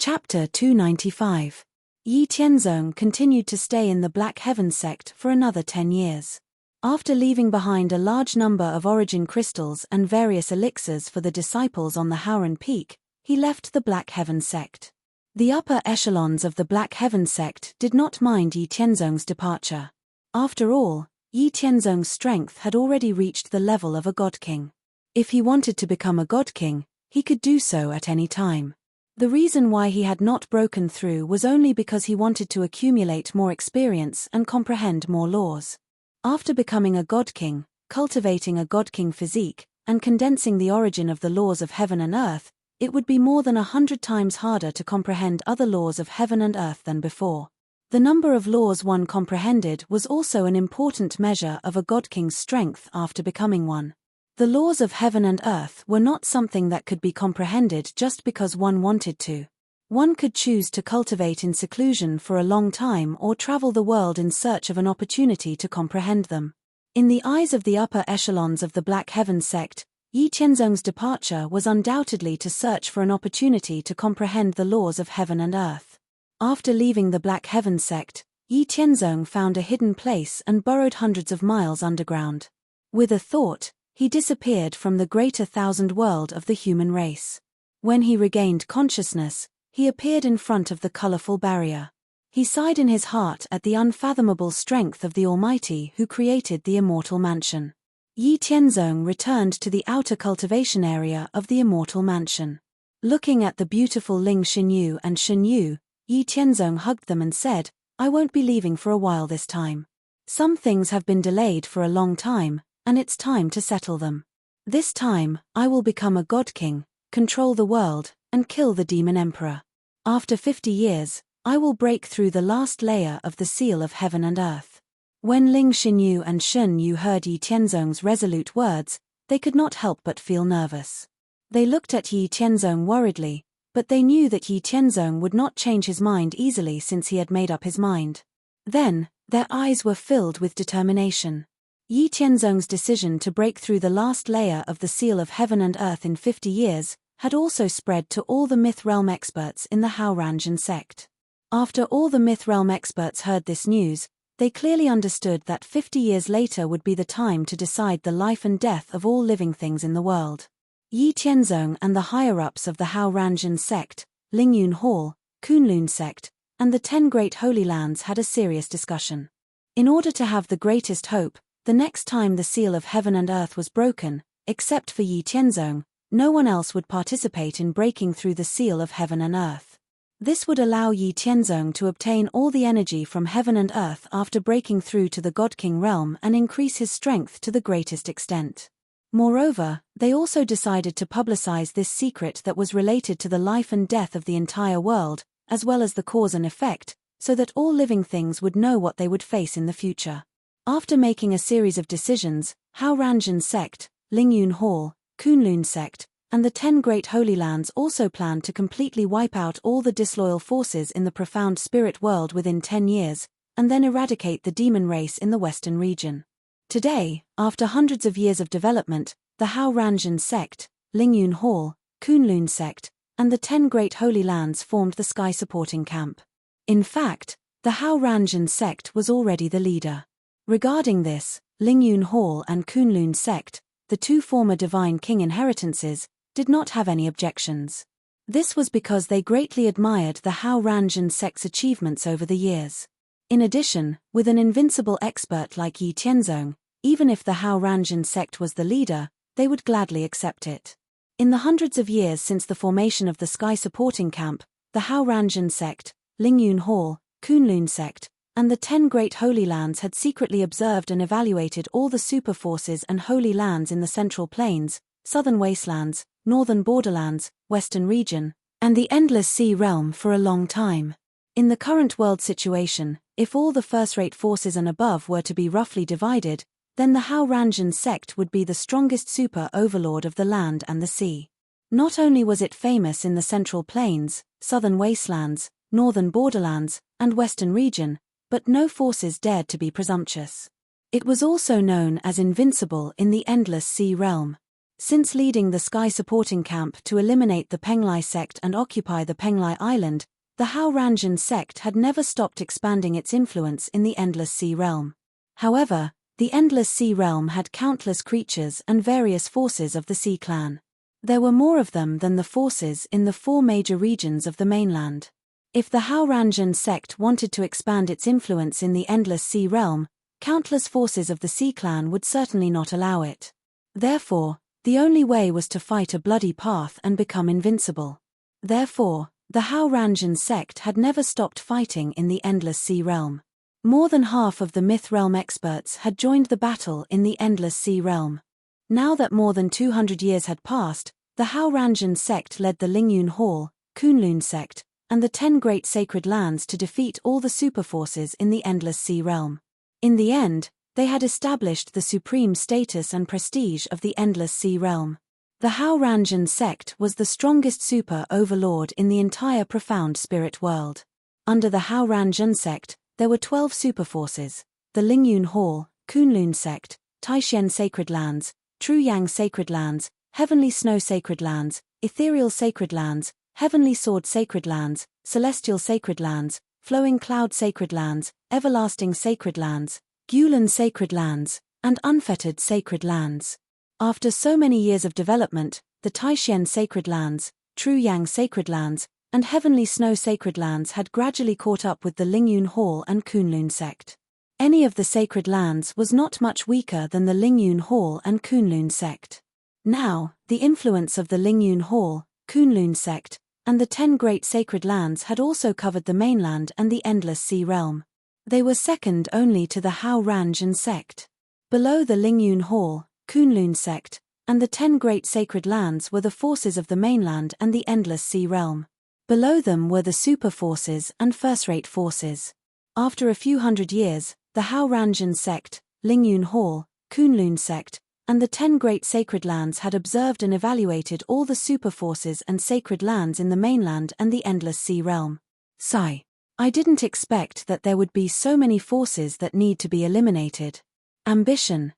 Chapter 295. Yi Tianzong continued to stay in the Black Heaven sect for another 10 years. After leaving behind a large number of origin crystals and various elixirs for the disciples on the Howran Peak, he left the Black Heaven sect. The upper echelons of the Black Heaven sect did not mind Yi Tianzong's departure. After all, Yi Tianzong's strength had already reached the level of a god king. If he wanted to become a god king, he could do so at any time. The reason why he had not broken through was only because he wanted to accumulate more experience and comprehend more laws. After becoming a god king, cultivating a god king physique, and condensing the origin of the laws of heaven and earth, it would be more than 100 times harder to comprehend other laws of heaven and earth than before. The number of laws one comprehended was also an important measure of a god king's strength after becoming one. The laws of heaven and earth were not something that could be comprehended just because one wanted to. One could choose to cultivate in seclusion for a long time or travel the world in search of an opportunity to comprehend them. In the eyes of the upper echelons of the Black Heaven sect, Yi Tianzong's departure was undoubtedly to search for an opportunity to comprehend the laws of heaven and earth. After leaving the Black Heaven sect, Yi Tianzong found a hidden place and burrowed hundreds of miles underground. With a thought, he disappeared from the greater thousand world of the human race. When he regained consciousness, he appeared in front of the colorful barrier. He sighed in his heart at the unfathomable strength of the Almighty who created the immortal mansion. Yi Tianzong returned to the outer cultivation area of the immortal mansion. Looking at the beautiful Ling Xinyu and Xinyu, Yi Tianzong hugged them and said, "I won't be leaving for a while this time. Some things have been delayed for a long time, and it's time to settle them. This time, I will become a god king, control the world, and kill the demon emperor. After 50 years, I will break through the last layer of the seal of heaven and earth." When Ling Xinyu and Shun Yu heard Yi Tianzong's resolute words, they could not help but feel nervous. They looked at Yi Tianzong worriedly, but they knew that Yi Tianzong would not change his mind easily since he had made up his mind. Then, their eyes were filled with determination. Yi Tianzong's decision to break through the last layer of the seal of heaven and earth in 50 years had also spread to all the Myth Realm experts in the Howranjan sect. After all the Myth Realm experts heard this news, they clearly understood that 50 years later would be the time to decide the life and death of all living things in the world. Yi Tianzong and the higher-ups of the Howranjan sect, Lingyun Hall, Kunlun sect, and the 10 Great Holy Lands had a serious discussion. In order to have the greatest hope, the next time the seal of heaven and earth was broken, except for Yi Tianzong, no one else would participate in breaking through the seal of heaven and earth. This would allow Yi Tianzong to obtain all the energy from heaven and earth after breaking through to the God King realm and increase his strength to the greatest extent. Moreover, they also decided to publicize this secret that was related to the life and death of the entire world, as well as the cause and effect, so that all living things would know what they would face in the future. After making a series of decisions, Howranjan sect, Lingyun Hall, Kunlun sect, and the 10 Great Holy Lands also planned to completely wipe out all the disloyal forces in the profound spirit world within 10 years, and then eradicate the demon race in the western region. Today, after hundreds of years of development, the Howranjan sect, Lingyun Hall, Kunlun sect, and the 10 Great Holy Lands formed the Sky Supporting Camp. In fact, the Howranjan sect was already the leader. Regarding this, Lingyun Hall and Kunlun sect, the 2 former divine king inheritances, did not have any objections. This was because they greatly admired the Howranjan sect's achievements over the years. In addition, with an invincible expert like Yi Tianzong, even if the Howranjan sect was the leader, they would gladly accept it. In the hundreds of years since the formation of the Sky Supporting Camp, the Howranjan sect, Lingyun Hall, Kunlun sect, and the 10 Great Holy Lands had secretly observed and evaluated all the super forces and holy lands in the Central Plains, Southern Wastelands, Northern Borderlands, Western Region, and the Endless Sea realm for a long time. In the current world situation, if all the first-rate forces and above were to be roughly divided, then the Howranjan sect would be the strongest super overlord of the land and the sea. Not only was it famous in the Central Plains, Southern Wastelands, Northern Borderlands, and Western Region, but no forces dared to be presumptuous. It was also known as invincible in the Endless Sea realm. Since leading the Sky Supporting Camp to eliminate the Penglai sect and occupy the Penglai Island, the Hao Ranjan sect had never stopped expanding its influence in the Endless Sea realm. However, the Endless Sea realm had countless creatures and various forces of the Sea Clan. There were more of them than the forces in the 4 major regions of the mainland. If the Hao Ranjan sect wanted to expand its influence in the Endless Sea realm, countless forces of the Sea Clan would certainly not allow it. Therefore, the only way was to fight a bloody path and become invincible. Therefore, the Hao Ranjan sect had never stopped fighting in the Endless Sea realm. More than half of the Myth Realm experts had joined the battle in the Endless Sea realm. Now that more than 200 years had passed, the Hao Ranjan sect led the Lingyun Hall, Kunlun sect, and the 10 Great Sacred Lands to defeat all the superforces in the Endless Sea realm. In the end, they had established the supreme status and prestige of the Endless Sea realm. The Hao Ranjan sect was the strongest super overlord in the entire profound spirit world. Under the Hao Ranjan sect, there were 12 superforces: the Lingyun Hall, Kunlun sect, Taishen Sacred Lands, True Yang Sacred Lands, Heavenly Snow Sacred Lands, Ethereal Sacred Lands, Heavenly Sword Sacred Lands, Celestial Sacred Lands, Flowing Cloud Sacred Lands, Everlasting Sacred Lands, Gulan Sacred Lands, and Unfettered Sacred Lands. After so many years of development, the Taishen Sacred Lands, True Yang Sacred Lands, and Heavenly Snow Sacred Lands had gradually caught up with the Lingyun Hall and Kunlun sect. Any of the sacred lands was not much weaker than the Lingyun Hall and Kunlun sect. Now, the influence of the Lingyun Hall, Kunlun sect, and the 10 Great Sacred Lands had also covered the mainland and the Endless Sea realm. They were second only to the Hao Ranjan sect. Below the Lingyun Hall, Kunlun sect, and the 10 Great Sacred Lands were the forces of the mainland and the Endless Sea realm. Below them were the super forces and first-rate forces. After a few hundred years, the Hao Ranjan sect, Lingyun Hall, Kunlun sect, and the 10 Great Sacred Lands had observed and evaluated all the super forces and sacred lands in the mainland and the Endless Sea realm. Sigh. I didn't expect that there would be so many forces that need to be eliminated. Ambition,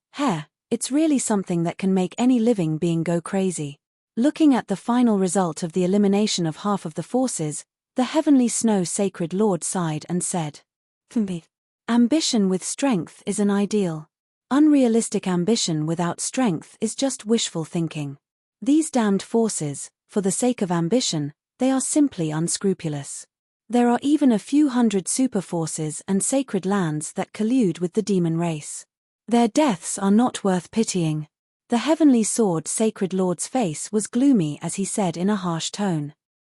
it's really something that can make any living being go crazy. Looking at the final result of the elimination of half of the forces, the Heavenly Snow Sacred Lord sighed and said, "Ambition with strength is an ideal. Unrealistic ambition without strength is just wishful thinking. These damned forces, for the sake of ambition, they are simply unscrupulous. There are even a few hundred super forces and sacred lands that collude with the demon race. Their deaths are not worth pitying." The Heavenly Sword Sacred Lord's face was gloomy as he said in a harsh tone.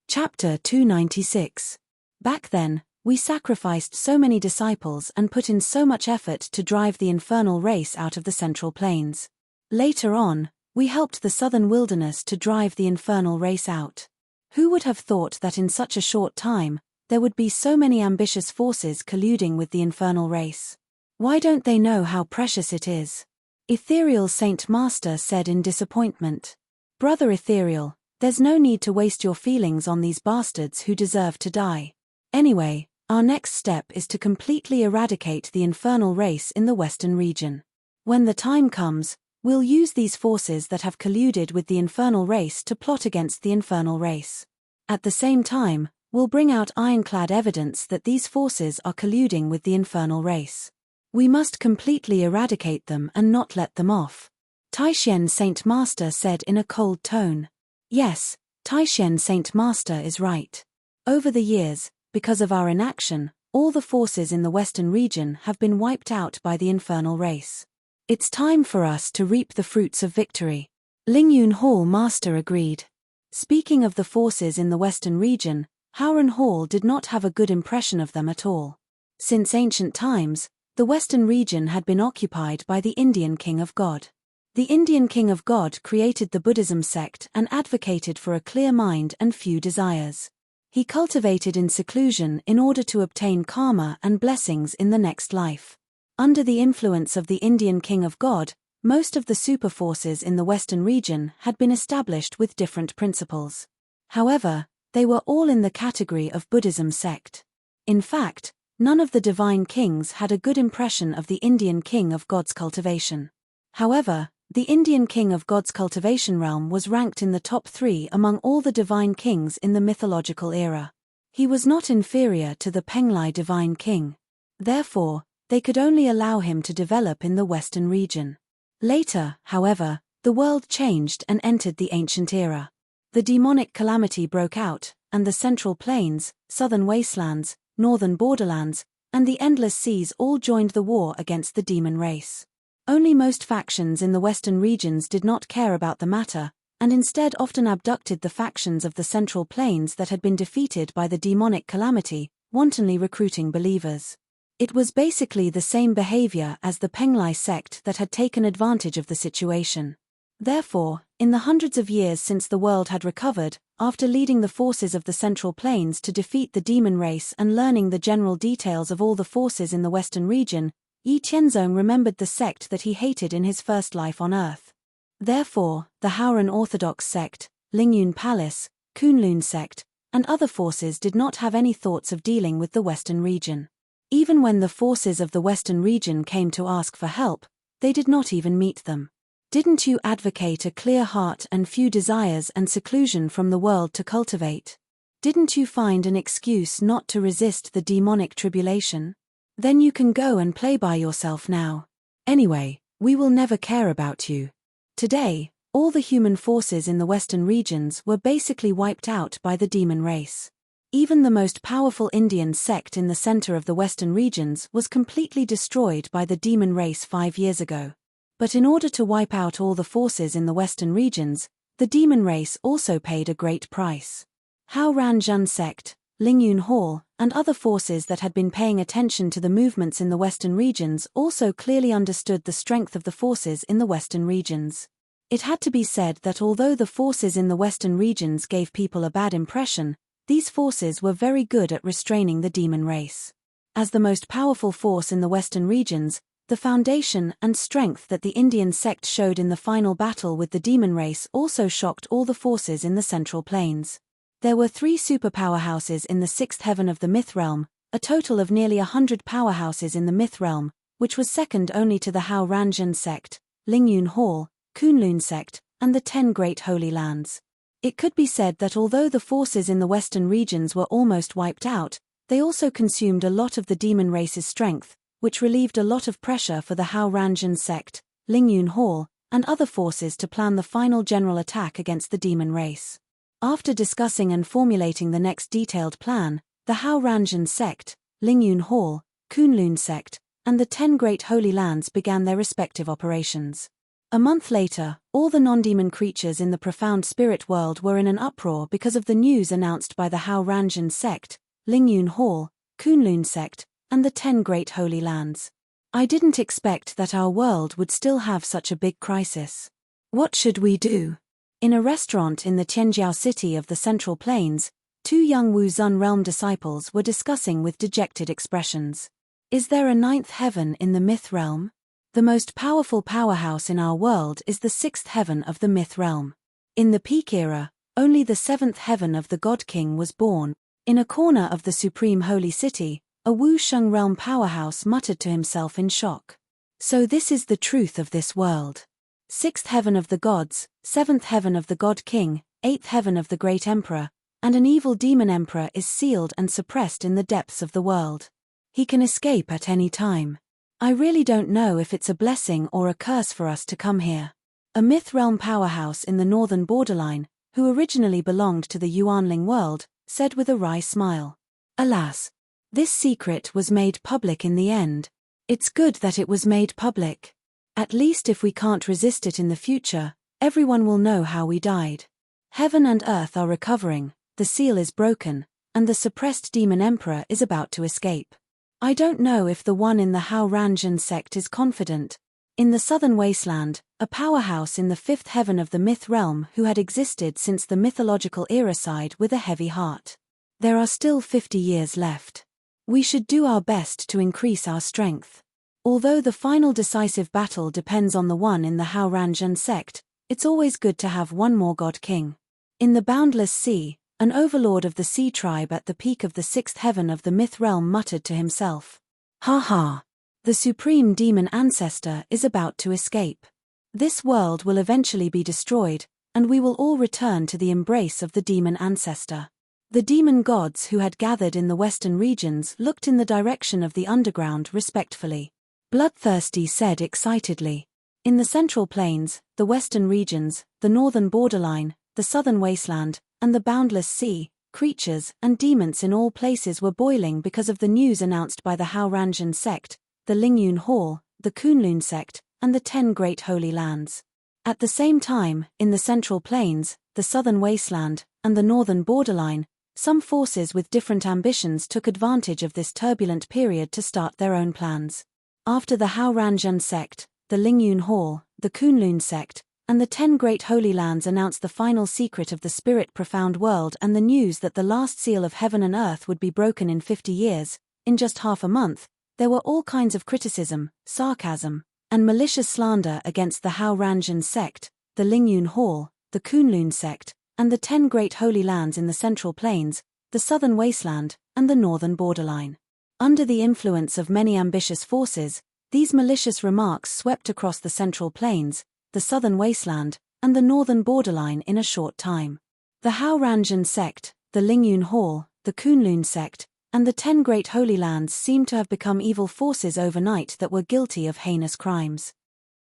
Chapter 296. Back then, we sacrificed so many disciples and put in so much effort to drive the infernal race out of the Central Plains. Later on, we helped the Southern Wilderness to drive the infernal race out. Who would have thought that in such a short time, there would be so many ambitious forces colluding with the infernal race? Why don't they know how precious it is? Ethereal Saint Master said in disappointment. Brother Ethereal, there's no need to waste your feelings on these bastards who deserve to die. Anyway, our next step is to completely eradicate the infernal race in the Western region. When the time comes, we'll use these forces that have colluded with the infernal race to plot against the infernal race. At the same time, we'll bring out ironclad evidence that these forces are colluding with the infernal race. We must completely eradicate them and not let them off. Taishen Saint Master said in a cold tone. Yes, Taishen Saint Master is right. Over the years, because of our inaction, all the forces in the Western region have been wiped out by the infernal race. It's time for us to reap the fruits of victory. Lingyun Hall Master agreed. Speaking of the forces in the Western region, Howran Hall did not have a good impression of them at all. Since ancient times, the Western region had been occupied by the Indian King of God. The Indian King of God created the Buddhism sect and advocated for a clear mind and few desires. He cultivated in seclusion in order to obtain karma and blessings in the next life. Under the influence of the Indian King of God, most of the super forces in the Western region had been established with different principles. However, they were all in the category of Buddhism sect. In fact, none of the divine kings had a good impression of the Indian King of God's cultivation. However, The Indian king of God's cultivation realm was ranked in the top 3 among all the divine kings in the mythological era. He was not inferior to the Penglai divine king. Therefore, they could only allow him to develop in the western region. Later, however, the world changed and entered the ancient era. The demonic calamity broke out, and the central plains, southern wastelands, northern borderlands, and the endless seas all joined the war against the demon race. Only most factions in the western regions did not care about the matter, and instead often abducted the factions of the central plains that had been defeated by the demonic calamity, wantonly recruiting believers. It was basically the same behavior as the Penglai sect that had taken advantage of the situation. Therefore, in the hundreds of years since the world had recovered, after leading the forces of the central plains to defeat the demon race and learning the general details of all the forces in the western region, Yi Tianzong remembered the sect that he hated in his first life on earth. Therefore, the Haoran Orthodox sect, Lingyun Palace, Kunlun sect, and other forces did not have any thoughts of dealing with the western region. Even when the forces of the western region came to ask for help, they did not even meet them. Didn't you advocate a clear heart and few desires and seclusion from the world to cultivate? Didn't you find an excuse not to resist the demonic tribulation? Then you can go and play by yourself now. Anyway, we will never care about you. Today, all the human forces in the western regions were basically wiped out by the demon race. Even the most powerful Indian sect in the center of the western regions was completely destroyed by the demon race 5 years ago. But in order to wipe out all the forces in the western regions, the demon race also paid a great price. Hao Ranjun sect, Lingyun Hall, and other forces that had been paying attention to the movements in the western regions also clearly understood the strength of the forces in the western regions. It had to be said that although the forces in the western regions gave people a bad impression, these forces were very good at restraining the demon race. As the most powerful force in the western regions, the foundation and strength that the Indian sect showed in the final battle with the demon race also shocked all the forces in the central plains. There were 3 super powerhouses in the 6th heaven of the myth realm, a total of nearly 100 powerhouses in the myth realm, which was second only to the Hao Ranjun sect, Lingyun Hall, Kunlun sect, and the 10 great holy lands. It could be said that although the forces in the western regions were almost wiped out, they also consumed a lot of the demon race's strength, which relieved a lot of pressure for the Hao Ranjun sect, Lingyun Hall, and other forces to plan the final general attack against the demon race. After discussing and formulating the next detailed plan, the Hao Ranjun sect, Lingyun Hall, Kunlun sect, and the 10 great holy lands began their respective operations. A month later, all the non-demon creatures in the profound spirit world were in an uproar because of the news announced by the Hao Ranjun sect, Lingyun Hall, Kunlun sect, and the 10 great holy lands. I didn't expect that our world would still have such a big crisis. What should we do? In a restaurant in the Tianjiao city of the Central Plains, 2 young Wu Zun realm disciples were discussing with dejected expressions. Is there a 9th heaven in the myth realm? The most powerful powerhouse in our world is the 6th heaven of the myth realm. In the peak era, only the 7th heaven of the God King was born. In a corner of the supreme holy city, a Wu Sheng realm powerhouse muttered to himself in shock. So this is the truth of this world. 6th heaven of the gods, 7th heaven of the God King, 8th heaven of the great emperor, and an evil demon emperor is sealed and suppressed in the depths of the world. He can escape at any time. I really don't know if it's a blessing or a curse for us to come here. A myth realm powerhouse in the northern borderline, who originally belonged to the Yuanling world, said with a wry smile. Alas! This secret was made public in the end. It's good that it was made public. At least if we can't resist it in the future, everyone will know how we died. Heaven and earth are recovering, the seal is broken, and the suppressed demon emperor is about to escape. I don't know if the one in the Hao Ranjun sect is confident. In the southern wasteland, a powerhouse in the 5th heaven of the myth realm who had existed since the mythological era sighed with a heavy heart. There are still 50 years left. We should do our best to increase our strength. Although the final decisive battle depends on the one in the Hao Ranjun sect, it's always good to have one more God King. In the boundless sea, an overlord of the sea tribe at the peak of the 6th heaven of the myth realm muttered to himself. Ha ha! The supreme demon ancestor is about to escape. This world will eventually be destroyed, and we will all return to the embrace of the demon ancestor. The demon gods who had gathered in the western regions looked in the direction of the underground respectfully. Bloodthirsty said excitedly. In the central plains, the western regions, the northern borderline, the southern wasteland, and the boundless sea, creatures and demons in all places were boiling because of the news announced by the Haurangian sect, the Lingyun Hall, the Kunlun sect, and the 10 Great Holy Lands. At the same time, in the central plains, the southern wasteland, and the northern borderline, some forces with different ambitions took advantage of this turbulent period to start their own plans. After the Haurangian sect, the Lingyun Hall, the Kunlun sect, and the 10 Great Holy Lands announced the final secret of the spirit-profound world and the news that the last seal of heaven and earth would be broken in 50 years, in just half a month, there were all kinds of criticism, sarcasm, and malicious slander against the Haurangian sect, the Lingyun Hall, the Kunlun sect, and the 10 Great Holy Lands in the Central Plains, the Southern Wasteland, and the Northern Borderline. Under the influence of many ambitious forces, these malicious remarks swept across the Central Plains, the Southern Wasteland, and the Northern Borderline in a short time. The Haurangian sect, the Lingyun Hall, the Kunlun sect, and the 10 Great Holy Lands seemed to have become evil forces overnight that were guilty of heinous crimes.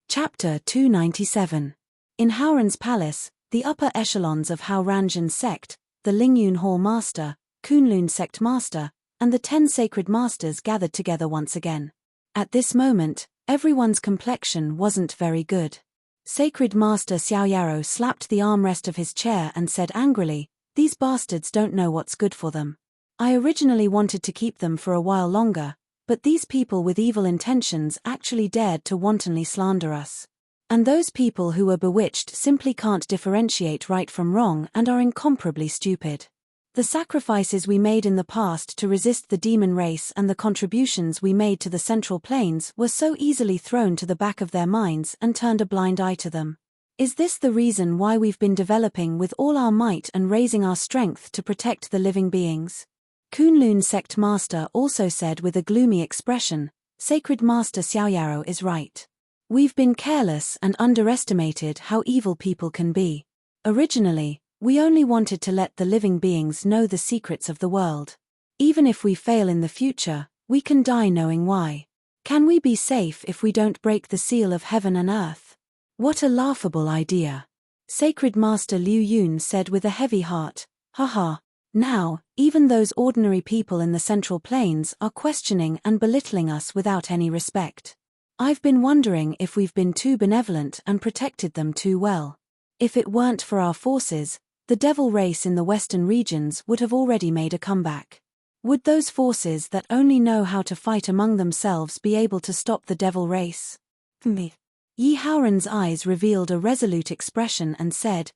Chapter 297. In Hauran's palace, the upper echelons of Haurangian sect, the Lingyun Hall master, Kunlun sect master, and the 10 sacred masters gathered together once again. At this moment, everyone's complexion wasn't very good. Sacred Master Xiaoyaro slapped the armrest of his chair and said angrily, "These bastards don't know what's good for them. I originally wanted to keep them for a while longer, but these people with evil intentions actually dared to wantonly slander us. And those people who were bewitched simply can't differentiate right from wrong and are incomparably stupid. The sacrifices we made in the past to resist the demon race and the contributions we made to the Central Plains were so easily thrown to the back of their minds and turned a blind eye to them. Is this the reason why we've been developing with all our might and raising our strength to protect the living beings?" Kunlun sect master also said with a gloomy expression, "Sacred Master Xiaoyaro is right. We've been careless and underestimated how evil people can be. Originally, we only wanted to let the living beings know the secrets of the world. Even if we fail in the future, we can die knowing why. Can we be safe if we don't break the seal of heaven and earth? What a laughable idea." Sacred Master Liu Yun said with a heavy heart, "Haha. Now, even those ordinary people in the Central Plains are questioning and belittling us without any respect. I've been wondering if we've been too benevolent and protected them too well. If it weren't for our forces, the devil race in the western regions would have already made a comeback. Would those forces that only know how to fight among themselves be able to stop the devil race?" Yi Haoran's eyes revealed a resolute expression and said,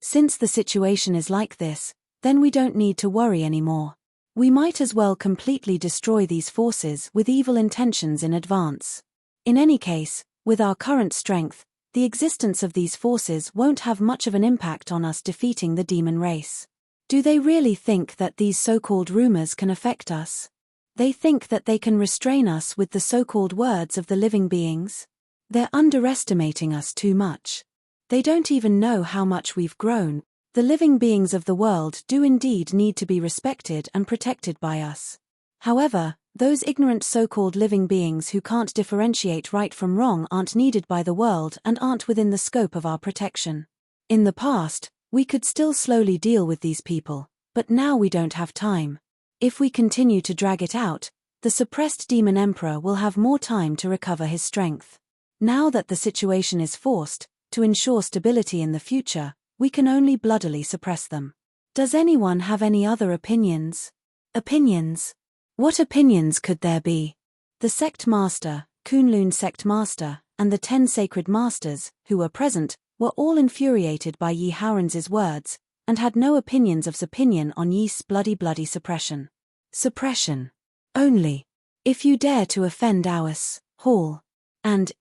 "Since the situation is like this, then we don't need to worry anymore. We might as well completely destroy these forces with evil intentions in advance. In any case, with our current strength, the existence of these forces won't have much of an impact on us defeating the demon race. Do they really think that these so-called rumors can affect us? They think that they can restrain us with the so-called words of the living beings? They're underestimating us too much. They don't even know how much we've grown. The living beings of the world do indeed need to be respected and protected by us. However, those ignorant so-called living beings who can't differentiate right from wrong aren't needed by the world and aren't within the scope of our protection. In the past, we could still slowly deal with these people, but now we don't have time. If we continue to drag it out, the suppressed demon emperor will have more time to recover his strength. Now that the situation is forced, to ensure stability in the future, we can only bloodily suppress them. Does anyone have any other opinions?" Opinions? What opinions could there be? The sect master, Kunlun sect master, and the 10 sacred masters, who were present, were all infuriated by Yi Haoran's words, and had no opinions of opinion on Yi's bloody suppression. Suppression. Only. If you dare to offend ours, hall. And,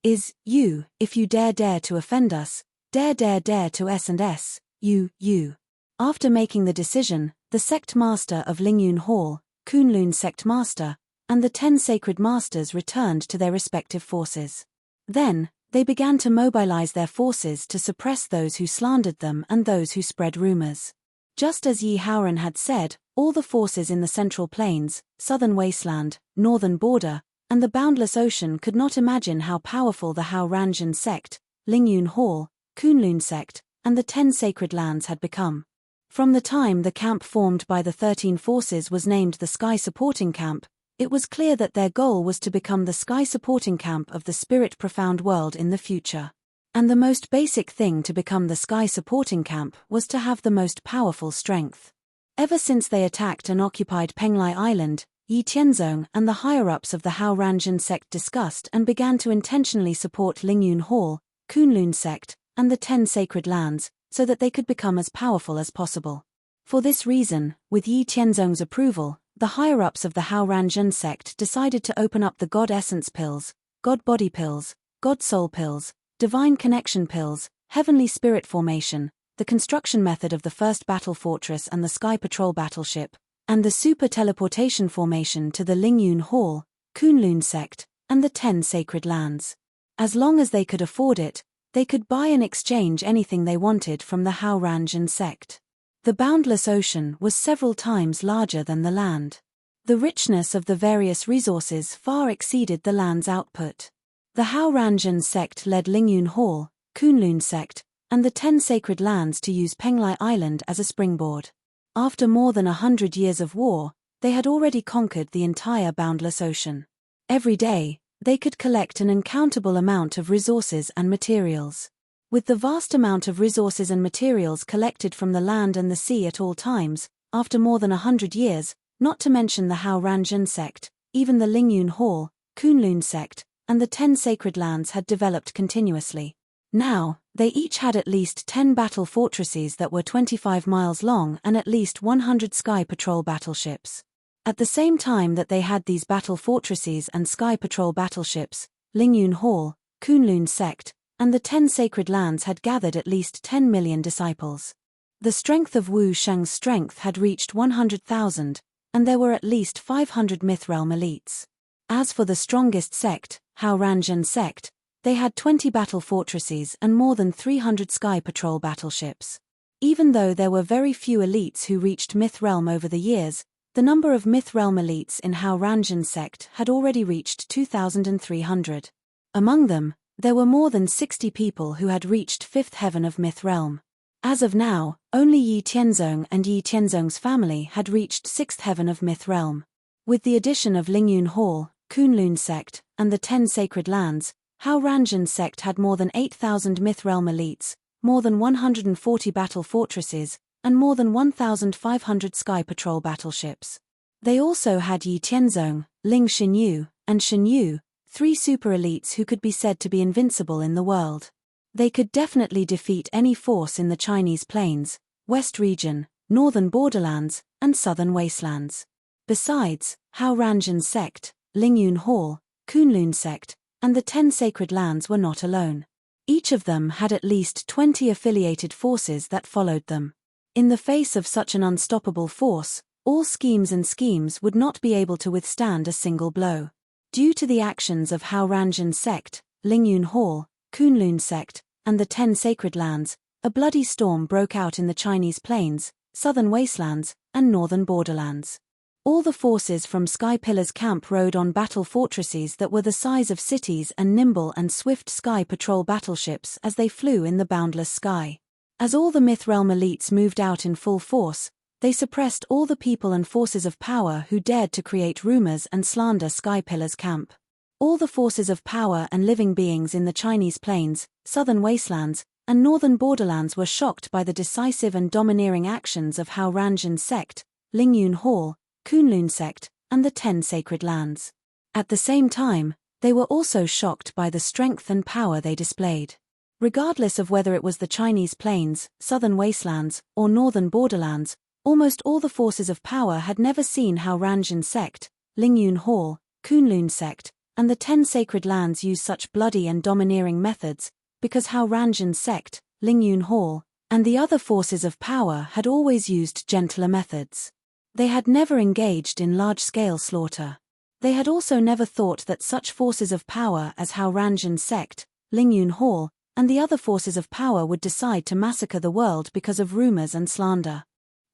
you, if you dare to offend us, dare to S&S, you. After making the decision, the sect master of Lingyun Hall, Kunlun sect master, and the 10 sacred masters returned to their respective forces. Then, They began to mobilize their forces to suppress those who slandered them and those who spread rumors. Just as Yi Haoran had said, all the forces in the Central Plains, Southern Wasteland, Northern Border, and the Boundless Ocean could not imagine how powerful the Hao Ranjin sect, Lingyun Hall, Kunlun sect, and the 10 sacred lands had become. From the time the camp formed by the 13 forces was named the Sky Supporting Camp, it was clear that their goal was to become the Sky Supporting Camp of the Spirit Profound World in the future. And the most basic thing to become the Sky Supporting Camp was to have the most powerful strength. Ever since they attacked and occupied Penglai Island, Yi Tianzong and the higher-ups of the Hao Ranjin sect discussed and began to intentionally support Lingyun Hall, Kunlun sect, and the 10 sacred lands, so that they could become as powerful as possible. For this reason, with Yi Tianzong's approval, the higher-ups of the Hao Ranjin sect decided to open up the God Essence pills, God Body pills, God Soul pills, Divine Connection pills, Heavenly Spirit Formation, the construction method of the first battle fortress and the Sky Patrol battleship, and the Super Teleportation Formation to the Lingyun Hall, Kunlun sect, and the 10 sacred lands. As long as they could afford it, they could buy and exchange anything they wanted from the Hao Ranjin sect. The boundless ocean was several times larger than the land. The richness of the various resources far exceeded the land's output. The Hao Ranjin sect led Lingyun Hall, Kunlun sect, and the 10 sacred lands to use Penglai Island as a springboard. After more than 100 years of war, they had already conquered the entire boundless ocean. Every day, they could collect an uncountable amount of resources and materials. With the vast amount of resources and materials collected from the land and the sea at all times, after more than 100 years, not to mention the Hao Ranjin sect, even the Lingyun Hall, Kunlun sect, and the 10 sacred lands had developed continuously. Now, they each had at least 10 battle fortresses that were 25 miles long and at least 100 Sky Patrol battleships. At the same time that they had these battle fortresses and Sky Patrol battleships, Lingyun Hall, Kunlun sect, and the 10 sacred lands had gathered at least 10 million disciples. The strength of Wu Sheng's strength had reached 100,000, and there were at least 500 Mythrealm elites. As for the strongest sect, Hao Ranjin sect, they had 20 battle fortresses and more than 300 Sky Patrol battleships. Even though there were very few elites who reached Mythrealm over the years, the number of Mythrealm elites in Hao Ranjin sect had already reached 2,300. Among them, there were more than 60 people who had reached 5th heaven of Mythrealm. As of now, only Yi Tianzong and Yi Tianzong's family had reached 6th heaven of Mythrealm. With the addition of Lingyun Hall, Kunlun sect, and the 10 sacred lands, Hao Ranjin sect had more than 8,000 Mythrealm elites, more than 140 battle fortresses, and more than 1,500 Sky Patrol battleships. They also had Yi Tianzong, Ling Xinyu, and Xinyu, 3 super elites who could be said to be invincible in the world. They could definitely defeat any force in the Chinese plains, West region, Northern Borderlands, and Southern Wastelands. Besides, Hao Ranjin sect, Lingyun Hall, Kunlun sect, and the 10 sacred lands were not alone. Each of them had at least 20 affiliated forces that followed them. In the face of such an unstoppable force, all schemes would not be able to withstand a single blow. Due to the actions of Hao Ranjin sect, Lingyun Hall, Kunlun sect, and the 10 sacred lands, a bloody storm broke out in the Chinese plains, Southern Wastelands, and Northern Borderlands. All the forces from Sky Pillar's camp rode on battle fortresses that were the size of cities and nimble and swift Sky Patrol battleships as they flew in the boundless sky. As all the Mythrealm elites moved out in full force, they suppressed all the people and forces of power who dared to create rumors and slander Sky Pillar's camp. All the forces of power and living beings in the Chinese plains, Southern Wastelands, and Northern Borderlands were shocked by the decisive and domineering actions of Hao Ranjin sect, Lingyun Hall, Kunlun sect, and the 10 sacred lands. At the same time, they were also shocked by the strength and power they displayed. Regardless of whether it was the Chinese plains, Southern Wastelands, or Northern Borderlands, almost all the forces of power had never seen Hao Ranjin sect, Lingyun Hall, Kunlun sect, and the 10 sacred lands use such bloody and domineering methods, because Hao Ranjin sect, Lingyun Hall, and the other forces of power had always used gentler methods. They had never engaged in large-scale slaughter. They had also never thought that such forces of power as Hao Ranjin sect, Lingyun Hall, and the other forces of power would decide to massacre the world because of rumors and slander.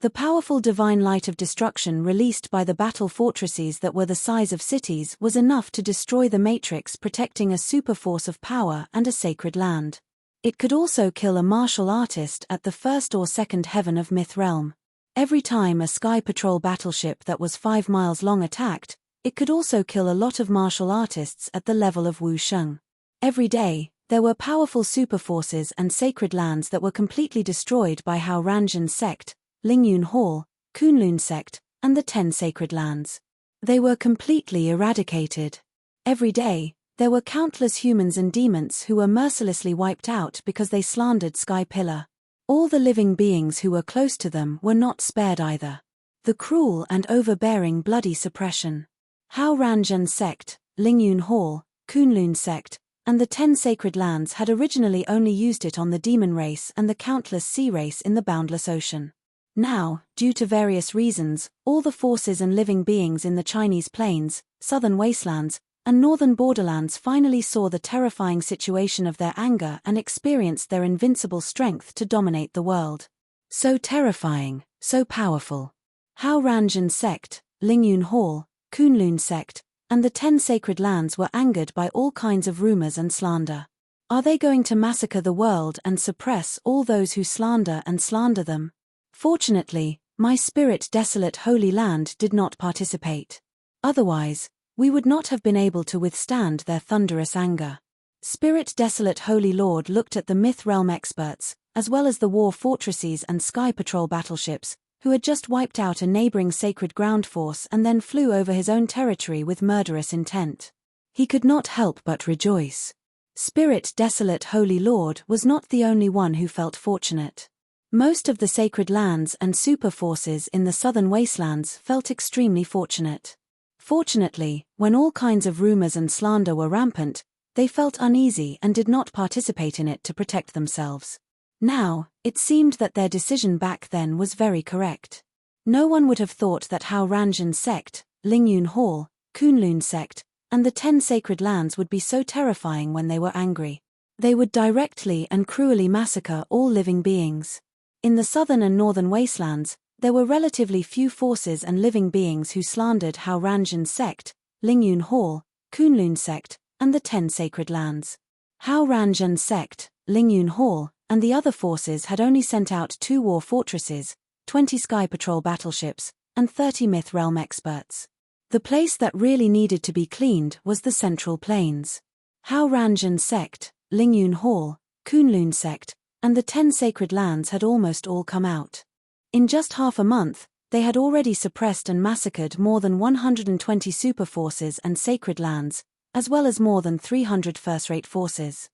The powerful divine light of destruction released by the battle fortresses that were the size of cities was enough to destroy the matrix, protecting a superforce of power and a sacred land. It could also kill a martial artist at the first or second heaven of Myth Realm. Every time a Sky Patrol battleship that was 5 miles long attacked, it could also kill a lot of martial artists at the level of Wu Sheng. Every day, there were powerful superforces and sacred lands that were completely destroyed by Hao Ranjin's sect, Lingyun Hall, Kunlun sect, and the 10 sacred lands. They were completely eradicated. Every day, there were countless humans and demons who were mercilessly wiped out because they slandered Sky Pillar. All the living beings who were close to them were not spared either. The cruel and overbearing bloody suppression. Hao Ranjin's sect, Lingyun Hall, Kunlun sect, and the 10 sacred lands had originally only used it on the demon race and the countless sea race in the boundless ocean. Now, due to various reasons, all the forces and living beings in the Chinese plains, southern wastelands, and northern borderlands finally saw the terrifying situation of their anger and experienced their invincible strength to dominate the world. So terrifying, so powerful. Hao Ranjin sect, Lingyun Hall, Kunlun sect, and the 10 sacred lands were angered by all kinds of rumors and slander. Are they going to massacre the world and suppress all those who slander them? Fortunately, my spirit desolate holy land did not participate. Otherwise, we would not have been able to withstand their thunderous anger. Spirit desolate holy lord looked at the Myth Realm experts, as well as the war fortresses and Sky Patrol battleships, who had just wiped out a neighboring sacred ground force and then flew over his own territory with murderous intent. He could not help but rejoice. Spirit desolate holy lord was not the only one who felt fortunate. Most of the sacred lands and super forces in the southern wastelands felt extremely fortunate. Fortunately, when all kinds of rumors and slander were rampant, they felt uneasy and did not participate in it to protect themselves. Now, it seemed that their decision back then was very correct. No one would have thought that Hao Ranjin sect, Lingyun Hall, Kunlun sect, and the 10 sacred lands would be so terrifying when they were angry. They would directly and cruelly massacre all living beings. In the southern and northern wastelands, there were relatively few forces and living beings who slandered Hao Ranjin's sect, Lingyun Hall, Kunlun sect, and the 10 sacred lands. Hao Ranjin's sect, Lingyun Hall, and the other forces had only sent out 2 war fortresses, 20 Sky Patrol battleships, and 30 Myth Realm experts. The place that really needed to be cleaned was the Central Plains. Hao Ranjin's sect, Lingyun Hall, Kunlun sect, and the 10 sacred lands had almost all come out. In just half a month, they had already suppressed and massacred more than 120 super forces and sacred lands, as well as more than 300 first-rate forces.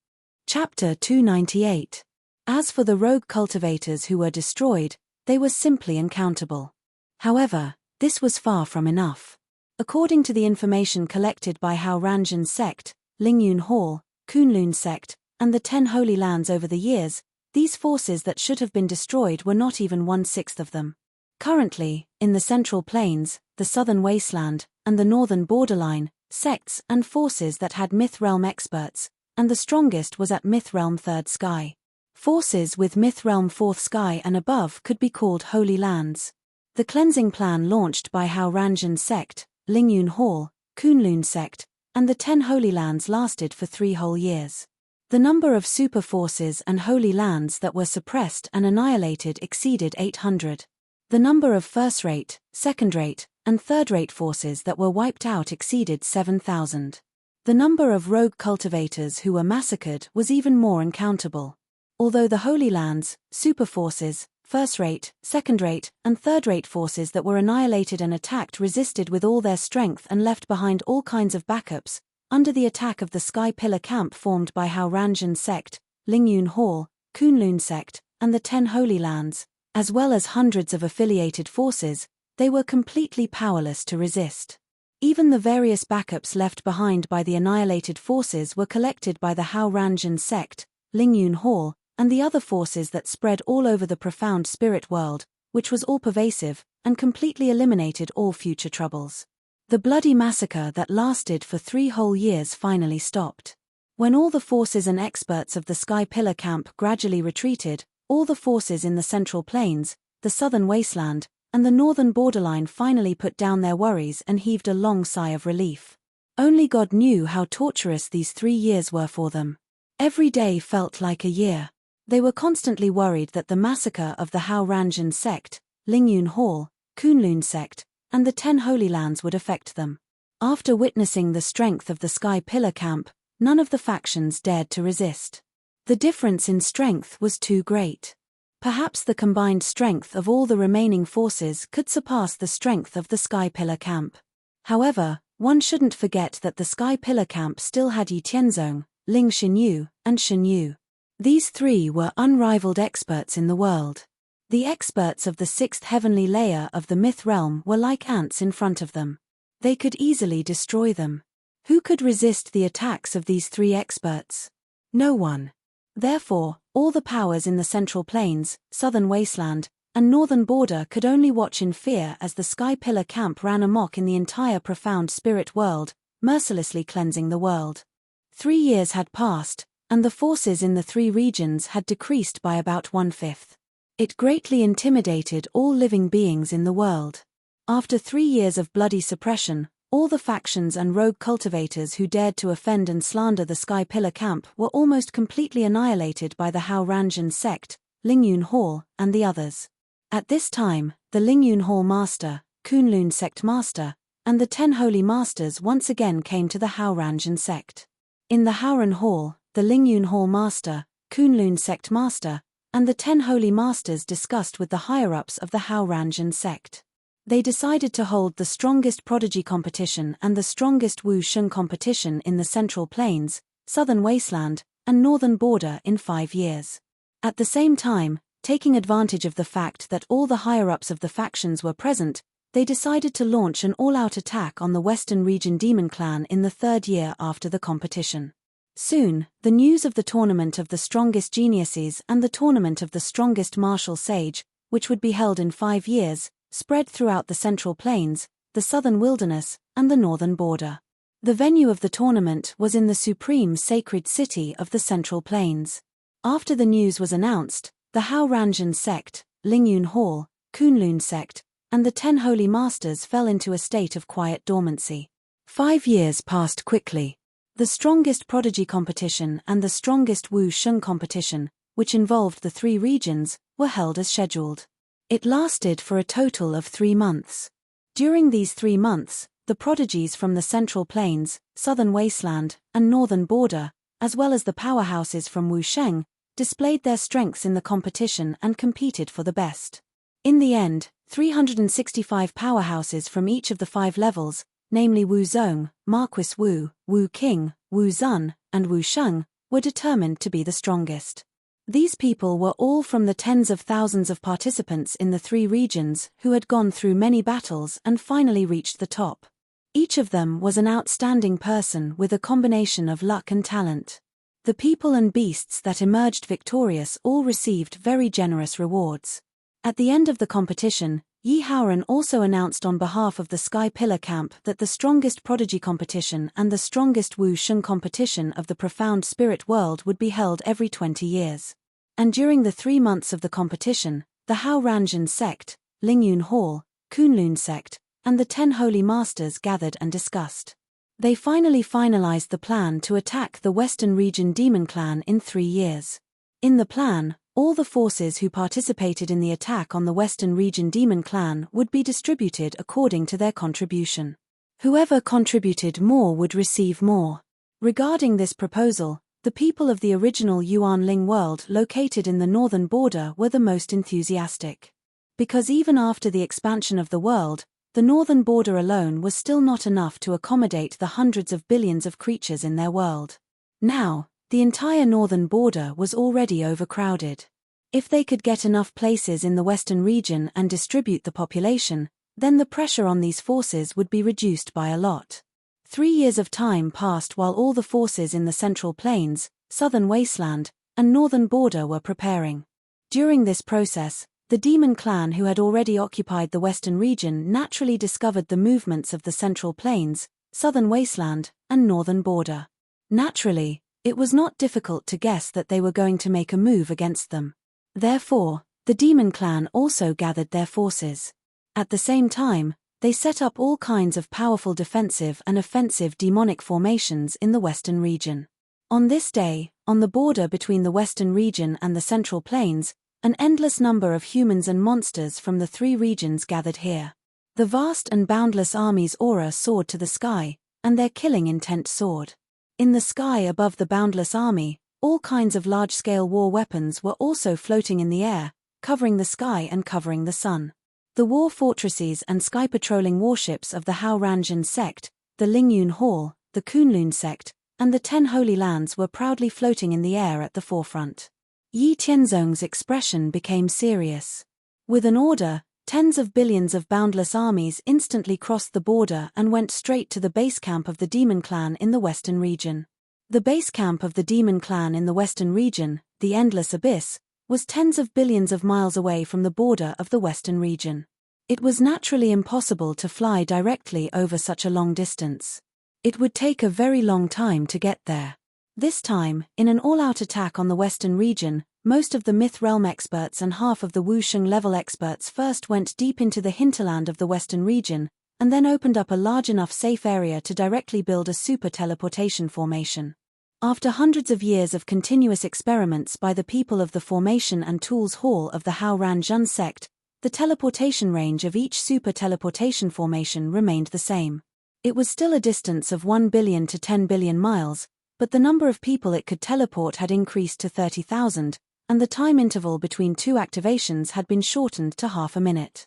Chapter 298. As for the rogue cultivators who were destroyed, they were simply uncountable. However, this was far from enough. According to the information collected by Hao Ranjin's sect, Lingyun Hall, Kunlun sect, and the 10 holy lands over the years, these forces that should have been destroyed were not even 1/6 of them. Currently, in the Central Plains, the Southern Wasteland, and the Northern Borderline, sects and forces that had Myth Realm experts, and the strongest was at Myth Realm 3rd Sky. Forces with Myth Realm 4th Sky and above could be called Holy Lands. The cleansing plan launched by Hao Ranjin's sect, Lingyun Hall, Kunlun sect, and the 10 Holy Lands lasted for 3 whole years. The number of super forces and holy lands that were suppressed and annihilated exceeded 800. The number of first-rate, second-rate, and third-rate forces that were wiped out exceeded 7,000. The number of rogue cultivators who were massacred was even more uncountable. Although the holy lands, super forces, first-rate, second-rate, and third-rate forces that were annihilated and attacked resisted with all their strength and left behind all kinds of backups, under the attack of the Sky Pillar camp formed by Hao Ranjin's sect, Lingyun Hall, Kunlun sect, and the 10 Holy Lands, as well as hundreds of affiliated forces, they were completely powerless to resist. Even the various backups left behind by the annihilated forces were collected by the Hao Ranjin sect, Lingyun Hall, and the other forces that spread all over the profound spirit world, which was all-pervasive, and completely eliminated all future troubles. The bloody massacre that lasted for 3 whole years finally stopped. When all the forces and experts of the Sky Pillar camp gradually retreated, all the forces in the Central Plains, the southern wasteland, and the northern borderline finally put down their worries and heaved a long sigh of relief. Only God knew how torturous these 3 years were for them. Every day felt like a year. They were constantly worried that the massacre of the Hao Ranjan sect, Lingyun Hall, Kunlun sect, and the 10 Holy Lands would affect them. After witnessing the strength of the Sky Pillar camp, none of the factions dared to resist. The difference in strength was too great. Perhaps the combined strength of all the remaining forces could surpass the strength of the Sky Pillar camp. However, one shouldn't forget that the Sky Pillar camp still had Yi Tianzong, Ling Xinyu, and Shenyu. These 3 were unrivaled experts in the world. The experts of the 6th heavenly layer of the myth realm were like ants in front of them. They could easily destroy them. Who could resist the attacks of these 3 experts? No one. Therefore, all the powers in the Central Plains, Southern Wasteland, and Northern Border could only watch in fear as the Sky Pillar camp ran amok in the entire profound spirit world, mercilessly cleansing the world. 3 years had passed, and the forces in the 3 regions had decreased by about 1/5. It greatly intimidated all living beings in the world. After 3 years of bloody suppression, all the factions and rogue cultivators who dared to offend and slander the Sky Pillar camp were almost completely annihilated by the Hao Ranjan sect, Lingyun Hall, and the others. At this time, the Lingyun Hall Master, Kunlun sect Master, and the 10 Holy Masters once again came to the Hao Ranjan sect. In the Haoran Hall, the Lingyun Hall Master, Kunlun sect Master, and the 10 Holy Masters discussed with the higher-ups of the Hao Ranjan sect. They decided to hold the strongest prodigy competition and the strongest Wu Sheng competition in the Central Plains, Southern Wasteland, and Northern Border in 5 years. At the same time, taking advantage of the fact that all the higher-ups of the factions were present, they decided to launch an all-out attack on the Western Region Demon Clan in the 3rd year after the competition. Soon, the news of the Tournament of the Strongest Geniuses and the Tournament of the Strongest Martial Sage, which would be held in 5 years, spread throughout the Central Plains, the Southern Wilderness, and the Northern Border. The venue of the tournament was in the supreme sacred city of the Central Plains. After the news was announced, the Hao Ranjan sect, Lingyun Hall, Kunlun sect, and the 10 Holy Masters fell into a state of quiet dormancy. 5 years passed quickly. The strongest prodigy competition and the strongest Wu Sheng competition, which involved the 3 regions, were held as scheduled. It lasted for a total of 3 months. During these 3 months, the prodigies from the Central Plains, Southern Wasteland, and Northern Border, as well as the powerhouses from Wu Sheng, displayed their strengths in the competition and competed for the best. In the end, 365 powerhouses from each of the 5 levels, namely Wu Zong, Marquis Wu, Wu King, Wu Zun, and Wu Sheng, were determined to be the strongest. These people were all from the tens of thousands of participants in the 3 regions who had gone through many battles and finally reached the top. Each of them was an outstanding person with a combination of luck and talent. The people and beasts that emerged victorious all received very generous rewards. At the end of the competition, Yi Haoran also announced on behalf of the Sky Pillar camp that the strongest prodigy competition and the strongest Wu Sheng competition of the profound spirit world would be held every 20 years. And during the 3 months of the competition, the Hao Ranjan sect, Lingyun Hall, Kunlun sect, and the 10 Holy Masters gathered and discussed. They finally finalized the plan to attack the Western Region Demon Clan in 3 years. In the plan, all the forces who participated in the attack on the Western Region Demon Clan would be distributed according to their contribution. Whoever contributed more would receive more. Regarding this proposal, the people of the original Yuan Ling world located in the northern border were the most enthusiastic. Because even after the expansion of the world, the northern border alone was still not enough to accommodate the hundreds of billions of creatures in their world. Now, the entire northern border was already overcrowded. If they could get enough places in the western region and distribute the population, then the pressure on these forces would be reduced by a lot. 3 years of time passed while all the forces in the Central Plains, Southern Wasteland, and Northern Border were preparing. During this process, the Demon Clan who had already occupied the western region naturally discovered the movements of the Central Plains, Southern Wasteland, and Northern Border. Naturally, It was not difficult to guess that they were going to make a move against them. Therefore, the demon clan also gathered their forces. At the same time, they set up all kinds of powerful defensive and offensive demonic formations in the western region. On this day, on the border between the western region and the central plains, an endless number of humans and monsters from the three regions gathered here. The vast and boundless army's aura soared to the sky, and their killing intent soared. In the sky above the boundless army, all kinds of large-scale war weapons were also floating in the air, covering the sky and covering the sun. The war fortresses and sky-patrolling warships of the Hao Ranjin sect, the Lingyun Hall, the Kunlun sect, and the 10 Holy Lands were proudly floating in the air at the forefront. Yi Tianzong's expression became serious. With an order, tens of billions of boundless armies instantly crossed the border and went straight to the base camp of the Demon Clan in the western region. The base camp of the Demon Clan in the western region, the Endless Abyss, was tens of billions of miles away from the border of the western region. It was naturally impossible to fly directly over such a long distance. It would take a very long time to get there. This time, in an all-out attack on the western region, most of the Myth Realm experts and half of the Wusheng level experts first went deep into the hinterland of the western region, and then opened up a large enough safe area to directly build a super teleportation formation. After hundreds of years of continuous experiments by the people of the Formation and Tools Hall of the Hao Ranjun sect, the teleportation range of each super teleportation formation remained the same. It was still a distance of 1 billion to 10 billion miles, but the number of people it could teleport had increased to 30,000, and the time interval between two activations had been shortened to half a minute.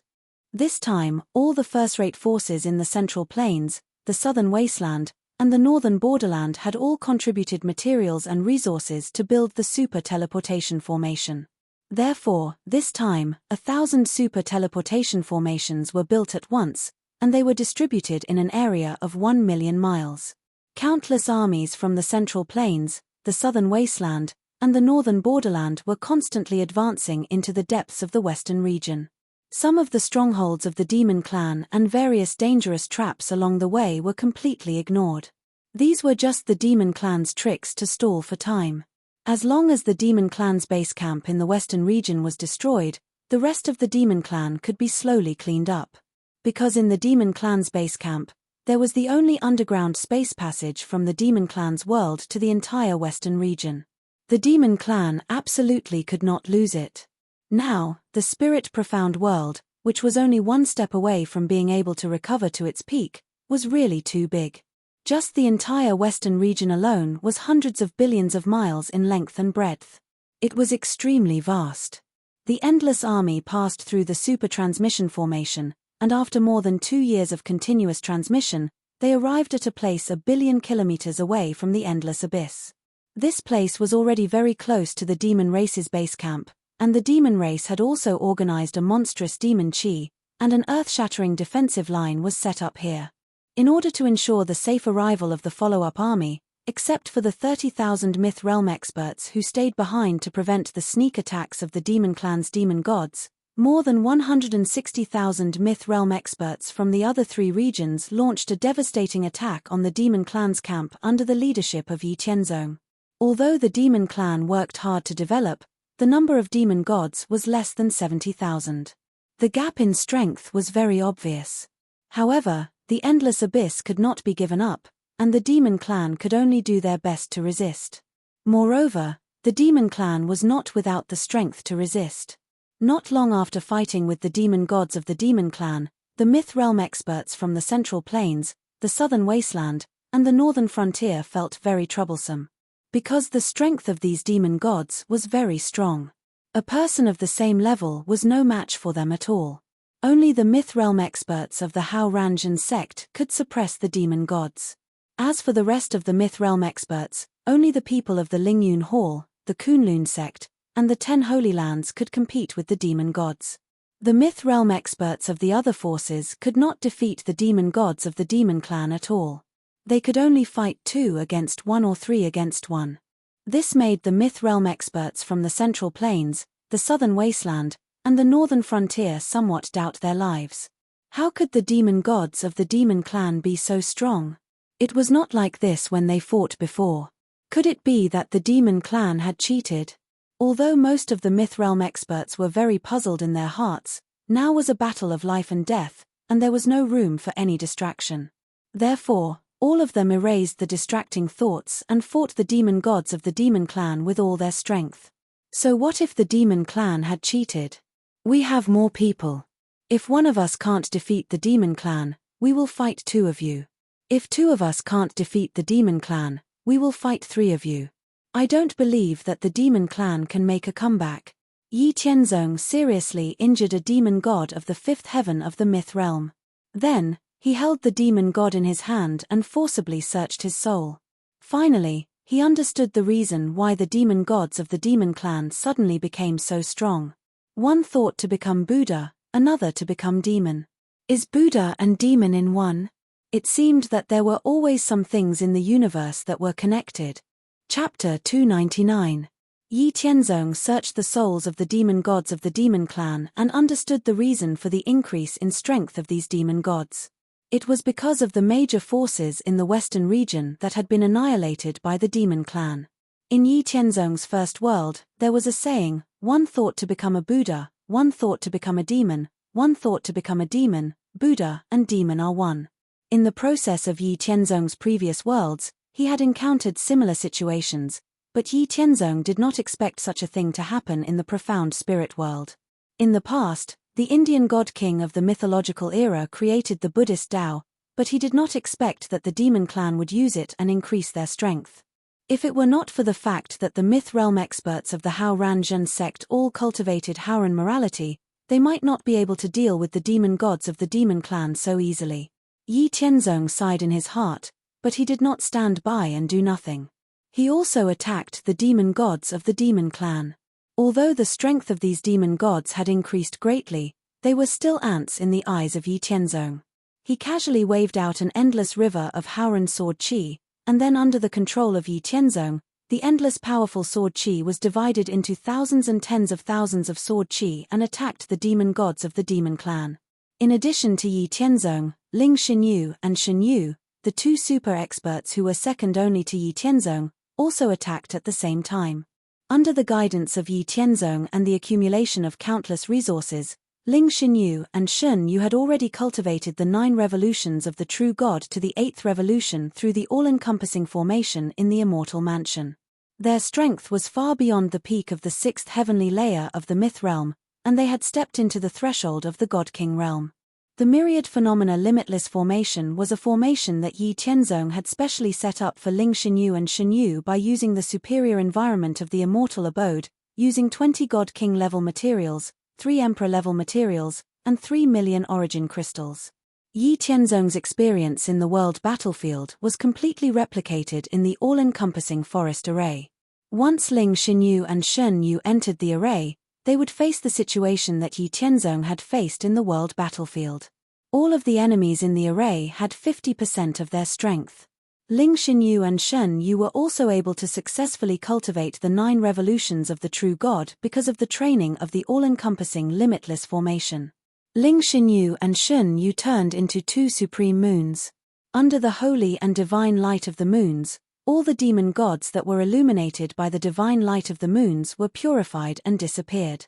This time, all the first-rate forces in the Central Plains, the Southern Wasteland, and the Northern Borderland had all contributed materials and resources to build the super teleportation formation. Therefore, this time, 1,000 super teleportation formations were built at once, and they were distributed in an area of 1 million miles. Countless armies from the Central Plains, the Southern Wasteland, and the Northern Borderland were constantly advancing into the depths of the western region. Some of the strongholds of the Demon Clan and various dangerous traps along the way were completely ignored. These were just the Demon Clan's tricks to stall for time. As long as the Demon Clan's base camp in the western region was destroyed, the rest of the Demon Clan could be slowly cleaned up. Because in the Demon Clan's base camp, there was the only underground space passage from the Demon Clan's world to the entire western region. The Demon Clan absolutely could not lose it. Now, the Spirit Profound World, which was only one step away from being able to recover to its peak, was really too big. Just the entire western region alone was hundreds of billions of miles in length and breadth. It was extremely vast. The Endless Army passed through the Super Transmission Formation, and after more than 2 years of continuous transmission, they arrived at a place 1 billion kilometers away from the Endless Abyss. This place was already very close to the Demon Race's base camp, and the Demon Race had also organized a monstrous demon chi, and an earth-shattering defensive line was set up here. In order to ensure the safe arrival of the follow-up army, except for the 30,000 Myth Realm experts who stayed behind to prevent the sneak attacks of the Demon Clan's demon gods, more than 160,000 Myth Realm experts from the other 3 regions launched a devastating attack on the Demon Clan's camp under the leadership of Yi Tianzong. Although the Demon Clan worked hard to develop, the number of demon gods was less than 70,000. The gap in strength was very obvious. However, the Endless Abyss could not be given up, and the Demon Clan could only do their best to resist. Moreover, the Demon Clan was not without the strength to resist. Not long after fighting with the demon gods of the Demon Clan, the Myth Realm experts from the Central Plains, the Southern Wasteland, and the Northern Frontier felt very troublesome. Because the strength of these demon gods was very strong. A person of the same level was no match for them at all. Only the Myth Realm experts of the Hao Ranjin sect could suppress the demon gods. As for the rest of the Myth Realm experts, only the people of the Lingyun Hall, the Kunlun sect, and the 10 Holy Lands could compete with the demon gods. The Myth Realm experts of the other forces could not defeat the demon gods of the Demon Clan at all. They could only fight 2 against 1 or 3 against 1. This made the Myth Realm experts from the Central Plains, the Southern Wasteland, and the Northern Frontier somewhat doubt their lives. How could the demon gods of the Demon Clan be so strong? It was not like this when they fought before. Could it be that the demon clan had cheated? Although most of the myth realm experts were very puzzled in their hearts, now was a battle of life and death, and there was no room for any distraction. Therefore, all of them erased the distracting thoughts and fought the demon gods of the demon clan with all their strength. So what if the demon clan had cheated? We have more people. If one of us can't defeat the demon clan, we will fight 2 of you. If 2 of us can't defeat the demon clan, we will fight 3 of you. I don't believe that the demon clan can make a comeback. Yi Tianzong seriously injured a demon god of the 5th heaven of the myth realm. Then, he held the demon god in his hand and forcibly searched his soul. Finally, he understood the reason why the demon gods of the demon clan suddenly became so strong. One thought to become Buddha, another to become demon. Is Buddha and demon in one? It seemed that there were always some things in the universe that were connected. Chapter 299. Yi Tianzong searched the souls of the demon gods of the demon clan and understood the reason for the increase in strength of these demon gods. It was because of the major forces in the western region that had been annihilated by the demon clan. In Yi Tianzong's first world, there was a saying, one thought to become a Buddha, one thought to become a demon, one thought to become a demon, Buddha and demon are one. In the process of Yi Tianzong's previous worlds, he had encountered similar situations, but Yi Tianzong did not expect such a thing to happen in the profound spirit world. In the past, the Indian god king of the mythological era created the Buddhist Tao, but he did not expect that the demon clan would use it and increase their strength. If it were not for the fact that the myth realm experts of the Hao Ran Zhen sect all cultivated Haoran morality, they might not be able to deal with the demon gods of the demon clan so easily. Yi Tianzong sighed in his heart, but he did not stand by and do nothing. He also attacked the demon gods of the demon clan. Although the strength of these demon gods had increased greatly, they were still ants in the eyes of Yi Tianzong. He casually waved out an endless river of Haoran sword qi, and then under the control of Yi Tianzong, the endless powerful sword qi was divided into thousands and tens of thousands of sword qi and attacked the demon gods of the demon clan. In addition to Yi Tianzong, Ling Xinyu and Shenyu, the 2 super experts who were second only to Yi Tianzong, also attacked at the same time. Under the guidance of Yi Tianzong and the accumulation of countless resources, Ling Xinyu and Shun Yu had already cultivated the 9 revolutions of the true God to the 8th revolution through the all-encompassing formation in the immortal mansion. Their strength was far beyond the peak of the 6th heavenly layer of the myth realm, and they had stepped into the threshold of the God King realm. The myriad phenomena limitless formation was a formation that Yi Tianzong had specially set up for Ling Xinyu and Shen Yu by using the superior environment of the immortal abode, using 20 God King level materials, 3 Emperor level materials, and 3 million origin crystals. Yi Tianzong's experience in the world battlefield was completely replicated in the all-encompassing forest array. Once Ling Xinyu and Shen Yu entered the array, they would face the situation that Yi Tianzong had faced in the world battlefield. All of the enemies in the array had 50% of their strength. Ling Xinyu and Shen Yu were also able to successfully cultivate the 9 revolutions of the true God because of the training of the all-encompassing limitless formation. Ling Xinyu and Shen Yu turned into 2 supreme moons. Under the holy and divine light of the moons, all the demon gods that were illuminated by the divine light of the moons were purified and disappeared.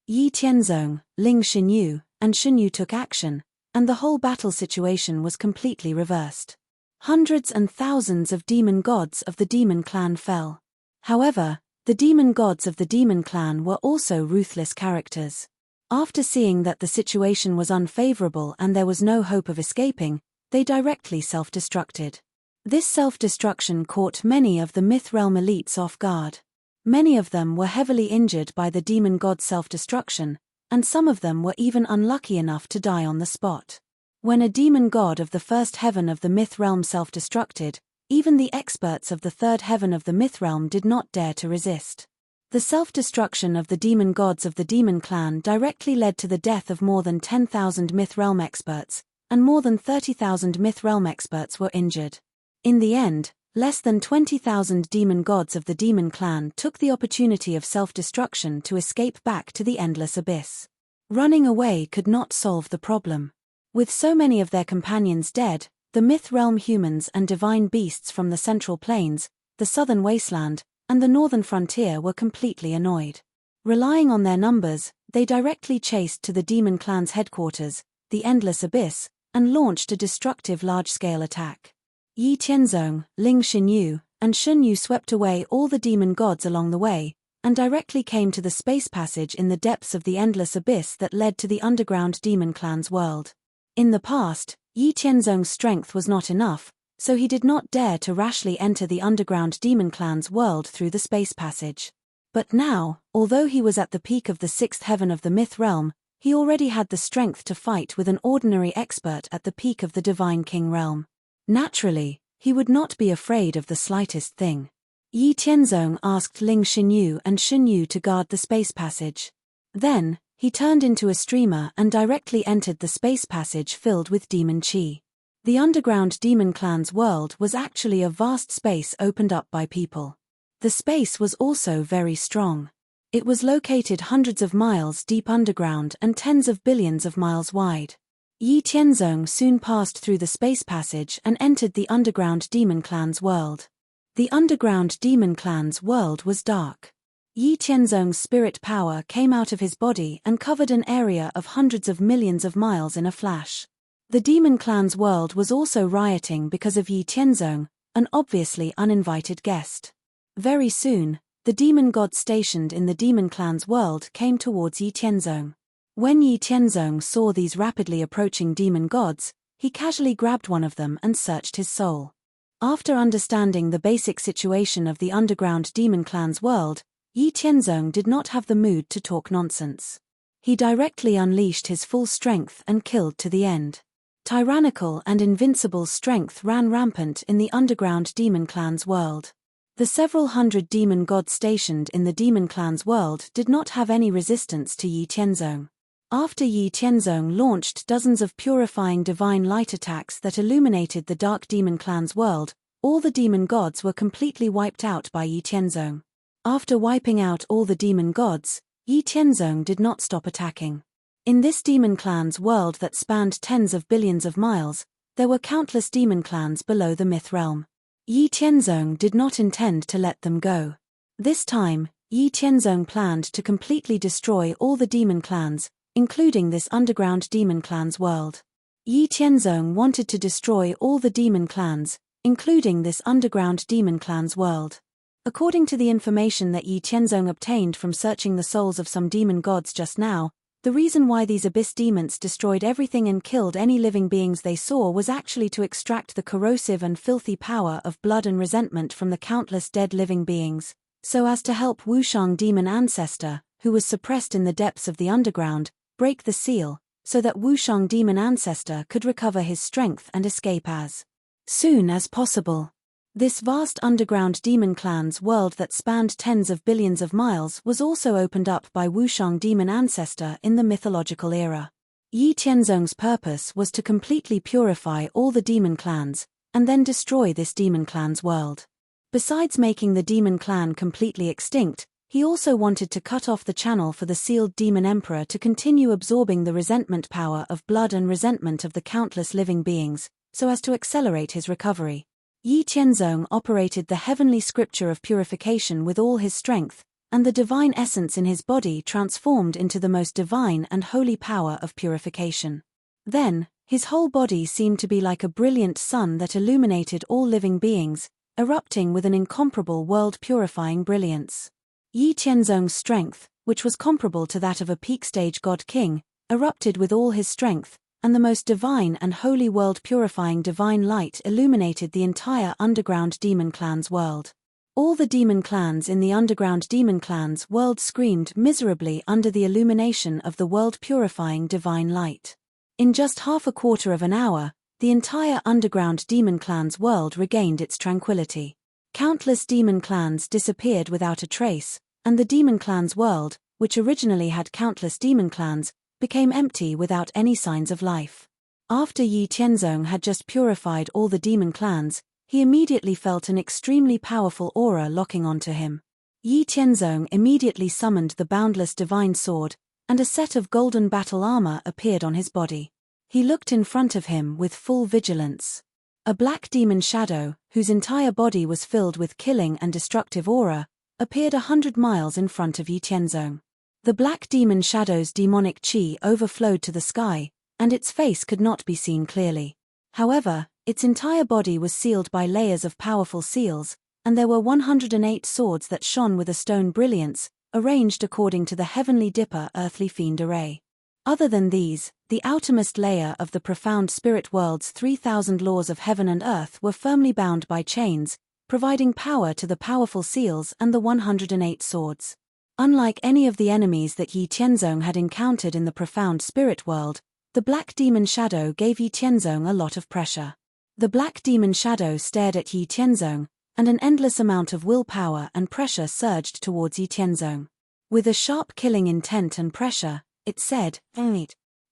Yi Tianzong, Ling Xinyu, and Shen Yu took action, and the whole battle situation was completely reversed. Hundreds and thousands of demon gods of the demon clan fell. However, the demon gods of the demon clan were also ruthless characters. After seeing that the situation was unfavorable and there was no hope of escaping, they directly self-destructed. This self-destruction caught many of the myth realm elites off guard. Many of them were heavily injured by the demon god's self-destruction, and some of them were even unlucky enough to die on the spot. When a demon god of the first heaven of the myth realm self-destructed, even the experts of the third heaven of the myth realm did not dare to resist. The self-destruction of the demon gods of the demon clan directly led to the death of more than 10,000 myth realm experts, and more than 30,000 myth realm experts were injured. In the end, less than 20,000 demon gods of the demon clan took the opportunity of self-destruction to escape back to the endless abyss. Running away could not solve the problem. With so many of their companions dead, the myth realm humans and divine beasts from the central plains, the southern wasteland, and the northern frontier were completely annoyed. Relying on their numbers, they directly chased to the demon clan's headquarters, the Endless Abyss, and launched a destructive large-scale attack. Yi Tianzong, Ling Xinyu, and Shunyu swept away all the demon gods along the way, and directly came to the space passage in the depths of the Endless Abyss that led to the underground demon clan's world. In the past, Yi Tianzong's strength was not enough, so he did not dare to rashly enter the underground demon clan's world through the space passage. But now, although he was at the peak of the sixth heaven of the myth realm, he already had the strength to fight with an ordinary expert at the peak of the Divine King realm. Naturally, he would not be afraid of the slightest thing. Yi Tianzong asked Ling Xinyu and Shunyu to guard the space passage. Then, he turned into a streamer and directly entered the space passage filled with demon chi. The underground demon clan's world was actually a vast space opened up by people. The space was also very strong. It was located hundreds of miles deep underground and tens of billions of miles wide. Yi Tianzong soon passed through the space passage and entered the underground demon clan's world. The underground demon clan's world was dark. Yi Tianzong's spirit power came out of his body and covered an area of hundreds of millions of miles in a flash. The demon clan's world was also rioting because of Yi Tianzong, an obviously uninvited guest. Very soon, the demon gods stationed in the demon clan's world came towards Yi Tianzong. When Yi Tianzong saw these rapidly approaching demon gods, he casually grabbed one of them and searched his soul. After understanding the basic situation of the underground demon clan's world, Yi Tianzong did not have the mood to talk nonsense. He directly unleashed his full strength and killed to the end. Tyrannical and invincible strength ran rampant in the underground demon clan's world. The several hundred demon gods stationed in the demon clan's world did not have any resistance to Yi Tianzong. After Yi Tianzong launched dozens of purifying divine light attacks that illuminated the dark demon clan's world, all the demon gods were completely wiped out by Yi Tianzong. After wiping out all the demon gods, Yi Tianzong did not stop attacking. In this demon clan's world that spanned tens of billions of miles, there were countless demon clans below the myth realm. Yi Tianzong did not intend to let them go. This time, Yi Tianzong planned to completely destroy all the demon clans, including this underground demon clan's world. Yi Tianzong wanted to destroy all the demon clans, including this underground demon clan's world. According to the information that Yi Tianzong obtained from searching the souls of some demon gods just now, the reason why these abyss demons destroyed everything and killed any living beings they saw was actually to extract the corrosive and filthy power of blood and resentment from the countless dead living beings, so as to help Wushang demon ancestor, who was suppressed in the depths of the underground, break the seal, so that Wushang demon ancestor could recover his strength and escape as soon as possible. This vast underground demon clan's world that spanned tens of billions of miles was also opened up by Wushang demon ancestor in the mythological era. Yi Tianzong's purpose was to completely purify all the demon clans, and then destroy this demon clan's world. Besides making the demon clan completely extinct, he also wanted to cut off the channel for the sealed demon emperor to continue absorbing the resentment power of blood and resentment of the countless living beings, so as to accelerate his recovery. Yi Tianzong operated the heavenly scripture of purification with all his strength, and the divine essence in his body transformed into the most divine and holy power of purification. Then, his whole body seemed to be like a brilliant sun that illuminated all living beings, erupting with an incomparable world-purifying brilliance. Yi Tianzong's strength, which was comparable to that of a peak-stage god-king, erupted with all his strength, and the most divine and holy world-purifying divine light illuminated the entire underground demon clan's world. All the demon clans in the underground demon clan's world screamed miserably under the illumination of the world-purifying divine light. In just half a quarter of an hour, the entire underground demon clan's world regained its tranquility. Countless demon clans disappeared without a trace, and the demon clan's world, which originally had countless demon clans, became empty without any signs of life. After Yi Tianzong had just purified all the demon clans, he immediately felt an extremely powerful aura locking onto him. Yi Tianzong immediately summoned the boundless divine sword, and a set of golden battle armor appeared on his body. He looked in front of him with full vigilance. A black demon shadow, whose entire body was filled with killing and destructive aura, appeared 100 miles in front of Yi Tianzong. The black demon shadow's demonic qi overflowed to the sky, and its face could not be seen clearly. However, its entire body was sealed by layers of powerful seals, and there were 108 swords that shone with a stone brilliance, arranged according to the heavenly dipper earthly fiend array. Other than these, the outermost layer of the profound spirit world's 3,000 laws of heaven and earth were firmly bound by chains, providing power to the powerful seals and the 108 swords. Unlike any of the enemies that Yi Tianzong had encountered in the profound spirit world, the black demon shadow gave Yi Tianzong a lot of pressure. The black demon shadow stared at Yi Tianzong, and an endless amount of willpower and pressure surged towards Yi Tianzong. With a sharp killing intent and pressure, it said,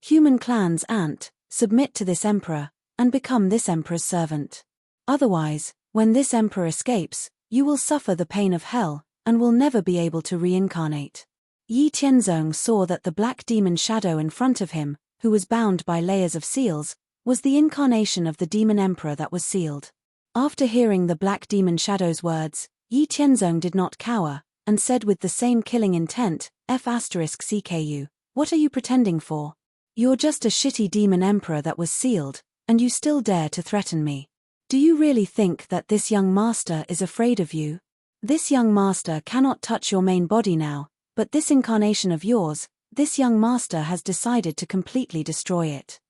"Human clans submit to this emperor, and become this emperor's servant. Otherwise, when this emperor escapes, you will suffer the pain of hell, and will never be able to reincarnate." Yi Tianzong saw that the black demon shadow in front of him, who was bound by layers of seals, was the incarnation of the demon emperor that was sealed. After hearing the black demon shadow's words, Yi Tianzong did not cower, and said with the same killing intent, "CKU, what are you pretending for? You're just a shitty demon emperor that was sealed, and you still dare to threaten me. Do you really think that this young master is afraid of you? This young master cannot touch your main body now, but this incarnation of yours, this young master has decided to completely destroy it."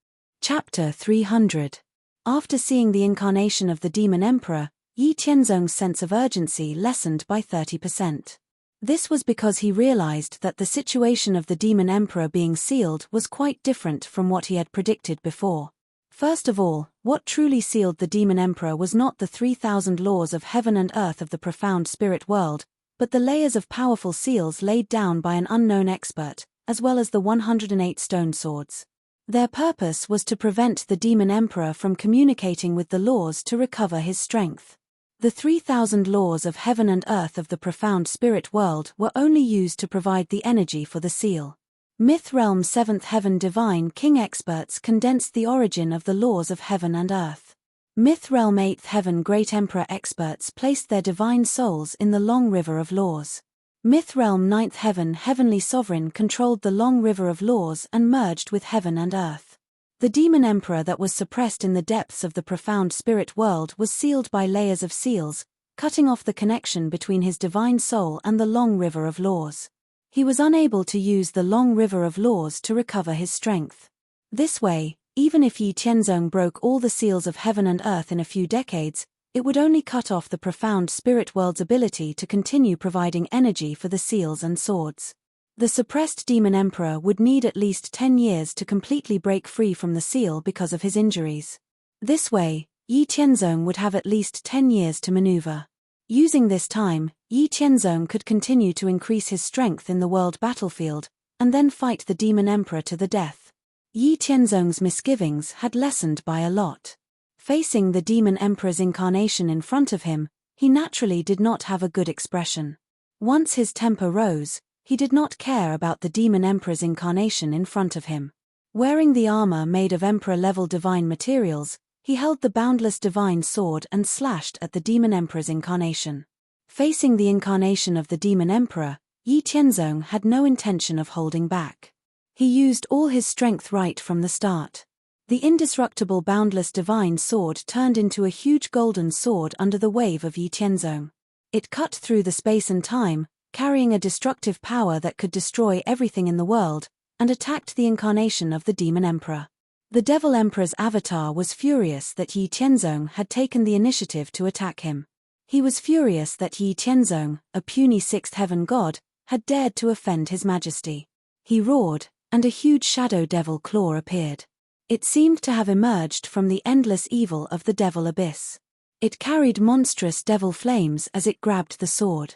Chapter 300. After seeing the incarnation of the demon emperor, Yi Tianzong's sense of urgency lessened by 30%. This was because he realized that the situation of the demon emperor being sealed was quite different from what he had predicted before. First of all, what truly sealed the demon emperor was not the 3,000 laws of heaven and earth of the profound spirit world, but the layers of powerful seals laid down by an unknown expert, as well as the 108 stone swords. Their purpose was to prevent the demon emperor from communicating with the laws to recover his strength. The 3,000 laws of heaven and earth of the profound spirit world were only used to provide the energy for the seal. Myth Realm 7th Heaven Divine King experts condensed the origin of the laws of heaven and earth. Myth Realm 8th Heaven Great Emperor experts placed their divine souls in the long river of laws. Myth Realm 9th Heaven Heavenly Sovereign controlled the long river of laws and merged with heaven and earth. The demon emperor that was suppressed in the depths of the profound spirit world was sealed by layers of seals, cutting off the connection between his divine soul and the long river of laws. He was unable to use the long river of laws to recover his strength. This way, even if Yi Tianzong broke all the seals of heaven and earth in a few decades, it would only cut off the profound spirit world's ability to continue providing energy for the seals and swords. The suppressed demon emperor would need at least 10 years to completely break free from the seal because of his injuries. This way, Yi Tianzong would have at least 10 years to maneuver. Using this time, Yi Tianzong could continue to increase his strength in the world battlefield, and then fight the demon emperor to the death. Yi Tianzong's misgivings had lessened by a lot. Facing the demon emperor's incarnation in front of him, he naturally did not have a good expression. Once his temper rose, he did not care about the demon emperor's incarnation in front of him. Wearing the armor made of emperor-level divine materials, he held the boundless divine sword and slashed at the demon emperor's incarnation. Facing the incarnation of the demon emperor, Yi Tianzong had no intention of holding back. He used all his strength right from the start. The indestructible boundless divine sword turned into a huge golden sword under the wave of Yi Tianzong. It cut through the space and time, carrying a destructive power that could destroy everything in the world, and attacked the incarnation of the demon emperor. The devil emperor's avatar was furious that Yi Tianzong had taken the initiative to attack him. He was furious that Yi Tianzong, a puny sixth heaven god, had dared to offend his majesty. He roared, and a huge shadow devil claw appeared. It seemed to have emerged from the endless evil of the devil abyss. It carried monstrous devil flames as it grabbed the sword.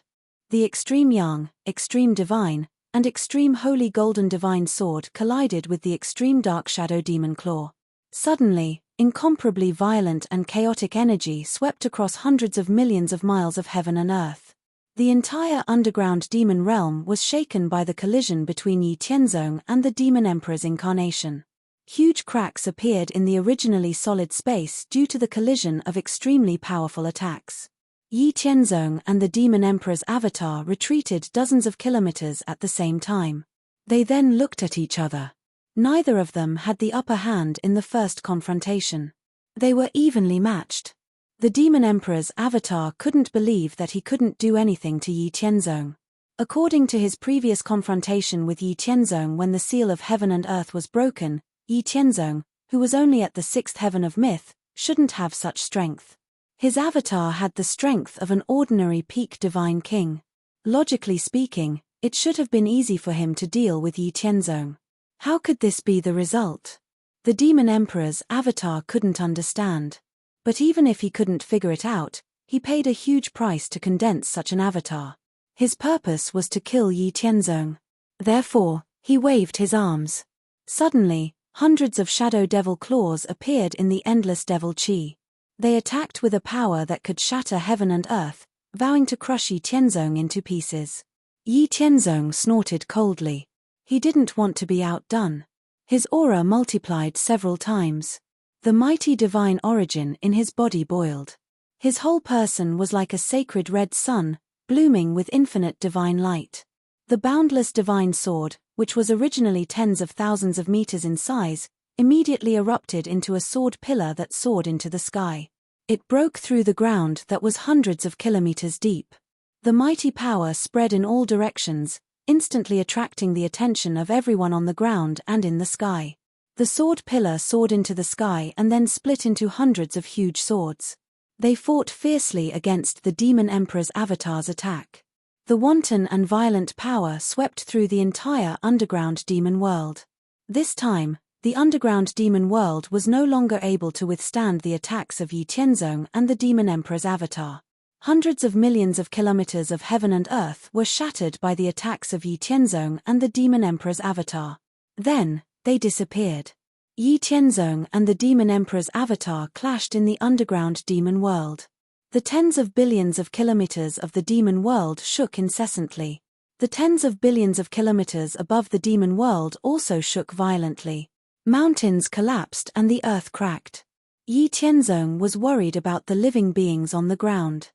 The extreme yang, extreme divine, and extreme holy golden divine sword collided with the extreme dark shadow demon claw. Suddenly, incomparably violent and chaotic energy swept across hundreds of millions of miles of heaven and earth. The entire underground demon realm was shaken by the collision between Yi Tianzong and the demon emperor's incarnation. Huge cracks appeared in the originally solid space due to the collision of extremely powerful attacks. Yi Tianzong and the Demon Emperor's avatar retreated dozens of kilometers at the same time. They then looked at each other. Neither of them had the upper hand in the first confrontation. They were evenly matched. The Demon Emperor's avatar couldn't believe that he couldn't do anything to Yi Tianzong. According to his previous confrontation with Yi Tianzong when the seal of heaven and earth was broken, Yi Tianzong, who was only at the sixth heaven of myth, shouldn't have such strength. His avatar had the strength of an ordinary peak divine king. Logically speaking, it should have been easy for him to deal with Yi Tianzong. How could this be the result? The Demon Emperor's avatar couldn't understand. But even if he couldn't figure it out, he paid a huge price to condense such an avatar. His purpose was to kill Yi Tianzong. Therefore, he waved his arms. Suddenly, hundreds of shadow devil claws appeared in the endless devil chi. They attacked with a power that could shatter heaven and earth, vowing to crush Yi Tianzong into pieces. Yi Tianzong snorted coldly. He didn't want to be outdone. His aura multiplied several times. The mighty divine origin in his body boiled. His whole person was like a sacred red sun, blooming with infinite divine light. The boundless divine sword, which was originally tens of thousands of meters in size, immediately erupted into a sword pillar that soared into the sky. It broke through the ground that was hundreds of kilometers deep. The mighty power spread in all directions, instantly attracting the attention of everyone on the ground and in the sky. The sword pillar soared into the sky and then split into hundreds of huge swords. They fought fiercely against the Demon Emperor's avatar's attack. The wanton and violent power swept through the entire underground demon world. This time, the underground demon world was no longer able to withstand the attacks of Yi Tianzong and the Demon Emperor's avatar. Hundreds of millions of kilometers of heaven and earth were shattered by the attacks of Yi Tianzong and the Demon Emperor's avatar. Then, they disappeared. Yi Tianzong and the Demon Emperor's avatar clashed in the underground demon world. The tens of billions of kilometers of the demon world shook incessantly. The tens of billions of kilometers above the demon world also shook violently. Mountains collapsed and the earth cracked. Yi Tianzong was worried about the living beings on the ground.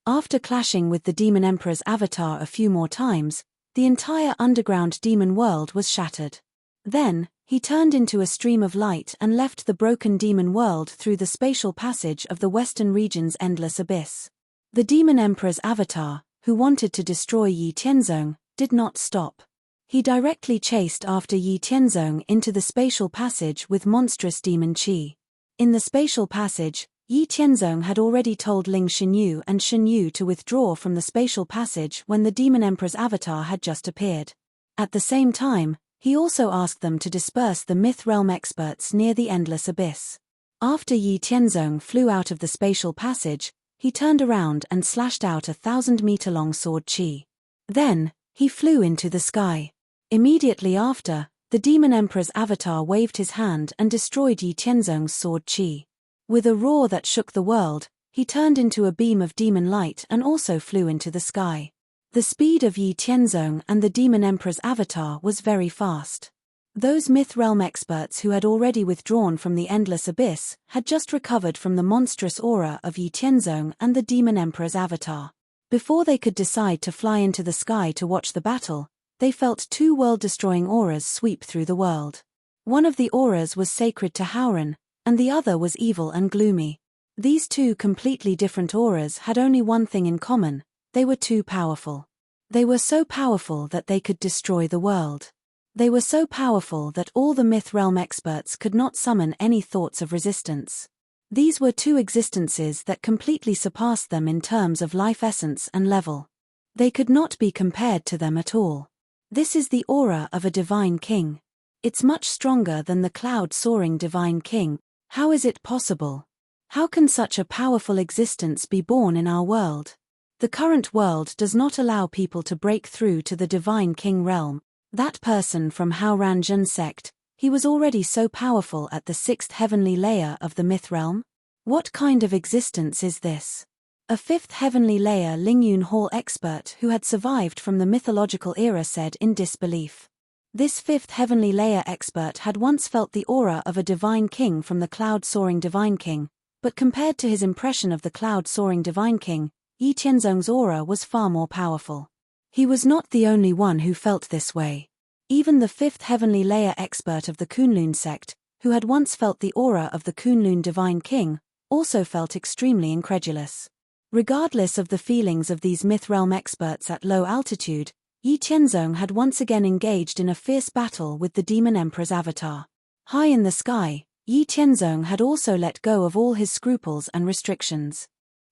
After clashing with the Demon Emperor's avatar a few more times, the entire underground demon world was shattered. Then, he turned into a stream of light and left the broken demon world through the spatial passage of the western region's endless abyss. The Demon Emperor's avatar, who wanted to destroy Yi Tianzong, did not stop. He directly chased after Yi Tianzong into the spatial passage with monstrous demon qi. In the spatial passage, Yi Tianzong had already told Ling Xinyu and Xinyu to withdraw from the spatial passage when the Demon Emperor's avatar had just appeared. At the same time, he also asked them to disperse the myth realm experts near the endless abyss. After Yi Tianzong flew out of the spatial passage, he turned around and slashed out a 1,000-meter-long sword qi. Then, he flew into the sky. Immediately after, the Demon Emperor's avatar waved his hand and destroyed Yi Tianzong's sword qi. With a roar that shook the world, he turned into a beam of demon light and also flew into the sky. The speed of Yi Tianzong and the Demon Emperor's avatar was very fast. Those myth realm experts who had already withdrawn from the endless abyss had just recovered from the monstrous aura of Yi Tianzong and the Demon Emperor's avatar. Before they could decide to fly into the sky to watch the battle, they felt two world-destroying auras sweep through the world. One of the auras was sacred to Howren, and the other was evil and gloomy. These two completely different auras had only one thing in common: they were too powerful. They were so powerful that they could destroy the world. They were so powerful that all the myth realm experts could not summon any thoughts of resistance. These were two existences that completely surpassed them in terms of life essence and level. They could not be compared to them at all. This is the aura of a divine king. It's much stronger than the cloud-soaring divine king. How is it possible? How can such a powerful existence be born in our world? The current world does not allow people to break through to the divine king realm. That person from Hao Ranjun sect, he was already so powerful at the sixth heavenly layer of the myth realm? What kind of existence is this? A fifth heavenly layer Lingyun Hall expert who had survived from the mythological era said in disbelief. This fifth heavenly layer expert had once felt the aura of a divine king from the cloud-soaring divine king, but compared to his impression of the cloud-soaring divine king, Yi Tianzong's aura was far more powerful. He was not the only one who felt this way. Even the fifth heavenly layer expert of the Kunlun sect, who had once felt the aura of the Kunlun divine king, also felt extremely incredulous. Regardless of the feelings of these myth realm experts at low altitude, Yi Tianzong had once again engaged in a fierce battle with the Demon Emperor's avatar. High in the sky, Yi Tianzong had also let go of all his scruples and restrictions.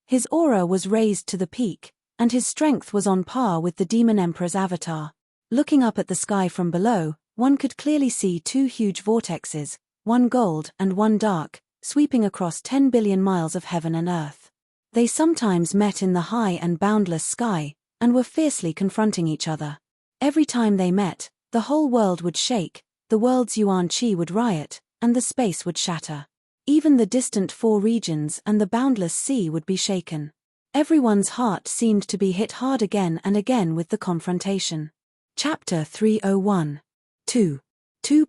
His aura was raised to the peak, and his strength was on par with the Demon Emperor's avatar. Looking up at the sky from below, one could clearly see two huge vortexes, one gold and one dark, sweeping across 10 billion miles of heaven and earth. They sometimes met in the high and boundless sky, and were fiercely confronting each other. Every time they met, the whole world would shake, the world's yuan qi would riot, and the space would shatter. Even the distant four regions and the boundless sea would be shaken. Everyone's heart seemed to be hit hard again and again with the confrontation. Chapter 301. Too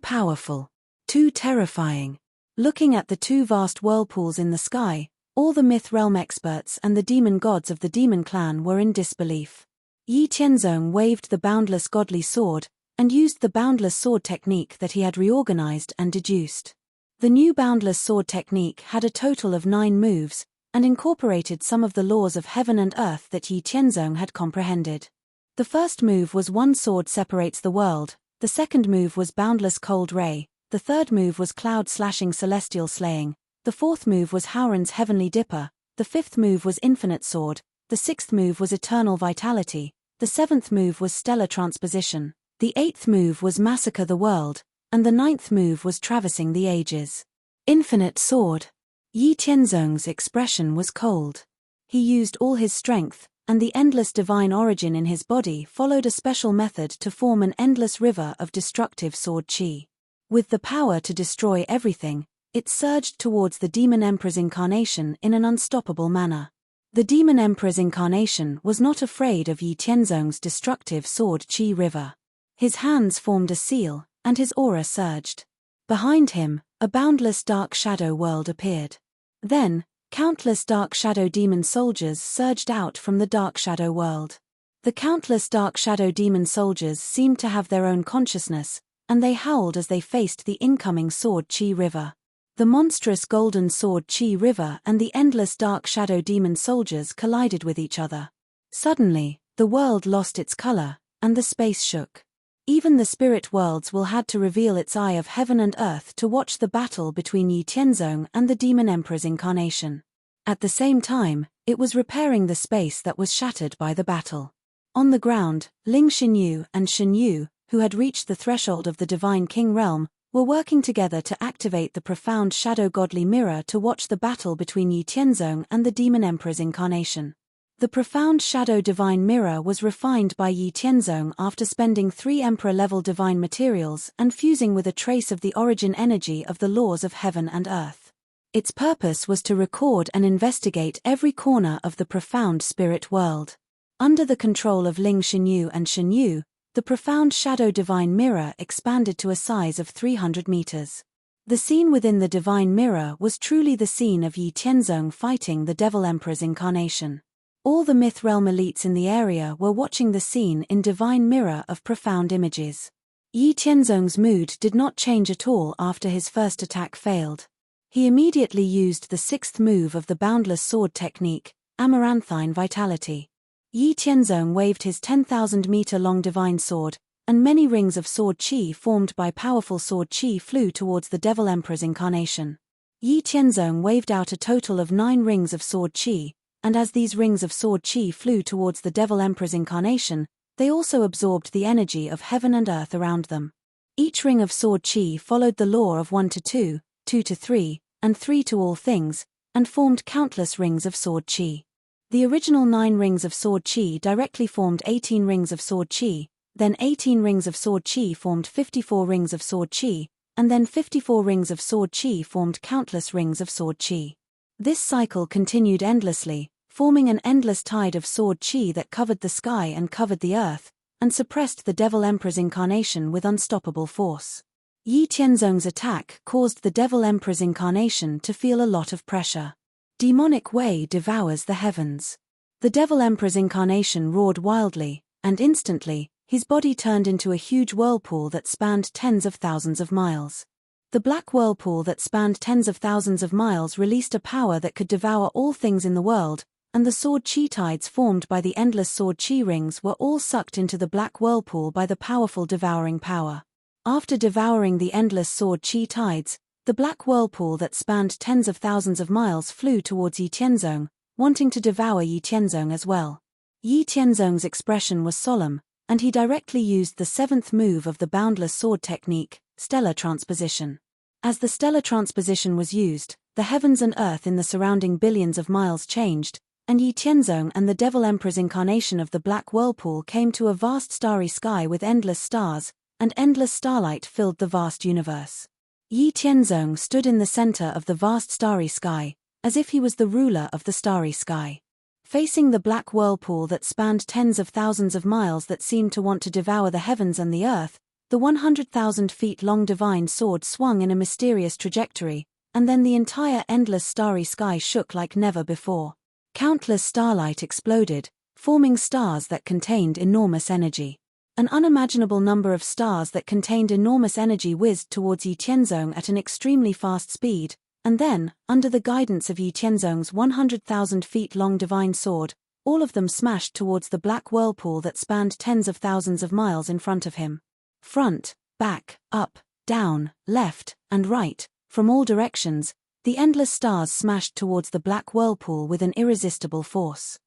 powerful. Too terrifying. Looking at the two vast whirlpools in the sky, all the myth realm experts and the demon gods of the demon clan were in disbelief. Yi Tianzong waved the boundless godly sword, and used the boundless sword technique that he had reorganized and deduced. The new boundless sword technique had a total of 9 moves, and incorporated some of the laws of heaven and earth that Yi Tianzong had comprehended. The first move was one sword separates the world, the second move was boundless cold ray, the third move was cloud slashing celestial slaying, the fourth move was Howren's heavenly dipper, the fifth move was infinite sword, the sixth move was eternal vitality, the seventh move was stellar transposition, the eighth move was massacre the world, and the ninth move was traversing the ages. Infinite sword. Yi Tianzong's expression was cold. He used all his strength, and the endless divine origin in his body followed a special method to form an endless river of destructive sword qi. With the power to destroy everything, it surged towards the Demon Emperor's incarnation in an unstoppable manner. The Demon Emperor's incarnation was not afraid of Yi Tianzong's destructive sword qi river. His hands formed a seal, and his aura surged. Behind him, a boundless dark shadow world appeared. Then, countless dark shadow demon soldiers surged out from the dark shadow world. The countless dark shadow demon soldiers seemed to have their own consciousness, and they howled as they faced the incoming sword qi river. The monstrous golden sword qi river and the endless dark shadow demon soldiers collided with each other. Suddenly, the world lost its color, and the space shook. Even the spirit worlds will had to reveal its eye of heaven and earth to watch the battle between Yi Tianzong and the Demon Emperor's incarnation. At the same time, it was repairing the space that was shattered by the battle. On the ground, Ling Xinyu and Xinyu, who had reached the threshold of the Divine King realm, were working together to activate the profound shadow godly mirror to watch the battle between Yi Tianzong and the Demon Emperor's incarnation. The profound shadow divine mirror was refined by Yi Tianzong after spending 3 emperor-level divine materials and fusing with a trace of the origin energy of the laws of heaven and earth. Its purpose was to record and investigate every corner of the profound spirit world. Under the control of Ling Xinyu and Xinyu, the profound shadow divine mirror expanded to a size of 300 meters. The scene within the divine mirror was truly the scene of Yi Tianzong fighting the Devil Emperor's incarnation. All the myth realm elites in the area were watching the scene in divine mirror of profound images. Yi Tianzong's mood did not change at all after his first attack failed. He immediately used the 6th move of the boundless sword technique, Amaranthine Vitality. Yi Tianzong waved his 10,000-meter-long divine sword, and many rings of sword qi formed by powerful sword qi flew towards the Devil Emperor's incarnation. Yi Tianzong waved out a total of 9 rings of sword qi, and as these rings of sword qi flew towards the Devil Emperor's incarnation, they also absorbed the energy of heaven and earth around them. Each ring of sword qi followed the law of 1 to 2, 2 to 3, and 3 to all things, and formed countless rings of sword qi. The original 9 rings of sword qi directly formed 18 rings of sword qi, then 18 rings of sword qi formed 54 rings of sword qi, and then 54 rings of sword qi formed countless rings of sword qi. This cycle continued endlessly, forming an endless tide of sword qi that covered the sky and covered the earth, and suppressed the Devil Emperor's incarnation with unstoppable force. Yi Tianzong's attack caused the Devil Emperor's incarnation to feel a lot of pressure. Demonic Wei devours the heavens. The Devil Emperor's incarnation roared wildly, and instantly, his body turned into a huge whirlpool that spanned tens of thousands of miles. The black whirlpool that spanned tens of thousands of miles released a power that could devour all things in the world, and the sword chi tides formed by the endless sword chi rings were all sucked into the black whirlpool by the powerful devouring power. After devouring the endless sword chi tides, the black whirlpool that spanned tens of thousands of miles flew towards Yi Tianzong, wanting to devour Yi Tianzong as well. Yi Tianzong's expression was solemn, and he directly used the seventh move of the boundless sword technique, stellar transposition. As the stellar transposition was used, the heavens and earth in the surrounding billions of miles changed, and Yi Tianzong and the Devil Emperor's incarnation of the black whirlpool came to a vast starry sky with endless stars, and endless starlight filled the vast universe. Yi Tianzong stood in the center of the vast starry sky, as if he was the ruler of the starry sky. Facing the black whirlpool that spanned tens of thousands of miles that seemed to want to devour the heavens and the earth, the 100,000 feet long divine sword swung in a mysterious trajectory, and then the entire endless starry sky shook like never before. Countless starlight exploded, forming stars that contained enormous energy. An unimaginable number of stars that contained enormous energy whizzed towards Yi Tianzong at an extremely fast speed, and then, under the guidance of Yi Tianzong's 100,000 feet long divine sword, all of them smashed towards the black whirlpool that spanned tens of thousands of miles in front of him. Front, back, up, down, left, and right, from all directions, the endless stars smashed towards the black whirlpool with an irresistible force.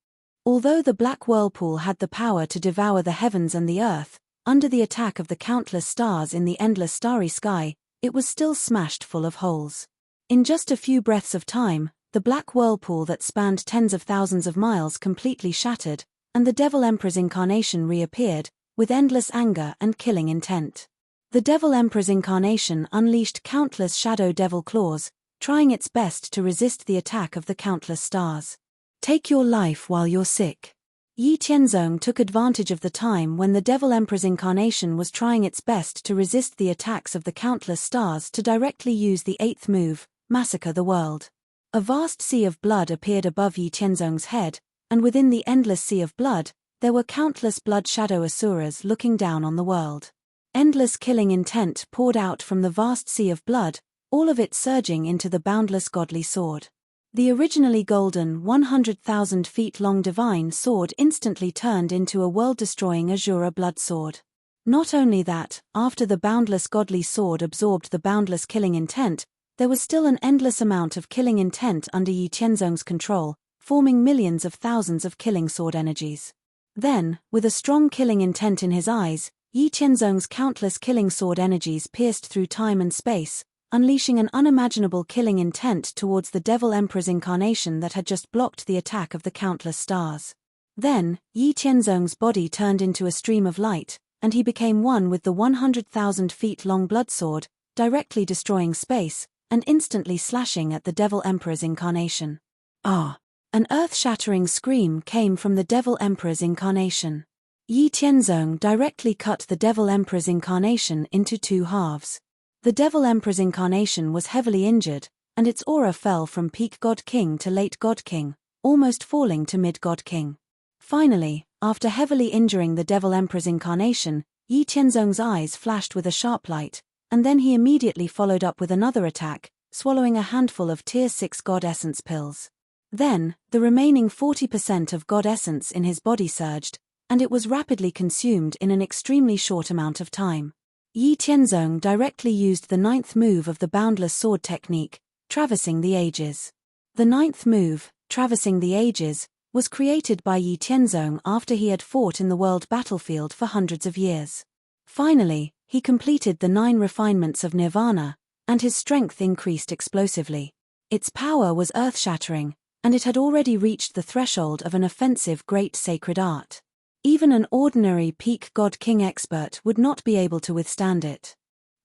Although the black whirlpool had the power to devour the heavens and the earth, under the attack of the countless stars in the endless starry sky, it was still smashed full of holes. In just a few breaths of time, the black whirlpool that spanned tens of thousands of miles completely shattered, and the Devil Emperor's incarnation reappeared, with endless anger and killing intent. The Devil Emperor's incarnation unleashed countless shadow devil claws, trying its best to resist the attack of the countless stars. Take your life while you're sick. Yi Tianzong took advantage of the time when the Devil Emperor's incarnation was trying its best to resist the attacks of the countless stars to directly use the eighth move, massacre the world. A vast sea of blood appeared above Yi Tianzong's head, and within the endless sea of blood, there were countless blood shadow asuras looking down on the world. Endless killing intent poured out from the vast sea of blood, all of it surging into the boundless godly sword. The originally golden 100,000 feet long divine sword instantly turned into a world-destroying Azura blood sword. Not only that, after the boundless godly sword absorbed the boundless killing intent, there was still an endless amount of killing intent under Yi Tianzong's control, forming millions of thousands of killing sword energies. Then, with a strong killing intent in his eyes, Yi Tianzong's countless killing sword energies pierced through time and space, unleashing an unimaginable killing intent towards the Devil Emperor's incarnation that had just blocked the attack of the countless stars. Then, Yi Tianzong's body turned into a stream of light, and he became one with the 100,000 feet long blood sword, directly destroying space, and instantly slashing at the Devil Emperor's incarnation. Ah! An earth-shattering scream came from the Devil Emperor's incarnation. Yi Tianzong directly cut the Devil Emperor's incarnation into two halves. The Devil Emperor's incarnation was heavily injured, and its aura fell from peak God King to late God King, almost falling to mid God King. Finally, after heavily injuring the Devil Emperor's incarnation, Yi Tianzong's eyes flashed with a sharp light, and then he immediately followed up with another attack, swallowing a handful of Tier 6 God Essence pills. Then, the remaining 40% of God Essence in his body surged, and it was rapidly consumed in an extremely short amount of time. Yi Tianzong directly used the ninth move of the boundless sword technique, traversing the ages. The ninth move, traversing the ages, was created by Yi Tianzong after he had fought in the world battlefield for hundreds of years. Finally, he completed the 9 refinements of Nirvana, and his strength increased explosively. Its power was earth-shattering, and it had already reached the threshold of an offensive great sacred art. Even an ordinary peak God King expert would not be able to withstand it.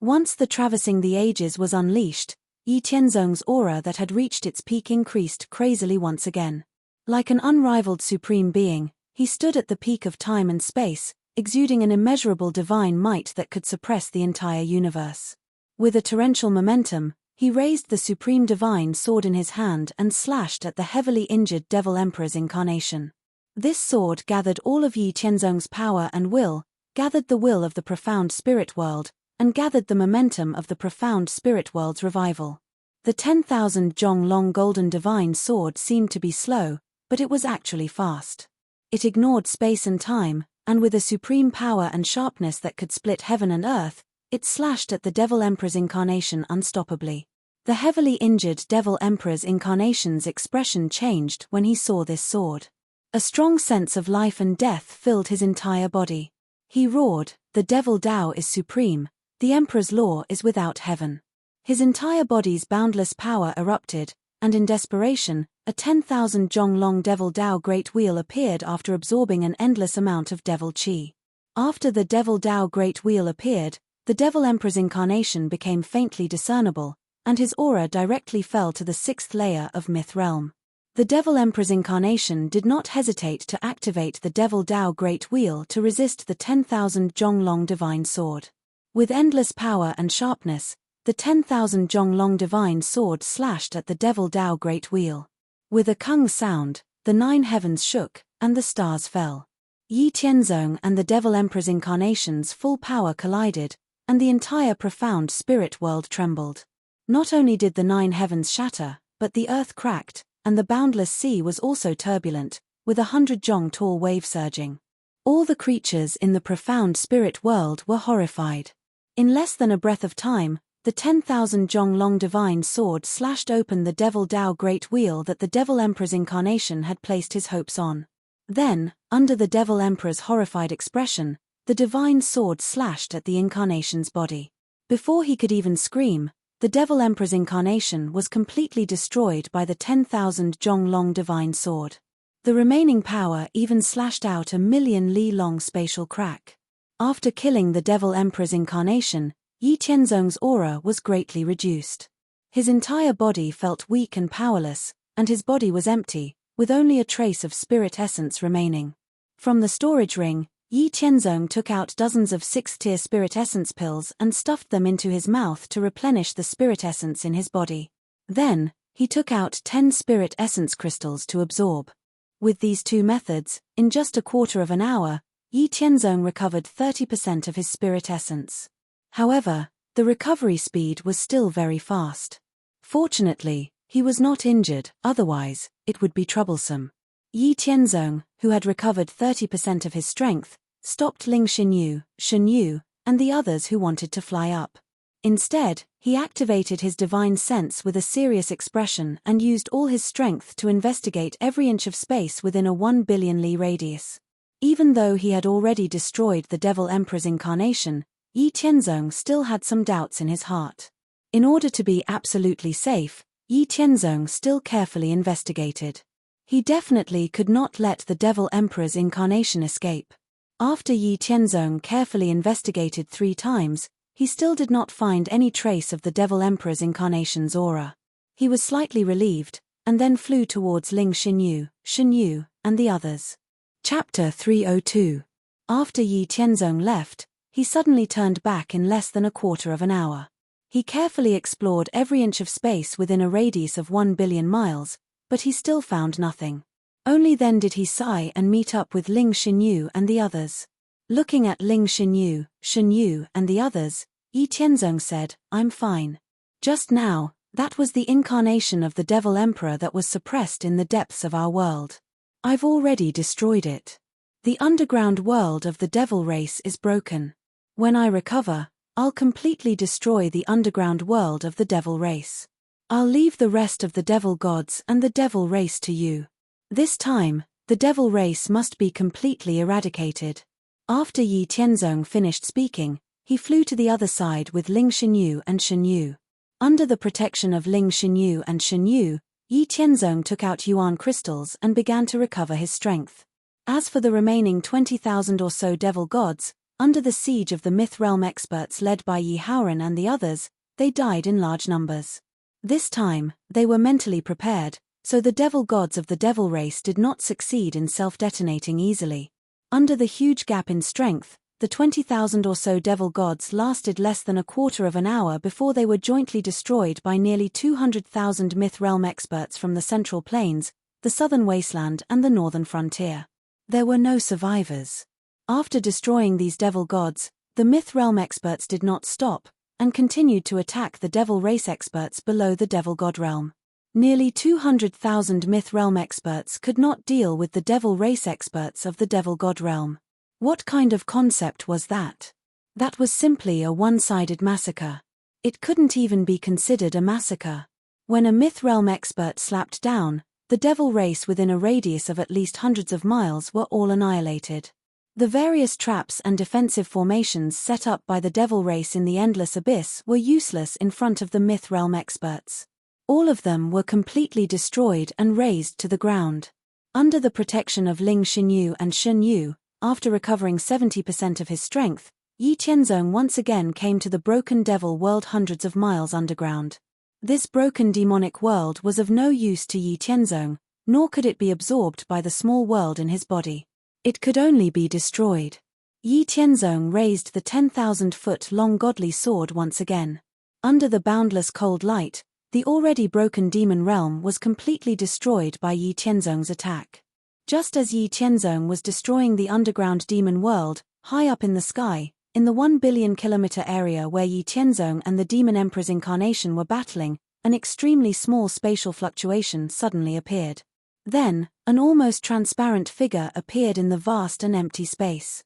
Once the traversing the ages was unleashed, Yi Tianzong's aura that had reached its peak increased crazily once again. Like an unrivaled supreme being, he stood at the peak of time and space, exuding an immeasurable divine might that could suppress the entire universe. With a torrential momentum, he raised the supreme divine sword in his hand and slashed at the heavily injured Devil Emperor's incarnation. This sword gathered all of Yi Qianzong's power and will, gathered the will of the profound spirit world, and gathered the momentum of the profound spirit world's revival. The 10,000 zhong long golden divine sword seemed to be slow, but it was actually fast. It ignored space and time, and with a supreme power and sharpness that could split heaven and earth, it slashed at the Devil Emperor's incarnation unstoppably. The heavily injured Devil Emperor's incarnation's expression changed when he saw this sword. A strong sense of life and death filled his entire body. He roared, "The Devil Tao is supreme, the Emperor's law is without heaven." His entire body's boundless power erupted, and in desperation, a 10,000 zhong long Devil Tao Great Wheel appeared after absorbing an endless amount of Devil Qi. After the Devil Tao Great Wheel appeared, the Devil Emperor's incarnation became faintly discernible, and his aura directly fell to the 6th layer of Myth Realm. The Devil Emperor's incarnation did not hesitate to activate the Devil Tao Great Wheel to resist the 10,000 zhong long divine sword. With endless power and sharpness, the 10,000 zhong long divine sword slashed at the Devil Tao Great Wheel. With a kung sound, the 9 heavens shook, and the stars fell. Yi Qianzong and the Devil Emperor's incarnation's full power collided, and the entire profound spirit world trembled. Not only did the 9 heavens shatter, but the earth cracked, and the boundless sea was also turbulent, with 100 zhong tall wave surging. All the creatures in the profound spirit world were horrified. In less than a breath of time, the 10,000 zhong long divine sword slashed open the Devil Tao Great Wheel that the Devil Emperor's incarnation had placed his hopes on. Then, under the Devil Emperor's horrified expression, the divine sword slashed at the incarnation's body. Before he could even scream, the Devil Emperor's incarnation was completely destroyed by the 10,000 zhong long divine sword. The remaining power even slashed out a 1,000,000 li long spatial crack. After killing the Devil Emperor's incarnation, Yi Qianzong's aura was greatly reduced. His entire body felt weak and powerless, and his body was empty, with only a trace of spirit essence remaining. From the storage ring, Yi Qianzong took out dozens of 6th-tier spirit essence pills and stuffed them into his mouth to replenish the spirit essence in his body. Then, he took out 10 spirit essence crystals to absorb. With these 2 methods, in just a quarter of an hour, Yi Qianzong recovered 30% of his spirit essence. However, the recovery speed was still very fast. Fortunately, he was not injured, otherwise, it would be troublesome. Yi Qianzong, who had recovered 30% of his strength, stopped Ling Xinyu, and the others who wanted to fly up. Instead, he activated his divine sense with a serious expression and used all his strength to investigate every inch of space within a 1 billion li radius. Even though he had already destroyed the Devil Emperor's incarnation, Yi Qianzong still had some doubts in his heart. In order to be absolutely safe, Yi Qianzong still carefully investigated. He definitely could not let the Devil Emperor's incarnation escape. After Yi Qianzong carefully investigated 3 times, he still did not find any trace of the Devil Emperor's incarnation's aura. He was slightly relieved, and then flew towards Ling Xinyu, and the others. Chapter 302. After Yi Qianzong left, he suddenly turned back in less than a quarter of an hour. He carefully explored every inch of space within a radius of 1 billion miles, but he still found nothing. Only then did he sigh and meet up with Ling Xinyu and the others. Looking at Ling Xinyu, and the others, Yi Qianzong said, "I'm fine. Just now, that was the incarnation of the Devil Emperor that was suppressed in the depths of our world. I've already destroyed it. The underground world of the Devil race is broken. When I recover, I'll completely destroy the underground world of the Devil race. I'll leave the rest of the Devil gods and the Devil race to you. This time, the Devil race must be completely eradicated." After Yi Qianzong finished speaking, he flew to the other side with Ling Xinyu and Xinyu. Under the protection of Ling Xinyu and Xinyu, Yi Qianzong took out yuan crystals and began to recover his strength. As for the remaining 20,000 or so Devil gods, under the siege of the Myth Realm experts led by Yi Haoran and the others, they died in large numbers. This time, they were mentally prepared, so the Devil gods of the Devil race did not succeed in self-detonating easily. Under the huge gap in strength, the 20,000 or so devil gods lasted less than a quarter of an hour before they were jointly destroyed by nearly 200,000 myth realm experts from the Central Plains, the southern wasteland and the northern frontier. There were no survivors. After destroying these devil gods, the myth realm experts did not stop, and continued to attack the devil race experts below the devil god realm. Nearly 200,000 myth realm experts could not deal with the devil race experts of the devil god realm. What kind of concept was that? That was simply a one-sided massacre. It couldn't even be considered a massacre. When a myth realm expert slapped down, the devil race within a radius of at least hundreds of miles were all annihilated. The various traps and defensive formations set up by the devil race in the endless abyss were useless in front of the myth realm experts. All of them were completely destroyed and razed to the ground. Under the protection of Ling Xinyu and Shun Yu, after recovering 70% of his strength, Yi Qianzong once again came to the broken devil world hundreds of miles underground. This broken demonic world was of no use to Yi Qianzong, nor could it be absorbed by the small world in his body. It could only be destroyed. Yi Qianzong raised the 10,000-foot-long godly sword once again. Under the boundless cold light, the already broken demon realm was completely destroyed by Yi Qianzong's attack. Just as Yi Qianzong was destroying the underground demon world, high up in the sky, in the 1 billion kilometer area where Yi Qianzong and the Demon Emperor's incarnation were battling, an extremely small spatial fluctuation suddenly appeared. Then, an almost transparent figure appeared in the vast and empty space.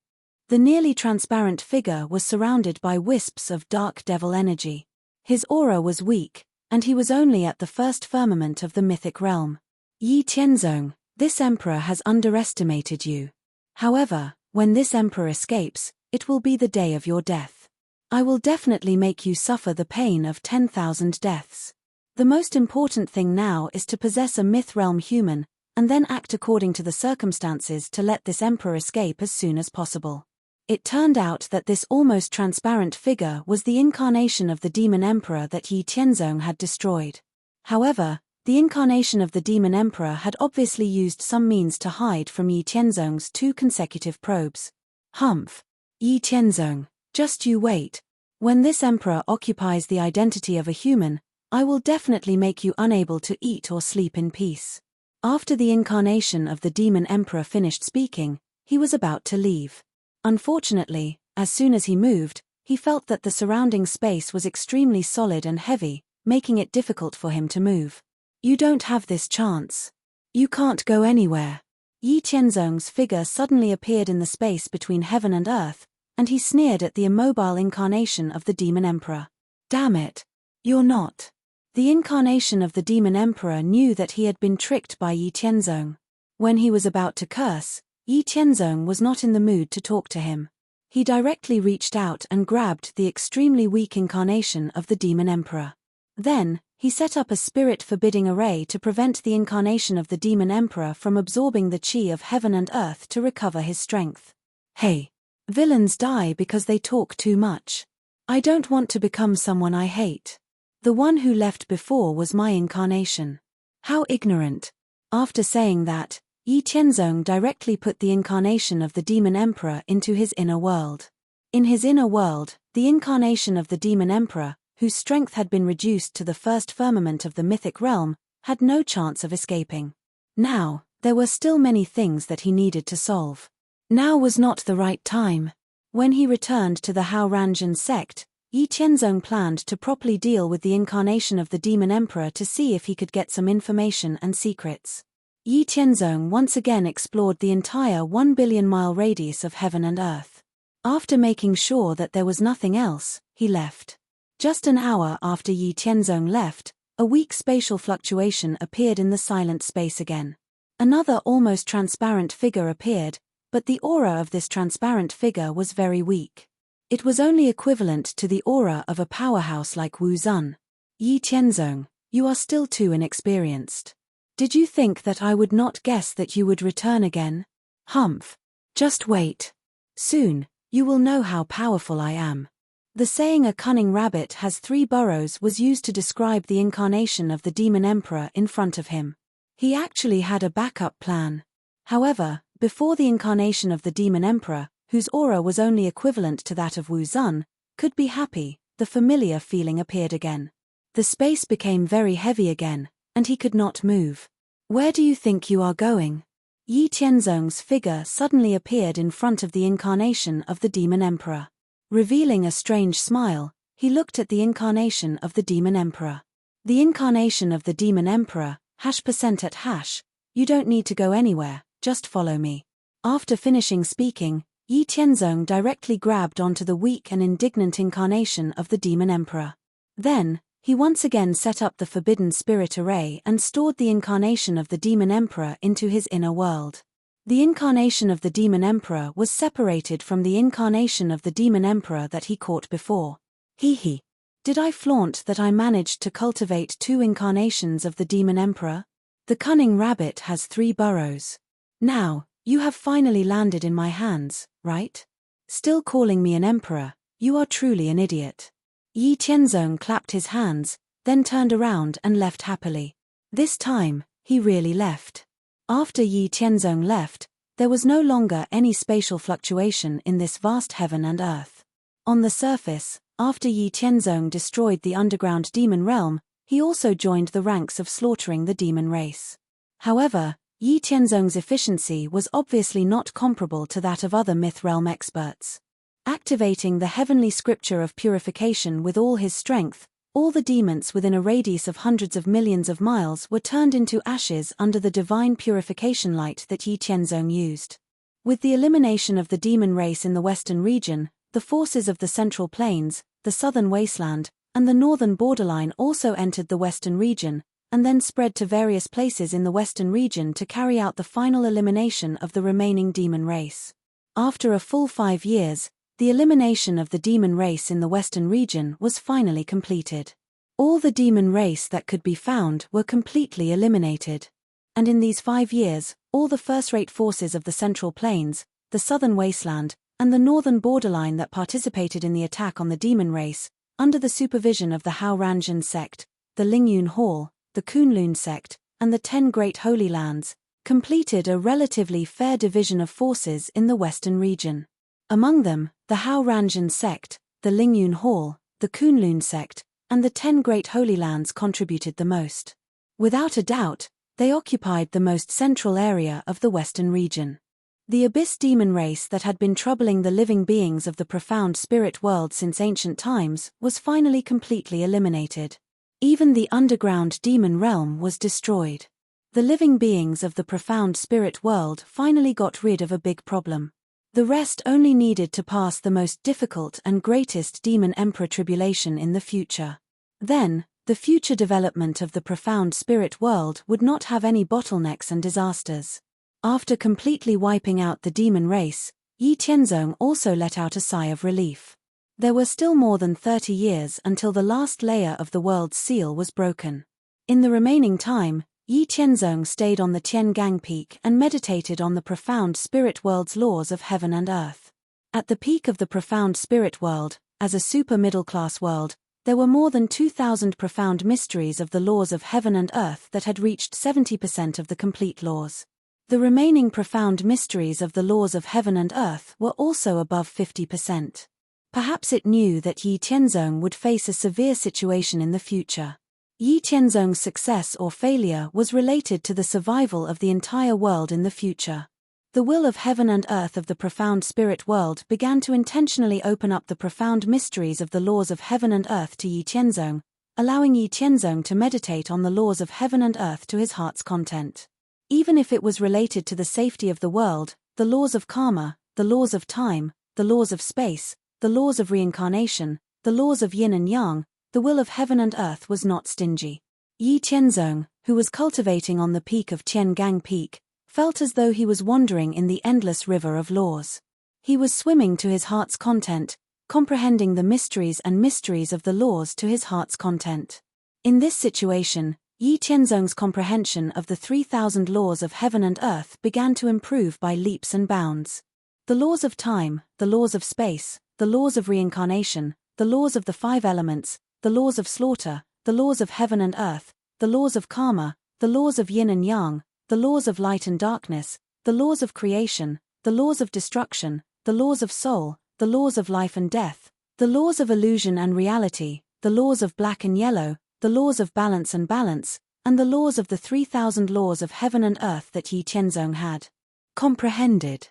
The nearly transparent figure was surrounded by wisps of dark devil energy. His aura was weak, and he was only at the first firmament of the mythic realm. Yi Qianzong, this emperor has underestimated you. However, when this emperor escapes, it will be the day of your death. I will definitely make you suffer the pain of 10,000 deaths. The most important thing now is to possess a myth realm human, and then act according to the circumstances to let this emperor escape as soon as possible. It turned out that this almost transparent figure was the incarnation of the demon emperor that Yi Qianzong had destroyed. However, the incarnation of the demon emperor had obviously used some means to hide from Yi Qianzong's 2 consecutive probes. Humph. Yi Qianzong, just you wait. When this emperor occupies the identity of a human, I will definitely make you unable to eat or sleep in peace. After the incarnation of the demon emperor finished speaking, he was about to leave. Unfortunately, as soon as he moved, he felt that the surrounding space was extremely solid and heavy, making it difficult for him to move. You don't have this chance. You can't go anywhere. Yi Qianzong's figure suddenly appeared in the space between heaven and earth, and he sneered at the immobile incarnation of the demon emperor. Damn it. You're not. The incarnation of the demon emperor knew that he had been tricked by Yi Qianzong. When he was about to curse, Yi Qianzong was not in the mood to talk to him. He directly reached out and grabbed the extremely weak incarnation of the demon emperor. Then, he set up a spirit-forbidding array to prevent the incarnation of the demon emperor from absorbing the chi of heaven and earth to recover his strength. Hey. Villains die because they talk too much. I don't want to become someone I hate. The one who left before was my incarnation. How ignorant. After saying that, Yi Qianzong directly put the incarnation of the demon emperor into his inner world. In his inner world, the incarnation of the demon emperor, whose strength had been reduced to the first firmament of the mythic realm, had no chance of escaping. Now, there were still many things that he needed to solve. Now was not the right time. When he returned to the Hao Ranjin sect, Yi Qianzong planned to properly deal with the incarnation of the demon emperor to see if he could get some information and secrets. Yi Qianzong once again explored the entire 1 billion mile radius of heaven and earth. After making sure that there was nothing else, he left. Just an hour after Yi Qianzong left, a weak spatial fluctuation appeared in the silent space again. Another almost transparent figure appeared, but the aura of this transparent figure was very weak. It was only equivalent to the aura of a powerhouse like Wu Zun. Yi Qianzong, you are still too inexperienced. Did you think that I would not guess that you would return again? Humph. Just wait. Soon, you will know how powerful I am. The saying "a cunning rabbit has 3 burrows" was used to describe the incarnation of the demon emperor in front of him. He actually had a backup plan. However, before the incarnation of the Demon Emperor, whose aura was only equivalent to that of Wu Zun, could be happy, the familiar feeling appeared again. The space became very heavy again, and he could not move. "Where do you think you are going?" Yi Tianzong's figure suddenly appeared in front of the incarnation of the Demon Emperor. Revealing a strange smile, he looked at the incarnation of the Demon Emperor. "The incarnation of the Demon Emperor, #% you don't need to go anywhere, just follow me." After finishing speaking, Yi Tianzong directly grabbed onto the weak and indignant incarnation of the Demon Emperor. Then, he once again set up the Forbidden Spirit Array and stored the incarnation of the Demon Emperor into his inner world. The incarnation of the Demon Emperor was separated from the incarnation of the Demon Emperor that he caught before. Hee. Did I flaunt that I managed to cultivate 2 incarnations of the Demon Emperor? The cunning rabbit has 3 burrows. Now, you have finally landed in my hands, right? Still calling me an emperor, you are truly an idiot. Yi Tianzong clapped his hands, then turned around and left happily. This time, he really left. After Yi Tianzong left, there was no longer any spatial fluctuation in this vast heaven and earth. On the surface, after Yi Tianzong destroyed the underground demon realm, he also joined the ranks of slaughtering the demon race. However, Yi Tianzong's efficiency was obviously not comparable to that of other myth realm experts. Activating the heavenly scripture of purification with all his strength, all the demons within a radius of hundreds of millions of miles were turned into ashes under the divine purification light that Yi Tianzong used. With the elimination of the demon race in the western region, the forces of the central plains, the southern wasteland, and the northern borderline also entered the western region, and then spread to various places in the western region to carry out the final elimination of the remaining demon race. After a full 5 years, the elimination of the demon race in the western region was finally completed. All the demon race that could be found were completely eliminated. And in these 5 years, all the first-rate forces of the central plains, the southern wasteland, and the northern borderline that participated in the attack on the demon race, under the supervision of the Hao Ranjin sect, the Lingyun Hall, the Kunlun sect, and the 10 Great Holy Lands, completed a relatively fair division of forces in the western region. Among them, the Hao Ranjin sect, the Lingyun Hall, the Kunlun sect, and the 10 Great Holy Lands contributed the most. Without a doubt, they occupied the most central area of the western region. The abyss demon race that had been troubling the living beings of the profound spirit world since ancient times was finally completely eliminated. Even the underground demon realm was destroyed. The living beings of the profound spirit world finally got rid of a big problem. The rest only needed to pass the most difficult and greatest demon emperor tribulation in the future. Then, the future development of the profound spirit world would not have any bottlenecks and disasters. After completely wiping out the demon race, Yi Tianzong also let out a sigh of relief. There were still more than 30 years until the last layer of the world's seal was broken. In the remaining time, Yi Tianzong stayed on the Tiangang Peak and meditated on the profound spirit world's laws of heaven and earth. At the peak of the profound spirit world, as a super middle-class world, there were more than 2,000 profound mysteries of the laws of heaven and earth that had reached 70% of the complete laws. The remaining profound mysteries of the laws of heaven and earth were also above 50%. Perhaps it knew that Yi Tianzong would face a severe situation in the future. Yi Tianzong's success or failure was related to the survival of the entire world in the future. The will of heaven and earth of the profound spirit world began to intentionally open up the profound mysteries of the laws of heaven and earth to Yi Tianzong, allowing Yi Tianzong to meditate on the laws of heaven and earth to his heart's content. Even if it was related to the safety of the world, the laws of karma, the laws of time, the laws of space, the laws of reincarnation, the laws of yin and yang, the will of heaven and earth was not stingy. Yi Tianzong, who was cultivating on the peak of Tiangang Peak, felt as though he was wandering in the endless river of laws. He was swimming to his heart's content, comprehending the mysteries of the laws to his heart's content. In this situation, Yi Tianzong's comprehension of the 3,000 laws of heaven and earth began to improve by leaps and bounds. The laws of time, the laws of space, the laws of reincarnation, the laws of the 5 elements, the laws of slaughter, the laws of heaven and earth, the laws of karma, the laws of yin and yang, the laws of light and darkness, the laws of creation, the laws of destruction, the laws of soul, the laws of life and death, the laws of illusion and reality, the laws of black and yellow, the laws of balance and balance, and the laws of the 3,000 laws of heaven and earth that Yi Qianzong had comprehended.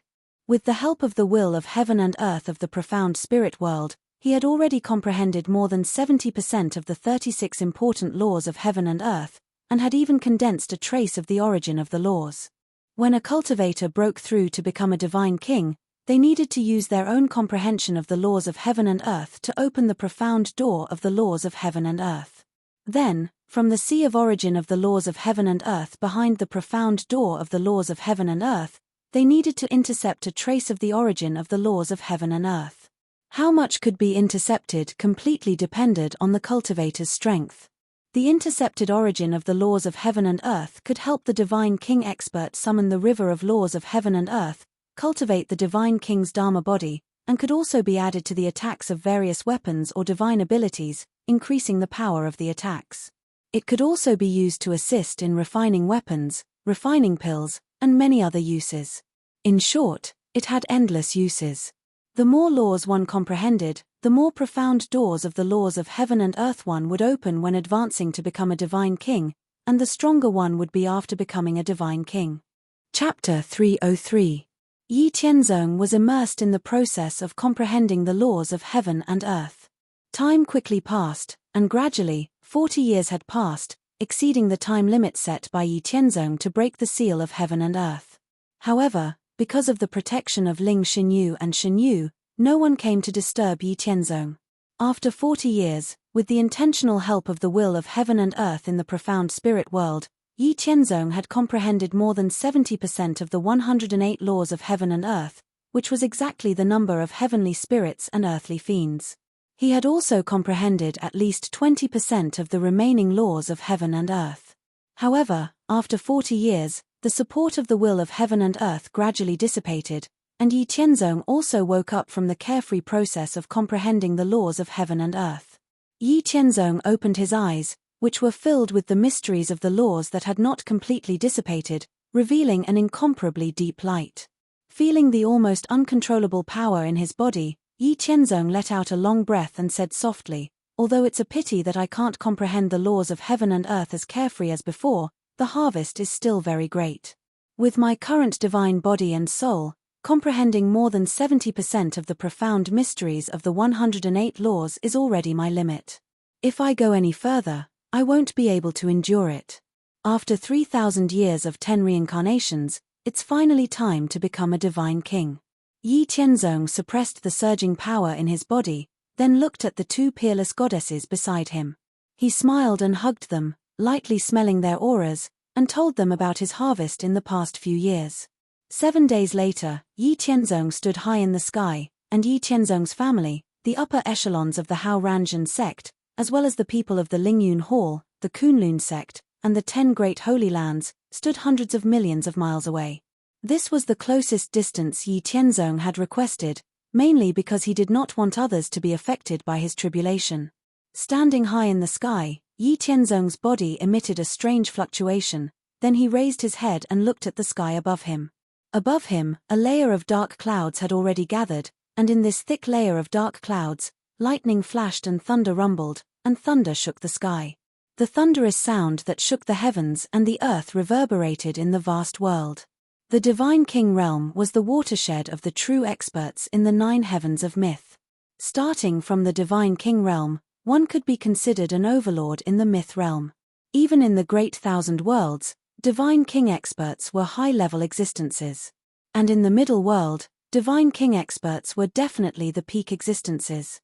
With the help of the will of heaven and earth of the profound spirit world, he had already comprehended more than 70% of the 36 important laws of heaven and earth, and had even condensed a trace of the origin of the laws. When a cultivator broke through to become a divine king, they needed to use their own comprehension of the laws of heaven and earth to open the profound door of the laws of heaven and earth. Then, from the sea of origin of the laws of heaven and earth behind the profound door of the laws of heaven and earth, they needed to intercept a trace of the origin of the laws of heaven and earth. How much could be intercepted completely depended on the cultivator's strength. The intercepted origin of the laws of heaven and earth could help the divine king expert summon the river of laws of heaven and earth, cultivate the divine king's dharma body, and could also be added to the attacks of various weapons or divine abilities, increasing the power of the attacks. It could also be used to assist in refining weapons, refining pills, and many other uses. In short, it had endless uses. The more laws one comprehended, the more profound doors of the laws of heaven and earth one would open when advancing to become a divine king, and the stronger one would be after becoming a divine king. Chapter 303. Yi Qianzong was immersed in the process of comprehending the laws of heaven and earth. Time quickly passed, and gradually, 40 years had passed, exceeding the time limit set by Yi Qianzong to break the seal of heaven and earth. However, because of the protection of Ling Xinyu and Xinyu, no one came to disturb Yi Qianzong. After 40 years, with the intentional help of the will of heaven and earth in the profound spirit world, Yi Qianzong had comprehended more than 70% of the 108 laws of heaven and earth, which was exactly the number of heavenly spirits and earthly fiends. He had also comprehended at least 20% of the remaining laws of heaven and earth. However, after 40 years, the support of the will of heaven and earth gradually dissipated, and Yi Qianzong also woke up from the carefree process of comprehending the laws of heaven and earth. Yi Qianzong opened his eyes, which were filled with the mysteries of the laws that had not completely dissipated, revealing an incomparably deep light. Feeling the almost uncontrollable power in his body, Yi Qianzong let out a long breath and said softly, "Although it's a pity that I can't comprehend the laws of heaven and earth as carefree as before, the harvest is still very great. With my current divine body and soul, comprehending more than 70% of the profound mysteries of the 108 laws is already my limit. If I go any further, I won't be able to endure it. After 3,000 years of 10 reincarnations, it's finally time to become a divine king." Yi Qianzong suppressed the surging power in his body, then looked at the two peerless goddesses beside him. He smiled and hugged them, lightly smelling their auras, and told them about his harvest in the past few years. 7 days later, Yi Qianzong stood high in the sky, and Yi Qianzong's family, the upper echelons of the Hao Ranzhen sect, as well as the people of the Lingyun Hall, the Kunlun sect, and the 10 great holy lands, stood hundreds of millions of miles away. This was the closest distance Yi Qianzong had requested, mainly because he did not want others to be affected by his tribulation. Standing high in the sky, Yi Qianzong's body emitted a strange fluctuation, then he raised his head and looked at the sky above him. Above him, a layer of dark clouds had already gathered, and in this thick layer of dark clouds, lightning flashed and thunder rumbled, and thunder shook the sky. The thunderous sound that shook the heavens and the earth reverberated in the vast world. The Divine King realm was the watershed of the true experts in the 9 heavens of myth. Starting from the Divine King realm, one could be considered an overlord in the myth realm. Even in the Great Thousand Worlds, Divine King experts were high-level existences. And in the Middle World, Divine King experts were definitely the peak existences.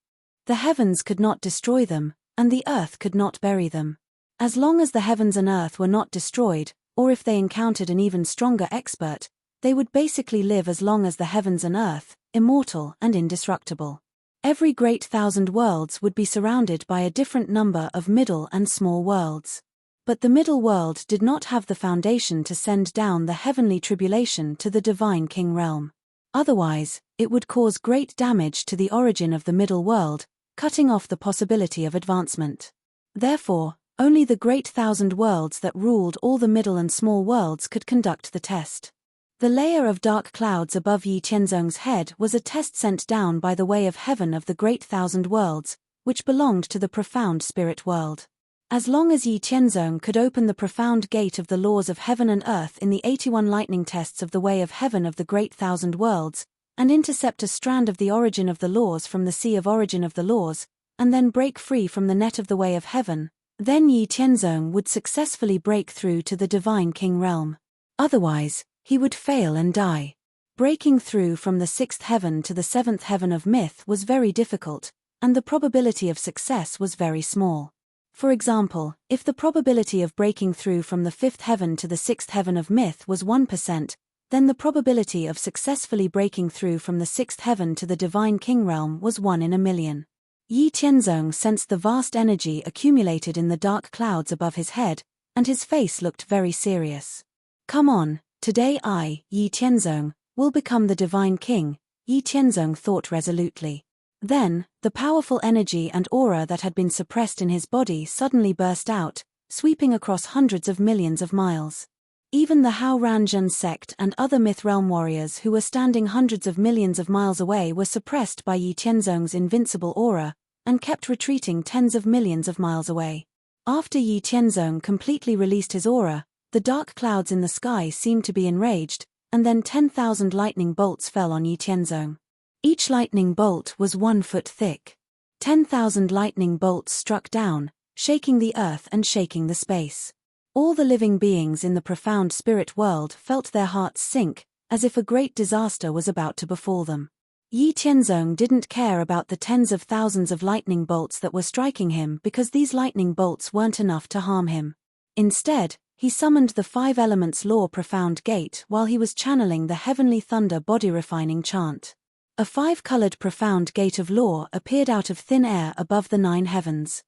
The heavens could not destroy them, and the earth could not bury them. As long as the heavens and earth were not destroyed, or if they encountered an even stronger expert, they would basically live as long as the heavens and earth, immortal and indestructible. Every Great Thousand Worlds would be surrounded by a different number of middle and small worlds. But the middle world did not have the foundation to send down the heavenly tribulation to the Divine King realm. Otherwise, it would cause great damage to the origin of the middle world, cutting off the possibility of advancement. Therefore, only the Great Thousand Worlds that ruled all the middle and small worlds could conduct the test. The layer of dark clouds above Yi Qianzong's head was a test sent down by the way of heaven of the Great Thousand Worlds, which belonged to the profound spirit world. As long as Yi Qianzong could open the profound gate of the laws of heaven and earth in the 81 lightning tests of the way of heaven of the Great Thousand Worlds, and intercept a strand of the origin of the laws from the sea of origin of the laws, and then break free from the net of the way of heaven, then Yi Qianzong would successfully break through to the divine king realm. Otherwise, he would fail and die. Breaking through from the 6th heaven to the 7th heaven of myth was very difficult, and the probability of success was very small. For example, if the probability of breaking through from the 5th heaven to the 6th heaven of myth was 1%, then the probability of successfully breaking through from the 6th heaven to the divine king realm was 1 in a million. Yi Qianzong sensed the vast energy accumulated in the dark clouds above his head, and his face looked very serious. Come on, today I, Yi Qianzong, will become the divine king, Yi Qianzong thought resolutely. Then, the powerful energy and aura that had been suppressed in his body suddenly burst out, sweeping across hundreds of millions of miles. Even the Hao Ranzhen sect and other myth realm warriors who were standing hundreds of millions of miles away were suppressed by Yi Qianzong's invincible aura, and kept retreating tens of millions of miles away. After Yi Qianzong completely released his aura, the dark clouds in the sky seemed to be enraged, and then 10,000 lightning bolts fell on Yi Qianzong. Each lightning bolt was 1 foot thick. 10,000 lightning bolts struck down, shaking the earth and shaking the space. All the living beings in the profound spirit world felt their hearts sink, as if a great disaster was about to befall them. Yi Qianzong didn't care about the tens of thousands of lightning bolts that were striking him because these lightning bolts weren't enough to harm him. Instead, he summoned the 5 elements law profound gate while he was channeling the heavenly thunder body refining chant. A 5-colored profound gate of law appeared out of thin air above the 9 heavens.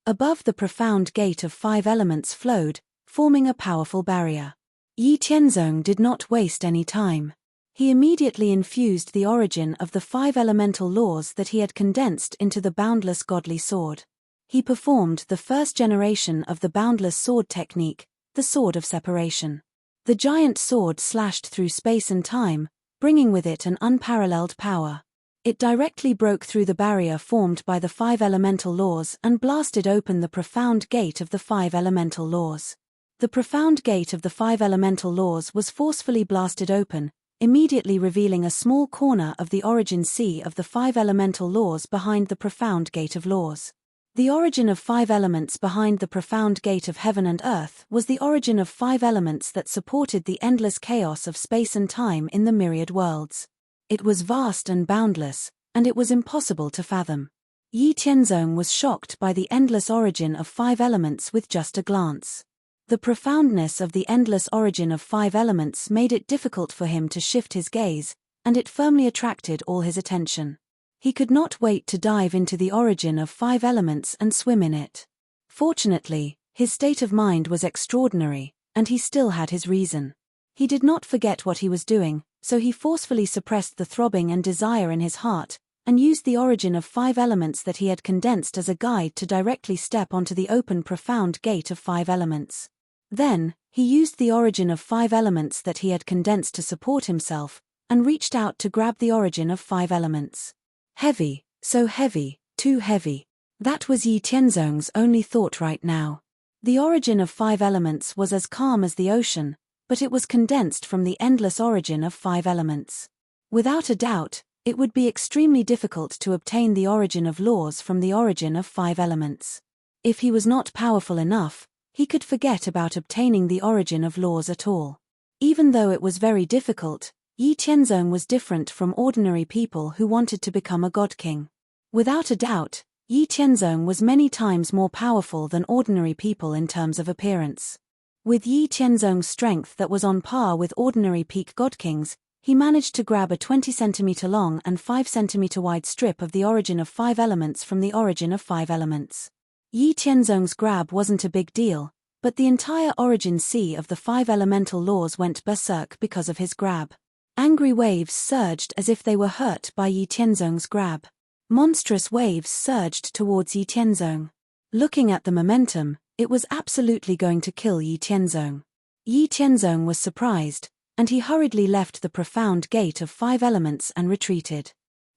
Above the profound gate of 5 elements flowed, forming a powerful barrier. Yi Qianzong did not waste any time. He immediately infused the origin of the 5 elemental laws that he had condensed into the boundless godly sword. He performed the first generation of the boundless sword technique, the sword of separation. The giant sword slashed through space and time, bringing with it an unparalleled power. It directly broke through the barrier formed by the 5 elemental laws and blasted open the profound gate of the 5 elemental laws. The profound gate of the 5 elemental laws was forcefully blasted open, immediately revealing a small corner of the origin sea of the 5 elemental laws behind the profound gate of laws. The origin of 5 elements behind the profound gate of heaven and earth was the origin of 5 elements that supported the endless chaos of space and time in the myriad worlds. It was vast and boundless, and it was impossible to fathom. Yi Qianzong was shocked by the endless origin of 5 elements with just a glance. The profoundness of the endless origin of 5 elements made it difficult for him to shift his gaze, and it firmly attracted all his attention. He could not wait to dive into the origin of 5 elements and swim in it. Fortunately, his state of mind was extraordinary, and he still had his reason. He did not forget what he was doing, so he forcefully suppressed the throbbing and desire in his heart, and used the origin of 5 elements that he had condensed as a guide to directly step onto the open profound gate of 5 elements. Then, he used the origin of 5 elements that he had condensed to support himself, and reached out to grab the origin of 5 elements. Heavy, so heavy, too heavy. That was Yi Qianzong's only thought right now. The origin of 5 elements was as calm as the ocean, but it was condensed from the endless origin of 5 elements. Without a doubt, it would be extremely difficult to obtain the origin of laws from the origin of 5 elements. If he was not powerful enough, he could forget about obtaining the origin of laws at all. Even though it was very difficult, Yi Qianzong was different from ordinary people who wanted to become a god king. Without a doubt, Yi Qianzong was many times more powerful than ordinary people in terms of appearance. With Yi Qianzong's strength that was on par with ordinary peak god kings, he managed to grab a 20 cm long and 5 cm wide strip of the origin of 5 elements from the origin of 5 elements. Yi Qianzong's grab wasn't a big deal, but the entire origin sea of the 5 elemental laws went berserk because of his grab. Angry waves surged as if they were hurt by Yi Qianzong's grab. Monstrous waves surged towards Yi Qianzong. Looking at the momentum, it was absolutely going to kill Yi Qianzong. Yi Qianzong was surprised, and he hurriedly left the profound gate of 5 elements and retreated.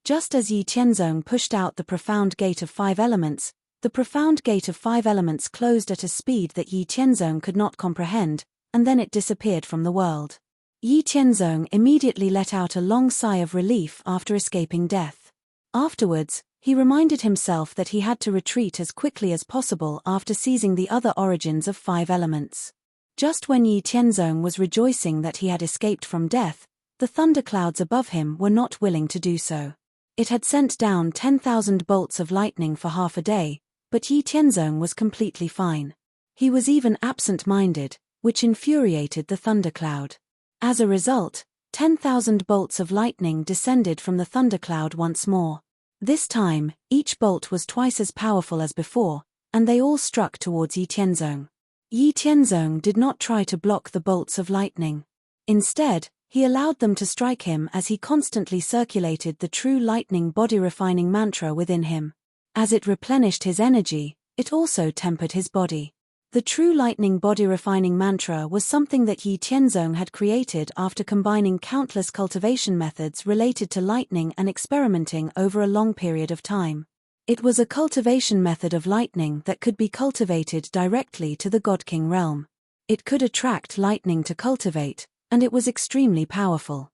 Just as Yi Tianzong pushed out the profound gate of 5 elements, the profound gate of 5 elements closed at a speed that Yi Tianzong could not comprehend, and then it disappeared from the world. Yi Tianzong immediately let out a long sigh of relief after escaping death. Afterwards, he reminded himself that he had to retreat as quickly as possible after seizing the other origins of 5 elements. Just when Yi Tianzong was rejoicing that he had escaped from death, the thunderclouds above him were not willing to do so. It had sent down 10,000 bolts of lightning for half a day, but Yi Tianzong was completely fine. He was even absent-minded, which infuriated the thundercloud. As a result, 10,000 bolts of lightning descended from the thundercloud once more. This time, each bolt was twice as powerful as before, and they all struck towards Yi Tianzong. Yi Tianzong did not try to block the bolts of lightning. Instead, he allowed them to strike him as he constantly circulated the true lightning body-refining mantra within him. As it replenished his energy, it also tempered his body. The true lightning body-refining mantra was something that Yi Tianzong had created after combining countless cultivation methods related to lightning and experimenting over a long period of time. It was a cultivation method of lightning that could be cultivated directly to the God King realm. It could attract lightning to cultivate, and it was extremely powerful.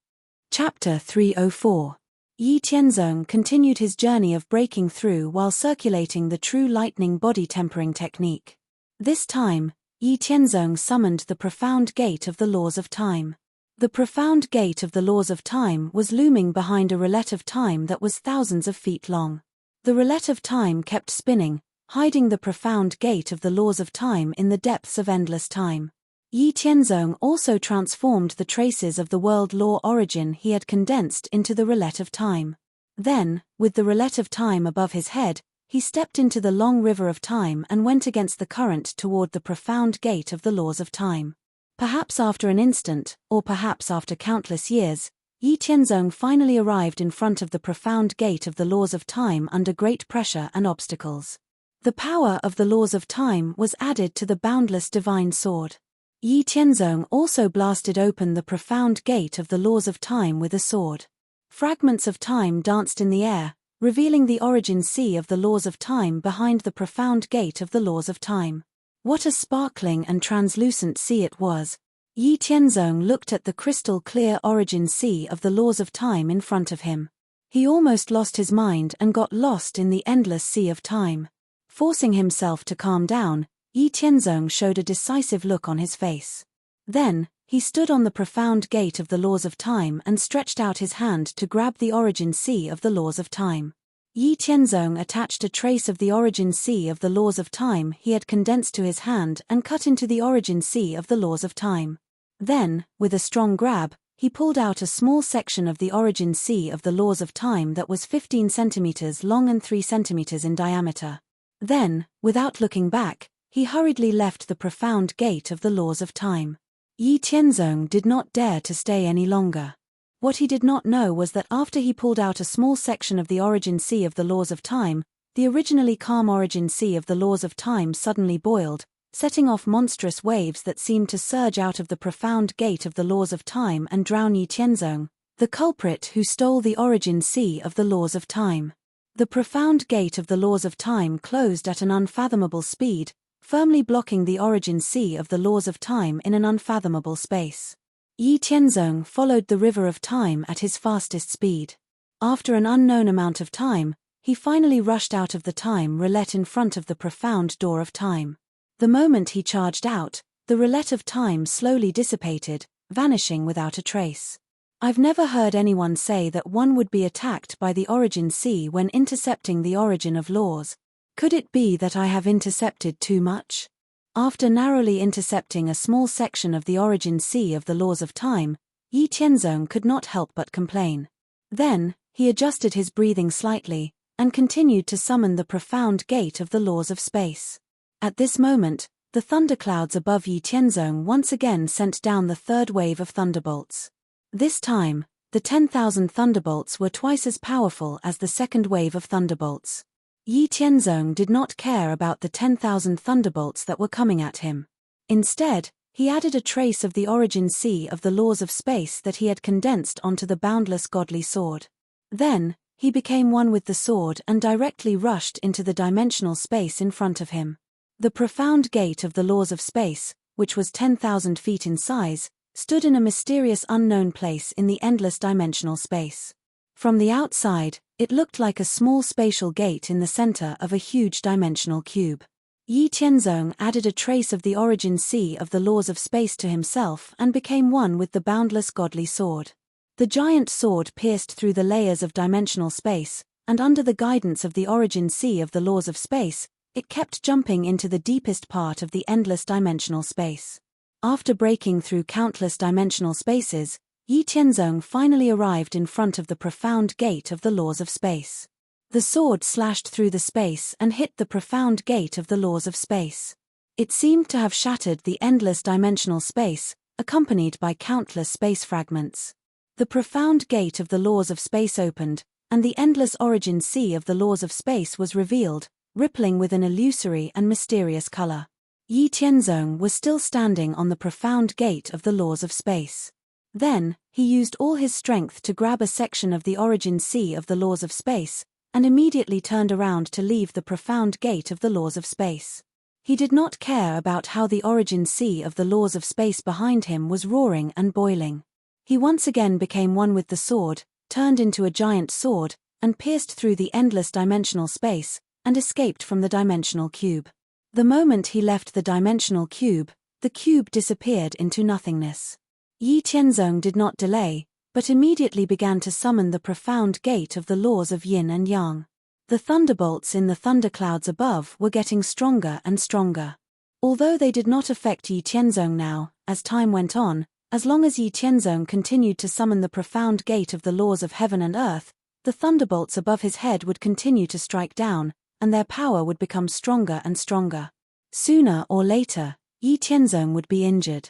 Chapter 304. Yi Tianzong continued his journey of breaking through while circulating the true lightning body tempering technique. This time, Yi Tianzong summoned the profound gate of the laws of time. The profound gate of the laws of time was looming behind a roulette of time that was thousands of feet long. The roulette of time kept spinning, hiding the profound gate of the laws of time in the depths of endless time. Yi Tianzong also transformed the traces of the world law origin he had condensed into the roulette of time. Then, with the roulette of time above his head, he stepped into the long river of time and went against the current toward the profound gate of the laws of time. Perhaps after an instant, or perhaps after countless years, Yi Tianzong finally arrived in front of the profound gate of the laws of time under great pressure and obstacles. The power of the laws of time was added to the boundless divine sword. Yi Tianzong also blasted open the profound gate of the laws of time with a sword. Fragments of time danced in the air, revealing the origin sea of the laws of time behind the profound gate of the laws of time. What a sparkling and translucent sea it was! Yi Tianzong looked at the crystal-clear origin sea of the laws of time in front of him. He almost lost his mind and got lost in the endless sea of time. Forcing himself to calm down, Yi Tianzong showed a decisive look on his face. Then, he stood on the profound gate of the laws of time and stretched out his hand to grab the origin sea of the laws of time. Yi Tianzong attached a trace of the origin sea of the laws of time he had condensed to his hand and cut into the origin sea of the laws of time. Then, with a strong grab, he pulled out a small section of the origin sea of the laws of time that was 15 centimeters long and 3 centimeters in diameter. Then, without looking back, he hurriedly left the profound gate of the laws of time. Yi Tianzong did not dare to stay any longer. What he did not know was that after he pulled out a small section of the origin sea of the laws of time, the originally calm origin sea of the laws of time suddenly boiled, setting off monstrous waves that seemed to surge out of the profound gate of the laws of time and drown Yi Tianzong, the culprit who stole the origin sea of the laws of time. The profound gate of the laws of time closed at an unfathomable speed, firmly blocking the origin sea of the laws of time in an unfathomable space. Yi Tianzong followed the river of time at his fastest speed. After an unknown amount of time, he finally rushed out of the time roulette in front of the profound door of time. The moment he charged out, the roulette of time slowly dissipated, vanishing without a trace. I've never heard anyone say that one would be attacked by the origin sea when intercepting the origin of laws. Could it be that I have intercepted too much? After narrowly intercepting a small section of the origin sea of the laws of time, Yi Tianzong could not help but complain. Then, he adjusted his breathing slightly, and continued to summon the profound gate of the laws of space. At this moment, the thunderclouds above Yi Tianzong once again sent down the third wave of thunderbolts. This time, the 10,000 thunderbolts were twice as powerful as the second wave of thunderbolts. Yi Tianzong did not care about the 10,000 thunderbolts that were coming at him. Instead, He added a trace of the origin sea of the laws of space that he had condensed onto the boundless godly sword. Then, he became one with the sword and directly rushed into the dimensional space in front of him. The profound gate of the laws of space, which was 10,000 feet in size, stood in a mysterious unknown place in the endless dimensional space. From the outside, it looked like a small spatial gate in the center of a huge dimensional cube. Yi Tianzong added a trace of the origin sea of the laws of space to himself and became one with the boundless godly sword. The giant sword pierced through the layers of dimensional space, and under the guidance of the origin sea of the laws of space, it kept jumping into the deepest part of the endless dimensional space. After breaking through countless dimensional spaces, Yi Tianzong finally arrived in front of the profound gate of the laws of space. The sword slashed through the space and hit the profound gate of the laws of space. It seemed to have shattered the endless dimensional space, accompanied by countless space fragments. The profound gate of the laws of space opened, and the endless origin sea of the laws of space was revealed, rippling with an illusory and mysterious color. Yi Tianzong was still standing on the profound gate of the laws of space. Then, he used all his strength to grab a section of the origin sea of the laws of space, and immediately turned around to leave the profound gate of the laws of space. He did not care about how the origin sea of the laws of space behind him was roaring and boiling. He once again became one with the sword, turned into a giant sword, and pierced through the endless dimensional space, and escaped from the dimensional cube. The moment he left the dimensional cube, the cube disappeared into nothingness. Yi Tianzong did not delay, but immediately began to summon the profound gate of the laws of yin and yang. The thunderbolts in the thunderclouds above were getting stronger and stronger. Although they did not affect Yi Tianzong now, as time went on, as long as Yi Tianzong continued to summon the profound gate of the laws of heaven and earth, the thunderbolts above his head would continue to strike down, and their power would become stronger and stronger. Sooner or later, Yi Tianzong would be injured.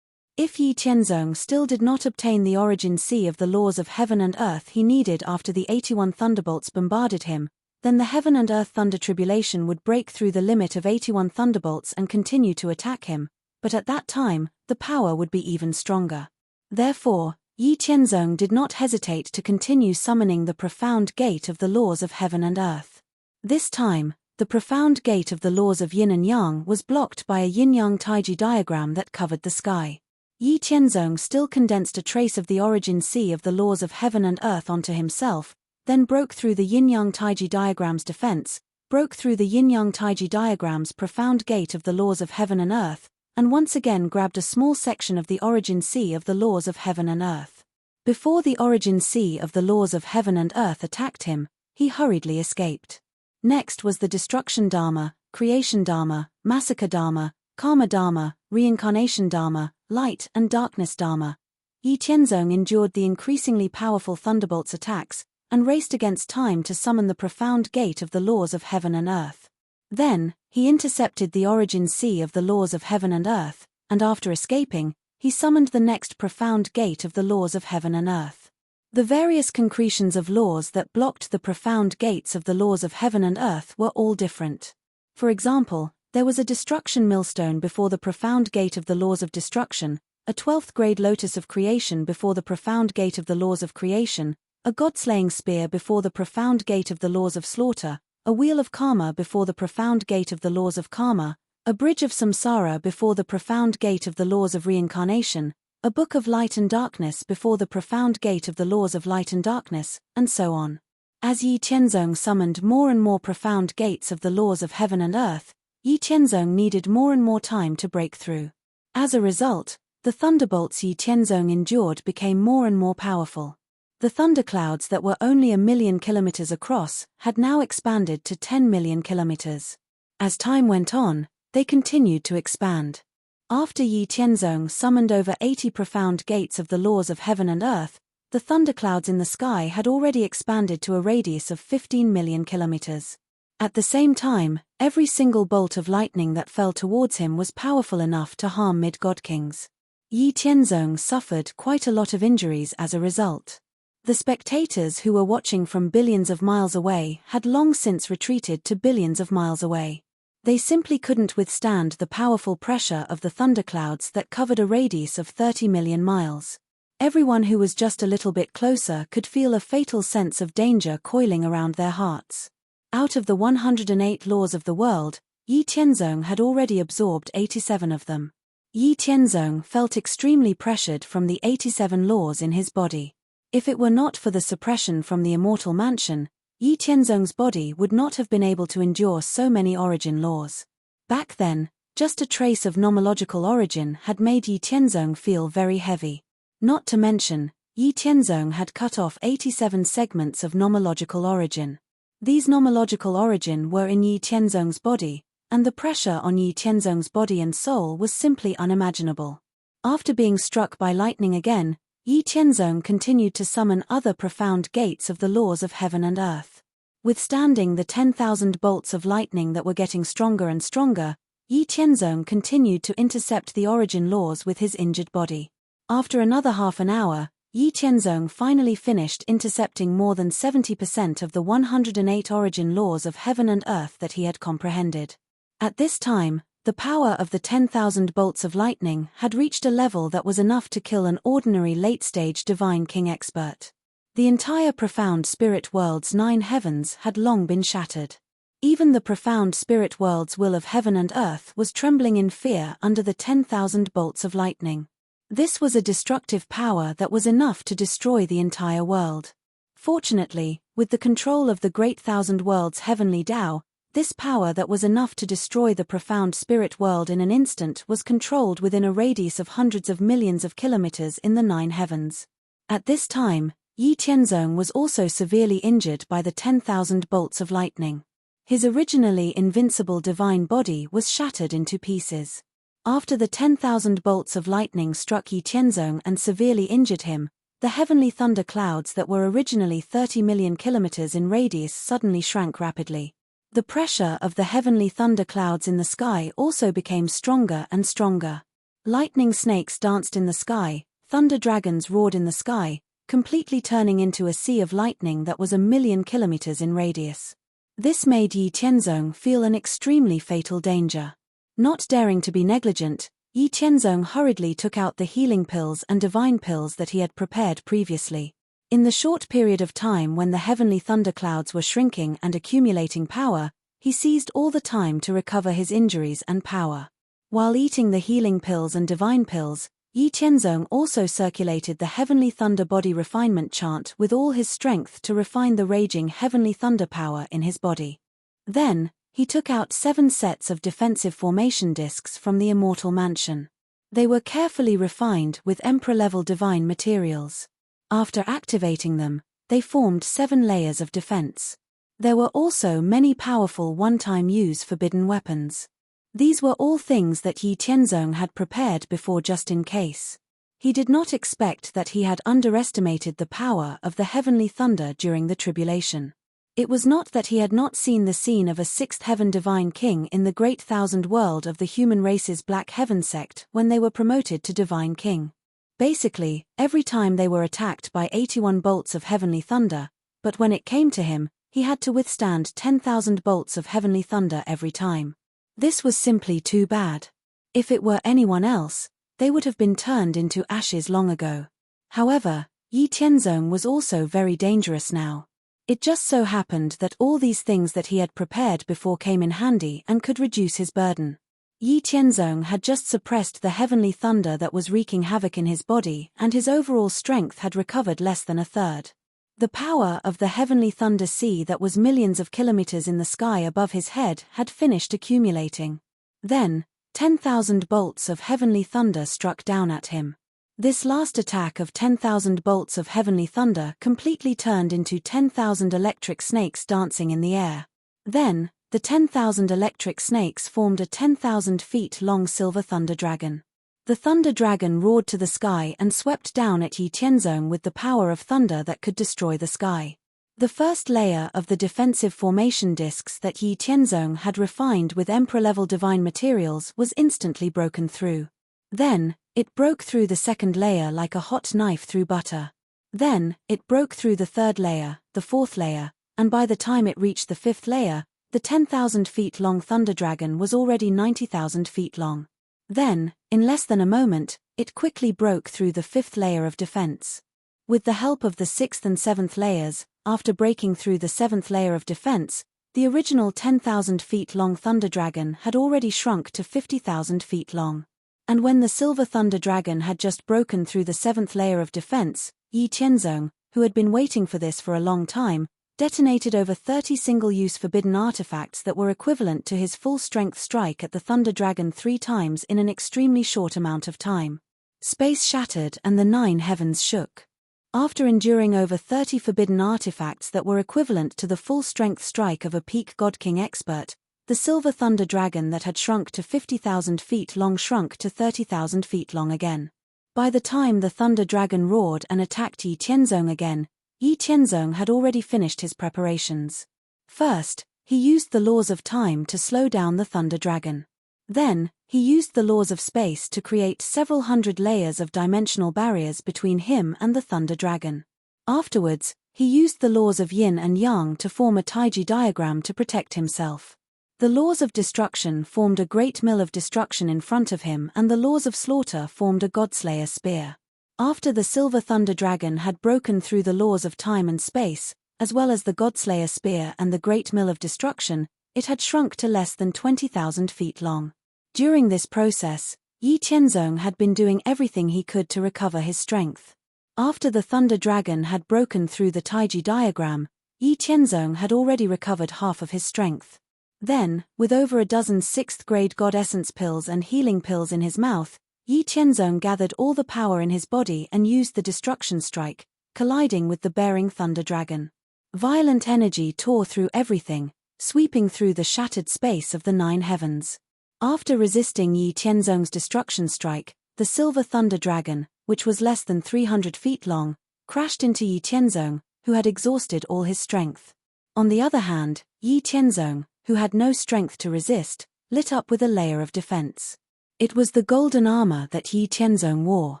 If Yi Tianzong still did not obtain the origin sea of the laws of heaven and earth he needed after the 81 thunderbolts bombarded him, then the heaven and earth thunder tribulation would break through the limit of 81 thunderbolts and continue to attack him, but at that time, the power would be even stronger. Therefore, Yi Tianzong did not hesitate to continue summoning the profound gate of the laws of heaven and earth. This time, the profound gate of the laws of yin and yang was blocked by a yin-yang taiji diagram that covered the sky. Yi Tianzong still condensed a trace of the origin sea of the laws of heaven and earth onto himself, then broke through the yin-yang taiji diagram's defense, broke through the yin-yang taiji diagram's profound gate of the laws of heaven and earth, and once again grabbed a small section of the origin sea of the laws of heaven and earth. Before the origin sea of the laws of heaven and earth attacked him, he hurriedly escaped. Next was the destruction dharma, creation dharma, massacre dharma, karma dharma, reincarnation dharma, light and darkness dharma. Yi Tianzong endured the increasingly powerful thunderbolts attacks, and raced against time to summon the profound gate of the laws of heaven and earth. Then, he intercepted the origin sea of the laws of heaven and earth, and after escaping, he summoned the next profound gate of the laws of heaven and earth. The various concretions of laws that blocked the profound gates of the laws of heaven and earth were all different. For example, there was a destruction millstone before the profound gate of the laws of destruction, a 12th grade lotus of creation before the profound gate of the laws of creation, a god-slaying spear before the profound gate of the laws of slaughter, a wheel of karma before the profound gate of the laws of karma, a bridge of samsara before the profound gate of the laws of reincarnation, a book of light and darkness before the profound gate of the laws of light and darkness, and so on. As Yi Tianzong summoned more and more profound gates of the laws of heaven and earth, Yi Tianzong needed more and more time to break through. As a result, the thunderbolts Yi Tianzong endured became more and more powerful. The thunderclouds that were only 1,000,000 kilometers across had now expanded to 10 million kilometers. As time went on, they continued to expand. After Yi Tianzong summoned over 80 profound gates of the laws of heaven and earth, the thunderclouds in the sky had already expanded to a radius of 15 million kilometers. At the same time, every single bolt of lightning that fell towards him was powerful enough to harm mid-god kings. Yi Tianzong suffered quite a lot of injuries as a result. The spectators who were watching from billions of miles away had long since retreated to billions of miles away. They simply couldn't withstand the powerful pressure of the thunderclouds that covered a radius of 30 million miles. Everyone who was just a little bit closer could feel a fatal sense of danger coiling around their hearts. Out of the 108 laws of the world, Yi Tianzong had already absorbed 87 of them. Yi Tianzong felt extremely pressured from the 87 laws in his body. If it were not for the suppression from the immortal mansion, Yi Tianzong's body would not have been able to endure so many origin laws. Back then, just a trace of nomological origin had made Yi Tianzong feel very heavy. Not to mention, Yi Tianzong had cut off 87 segments of nomological origin. These nomological origin were in Yi Tianzong's body, and the pressure on Yi Tianzong's body and soul was simply unimaginable. After being struck by lightning again, Yi Tianzong continued to summon other profound gates of the laws of heaven and earth. Withstanding the 10,000 bolts of lightning that were getting stronger and stronger, Yi Tianzong continued to intercept the origin laws with his injured body. After another half an hour, Yi Tianzong finally finished intercepting more than 70% of the 108 origin laws of heaven and earth that he had comprehended. At this time, the power of the 10,000 bolts of lightning had reached a level that was enough to kill an ordinary late-stage divine king expert. The entire profound spirit world's 9 heavens had long been shattered. Even the profound spirit world's will of heaven and earth was trembling in fear under the 10,000 bolts of lightning. This was a destructive power that was enough to destroy the entire world. Fortunately, with the control of the great thousand worlds heavenly Tao, this power that was enough to destroy the profound spirit world in an instant was controlled within a radius of hundreds of millions of kilometers in the 9 heavens. At this time, Yi Tianzong was also severely injured by the 10,000 bolts of lightning. His originally invincible divine body was shattered into pieces. After the 10,000 bolts of lightning struck Yi Tianzong and severely injured him, the heavenly thunder clouds that were originally 30 million kilometers in radius suddenly shrank rapidly. The pressure of the heavenly thunder clouds in the sky also became stronger and stronger. Lightning snakes danced in the sky, thunder dragons roared in the sky, completely turning into a sea of lightning that was 1,000,000 kilometers in radius. This made Yi Tianzong feel an extremely fatal danger. Not daring to be negligent, Yi Tianzong hurriedly took out the healing pills and divine pills that he had prepared previously. In the short period of time when the heavenly thunderclouds were shrinking and accumulating power, he seized all the time to recover his injuries and power. While eating the healing pills and divine pills, Yi Tianzong also circulated the heavenly thunder body refinement chant with all his strength to refine the raging heavenly thunder power in his body. Then, he took out 7 sets of defensive formation discs from the immortal mansion. They were carefully refined with emperor-level divine materials. After activating them, they formed 7 layers of defense. There were also many powerful one-time use forbidden weapons. These were all things that Yi Tianzong had prepared before just in case. He did not expect that he had underestimated the power of the heavenly thunder during the tribulation. It was not that he had not seen the scene of a 6th heaven divine king in the great thousand world of the human race's black heaven sect when they were promoted to divine king. Basically, every time they were attacked by 81 bolts of heavenly thunder, but when it came to him, he had to withstand 10,000 bolts of heavenly thunder every time. This was simply too bad. If it were anyone else, they would have been turned into ashes long ago. However, Yi Tianzong was also very dangerous now. It just so happened that all these things that he had prepared before came in handy and could reduce his burden. Yi Tianzong had just suppressed the heavenly thunder that was wreaking havoc in his body, and his overall strength had recovered less than a third. The power of the heavenly thunder sea that was millions of kilometers in the sky above his head had finished accumulating. Then, 10,000 bolts of heavenly thunder struck down at him. This last attack of 10,000 bolts of heavenly thunder completely turned into 10,000 electric snakes dancing in the air. Then, the 10,000 electric snakes formed a 10,000 feet long silver thunder dragon. The thunder dragon roared to the sky and swept down at Yi Tianzong with the power of thunder that could destroy the sky. The first layer of the defensive formation discs that Yi Tianzong had refined with emperor-level divine materials was instantly broken through. Then, it broke through the second layer like a hot knife through butter. Then, it broke through the third layer, the fourth layer, and by the time it reached the fifth layer, The 10,000 feet long Thunder Dragon was already 90,000 feet long. Then, in less than a moment, it quickly broke through the 5th layer of defense. With the help of the 6th and 7th layers, after breaking through the 7th layer of defense, the original 10,000 feet long Thunder Dragon had already shrunk to 50,000 feet long. And when the Silver Thunder Dragon had just broken through the 7th layer of defense, Yi Qianzong, who had been waiting for this for a long time, detonated over 30 single-use forbidden artifacts that were equivalent to his full-strength strike at the Thunder Dragon 3 times in an extremely short amount of time. Space shattered and the 9 heavens shook. After enduring over 30 forbidden artifacts that were equivalent to the full-strength strike of a peak God King expert, the Silver Thunder Dragon that had shrunk to 50,000 feet long shrunk to 30,000 feet long again. By the time the Thunder Dragon roared and attacked Yi Qianzong again, Yi Qianzong had already finished his preparations. First, he used the laws of time to slow down the Thunder Dragon. Then, he used the laws of space to create several hundred layers of dimensional barriers between him and the Thunder Dragon. Afterwards, he used the laws of yin and yang to form a taiji diagram to protect himself. The laws of destruction formed a great mill of destruction in front of him, and the laws of slaughter formed a Godslayer spear. After the Silver Thunder Dragon had broken through the laws of time and space, as well as the Godslayer spear and the Great Mill of Destruction, it had shrunk to less than 20,000 feet long. During this process, Yi Qianzong had been doing everything he could to recover his strength. After the Thunder Dragon had broken through the taiji diagram, Yi Qianzong had already recovered half of his strength. Then, with over a dozen 6th-grade God Essence pills and healing pills in his mouth, Yi Qianzong gathered all the power in his body and used the Destruction Strike, colliding with the bearing Thunder Dragon. Violent energy tore through everything, sweeping through the shattered space of the 9 heavens. After resisting Yi Qianzong's Destruction Strike, the Silver Thunder Dragon, which was less than 300 feet long, crashed into Yi Qianzong, who had exhausted all his strength. On the other hand, Yi Qianzong, who had no strength to resist, lit up with a layer of defense. It was the golden armor that Yi Qianzong wore.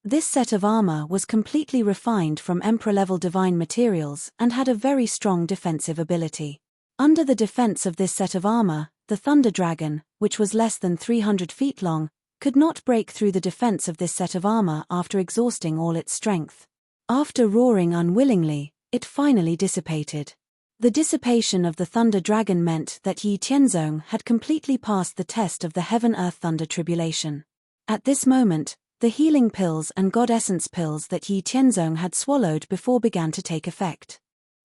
This set of armor was completely refined from Emperor-level divine materials and had a very strong defensive ability. Under the defense of this set of armor, the Thunder Dragon, which was less than 300 feet long, could not break through the defense of this set of armor after exhausting all its strength. After roaring unwillingly, it finally dissipated. The dissipation of the Thunder Dragon meant that Yi Qianzong had completely passed the test of the Heaven-Earth Thunder Tribulation. At this moment, the healing pills and God Essence pills that Yi Qianzong had swallowed before began to take effect.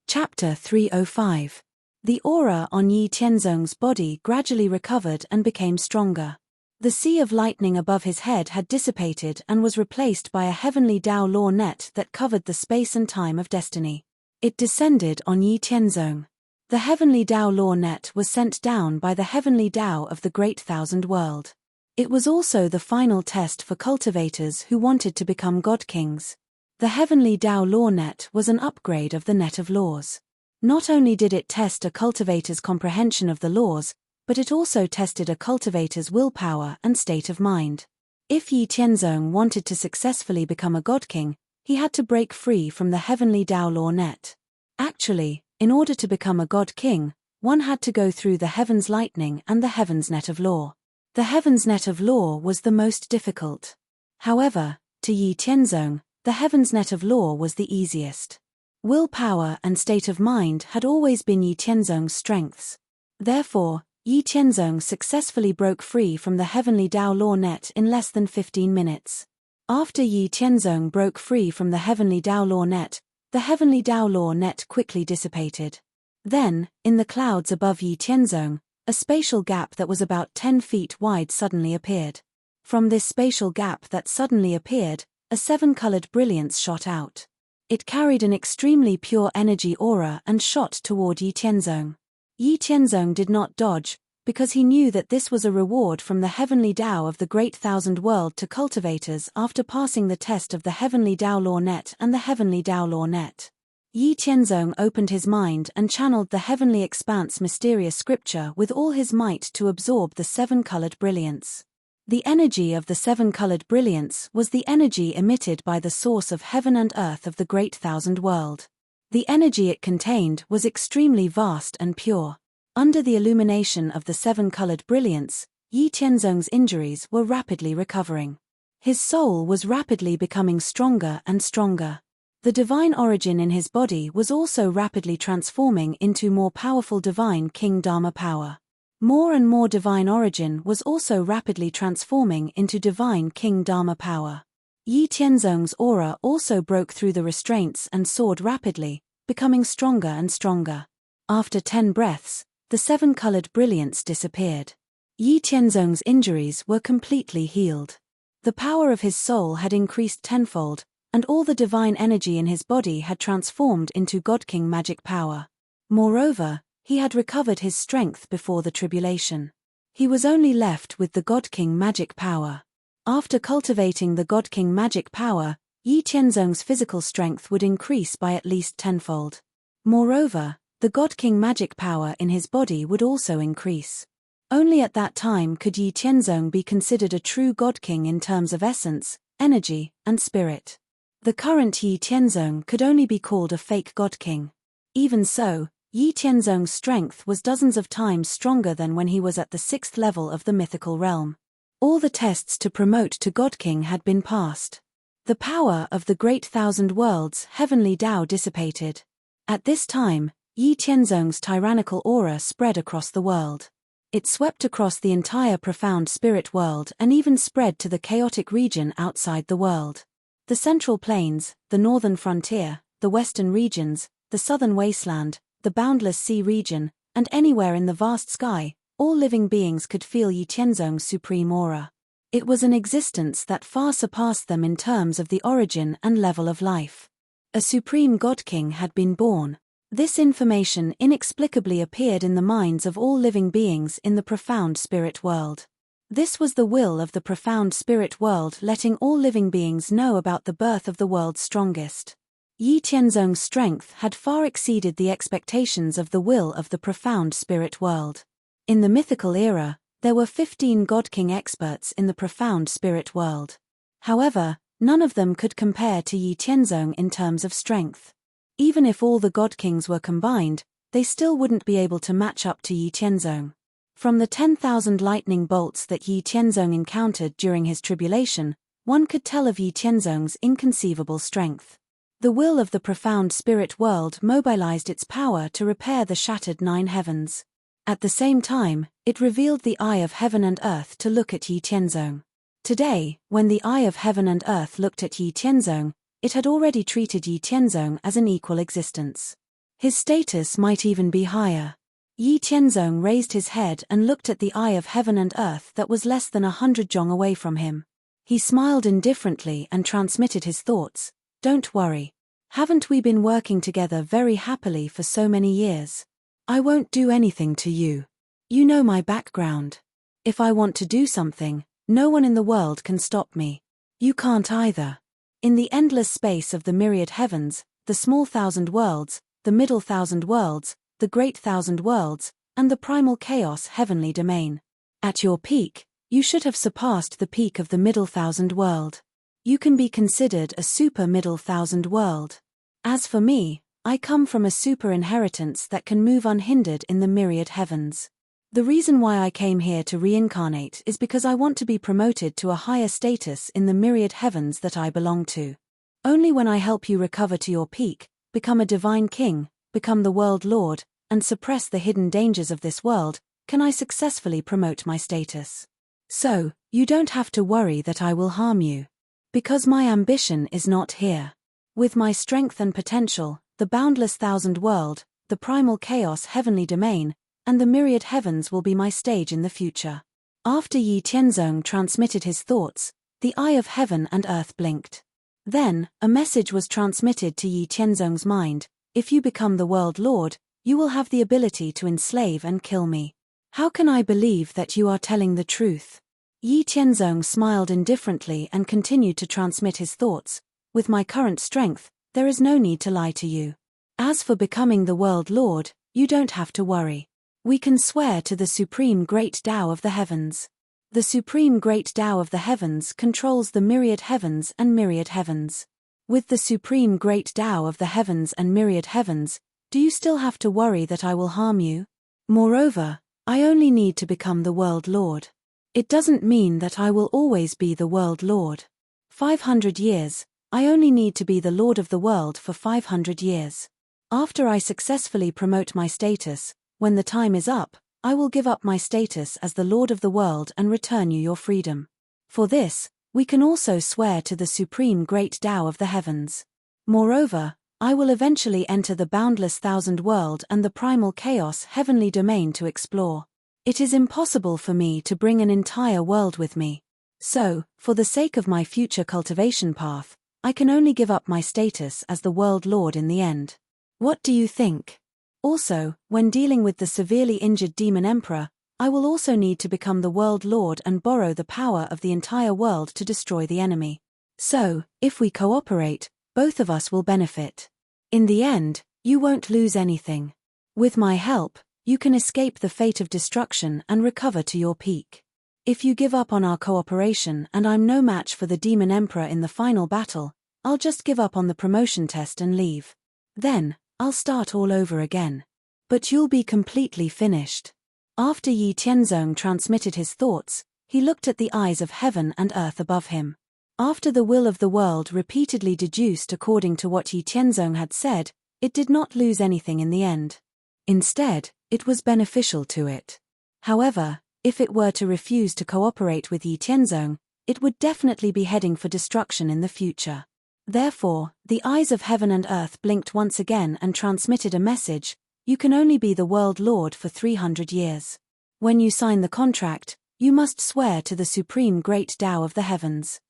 Chapter 305. The aura on Yi Qianzong's body gradually recovered and became stronger. The sea of lightning above his head had dissipated and was replaced by a heavenly Tao law net that covered the space and time of destiny. It descended on Yi Qianzong. The heavenly Tao law net was sent down by the heavenly Tao of the Great Thousand World. It was also the final test for cultivators who wanted to become God Kings. The heavenly Tao law net was an upgrade of the net of laws. Not only did it test a cultivator's comprehension of the laws, but it also tested a cultivator's willpower and state of mind. If Yi Qianzong wanted to successfully become a God King, he had to break free from the heavenly Tao law net. Actually, in order to become a God King, one had to go through the heaven's lightning and the heaven's net of law. The heaven's net of law was the most difficult. However, to Yi Qianzong, the heaven's net of law was the easiest. Willpower and state of mind had always been Yi Qianzong's strengths. Therefore, Yi Qianzong successfully broke free from the heavenly Tao law net in less than 15 minutes. After Yi Qianzong broke free from the heavenly Tao law net, the heavenly Tao law net quickly dissipated. Then, in the clouds above Yi Qianzong, a spatial gap that was about 10 feet wide suddenly appeared. From this spatial gap that suddenly appeared, a 7-colored brilliance shot out. It carried an extremely pure energy aura and shot toward Yi Qianzong. Yi Qianzong did not dodge, because he knew that this was a reward from the heavenly Tao of the Great Thousand World to cultivators after passing the test of the heavenly Tao law net and the heavenly Tao law net. Yi Qianzong opened his mind and channeled the heavenly expanse mysterious scripture with all his might to absorb the 7-colored brilliance. The energy of the 7-colored brilliance was the energy emitted by the source of heaven and earth of the Great Thousand World. The energy it contained was extremely vast and pure. Under the illumination of the seven-colored brilliance, Yi Tianzong's injuries were rapidly recovering. His soul was rapidly becoming stronger and stronger. The divine origin in his body was also rapidly transforming into more powerful divine King Dharma power. More and more divine origin was also rapidly transforming into divine King Dharma power. Yi Tianzong's aura also broke through the restraints and soared rapidly, becoming stronger and stronger. After 10 breaths, the seven-colored brilliance disappeared. Yi Tianzong's injuries were completely healed. The power of his soul had increased tenfold, and all the divine energy in his body had transformed into God King magic power. Moreover, he had recovered his strength before the tribulation. He was only left with the God King magic power. After cultivating the God King magic power, Yi Tianzong's physical strength would increase by at least tenfold. Moreover, the God King magic power in his body would also increase. Only at that time could Yi Tianzong be considered a true God King in terms of essence, energy, and spirit. The current Yi Tianzong could only be called a fake God King. Even so, Yi Tianzong's strength was dozens of times stronger than when he was at the 6th level of the mythical realm. All the tests to promote to God King had been passed. The power of the Great Thousand Worlds heavenly Tao dissipated. At this time, Yi Tianzong's tyrannical aura spread across the world. It swept across the entire profound spirit world and even spread to the chaotic region outside the world. The central plains, the northern frontier, the western regions, the southern wasteland, the boundless sea region, and anywhere in the vast sky, all living beings could feel Yi Tianzong's supreme aura. It was an existence that far surpassed them in terms of the origin and level of life. A supreme God King had been born. This information inexplicably appeared in the minds of all living beings in the profound spirit world. This was the will of the profound spirit world, letting all living beings know about the birth of the world's strongest. Yi Tianzong's strength had far exceeded the expectations of the will of the profound spirit world. In the mythical era, there were 15 God King experts in the profound spirit world. However, none of them could compare to Yi Tianzong in terms of strength. Even if all the God Kings were combined, they still wouldn't be able to match up to Yi Tianzong. From the 10,000 lightning bolts that Yi Tianzong encountered during his tribulation, one could tell of Yi Tianzong's inconceivable strength. The will of the profound spirit world mobilized its power to repair the shattered 9 heavens. At the same time, it revealed the eye of heaven and earth to look at Yi Tianzong. Today, when the eye of heaven and earth looked at Yi Tianzong, it had already treated Yi Tianzong as an equal existence. His status might even be higher. Yi Tianzong raised his head and looked at the eye of heaven and earth that was less than 100 zhong away from him. He smiled indifferently and transmitted his thoughts. Don't worry. Haven't we been working together very happily for so many years? I won't do anything to you. You know my background. If I want to do something, no one in the world can stop me. You can't either. In the endless space of the myriad heavens, the small thousand worlds, the middle thousand worlds, the great thousand worlds, and the primal chaos heavenly domain. At your peak, you should have surpassed the peak of the middle thousand world. You can be considered a super middle thousand world. As for me, I come from a super inheritance that can move unhindered in the myriad heavens. The reason why I came here to reincarnate is because I want to be promoted to a higher status in the myriad heavens that I belong to. Only when I help you recover to your peak, become a divine king, become the world lord, and suppress the hidden dangers of this world, can I successfully promote my status. So, you don't have to worry that I will harm you. Because my ambition is not here. With my strength and potential, the boundless thousand world, the primal chaos heavenly domain, and the myriad heavens will be my stage in the future. After Yi Tianzong transmitted his thoughts, the eye of heaven and earth blinked. Then, a message was transmitted to Yi Tianzong's mind: if you become the world lord, you will have the ability to enslave and kill me. How can I believe that you are telling the truth? Yi Tianzong smiled indifferently and continued to transmit his thoughts. With my current strength, there is no need to lie to you. As for becoming the world lord, you don't have to worry. We can swear to the supreme great Tao of the heavens. The supreme great Tao of the heavens controls the myriad heavens and myriad heavens. With the supreme great Tao of the heavens and myriad heavens, do you still have to worry that I will harm you? Moreover, I only need to become the world lord. It doesn't mean that I will always be the world lord. 500 years, I only need to be the lord of the world for 500 years. After I successfully promote my status, when the time is up, I will give up my status as the lord of the world and return you your freedom. For this, we can also swear to the supreme great Tao of the heavens. Moreover, I will eventually enter the boundless thousand world and the primal chaos heavenly domain to explore. It is impossible for me to bring an entire world with me. So, for the sake of my future cultivation path, I can only give up my status as the world lord in the end. What do you think? Also, when dealing with the severely injured demon emperor, I will also need to become the world lord and borrow the power of the entire world to destroy the enemy. So, if we cooperate, both of us will benefit. In the end, you won't lose anything. With my help, you can escape the fate of destruction and recover to your peak. If you give up on our cooperation and I'm no match for the demon emperor in the final battle, I'll just give up on the promotion test and leave. Then, I'll start all over again. But you'll be completely finished. After Yi Tianzong transmitted his thoughts, he looked at the eyes of heaven and earth above him. After the will of the world repeatedly deduced according to what Yi Tianzong had said, it did not lose anything in the end. Instead, it was beneficial to it. However, if it were to refuse to cooperate with Yi Tianzong, it would definitely be heading for destruction in the future. Therefore, the eyes of heaven and earth blinked once again and transmitted a message: you can only be the world lord for 300 years. When you sign the contract, you must swear to the supreme great Tao of the heavens.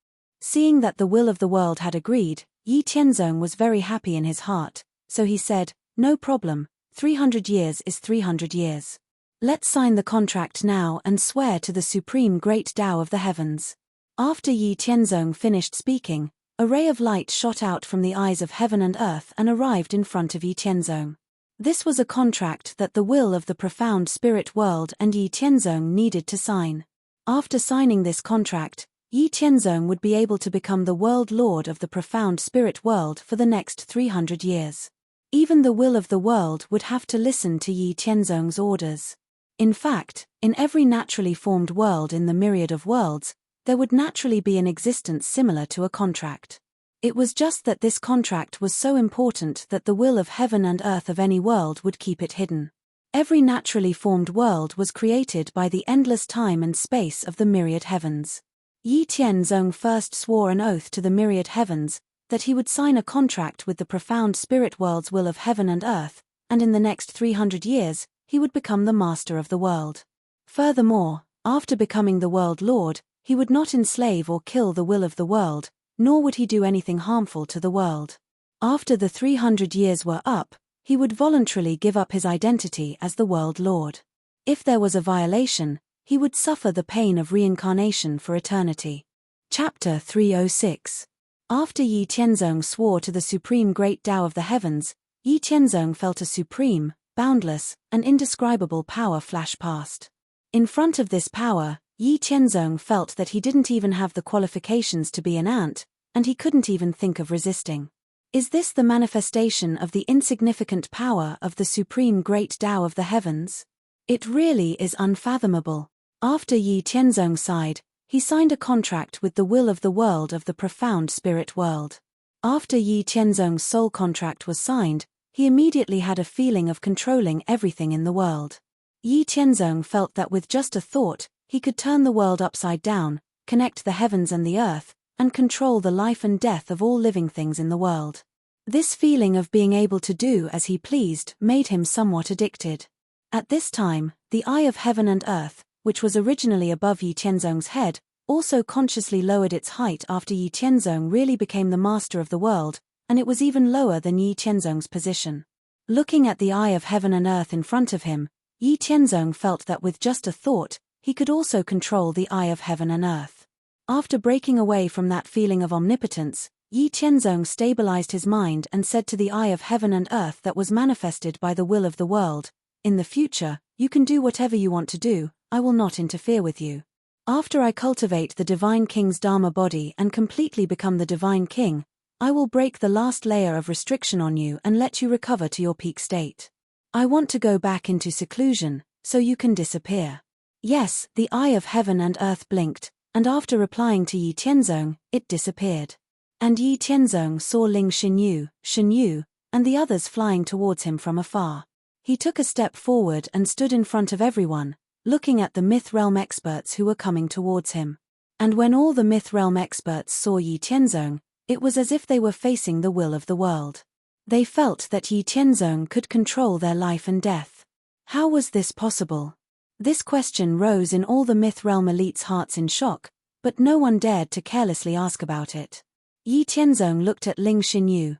Seeing that the will of the world had agreed, Yi Tianzong was very happy in his heart, so he said, "No problem, 300 years is 300 years. Let's sign the contract now and swear to the supreme great Tao of the heavens." After Yi Tianzong finished speaking, a ray of light shot out from the eyes of heaven and earth and arrived in front of Yi Tianzong. This was a contract that the will of the profound spirit world and Yi Tianzong needed to sign. After signing this contract, Yi Tianzong would be able to become the world lord of the profound spirit world for the next 300 years. Even the will of the world would have to listen to Yi Tianzong's orders. In fact, in every naturally formed world in the myriad of worlds, there would naturally be an existence similar to a contract. It was just that this contract was so important that the will of heaven and earth of any world would keep it hidden. Every naturally formed world was created by the endless time and space of the myriad heavens. Yi Tianzong first swore an oath to the myriad heavens that he would sign a contract with the profound spirit world's will of heaven and earth, and in the next 300 years, he would become the master of the world. Furthermore, after becoming the world lord, he would not enslave or kill the will of the world, nor would he do anything harmful to the world. After the 300 years were up, he would voluntarily give up his identity as the world lord. If there was a violation, he would suffer the pain of reincarnation for eternity. Chapter 306. After Yi Tianzong swore to the supreme great Tao of the heavens, Yi Tianzong felt a supreme, boundless, and indescribable power flash past. In front of this power, Yi Tianzong felt that he didn't even have the qualifications to be an ant, and he couldn't even think of resisting. Is this the manifestation of the insignificant power of the supreme great Tao of the heavens? It really is unfathomable. After Yi Tianzong sighed, he signed a contract with the will of the world of the profound spirit world. After Yi Tianzong's soul contract was signed, he immediately had a feeling of controlling everything in the world. Yi Tianzong felt that with just a thought, he could turn the world upside down, connect the heavens and the earth, and control the life and death of all living things in the world. This feeling of being able to do as he pleased made him somewhat addicted. At this time, the eye of heaven and earth, which was originally above Yi Tianzong's head, also consciously lowered its height after Yi Tianzong really became the master of the world, and it was even lower than Yi Tianzong's position. Looking at the eye of heaven and earth in front of him, Yi Tianzong felt that with just a thought, he could also control the eye of heaven and earth. After breaking away from that feeling of omnipotence, Yi Tianzong stabilized his mind and said to the eye of heaven and earth that was manifested by the will of the world, "In the future, you can do whatever you want to do, I will not interfere with you. After I cultivate the Divine King's Dharma body and completely become the Divine King, I will break the last layer of restriction on you and let you recover to your peak state. I want to go back into seclusion, so you can disappear. Yes, the eye of heaven and earth blinked, and after replying to Yi Tianzong, it disappeared. And Yi Tianzong saw Ling Xinyu, and the others flying towards him from afar. He took a step forward and stood in front of everyone, looking at the Myth Realm experts who were coming towards him. And when all the Myth Realm experts saw Yi Tianzong, it was as if they were facing the will of the world. They felt that Yi Tianzong could control their life and death. How was this possible? This question rose in all the Myth Realm elites' hearts in shock, but no one dared to carelessly ask about it. Yi Tianzong looked at Ling Xinyu,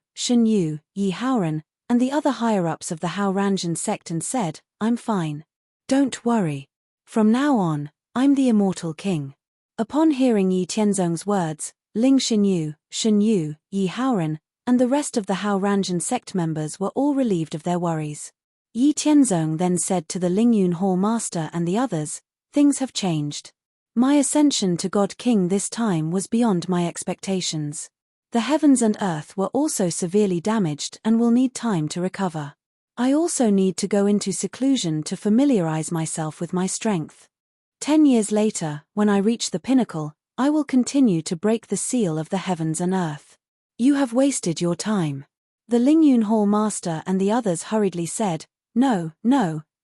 Yi Haoran, and the other higher-ups of the Hao Ranjin sect and said, "I'm fine. Don't worry. From now on, I'm the immortal king." Upon hearing Yi Tianzong's words, Ling Xinyu, Yi Haoran, and the rest of the Hao Ranjin sect members were all relieved of their worries. Yi Tianzong then said to the Lingyun Hall Master and the others, "Things have changed. My ascension to God King this time was beyond my expectations. The heavens and earth were also severely damaged and will need time to recover. I also need to go into seclusion to familiarize myself with my strength. 10 years later, when I reach the pinnacle, I will continue to break the seal of the heavens and earth." "You have wasted your time." The Lingyun Hall Master and the others hurriedly said, No,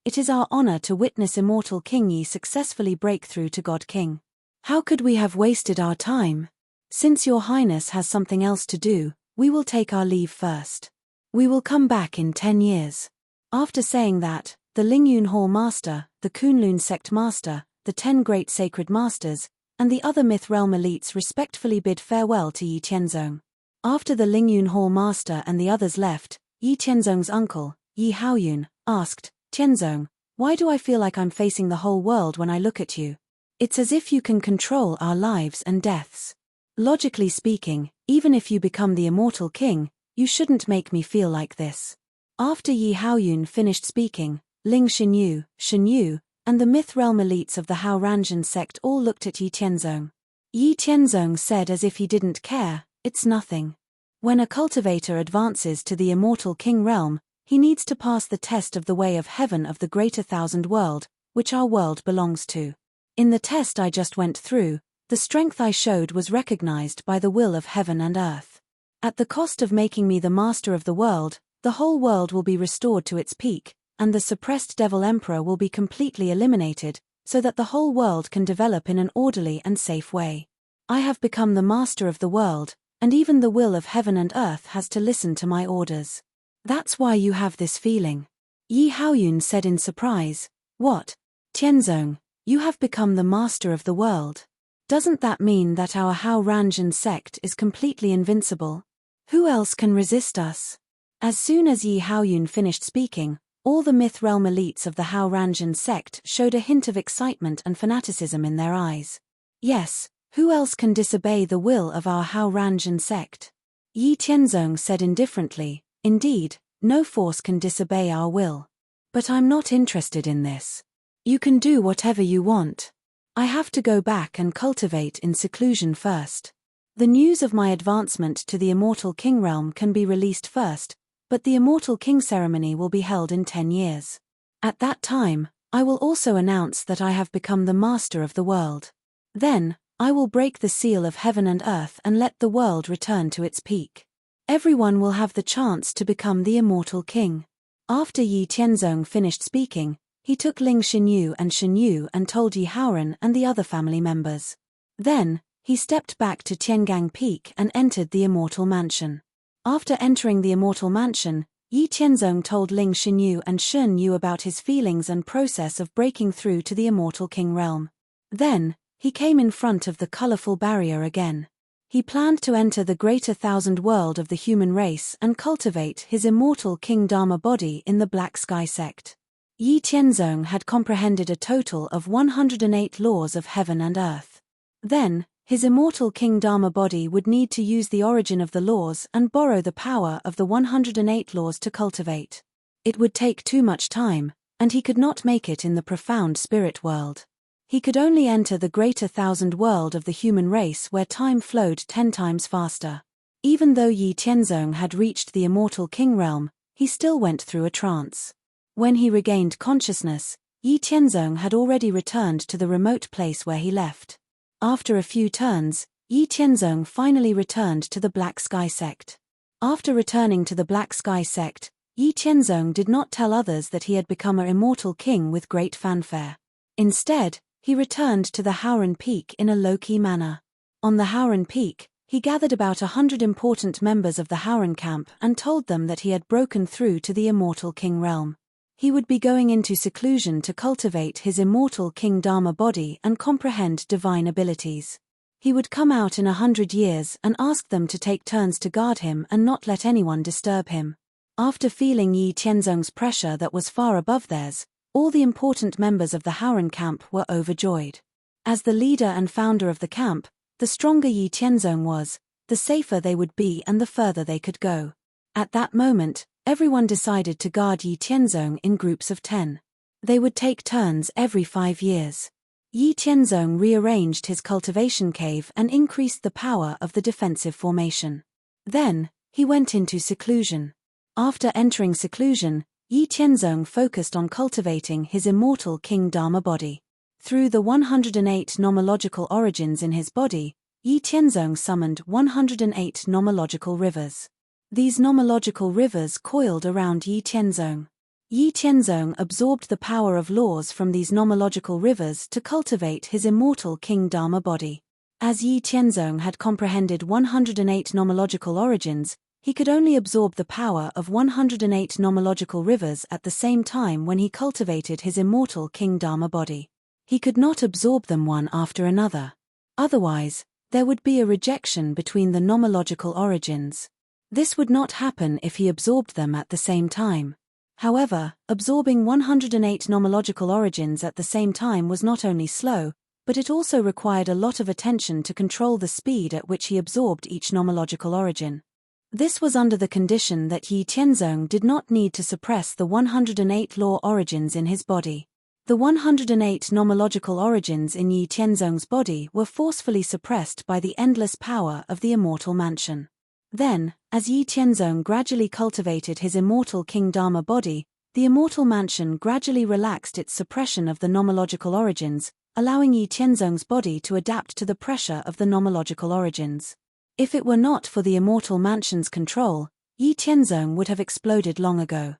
it is our honor to witness Immortal King Yi successfully break through to God King. How could we have wasted our time? Since your highness has something else to do, we will take our leave first. We will come back in 10 years. After saying that, the Lingyun Hall Master, the Kunlun Sect Master, the 10 Great Sacred Masters, and the other Myth Realm elites respectfully bid farewell to Yi Tianzong. After the Lingyun Hall Master and the others left, Yi Tianzong's uncle, Yi Haoyun, asked, "Tianzong, why do I feel like I'm facing the whole world when I look at you? It's as if you can control our lives and deaths. Logically speaking, even if you become the immortal king, you shouldn't make me feel like this." After Yi Haoyun finished speaking, Ling Xinyu, and the Myth Realm elites of the Hao Ranjin sect all looked at Yi Tianzong. Yi Tianzong said as if he didn't care, "It's nothing. When a cultivator advances to the immortal king realm, he needs to pass the test of the way of heaven of the greater thousand world, which our world belongs to. In the test I just went through, the strength I showed was recognized by the will of heaven and earth. At the cost of making me the master of the world, the whole world will be restored to its peak, and the suppressed devil emperor will be completely eliminated, so that the whole world can develop in an orderly and safe way. I have become the master of the world, and even the will of heaven and earth has to listen to my orders. That's why you have this feeling." Yi Haoyun said in surprise, "What? Tianzong, you have become the master of the world. Doesn't that mean that our Hao Ranjin sect is completely invincible? Who else can resist us?" As soon as Yi Haoyun finished speaking, all the Myth Realm elites of the Hao Ranjin sect showed a hint of excitement and fanaticism in their eyes. "Yes, who else can disobey the will of our Hao Ranjin sect?" Yi Tianzong said indifferently, "Indeed, no force can disobey our will. But I'm not interested in this. You can do whatever you want. I have to go back and cultivate in seclusion first. The news of my advancement to the Immortal King realm can be released first, but the Immortal King ceremony will be held in 10 years. At that time, I will also announce that I have become the master of the world. Then, I will break the seal of heaven and earth and let the world return to its peak. Everyone will have the chance to become the immortal king." After Yi Tianzong finished speaking, he took Ling Xinyu and told Yi Haoran and the other family members. Then, he stepped back to Tiangang Peak and entered the Immortal Mansion. After entering the Immortal Mansion, Yi Tianzong told Ling Xinyu and Shun Yu about his feelings and process of breaking through to the Immortal King realm. Then, he came in front of the colorful barrier again. He planned to enter the greater thousand world of the human race and cultivate his immortal King Dharma body in the Black Sky sect. Yi Tianzong had comprehended a total of 108 laws of heaven and earth. Then, his immortal King Dharma body would need to use the origin of the laws and borrow the power of the 108 laws to cultivate. It would take too much time, and he could not make it in the profound spirit world. He could only enter the greater thousand world of the human race where time flowed 10 times faster. Even though Yi Tianzong had reached the immortal king realm, he still went through a trance. When he regained consciousness, Yi Tianzong had already returned to the remote place where he left. After a few turns, Yi Tianzong finally returned to the Black Sky sect. After returning to the Black Sky sect, Yi Tianzong did not tell others that he had become an immortal king with great fanfare. Instead, he returned to the Howran Peak in a low-key manner. On the Howran Peak, he gathered about 100 important members of the Howran camp and told them that he had broken through to the immortal king realm. He would be going into seclusion to cultivate his immortal king Dharma body and comprehend divine abilities. He would come out in 100 years and ask them to take turns to guard him and not let anyone disturb him. After feeling Yi Tianzong's pressure that was far above theirs, all the important members of the Howran camp were overjoyed. As the leader and founder of the camp, the stronger Yi Tianzong was, the safer they would be and the further they could go. At that moment, everyone decided to guard Yi Tianzong in groups of 10. They would take turns every 5 years. Yi Tianzong rearranged his cultivation cave and increased the power of the defensive formation. Then, he went into seclusion. After entering seclusion, Yi Tianzong focused on cultivating his immortal king Dharma body. Through the 108 nomological origins in his body, Yi Tianzong summoned 108 nomological rivers. These nomological rivers coiled around Yi Tianzong. Yi Tianzong absorbed the power of laws from these nomological rivers to cultivate his immortal king Dharma body. As Yi Tianzong had comprehended 108 nomological origins, he could only absorb the power of 108 nomological rivers at the same time when he cultivated his immortal king Dharma body. He could not absorb them one after another. Otherwise, there would be a rejection between the nomological origins. This would not happen if he absorbed them at the same time. However, absorbing 108 nomological origins at the same time was not only slow, but it also required a lot of attention to control the speed at which he absorbed each nomological origin. This was under the condition that Yi Tianzong did not need to suppress the 108 law origins in his body. The 108 nomological origins in Yi Tianzong's body were forcefully suppressed by the endless power of the immortal mansion. Then, as Yi Tianzong gradually cultivated his immortal king Dharma body, the immortal mansion gradually relaxed its suppression of the nomological origins, allowing Yi Tianzong's body to adapt to the pressure of the nomological origins. If it were not for the immortal mansion's control, Yi Tianzong would have exploded long ago.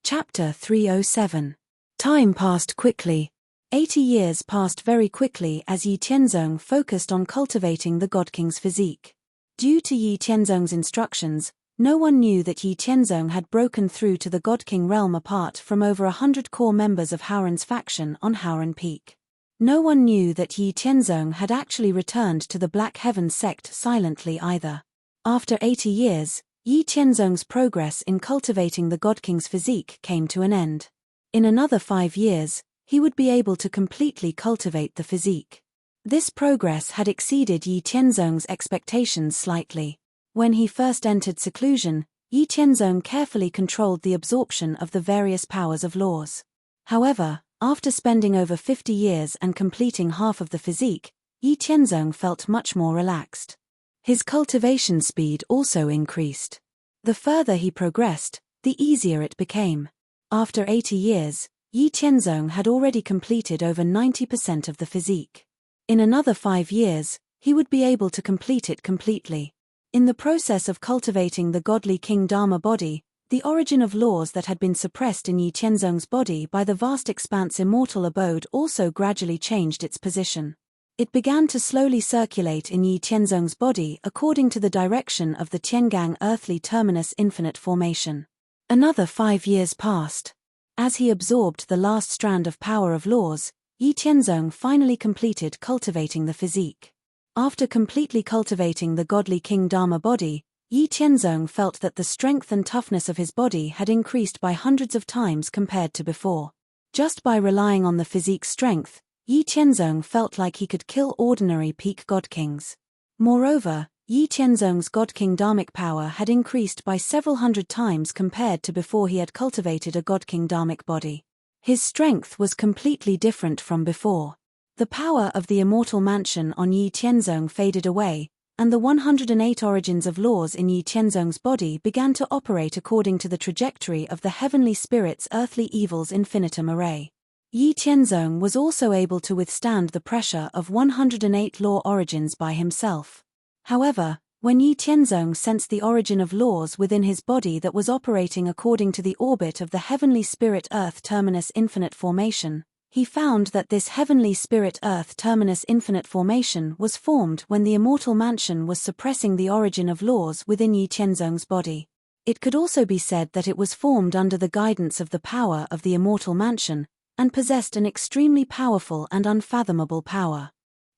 Chapter 307. Time passed quickly. 80 years passed very quickly as Yi Tianzong focused on cultivating the God King's physique. Due to Yi Tianzong's instructions, no one knew that Yi Tianzong had broken through to the God King realm apart from over 100 core members of Howran's faction on Howran Peak. No one knew that Yi Tianzong had actually returned to the Black Heaven sect silently either. After 80 years, Yi Tianzong's progress in cultivating the God King's physique came to an end. In another 5 years, he would be able to completely cultivate the physique. This progress had exceeded Yi Tianzong's expectations slightly. When he first entered seclusion, Yi Tianzong carefully controlled the absorption of the various powers of laws. However, after spending over 50 years and completing half of the physique, Yi Tianzong felt much more relaxed. His cultivation speed also increased. The further he progressed, the easier it became. After 80 years, Yi Tianzong had already completed over 90% of the physique. In another 5 years, he would be able to complete it completely. In the process of cultivating the godly King Dharma body, the origin of laws that had been suppressed in Yi Tianzong's body by the vast expanse immortal abode also gradually changed its position. It began to slowly circulate in Yi Tianzong's body according to the direction of the Tiangang earthly terminus infinite formation. Another 5 years passed. As he absorbed the last strand of power of laws, Yi Tianzong finally completed cultivating the physique. After completely cultivating the godly King Dharma body, Yi Tianzong felt that the strength and toughness of his body had increased by hundreds of times compared to before. Just by relying on the physique's strength, Yi Tianzong felt like he could kill ordinary peak god kings. Moreover, Yi Tianzong's god king dharmic power had increased by several hundred times compared to before he had cultivated a god king dharmic body. His strength was completely different from before. The power of the immortal mansion on Yi Tianzong faded away, and the 108 origins of laws in Yi Qianzong's body began to operate according to the trajectory of the heavenly spirit's earthly evils infinitum array. Yi Qianzong was also able to withstand the pressure of 108 law origins by himself. However, when Yi Qianzong sensed the origin of laws within his body that was operating according to the orbit of the heavenly spirit Earth terminus infinite formation, he found that this heavenly spirit Earth terminus infinite formation was formed when the immortal mansion was suppressing the origin of laws within Yi Qianzong's body. It could also be said that it was formed under the guidance of the power of the immortal mansion, and possessed an extremely powerful and unfathomable power.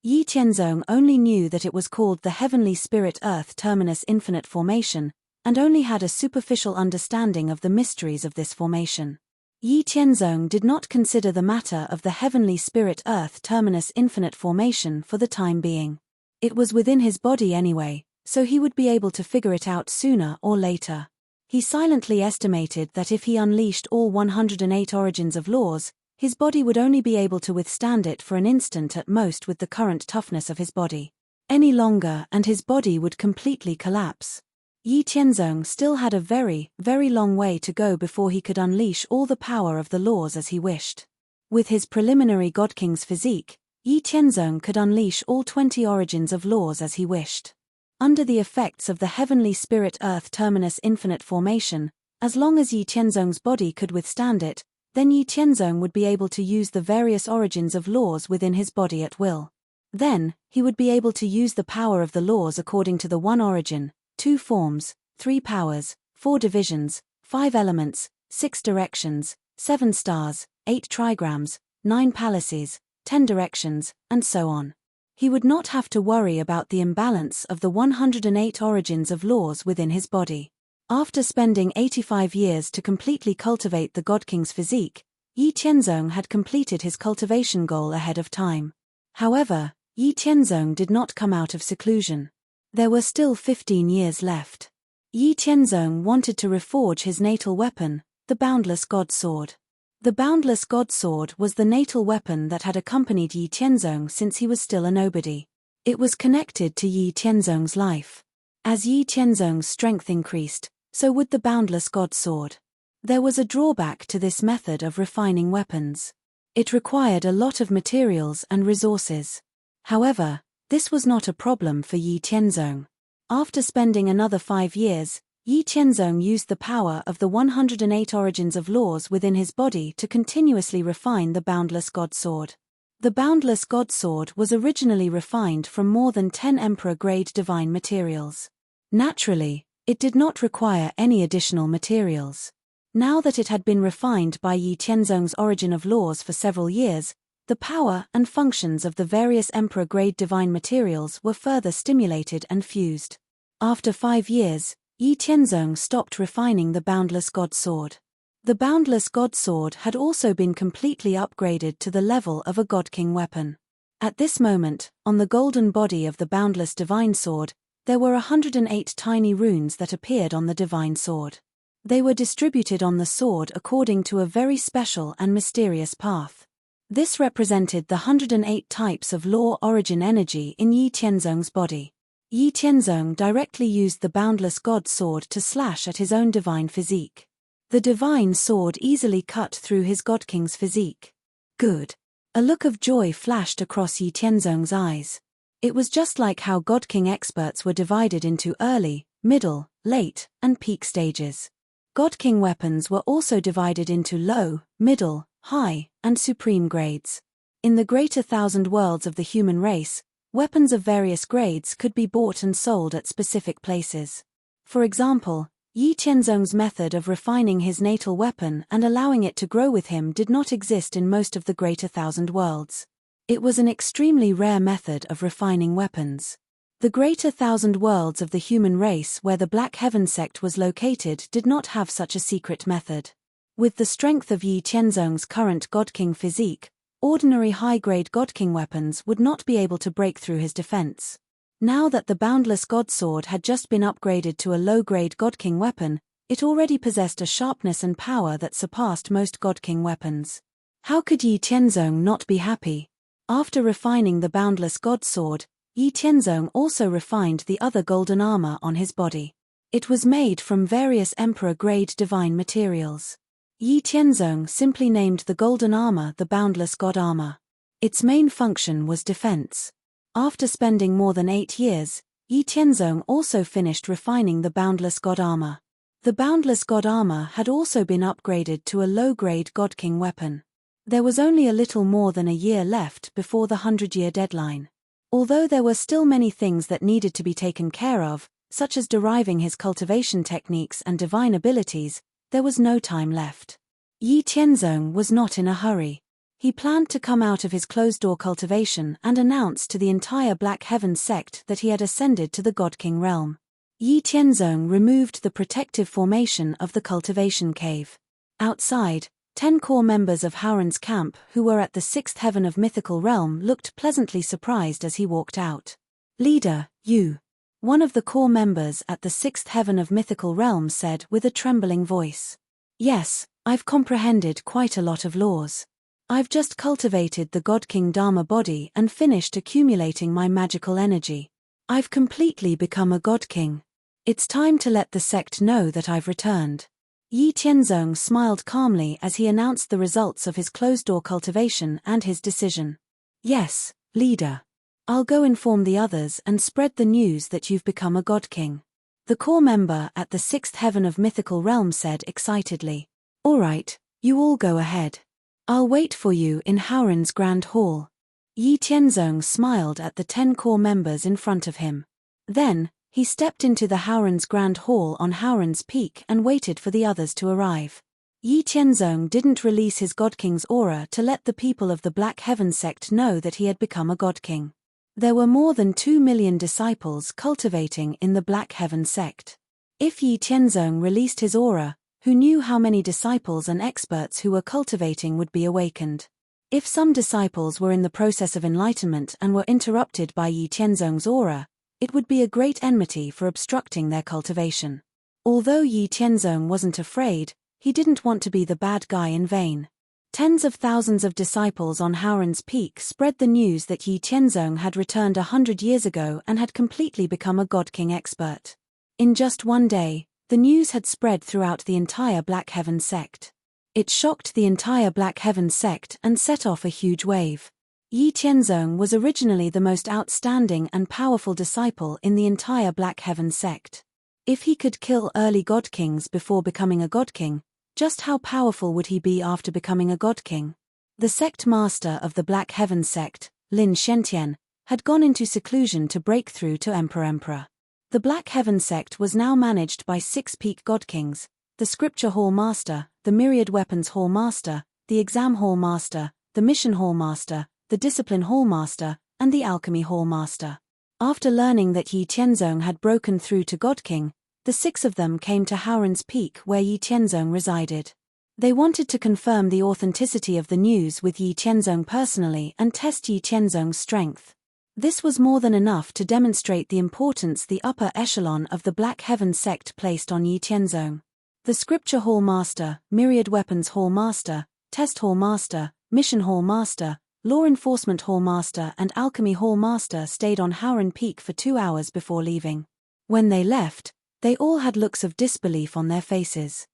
Yi Qianzong only knew that it was called the heavenly spirit Earth terminus infinite formation, and only had a superficial understanding of the mysteries of this formation. Yi Qianzong did not consider the matter of the heavenly spirit Earth terminus infinite formation for the time being. It was within his body anyway, so he would be able to figure it out sooner or later. He silently estimated that if he unleashed all 108 origins of laws, his body would only be able to withstand it for an instant at most with the current toughness of his body. Any longer and his body would completely collapse. Yi Qianzong still had a very, very long way to go before he could unleash all the power of the laws as he wished. With his preliminary God King's physique, Yi Qianzong could unleash all 20 origins of laws as he wished. Under the effects of the heavenly spirit Earth terminus infinite formation, as long as Yi Qianzong's body could withstand it, then Yi Qianzong would be able to use the various origins of laws within his body at will. Then, he would be able to use the power of the laws according to the 1 origin, 2 forms, 3 powers, 4 divisions, 5 elements, 6 directions, 7 stars, 8 trigrams, 9 palaces, 10 directions, and so on. He would not have to worry about the imbalance of the 108 origins of laws within his body. After spending 85 years to completely cultivate the God King's physique, Yi Qianzong had completed his cultivation goal ahead of time. However, Yi Qianzong did not come out of seclusion. There were still 15 years left. Yi Qianzong wanted to reforge his natal weapon, the Boundless God Sword. The Boundless God Sword was the natal weapon that had accompanied Yi Qianzong since he was still a nobody. It was connected to Yi Qianzong's life. As Yi Qianzong's strength increased, so would the Boundless God Sword. There was a drawback to this method of refining weapons. It required a lot of materials and resources. However, this was not a problem for Yi Qianzong. After spending another 5 years, Yi Qianzong used the power of the 108 origins of laws within his body to continuously refine the Boundless God Sword. The Boundless God Sword was originally refined from more than 10 Emperor-grade divine materials. Naturally, it did not require any additional materials. Now that it had been refined by Yi Qianzong's origin of laws for several years, the power and functions of the various Emperor-grade divine materials were further stimulated and fused. After 5 years, Yi Qianzong stopped refining the Boundless God Sword. The Boundless God Sword had also been completely upgraded to the level of a God King weapon. At this moment, on the golden body of the Boundless Divine Sword, there were 108 tiny runes that appeared on the Divine Sword. They were distributed on the sword according to a very special and mysterious path. This represented the 108 types of law origin energy in Yi Qianzong's body. Yi Qianzong directly used the Boundless God Sword to slash at his own divine physique. The Divine Sword easily cut through his God King's physique. Good. A look of joy flashed across Yi Qianzong's eyes. It was just like how God King experts were divided into early, middle, late, and peak stages. God King weapons were also divided into low, middle, high, and supreme grades. In the greater 1,000 worlds of the human race, weapons of various grades could be bought and sold at specific places. For example, Yi Qianzong's method of refining his natal weapon and allowing it to grow with him did not exist in most of the greater 1,000 worlds. It was an extremely rare method of refining weapons. The greater 1,000 worlds of the human race where the Black Heaven sect was located did not have such a secret method. With the strength of Yi Qianzong's current God King physique, ordinary high-grade God King weapons would not be able to break through his defense. Now that the Boundless God Sword had just been upgraded to a low-grade God King weapon, it already possessed a sharpness and power that surpassed most God King weapons. How could Yi Qianzong not be happy? After refining the Boundless God Sword, Yi Tianzong also refined the other golden armor on his body. It was made from various emperor-grade divine materials. Yi Tianzong simply named the golden armor the Boundless God Armor. Its main function was defense. After spending more than 8 years, Yi Tianzong also finished refining the Boundless God Armor. The Boundless God Armor had also been upgraded to a low-grade God King weapon. There was only a little more than a year left before the 100-year deadline. Although there were still many things that needed to be taken care of, such as deriving his cultivation techniques and divine abilities, there was no time left. Yi Tianzong was not in a hurry. He planned to come out of his closed-door cultivation and announce to the entire Black Heaven sect that he had ascended to the God King realm. Yi Tianzong removed the protective formation of the cultivation cave. Outside, 10 core members of Howren's camp who were at the 6th heaven of mythical realm looked pleasantly surprised as he walked out. "Leader, you." One of the core members at the 6th heaven of mythical realm said with a trembling voice. "Yes, I've comprehended quite a lot of laws. I've just cultivated the God King Dharma body and finished accumulating my magical energy. I've completely become a God King. It's time to let the sect know that I've returned." Yi Tianzong smiled calmly as he announced the results of his closed-door cultivation and his decision. "Yes, leader. I'll go inform the others and spread the news that you've become a God King." The core member at the 6th heaven of mythical realm said excitedly. "All right, you all go ahead. I'll wait for you in Howren's Grand Hall." Yi Tianzong smiled at the 10 core members in front of him. Then, he stepped into the Howren's Grand Hall on Howren's Peak and waited for the others to arrive. Yi Tianzong didn't release his God King's aura to let the people of the Black Heaven sect know that he had become a God King. There were more than 2 million disciples cultivating in the Black Heaven sect. If Yi Tianzong released his aura, who knew how many disciples and experts who were cultivating would be awakened? If some disciples were in the process of enlightenment and were interrupted by Yi Tianzong's aura, it would be a great enmity for obstructing their cultivation. Although Yi Tianzong wasn't afraid, he didn't want to be the bad guy in vain. Tens of thousands of disciples on Howren's Peak spread the news that Yi Tianzong had returned 100 years ago and had completely become a God King expert. In just one day, the news had spread throughout the entire Black Heaven sect. It shocked the entire Black Heaven sect and set off a huge wave. Yi Tianzong was originally the most outstanding and powerful disciple in the entire Black Heaven sect. If he could kill early God Kings before becoming a God King, just how powerful would he be after becoming a God King? The sect master of the Black Heaven sect, Lin Shentian, had gone into seclusion to break through to Emperor. The Black Heaven sect was now managed by 6 peak God Kings, the Scripture Hall Master, the Myriad Weapons Hall Master, the Exam Hall Master, the Mission Hall Master, the Discipline Hall Master, and the Alchemy Hall Master. After learning that Yi Tianzong had broken through to God King, the 6 of them came to Howren's Peak where Yi Tianzong resided. They wanted to confirm the authenticity of the news with Yi Tianzong personally and test Yi Tianzong's strength. This was more than enough to demonstrate the importance the upper echelon of the Black Heaven sect placed on Yi Tianzong. The Scripture Hall Master, Myriad Weapons Hall Master, Test Hall Master, Mission Hall Master, Law Enforcement Hall Master and Alchemy Hall Master stayed on Howren Peak for 2 hours before leaving. When they left, they all had looks of disbelief on their faces.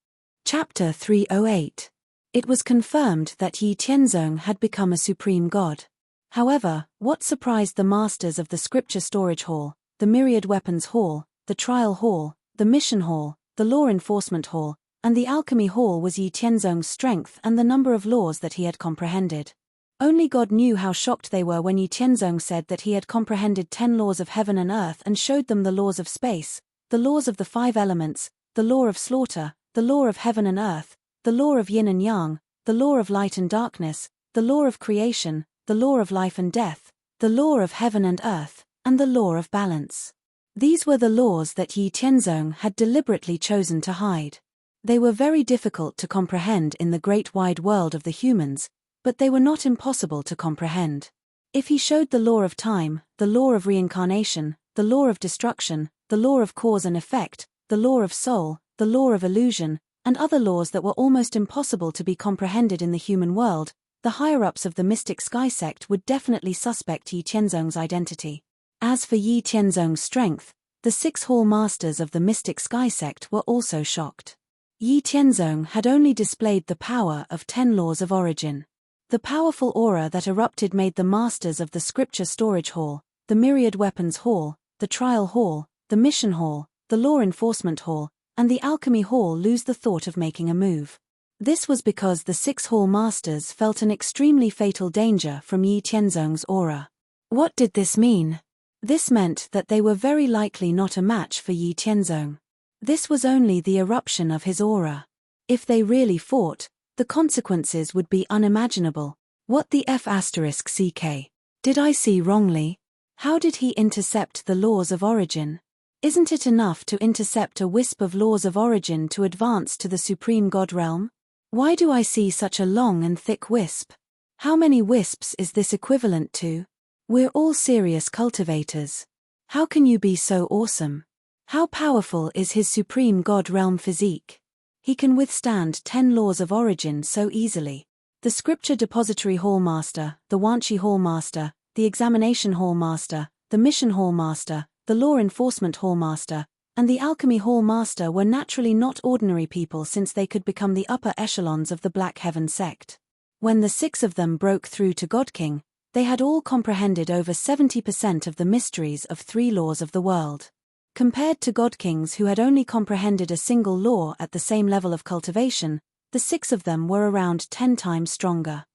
Chapter 308. It was confirmed that Yi Tianzong had become a supreme god. However, what surprised the masters of the Scripture Storage Hall, the Myriad Weapons Hall, the Trial Hall, the Mission Hall, the Law Enforcement Hall, and the Alchemy Hall was Yi Tianzong's strength and the number of laws that he had comprehended. Only God knew how shocked they were when Yi Tianzong said that he had comprehended 10 laws of heaven and earth and showed them the laws of space, the laws of the 5 elements, the law of slaughter, the law of heaven and earth, the law of yin and yang, the law of light and darkness, the law of creation, the law of life and death, the law of heaven and earth, and the law of balance. These were the laws that Yi Tianzong had deliberately chosen to hide. They were very difficult to comprehend in the great wide world of the humans, but they were not impossible to comprehend. If he showed the law of time, the law of reincarnation, the law of destruction, the law of cause and effect, the law of soul, the law of illusion, and other laws that were almost impossible to be comprehended in the human world, the higher-ups of the mystic sky sect would definitely suspect Yi Tianzong's identity. As for Yi Tianzong's strength, the 6 hall masters of the mystic sky sect were also shocked. Yi Tianzong had only displayed the power of 10 laws of origin. The powerful aura that erupted made the masters of the scripture storage hall, the myriad weapons hall, the trial hall, the mission hall, the law enforcement hall, and the alchemy hall lose the thought of making a move. This was because the 6 hall masters felt an extremely fatal danger from Yi Tianzong's aura. What did this mean? This meant that they were very likely not a match for Yi Tianzong. This was only the eruption of his aura. If they really fought, the consequences would be unimaginable. What the F***CK? Did I see wrongly? How did he intercept the laws of origin? Isn't it enough to intercept a wisp of laws of origin to advance to the supreme god realm? Why do I see such a long and thick wisp? How many wisps is this equivalent to? We're all serious cultivators. How can you be so awesome? How powerful is his supreme god realm physique? He can withstand 10 laws of origin so easily. The scripture depository hall master, the Wanshi hall master, the examination hall master, the mission hall master, the law enforcement hall master, and the alchemy hall master were naturally not ordinary people, since they could become the upper echelons of the Black Heaven sect. When the 6 of them broke through to God King, they had all comprehended over 70% of the mysteries of 3 laws of the world. Compared to God Kings who had only comprehended a single law at the same level of cultivation, the 6 of them were around 10 times stronger.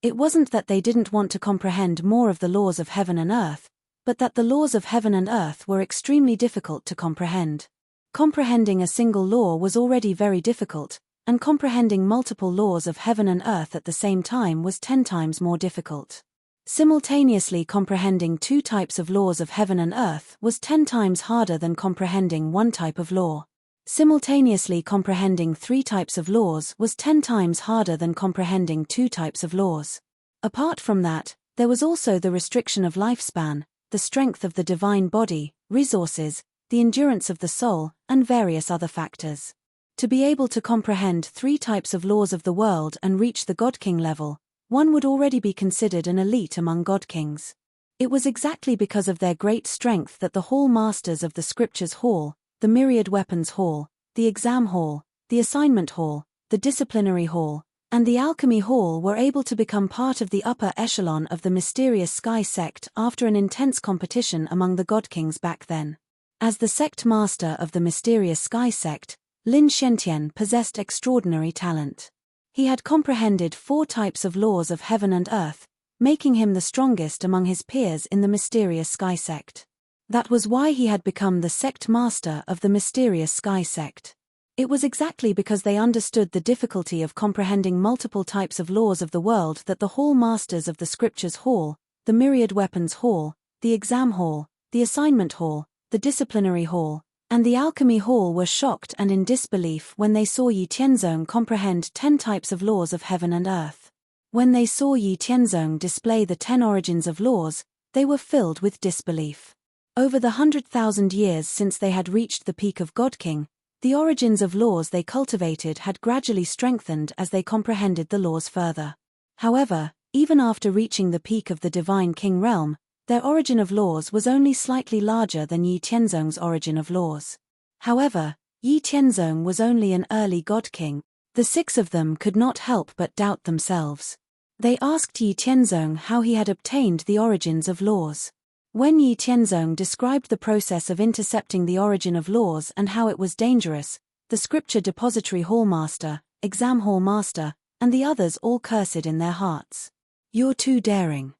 It wasn't that they didn't want to comprehend more of the laws of heaven and earth, but that the laws of heaven and earth were extremely difficult to comprehend. Comprehending a single law was already very difficult, and comprehending multiple laws of heaven and earth at the same time was 10 times more difficult. Simultaneously comprehending 2 types of laws of heaven and earth was 10 times harder than comprehending 1 type of law. Simultaneously comprehending 3 types of laws was 10 times harder than comprehending 2 types of laws. Apart from that, there was also the restriction of lifespan, the strength of the divine body, resources, the endurance of the soul, and various other factors. To be able to comprehend 3 types of laws of the world and reach the God King level, one would already be considered an elite among God Kings. It was exactly because of their great strength that the hall masters of the Scriptures Hall, the Myriad Weapons Hall, the Exam Hall, the Assignment Hall, the Disciplinary Hall, and the Alchemy Hall were able to become part of the upper echelon of the mysterious Sky Sect after an intense competition among the God Kings back then. As the sect master of the mysterious Sky Sect, Lin Xiantian possessed extraordinary talent. He had comprehended 4 types of laws of heaven and earth, making him the strongest among his peers in the mysterious Sky Sect. That was why he had become the sect master of the mysterious Sky Sect. It was exactly because they understood the difficulty of comprehending multiple types of laws of the world that the hall masters of the Scriptures Hall, the Myriad Weapons Hall, the Exam Hall, the Assignment Hall, the Disciplinary Hall, and the Alchemy Hall were shocked and in disbelief when they saw Yi Tianzong comprehend 10 types of laws of heaven and earth. When they saw Yi Tianzong display the 10 origins of laws, they were filled with disbelief. Over the 100,000 years since they had reached the peak of God King, the origins of laws they cultivated had gradually strengthened as they comprehended the laws further. However, even after reaching the peak of the Divine King realm, their origin of laws was only slightly larger than Yi Tianzong's origin of laws. However, Yi Tianzong was only an early God King. The 6 of them could not help but doubt themselves. They asked Yi Tianzong how he had obtained the origins of laws. When Yi Tianzong described the process of intercepting the origin of laws and how it was dangerous, the scripture depository hall master, exam hall master, and the others all cursed in their hearts. "You're too daring."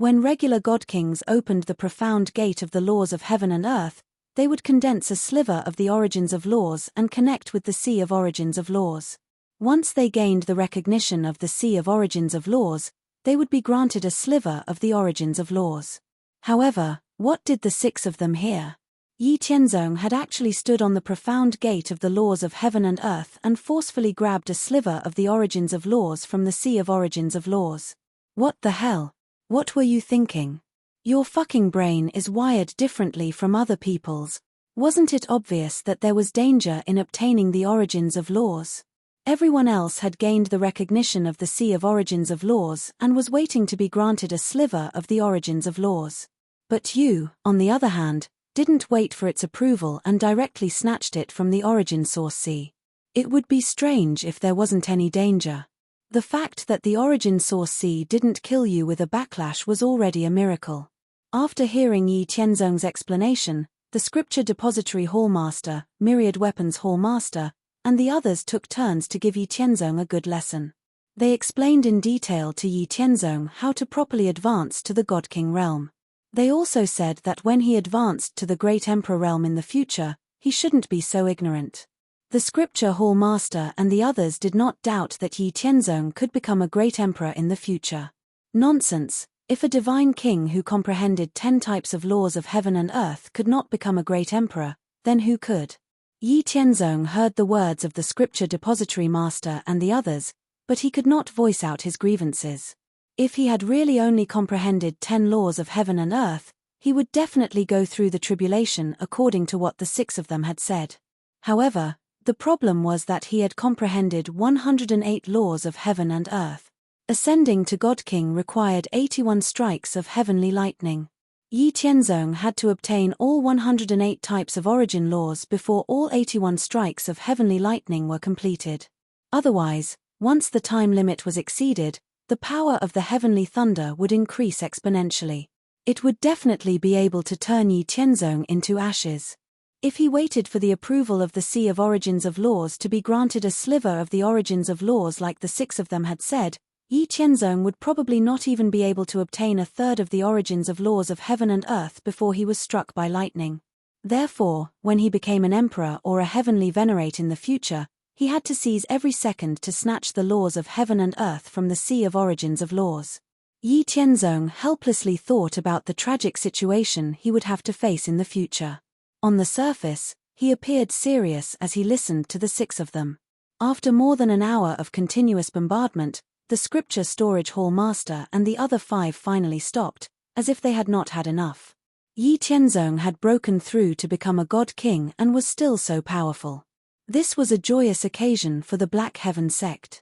When regular God Kings opened the profound gate of the laws of heaven and earth, they would condense a sliver of the origins of laws and connect with the sea of origins of laws. Once they gained the recognition of the sea of origins of laws, they would be granted a sliver of the origins of laws. However, what did the 6 of them hear? Yi Tianzong had actually stood on the profound gate of the laws of heaven and earth and forcefully grabbed a sliver of the origins of laws from the sea of origins of laws. What the hell? What were you thinking? Your fucking brain is wired differently from other people's. Wasn't it obvious that there was danger in obtaining the origins of laws? Everyone else had gained the recognition of the sea of origins of laws and was waiting to be granted a sliver of the origins of laws. But you, on the other hand, didn't wait for its approval and directly snatched it from the origin source sea. It would be strange if there wasn't any danger. The fact that the origin source sea didn't kill you with a backlash was already a miracle. After hearing Yi Tianzong's explanation, the scripture depository hallmaster, myriad weapons hallmaster, and the others took turns to give Yi Tianzong a good lesson. They explained in detail to Yi Tianzong how to properly advance to the God King realm. They also said that when he advanced to the Great Emperor realm in the future, he shouldn't be so ignorant. The scripture hall master and the others did not doubt that Yi Tianzong could become a great emperor in the future. Nonsense! If a divine king who comprehended 10 types of laws of heaven and earth could not become a great emperor, then who could? Yi Tianzong heard the words of the scripture depository master and the others, but he could not voice out his grievances. If he had really only comprehended 10 laws of heaven and earth, he would definitely go through the tribulation according to what the 6 of them had said. However, the problem was that he had comprehended 108 laws of heaven and earth. Ascending to God King required 81 strikes of heavenly lightning. Yi Tianzong had to obtain all 108 types of origin laws before all 81 strikes of heavenly lightning were completed. Otherwise, once the time limit was exceeded, the power of the heavenly thunder would increase exponentially. It would definitely be able to turn Yi Tianzong into ashes. If he waited for the approval of the Sea of Origins of Laws to be granted a sliver of the origins of laws like the 6 of them had said, Yi Tianzong would probably not even be able to obtain a third of the origins of laws of heaven and earth before he was struck by lightning. Therefore, when he became an emperor or a heavenly venerate in the future, he had to seize every second to snatch the laws of heaven and earth from the Sea of Origins of Laws. Yi Tianzong helplessly thought about the tragic situation he would have to face in the future. On the surface, he appeared serious as he listened to the 6 of them. After more than an hour of continuous bombardment, the scripture storage hall master and the other 5 finally stopped, as if they had not had enough. Yi Tianzong had broken through to become a god king and was still so powerful. This was a joyous occasion for the Black Heaven sect.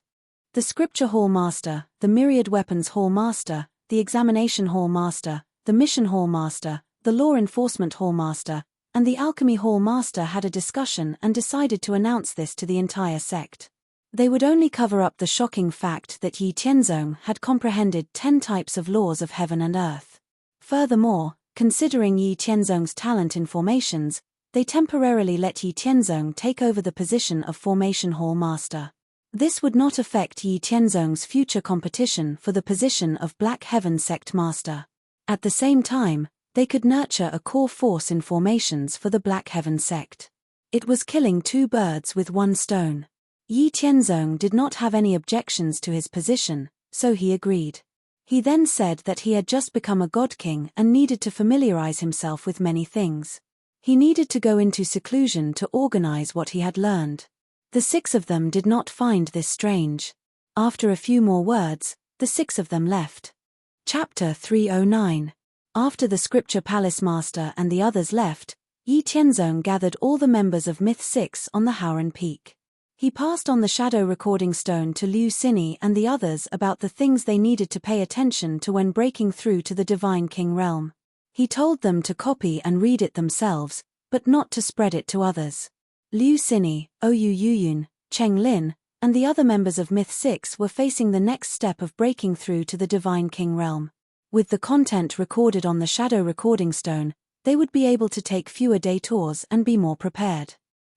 The scripture hall master, the myriad weapons hall master, the examination hall master, the mission hall master, the law enforcement hall master, and the alchemy hall master had a discussion and decided to announce this to the entire sect. They would only cover up the shocking fact that Yi Tianzong had comprehended 10 types of laws of heaven and earth. Furthermore, considering Yi Tianzong's talent in formations, they temporarily let Yi Tianzong take over the position of Formation Hall Master. This would not affect Yi Tianzong's future competition for the position of Black Heaven Sect Master. At the same time, they could nurture a core force in formations for the Black Heaven Sect. It was killing 2 birds with 1 stone. Yi Tianzong did not have any objections to his position, so he agreed. He then said that he had just become a god king and needed to familiarize himself with many things. He needed to go into seclusion to organize what he had learned. The 6 of them did not find this strange. After a few more words, the 6 of them left. Chapter 309. After the scripture palace master and the others left, Yi Tianzong gathered all the members of Myth 6 on the Howran Peak. He passed on the shadow recording stone to Liu Xinyi and the others about the things they needed to pay attention to when breaking through to the Divine King realm. He told them to copy and read it themselves, but not to spread it to others. Liu Xinyi, Oyu Yuyun, Cheng Lin, and the other members of Myth 6 were facing the next step of breaking through to the Divine King realm. With the content recorded on the shadow recording stone, they would be able to take fewer detours and be more prepared.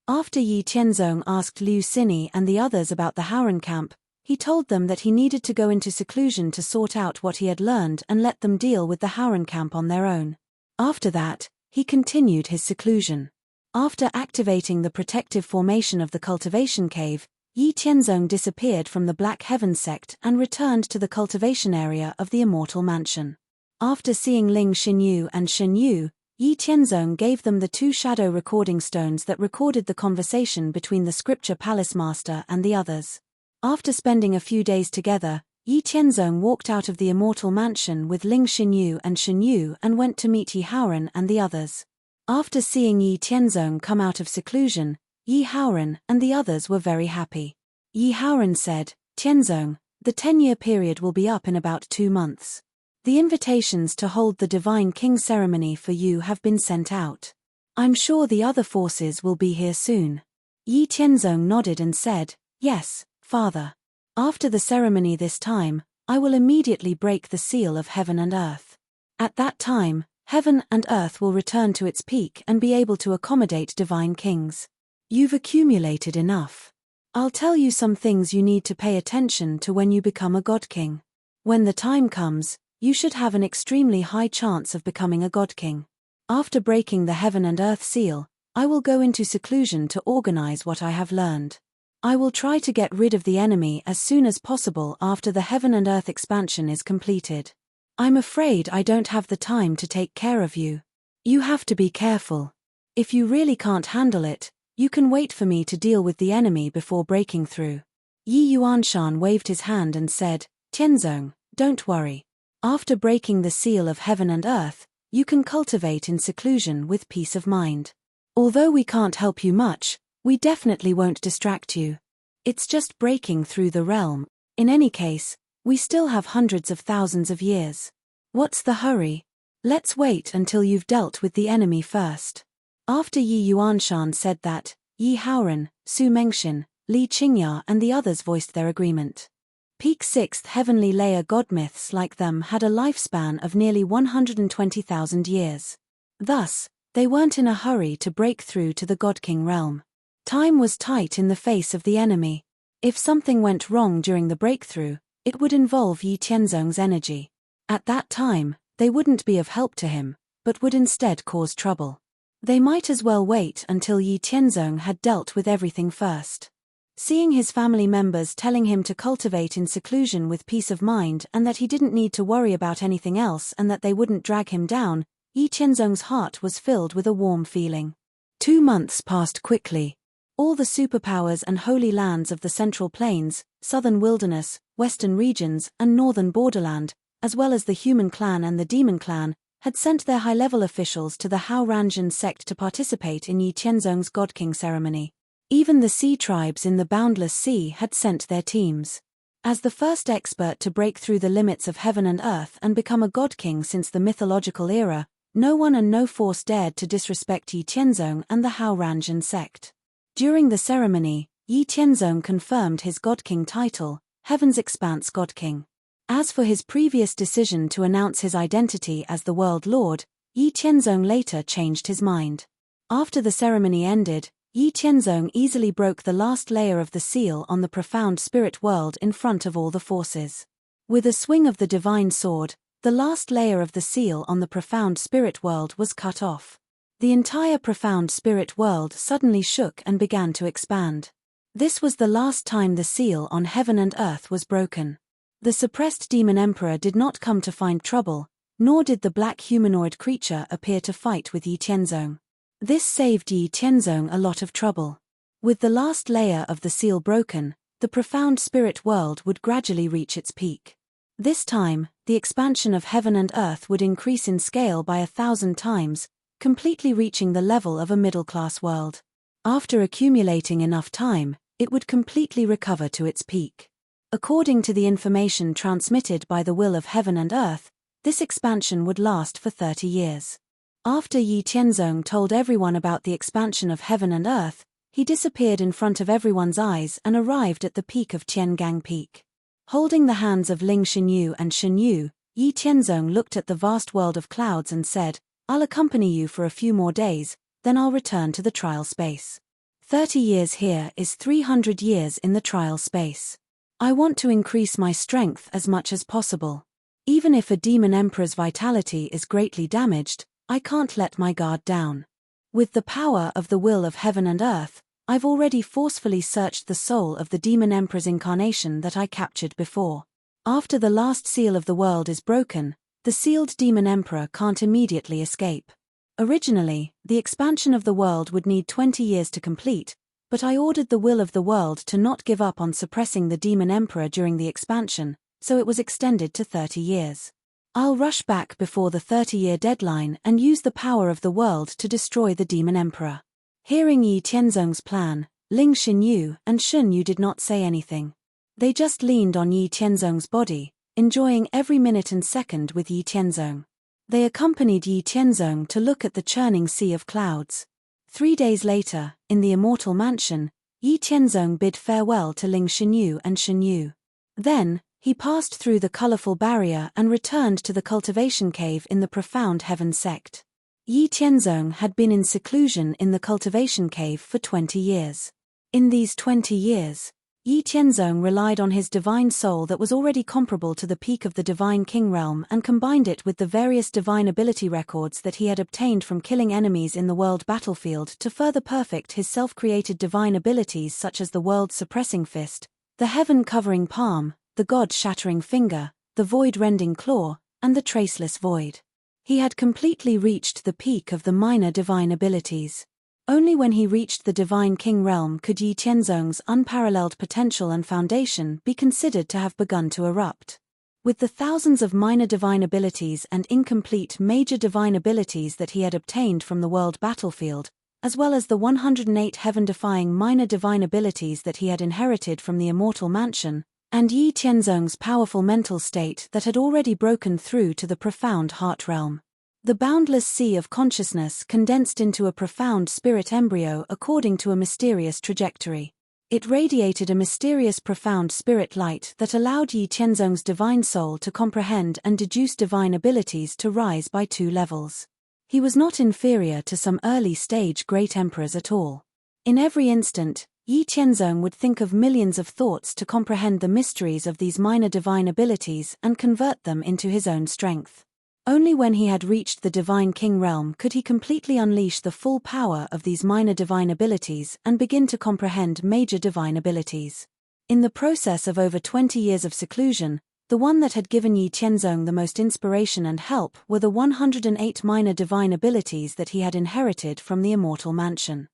After Yi Tianzong asked Liu Xinyi and the others about the Howran camp, he told them that he needed to go into seclusion to sort out what he had learned and let them deal with the Howran camp on their own. After that, he continued his seclusion. After activating the protective formation of the cultivation cave, Yi Tianzong disappeared from the Black Heaven sect and returned to the cultivation area of the Immortal Mansion. After seeing Ling Xinyu and Xinyu, Yi Tianzong gave them the 2 shadow recording stones that recorded the conversation between the scripture palace master and the others. After spending a few days together, Yi Tianzong walked out of the Immortal Mansion with Ling Xinyu and Xinyu and went to meet Yi Howran and the others. After seeing Yi Tianzong come out of seclusion, Yi Howran and the others were very happy. Yi Howran said, "Tianzong, the 10-year period will be up in about 2 months. The invitations to hold the Divine King ceremony for you have been sent out. I'm sure the other forces will be here soon. Yi Tianzong nodded and said, "Yes, Father. After the ceremony this time, I will immediately break the seal of heaven and earth. At that time, heaven and earth will return to its peak and be able to accommodate divine kings. You've accumulated enough. I'll tell you some things you need to pay attention to when you become a god king. When the time comes, you should have an extremely high chance of becoming a god king. After breaking the heaven and earth seal, I will go into seclusion to organize what I have learned. I will try to get rid of the enemy as soon as possible after the heaven and earth expansion is completed. I'm afraid I don't have the time to take care of you. You have to be careful. If you really can't handle it, you can wait for me to deal with the enemy before breaking through." Yi Yuanshan waved his hand and said, "Tianzong, don't worry. After breaking the seal of heaven and earth, you can cultivate in seclusion with peace of mind. Although we can't help you much, we definitely won't distract you. It's just breaking through the realm. In any case, we still have hundreds of thousands of years. What's the hurry? Let's wait until you've dealt with the enemy first." After Yi Yuanshan said that, Yi Haoran, Su Mengxian, Li Qingya and the others voiced their agreement. Peak 6th heavenly layer god myths like them had a lifespan of nearly 120,000 years. Thus, they weren't in a hurry to break through to the God King realm. Time was tight in the face of the enemy. If something went wrong during the breakthrough, it would involve Yi Tianzong's energy. At that time, they wouldn't be of help to him, but would instead cause trouble. They might as well wait until Yi Tianzong had dealt with everything first. Seeing his family members telling him to cultivate in seclusion with peace of mind and that he didn't need to worry about anything else and that they wouldn't drag him down, Yi Tianzong's heart was filled with a warm feeling. 2 months passed quickly. All the superpowers and holy lands of the Central Plains, Southern Wilderness, Western regions, and Northern Borderland, as well as the Human Clan and the Demon Clan, had sent their high-level officials to the Hao Ranjan sect to participate in Yi Tianzong's God King ceremony. Even the sea tribes in the Boundless Sea had sent their teams. As the first expert to break through the limits of heaven and earth and become a God King since the mythological era, no one and no force dared to disrespect Yi Tianzong and the Hao Ranjan sect. During the ceremony, Yi Tianzong confirmed his God King title, Heaven's Expanse God King. As for his previous decision to announce his identity as the World Lord, Yi Tianzong later changed his mind. After the ceremony ended, Yi Tianzong easily broke the last layer of the seal on the profound spirit world in front of all the forces. With a swing of the divine sword, the last layer of the seal on the profound spirit world was cut off. The entire profound spirit world suddenly shook and began to expand. This was the last time the seal on heaven and earth was broken. The suppressed demon emperor did not come to find trouble, nor did the black humanoid creature appear to fight with Yi Tianzong. This saved Yi Tianzong a lot of trouble. With the last layer of the seal broken, the profound spirit world would gradually reach its peak. This time, the expansion of heaven and earth would increase in scale by 1,000 times, completely reaching the level of a middle-class world. After accumulating enough time, it would completely recover to its peak. According to the information transmitted by the will of heaven and earth, this expansion would last for 30 years. After Yi Tianzong told everyone about the expansion of heaven and earth, he disappeared in front of everyone's eyes and arrived at the peak of Tiangang Peak. Holding the hands of Ling Xinyu and Xinyu, Yi Tianzong looked at the vast world of clouds and said, "I'll accompany you for a few more days, then I'll return to the trial space. 30 years here is 300 years in the trial space. I want to increase my strength as much as possible. Even if a demon emperor's vitality is greatly damaged, I can't let my guard down. With the power of the will of heaven and earth, I've already forcefully searched the soul of the demon emperor's incarnation that I captured before. After the last seal of the world is broken, the sealed demon emperor can't immediately escape. Originally, the expansion of the world would need 20 years to complete, but I ordered the will of the world to not give up on suppressing the demon emperor during the expansion, so it was extended to 30 years. I'll rush back before the 30-year deadline and use the power of the world to destroy the demon emperor." Hearing Yi Tianzong's plan, Ling Xinyu and Xunyu did not say anything. They just leaned on Yi Tianzong's body, enjoying every minute and second with Yi Tianzong. They accompanied Yi Tianzong to look at the churning sea of clouds. 3 days later, in the immortal mansion, Yi Tianzong bid farewell to Ling Shenyu and Shenyu. Then, he passed through the colorful barrier and returned to the cultivation cave in the profound heaven sect. Yi Tianzong had been in seclusion in the cultivation cave for 20 years. In these 20 years, Yi Tianzong relied on his divine soul that was already comparable to the peak of the divine king realm and combined it with the various divine ability records that he had obtained from killing enemies in the world battlefield to further perfect his self-created divine abilities such as the world-suppressing fist, the heaven-covering palm, the God-shattering finger, the void-rending claw, and the traceless void. He had completely reached the peak of the minor divine abilities. Only when he reached the divine king realm could Yi Tianzong's unparalleled potential and foundation be considered to have begun to erupt. With the thousands of minor divine abilities and incomplete major divine abilities that he had obtained from the world battlefield, as well as the 108 heaven-defying minor divine abilities that he had inherited from the immortal mansion, and Yi Tianzong's powerful mental state that had already broken through to the profound heart realm. The boundless sea of consciousness condensed into a profound spirit embryo according to a mysterious trajectory. It radiated a mysterious profound spirit light that allowed Yi Tianzong's divine soul to comprehend and deduce divine abilities to rise by 2 levels. He was not inferior to some early-stage great emperors at all. In every instant, Yi Tianzong would think of millions of thoughts to comprehend the mysteries of these minor divine abilities and convert them into his own strength. Only when he had reached the divine king realm could he completely unleash the full power of these minor divine abilities and begin to comprehend major divine abilities. In the process of over 20 years of seclusion, the one that had given Yi Tianzong the most inspiration and help were the 108 minor divine abilities that he had inherited from the immortal mansion.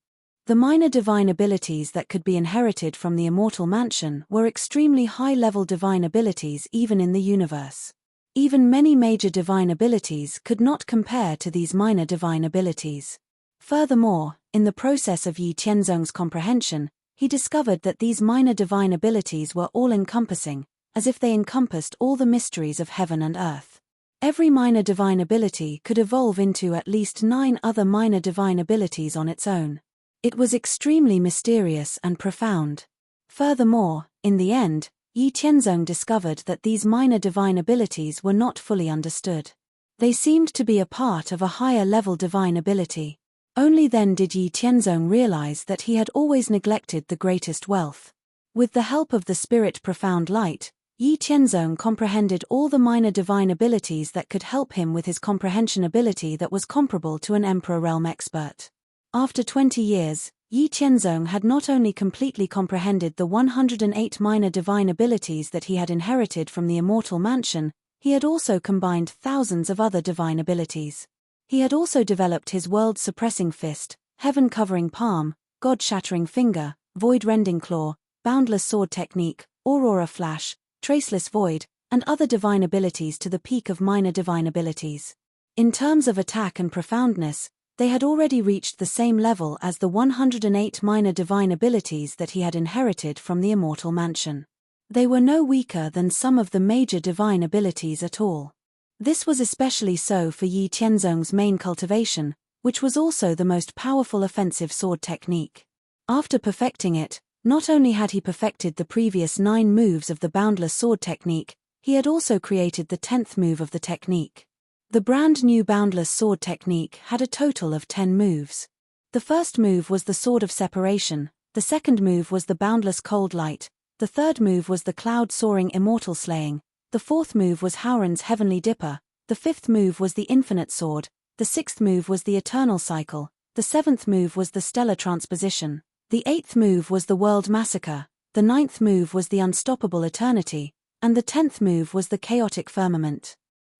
The minor divine abilities that could be inherited from the immortal mansion were extremely high-level divine abilities even in the universe. Even many major divine abilities could not compare to these minor divine abilities. Furthermore, in the process of Yi Tianzong's comprehension, he discovered that these minor divine abilities were all-encompassing, as if they encompassed all the mysteries of heaven and earth. Every minor divine ability could evolve into at least 9 other minor divine abilities on its own. It was extremely mysterious and profound. Furthermore, in the end, Yi Tianzong discovered that these minor divine abilities were not fully understood. They seemed to be a part of a higher-level divine ability. Only then did Yi Tianzong realize that he had always neglected the greatest wealth. With the help of the Spirit Profound Light, Yi Tianzong comprehended all the minor divine abilities that could help him with his comprehension ability that was comparable to an Emperor Realm expert. After 20 years, Yi Tianzong had not only completely comprehended the 108 minor divine abilities that he had inherited from the immortal mansion, he had also combined thousands of other divine abilities. He had also developed his world-suppressing fist, heaven-covering palm, God-shattering finger, void-rending claw, boundless sword technique, aurora flash, traceless void, and other divine abilities to the peak of minor divine abilities. In terms of attack and profoundness, they had already reached the same level as the 108 minor divine abilities that he had inherited from the immortal mansion. They were no weaker than some of the major divine abilities at all. This was especially so for Yi Tianzong's main cultivation, which was also the most powerful offensive sword technique. After perfecting it, not only had he perfected the previous 9 moves of the boundless sword technique, he had also created the 10th move of the technique. The brand new boundless sword technique had a total of 10 moves. The first move was the Sword of Separation, the second move was the Boundless Cold Light, the third move was the Cloud-Soaring Immortal Slaying, the fourth move was Howren's Heavenly Dipper, the fifth move was the Infinite Sword, the sixth move was the Eternal Cycle, the seventh move was the Stellar Transposition, the eighth move was the World Massacre, the ninth move was the Unstoppable Eternity, and the 10th move was the Chaotic Firmament.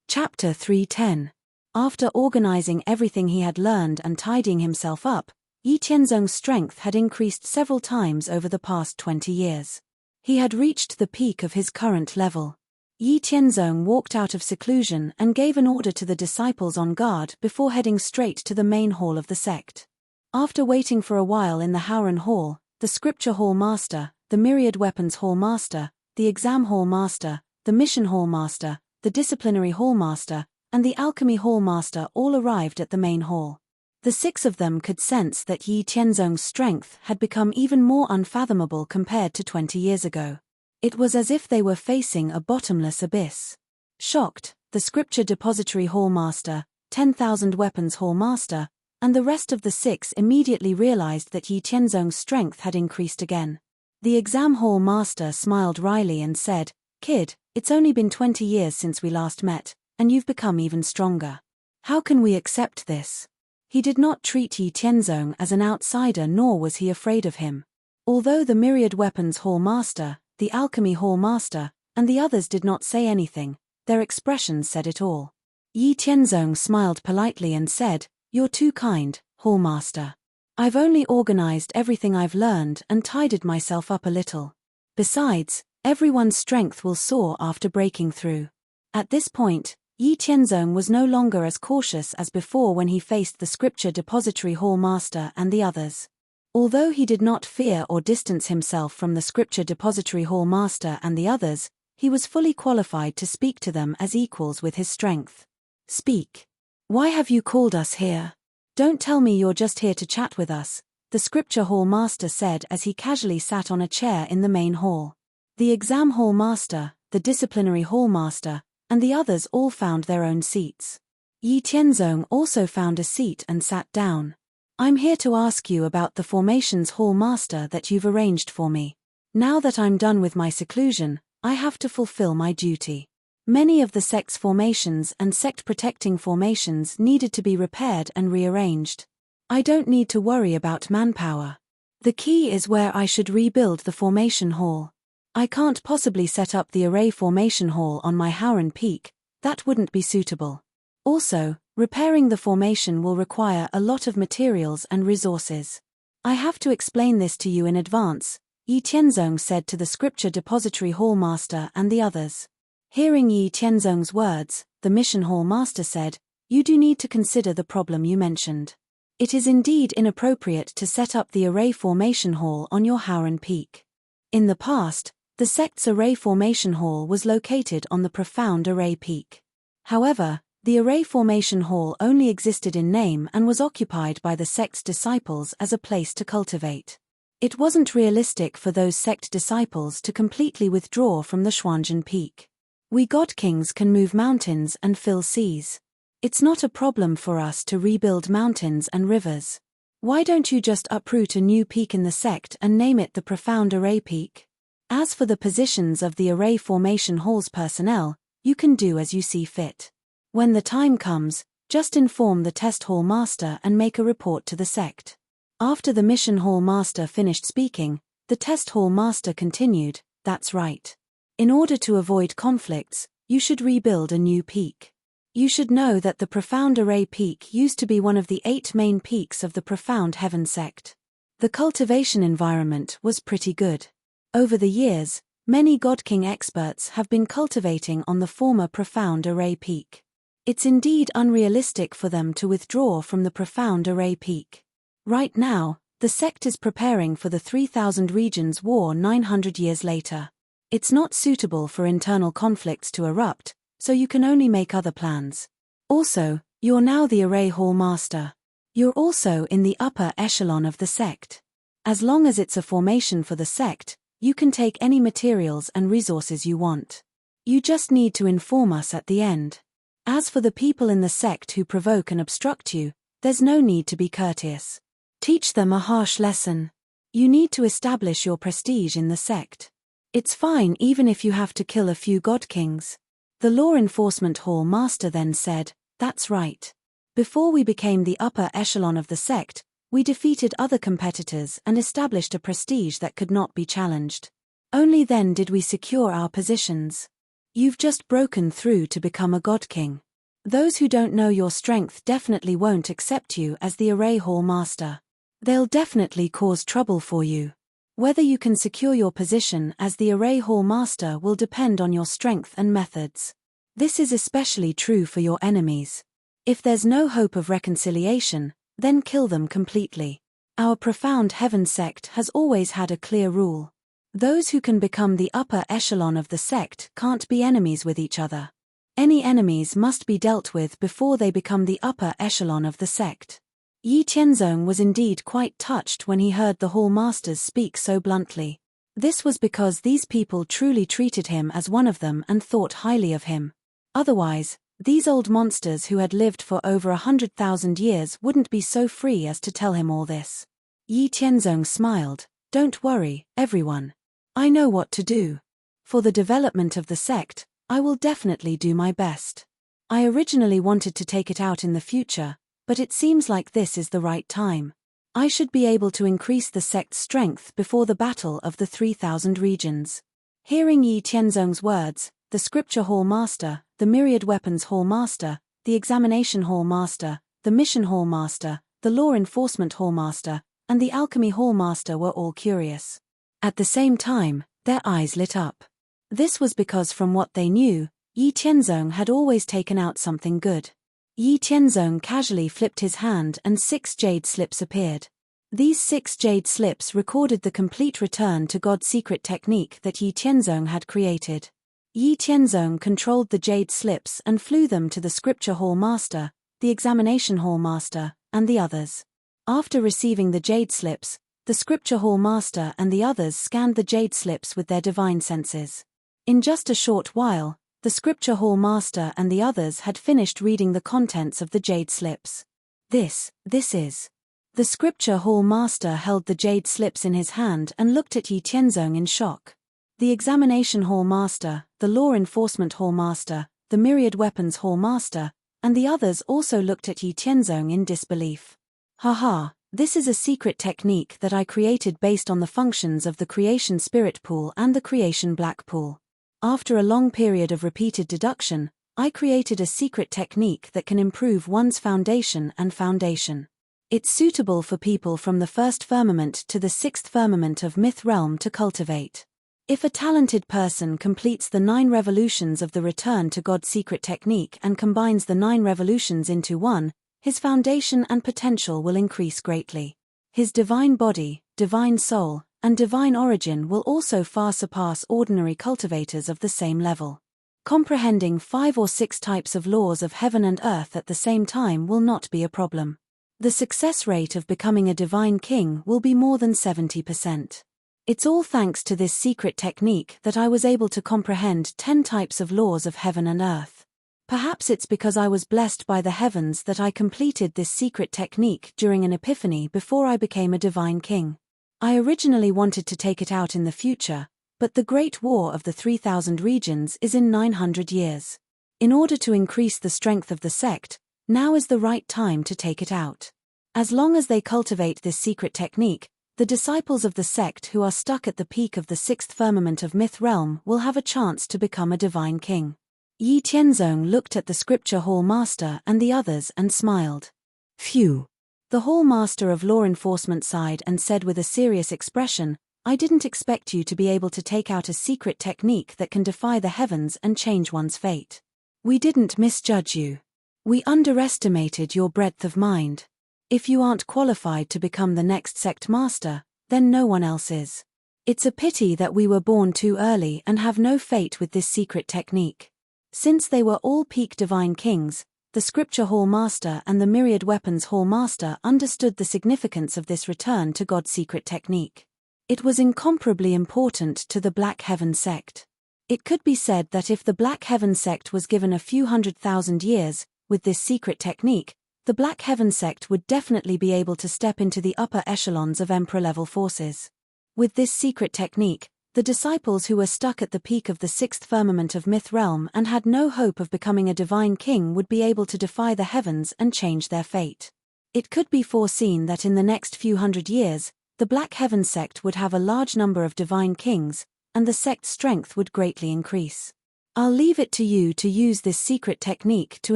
Chapter 310. After organizing everything he had learned and tidying himself up, Yi Tianzong's strength had increased several times over the past 20 years. He had reached the peak of his current level. Yi Tianzong walked out of seclusion and gave an order to the disciples on guard before heading straight to the main hall of the sect. After waiting for a while in the Howren Hall, the Scripture Hall Master, the Myriad Weapons Hall Master, the Exam Hall Master, the Mission Hallmaster, the Disciplinary Hallmaster, and the Alchemy Hallmaster all arrived at the main hall. The 6 of them could sense that Yi Tianzong's strength had become even more unfathomable compared to 20 years ago. It was as if they were facing a bottomless abyss. Shocked, the Scripture Depository Hallmaster, 10,000 Weapons Hallmaster, and the rest of the 6 immediately realized that Yi Tianzong's strength had increased again. The Exam Hall Master smiled wryly and said, "Kid, it's only been 20 years since we last met, and you've become even stronger. How can we accept this?" He did not treat Yi Tianzong as an outsider, nor was he afraid of him. Although the Myriad Weapons Hall Master, the Alchemy Hall Master, and the others did not say anything, their expressions said it all. Yi Tianzong smiled politely and said, "You're too kind, Hall Master. I've only organized everything I've learned and tidied myself up a little. Besides, everyone's strength will soar after breaking through." At this point, Yi Tianzong was no longer as cautious as before when he faced the Scripture Depository Hall Master and the others. Although he did not fear or distance himself from the Scripture Depository Hall Master and the others, he was fully qualified to speak to them as equals with his strength. "Speak. Why have you called us here? Don't tell me you're just here to chat with us," the Scripture Hall Master said as he casually sat on a chair in the main hall. The Exam Hall Master, the Disciplinary Hall Master, and the others all found their own seats. Yi Tianzong also found a seat and sat down. "I'm here to ask you about the Formations Hall Master that you've arranged for me. Now that I'm done with my seclusion, I have to fulfill my duty. Many of the sect's formations and sect-protecting formations needed to be repaired and rearranged. I don't need to worry about manpower. The key is where I should rebuild the Formation Hall. I can't possibly set up the Array Formation Hall on my Howran Peak, that wouldn't be suitable. Also, repairing the formation will require a lot of materials and resources. I have to explain this to you in advance," Yi Tianzong said to the Scripture Depository Hall Master and the others. Hearing Yi Tianzong's words, the Mission Hall Master said, "You do need to consider the problem you mentioned. It is indeed inappropriate to set up the Array Formation Hall on your Howran Peak. In the past, the sect's Array Formation Hall was located on the Profound Array Peak. However, the Array Formation Hall only existed in name and was occupied by the sect's disciples as a place to cultivate. It wasn't realistic for those sect disciples to completely withdraw from the Xuanzhen Peak. We God Kings can move mountains and fill seas. It's not a problem for us to rebuild mountains and rivers. Why don't you just uproot a new peak in the sect and name it the Profound Array Peak? As for the positions of the Array Formation Hall's personnel, you can do as you see fit. When the time comes, just inform the Test Hall Master and make a report to the sect." After the Mission Hall Master finished speaking, the Test Hall Master continued, "That's right. In order to avoid conflicts, you should rebuild a new peak. You should know that the Profound Array Peak used to be one of the 8 main peaks of the Profound Heaven sect. The cultivation environment was pretty good. Over the years, many God King experts have been cultivating on the former Profound Array Peak. It's indeed unrealistic for them to withdraw from the Profound Array Peak. Right now, the sect is preparing for the 3000 Regions War 900 years later. It's not suitable for internal conflicts to erupt, so you can only make other plans. Also, you're now the Array Hall Master. You're also in the upper echelon of the sect. As long as it's a formation for the sect, you can take any materials and resources you want. You just need to inform us at the end. As for the people in the sect who provoke and obstruct you, there's no need to be courteous. Teach them a harsh lesson. You need to establish your prestige in the sect. It's fine even if you have to kill a few God Kings." The Law Enforcement Hall Master then said, "That's right. Before we became the upper echelon of the sect, we defeated other competitors and established a prestige that could not be challenged. Only then did we secure our positions. You've just broken through to become a God King. Those who don't know your strength definitely won't accept you as the Array Hall Master. They'll definitely cause trouble for you. Whether you can secure your position as the Array Hall Master will depend on your strength and methods. This is especially true for your enemies. If there's no hope of reconciliation, then kill them completely. Our Profound Heaven sect has always had a clear rule. Those who can become the upper echelon of the sect can't be enemies with each other. Any enemies must be dealt with before they become the upper echelon of the sect. Yi Tianzong was indeed quite touched when he heard the hall masters speak so bluntly. This was because these people truly treated him as one of them and thought highly of him. Otherwise, these old monsters who had lived for over 100,000 years wouldn't be so free as to tell him all this. Yi Tianzong smiled. Don't worry, everyone. I know what to do. For the development of the sect, I will definitely do my best. I originally wanted to take it out in the future, but it seems like this is the right time. I should be able to increase the sect's strength before the battle of the 3,000 regions. Hearing Yi Tianzong's words, the Scripture Hall Master, the Myriad Weapons Hall Master, the Examination Hall Master, the Mission Hall Master, the Law Enforcement Hall Master, and the Alchemy Hall Master were all curious. At the same time, their eyes lit up. This was because from what they knew, Yi Tianzong had always taken out something good. Yi Tianzong casually flipped his hand and 6 jade slips appeared. These 6 jade slips recorded the complete return to God's secret technique that Yi Tianzong had created. Yi Tianzong controlled the jade slips and flew them to the Scripture Hall Master, the Examination Hall Master, and the others. After receiving the jade slips, the Scripture Hall Master and the others scanned the jade slips with their divine senses. In just a short while, the Scripture Hall Master and the others had finished reading the contents of the jade slips. This is. The Scripture Hall Master held the jade slips in his hand and looked at Yi Tianzong in shock. The Examination Hall Master, the Law Enforcement Hall Master, the Myriad Weapons Hall Master, and the others also looked at Yi Tianzong in disbelief. Haha, this is a secret technique that I created based on the functions of the Creation Spirit Pool and the Creation Black Pool. After a long period of repeated deduction, I created a secret technique that can improve one's foundation and foundation. It's suitable for people from the first firmament to the 6th firmament of Myth Realm to cultivate. If a talented person completes the 9 revolutions of the Return to God secret technique and combines the 9 revolutions into one, his foundation and potential will increase greatly. His divine body, divine soul, and divine origin will also far surpass ordinary cultivators of the same level. Comprehending 5 or 6 types of laws of heaven and earth at the same time will not be a problem. The success rate of becoming a divine king will be more than 70%. It's all thanks to this secret technique that I was able to comprehend 10 types of laws of heaven and earth. Perhaps it's because I was blessed by the heavens that I completed this secret technique during an epiphany before I became a divine king. I originally wanted to take it out in the future, but the Great War of the 3,000 regions is in 900 years. In order to increase the strength of the sect, now is the right time to take it out. As long as they cultivate this secret technique, the disciples of the sect who are stuck at the peak of the 6th firmament of Myth Realm will have a chance to become a divine king. Yi Tianzong looked at the Scripture Hall Master and the others and smiled. Phew. The Hall Master of Law Enforcement sighed and said with a serious expression, I didn't expect you to be able to take out a secret technique that can defy the heavens and change one's fate. We didn't misjudge you. We underestimated your breadth of mind. If you aren't qualified to become the next sect master, then no one else is. It's a pity that we were born too early and have no fate with this secret technique. Since they were all peak divine kings, the Scripture Hall Master and the Myriad Weapons Hall Master understood the significance of this return to God's secret technique. It was incomparably important to the Black Heaven sect. It could be said that if the Black Heaven sect was given a few 100,000 years, with this secret technique, the Black Heaven sect would definitely be able to step into the upper echelons of Emperor-level forces. With this secret technique, the disciples who were stuck at the peak of the 6th firmament of Myth Realm and had no hope of becoming a divine king would be able to defy the heavens and change their fate. It could be foreseen that in the next few 100 years, the Black Heaven sect would have a large number of divine kings, and the sect's strength would greatly increase. I'll leave it to you to use this secret technique to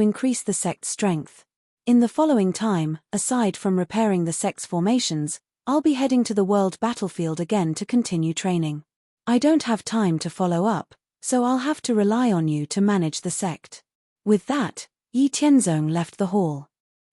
increase the sect's strength. In the following time, aside from repairing the sect's formations, I'll be heading to the world battlefield again to continue training. I don't have time to follow up, so I'll have to rely on you to manage the sect. With that, Yi Tianzong left the hall.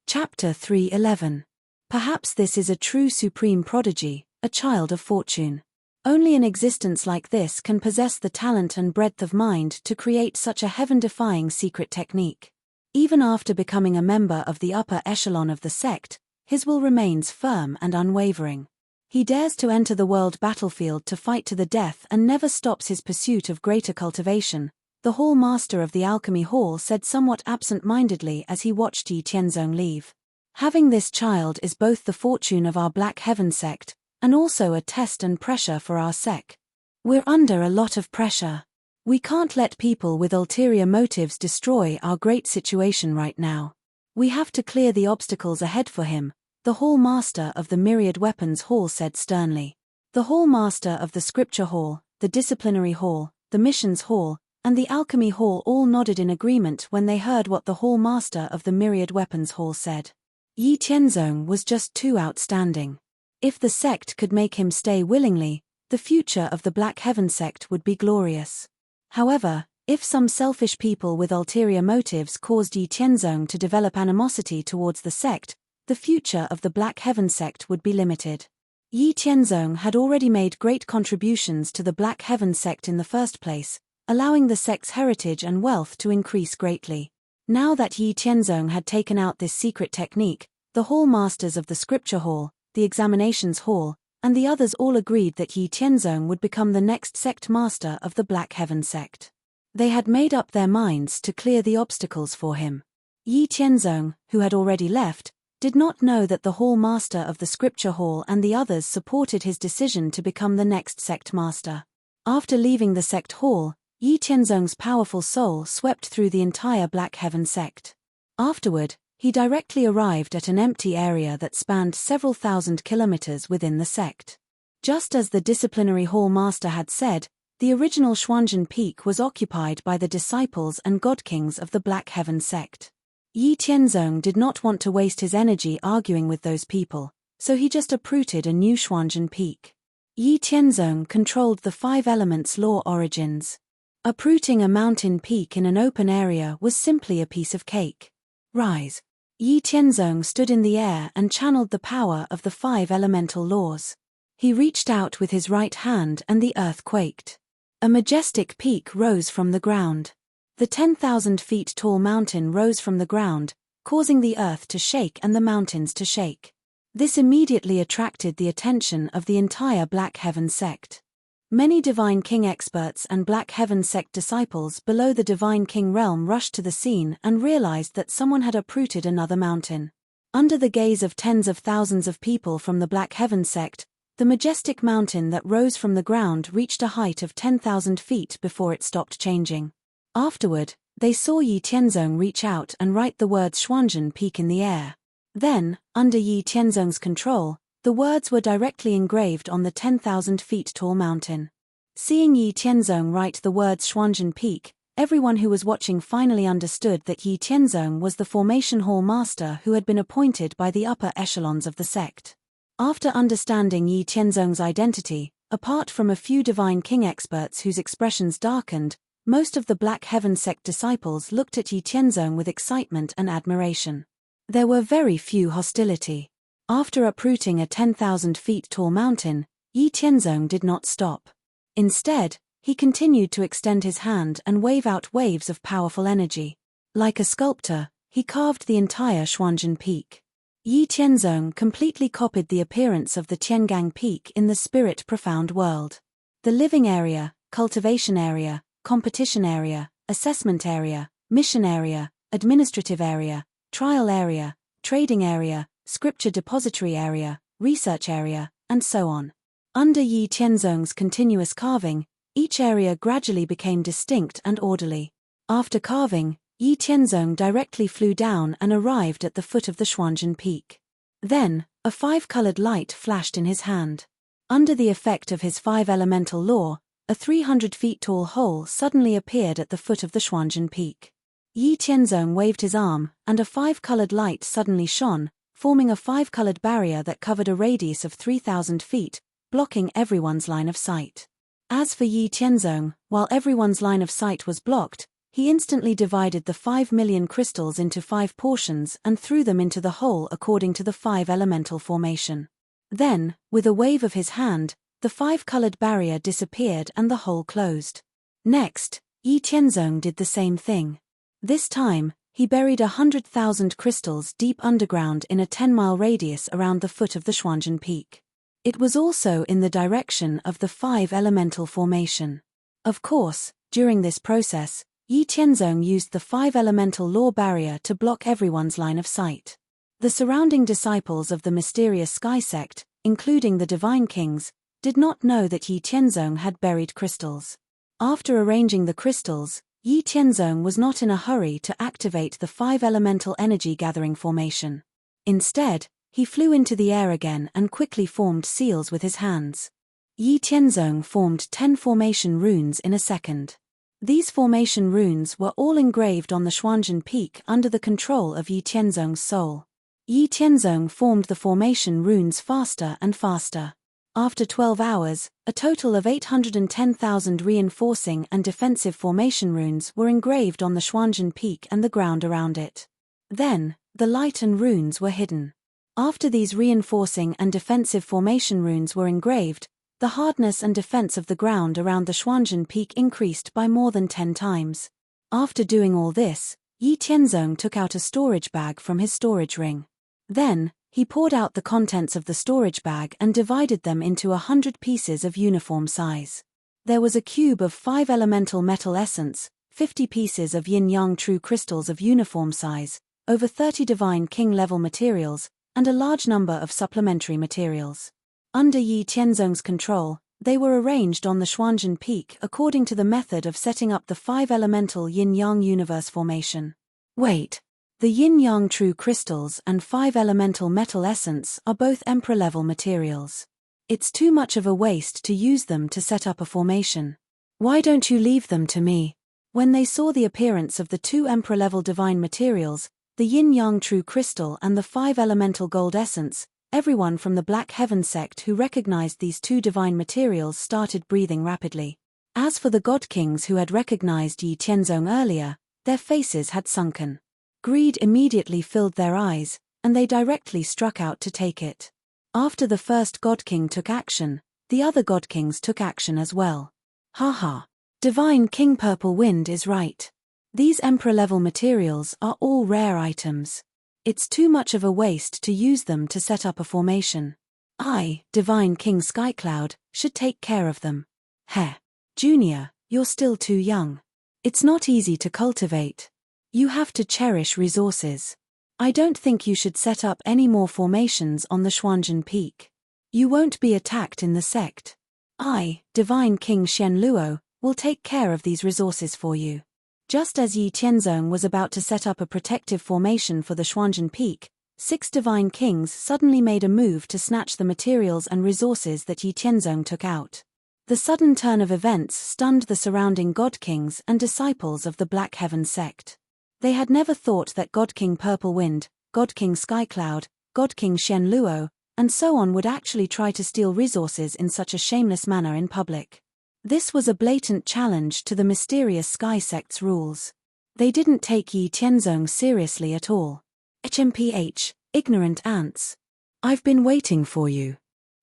Chapter 3:11. Perhaps this is a true supreme prodigy, a child of fortune. Only an existence like this can possess the talent and breadth of mind to create such a heaven-defying secret technique. Even after becoming a member of the upper echelon of the sect, his will remains firm and unwavering. He dares to enter the world battlefield to fight to the death and never stops his pursuit of greater cultivation, the Hall Master of the Alchemy Hall said somewhat absent-mindedly as he watched Yi Tianzong leave. Having this child is both the fortune of our Black Heaven sect, and also a test and pressure for our sect. We're under a lot of pressure. We can't let people with ulterior motives destroy our great situation right now. We have to clear the obstacles ahead for him, the Hall Master of the Myriad Weapons Hall said sternly. The Hall Master of the Scripture Hall, the Disciplinary Hall, the Missions Hall, and the Alchemy Hall all nodded in agreement when they heard what the Hall Master of the Myriad Weapons Hall said. Yi Tianzong was just too outstanding. If the sect could make him stay willingly, the future of the Black Heaven sect would be glorious. However, if some selfish people with ulterior motives caused Yi Tianzong to develop animosity towards the sect, the future of the Black Heaven sect would be limited. Yi Tianzong had already made great contributions to the Black Heaven sect in the first place, allowing the sect's heritage and wealth to increase greatly. Now that Yi Tianzong had taken out this secret technique, the Hall Masters of the Scripture Hall, the Examinations Hall, and the others all agreed that Yi Tianzong would become the next sect master of the Black Heaven sect. They had made up their minds to clear the obstacles for him. Yi Tianzong, who had already left, did not know that the Hall Master of the Scripture Hall and the others supported his decision to become the next sect master. After leaving the sect hall, Yi Tianzong's powerful soul swept through the entire Black Heaven sect. Afterward, he directly arrived at an empty area that spanned several thousand kilometers within the sect. Just as the Disciplinary Hall Master had said, the original Xuanzhen Peak was occupied by the disciples and godkings of the Black Heaven sect. Yi Tianzong did not want to waste his energy arguing with those people, so he just uprooted a new Xuanzhen Peak. Yi Tianzong controlled the 5 elements law origins. Uprooting a mountain peak in an open area was simply a piece of cake. Rise. Yi Tianzong stood in the air and channeled the power of the 5 elemental laws. He reached out with his right hand and the earth quaked. A majestic peak rose from the ground. The 10,000 feet tall mountain rose from the ground, causing the earth to shake and the mountains to shake. This immediately attracted the attention of the entire Black Heaven sect. Many Divine King experts and Black Heaven sect disciples below the Divine King realm rushed to the scene and realized that someone had uprooted another mountain. Under the gaze of tens of thousands of people from the Black Heaven sect, the majestic mountain that rose from the ground reached a height of 10,000 feet before it stopped changing. Afterward, they saw Yi Tianzong reach out and write the words Xuanzhen Peak in the air. Then, under Yi Tianzong's control, the words were directly engraved on the 10,000 feet tall mountain. Seeing Yi Tianzong write the words Xuanzhen Peak, everyone who was watching finally understood that Yi Tianzong was the Formation Hall Master who had been appointed by the upper echelons of the sect. After understanding Yi Tianzong's identity, apart from a few Divine King experts whose expressions darkened, most of the Black Heaven sect disciples looked at Yi Tianzong with excitement and admiration. There were very few hostility. After uprooting a 10,000 feet tall mountain, Yi Tianzong did not stop. Instead, he continued to extend his hand and wave out waves of powerful energy. Like a sculptor, he carved the entire Xuanzhen Peak. Yi Tianzong completely copied the appearance of the Tiangang Peak in the spirit profound world. The living area, cultivation area, competition area, assessment area, mission area, administrative area, trial area, trading area, scripture depository area, research area, and so on. Under Yi Tianzong's continuous carving, each area gradually became distinct and orderly. After carving, Yi Tianzong directly flew down and arrived at the foot of the Xuanzhen Peak. Then, a 5-colored light flashed in his hand. Under the effect of his 5 elemental law, a 300 feet tall hole suddenly appeared at the foot of the Xuanzhen Peak. Yi Tianzong waved his arm, and a 5-colored light suddenly shone, forming a 5-colored barrier that covered a radius of 3,000 feet, blocking everyone's line of sight. As for Yi Tianzong, while everyone's line of sight was blocked, he instantly divided the 5 million crystals into 5 portions and threw them into the hole according to the 5 elemental formation. Then, with a wave of his hand, The five-colored barrier disappeared and the hole closed. Next, Yi Tianzong did the same thing. This time, he buried 100,000 crystals deep underground in a 10-mile radius around the foot of the Xuanzhen Peak. It was also in the direction of the five elemental formation. Of course, during this process, Yi Tianzong used the five elemental law barrier to block everyone's line of sight. The surrounding disciples of the mysterious sky sect, including the divine kings, did not know that Yi Tianzong had buried crystals. After arranging the crystals, Yi Tianzong was not in a hurry to activate the five elemental energy gathering formation. Instead, he flew into the air again and quickly formed seals with his hands. Yi Tianzong formed 10 formation runes in a second. These formation runes were all engraved on the Xuanzhen Peak under the control of Yi Tianzong's soul. Yi Tianzong formed the formation runes faster and faster. After 12 hours, a total of 810,000 reinforcing and defensive formation runes were engraved on the Xuanzhen Peak and the ground around it. Then, the light and runes were hidden. After these reinforcing and defensive formation runes were engraved, the hardness and defense of the ground around the Xuanzhen Peak increased by more than 10 times. After doing all this, Yi Tianzong took out a storage bag from his storage ring. Then, he poured out the contents of the storage bag and divided them into 100 pieces of uniform size. There was a cube of 5 elemental metal essence, 50 pieces of yin-yang true crystals of uniform size, over 30 divine king-level materials, and a large number of supplementary materials. Under Yi Tianzong's control, they were arranged on the Xuanzhen Peak according to the method of setting up the 5 elemental yin-yang universe formation. Wait. The yin-yang true crystals and 5 elemental metal essence are both emperor-level materials. It's too much of a waste to use them to set up a formation. Why don't you leave them to me? When they saw the appearance of the 2 emperor-level divine materials, the yin-yang true crystal and the 5 elemental gold essence, everyone from the Black Heaven sect who recognized these 2 divine materials started breathing rapidly. As for the god kings who had recognized Yi Tianzong earlier, their faces had sunken. Greed immediately filled their eyes, and they directly struck out to take it. After the first god king took action, the other god kings took action as well. Haha. Divine King Purple Wind is right. These emperor-level materials are all rare items. It's too much of a waste to use them to set up a formation. I, Divine King Skycloud, should take care of them. Heh. Junior, you're still too young. It's not easy to cultivate. You have to cherish resources. I don't think you should set up any more formations on the Xuanzhen Peak. You won't be attacked in the sect. I, Divine King Shen Luo, will take care of these resources for you. Just as Yi Tianzong was about to set up a protective formation for the Xuanzhen Peak, 6 divine kings suddenly made a move to snatch the materials and resources that Yi Tianzong took out. The sudden turn of events stunned the surrounding god kings and disciples of the Black Heaven sect. They had never thought that God King Purple Wind, God King Skycloud, God King Shen Luo, and so on would actually try to steal resources in such a shameless manner in public. This was a blatant challenge to the mysterious sky sect's rules. They didn't take Yi Tianzong seriously at all. HMPH, ignorant ants. I've been waiting for you.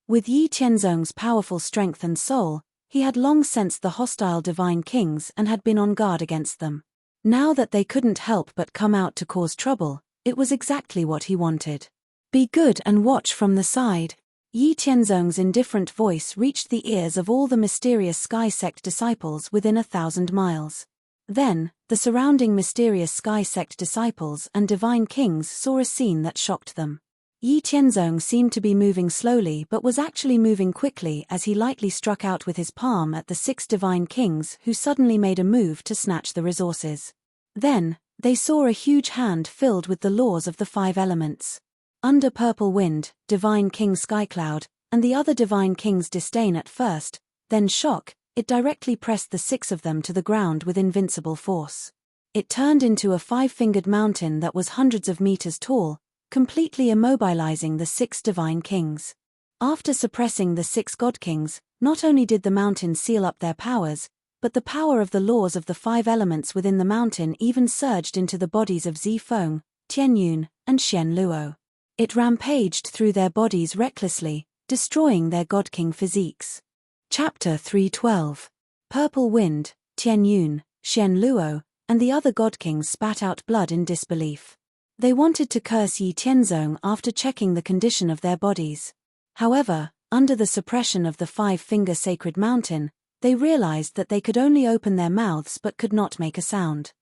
With Yi Tianzong's powerful strength and soul, he had long sensed the hostile divine kings and had been on guard against them. Now that they couldn't help but come out to cause trouble, it was exactly what he wanted. Be good and watch from the side. Yi Tianzong's indifferent voice reached the ears of all the mysterious sky sect disciples within 1,000 miles. Then, the surrounding mysterious sky sect disciples and divine kings saw a scene that shocked them. Yi Tianzong seemed to be moving slowly but was actually moving quickly as he lightly struck out with his palm at the 6 divine kings who suddenly made a move to snatch the resources. Then, they saw a huge hand filled with the laws of the 5 elements. Under Purple Wind, Divine King Skycloud, and the other divine kings' disdain at first, then shock, it directly pressed the 6 of them to the ground with invincible force. It turned into a 5-fingered mountain that was hundreds of meters tall, completely immobilizing the 6 divine kings. After suppressing the 6 god kings, not only did the mountain seal up their powers, but the power of the laws of the 5 elements within the mountain even surged into the bodies of Zifeng, Tianyun, and Shen Luo. It rampaged through their bodies recklessly, destroying their God-King physiques. Chapter 3:12. Purple Wind, Tian Yun, Xian Luo, and the other God-Kings spat out blood in disbelief. They wanted to curse Yi Tianzong after checking the condition of their bodies. However, under the suppression of the five-finger sacred mountain, they realized that they could only open their mouths but could not make a sound.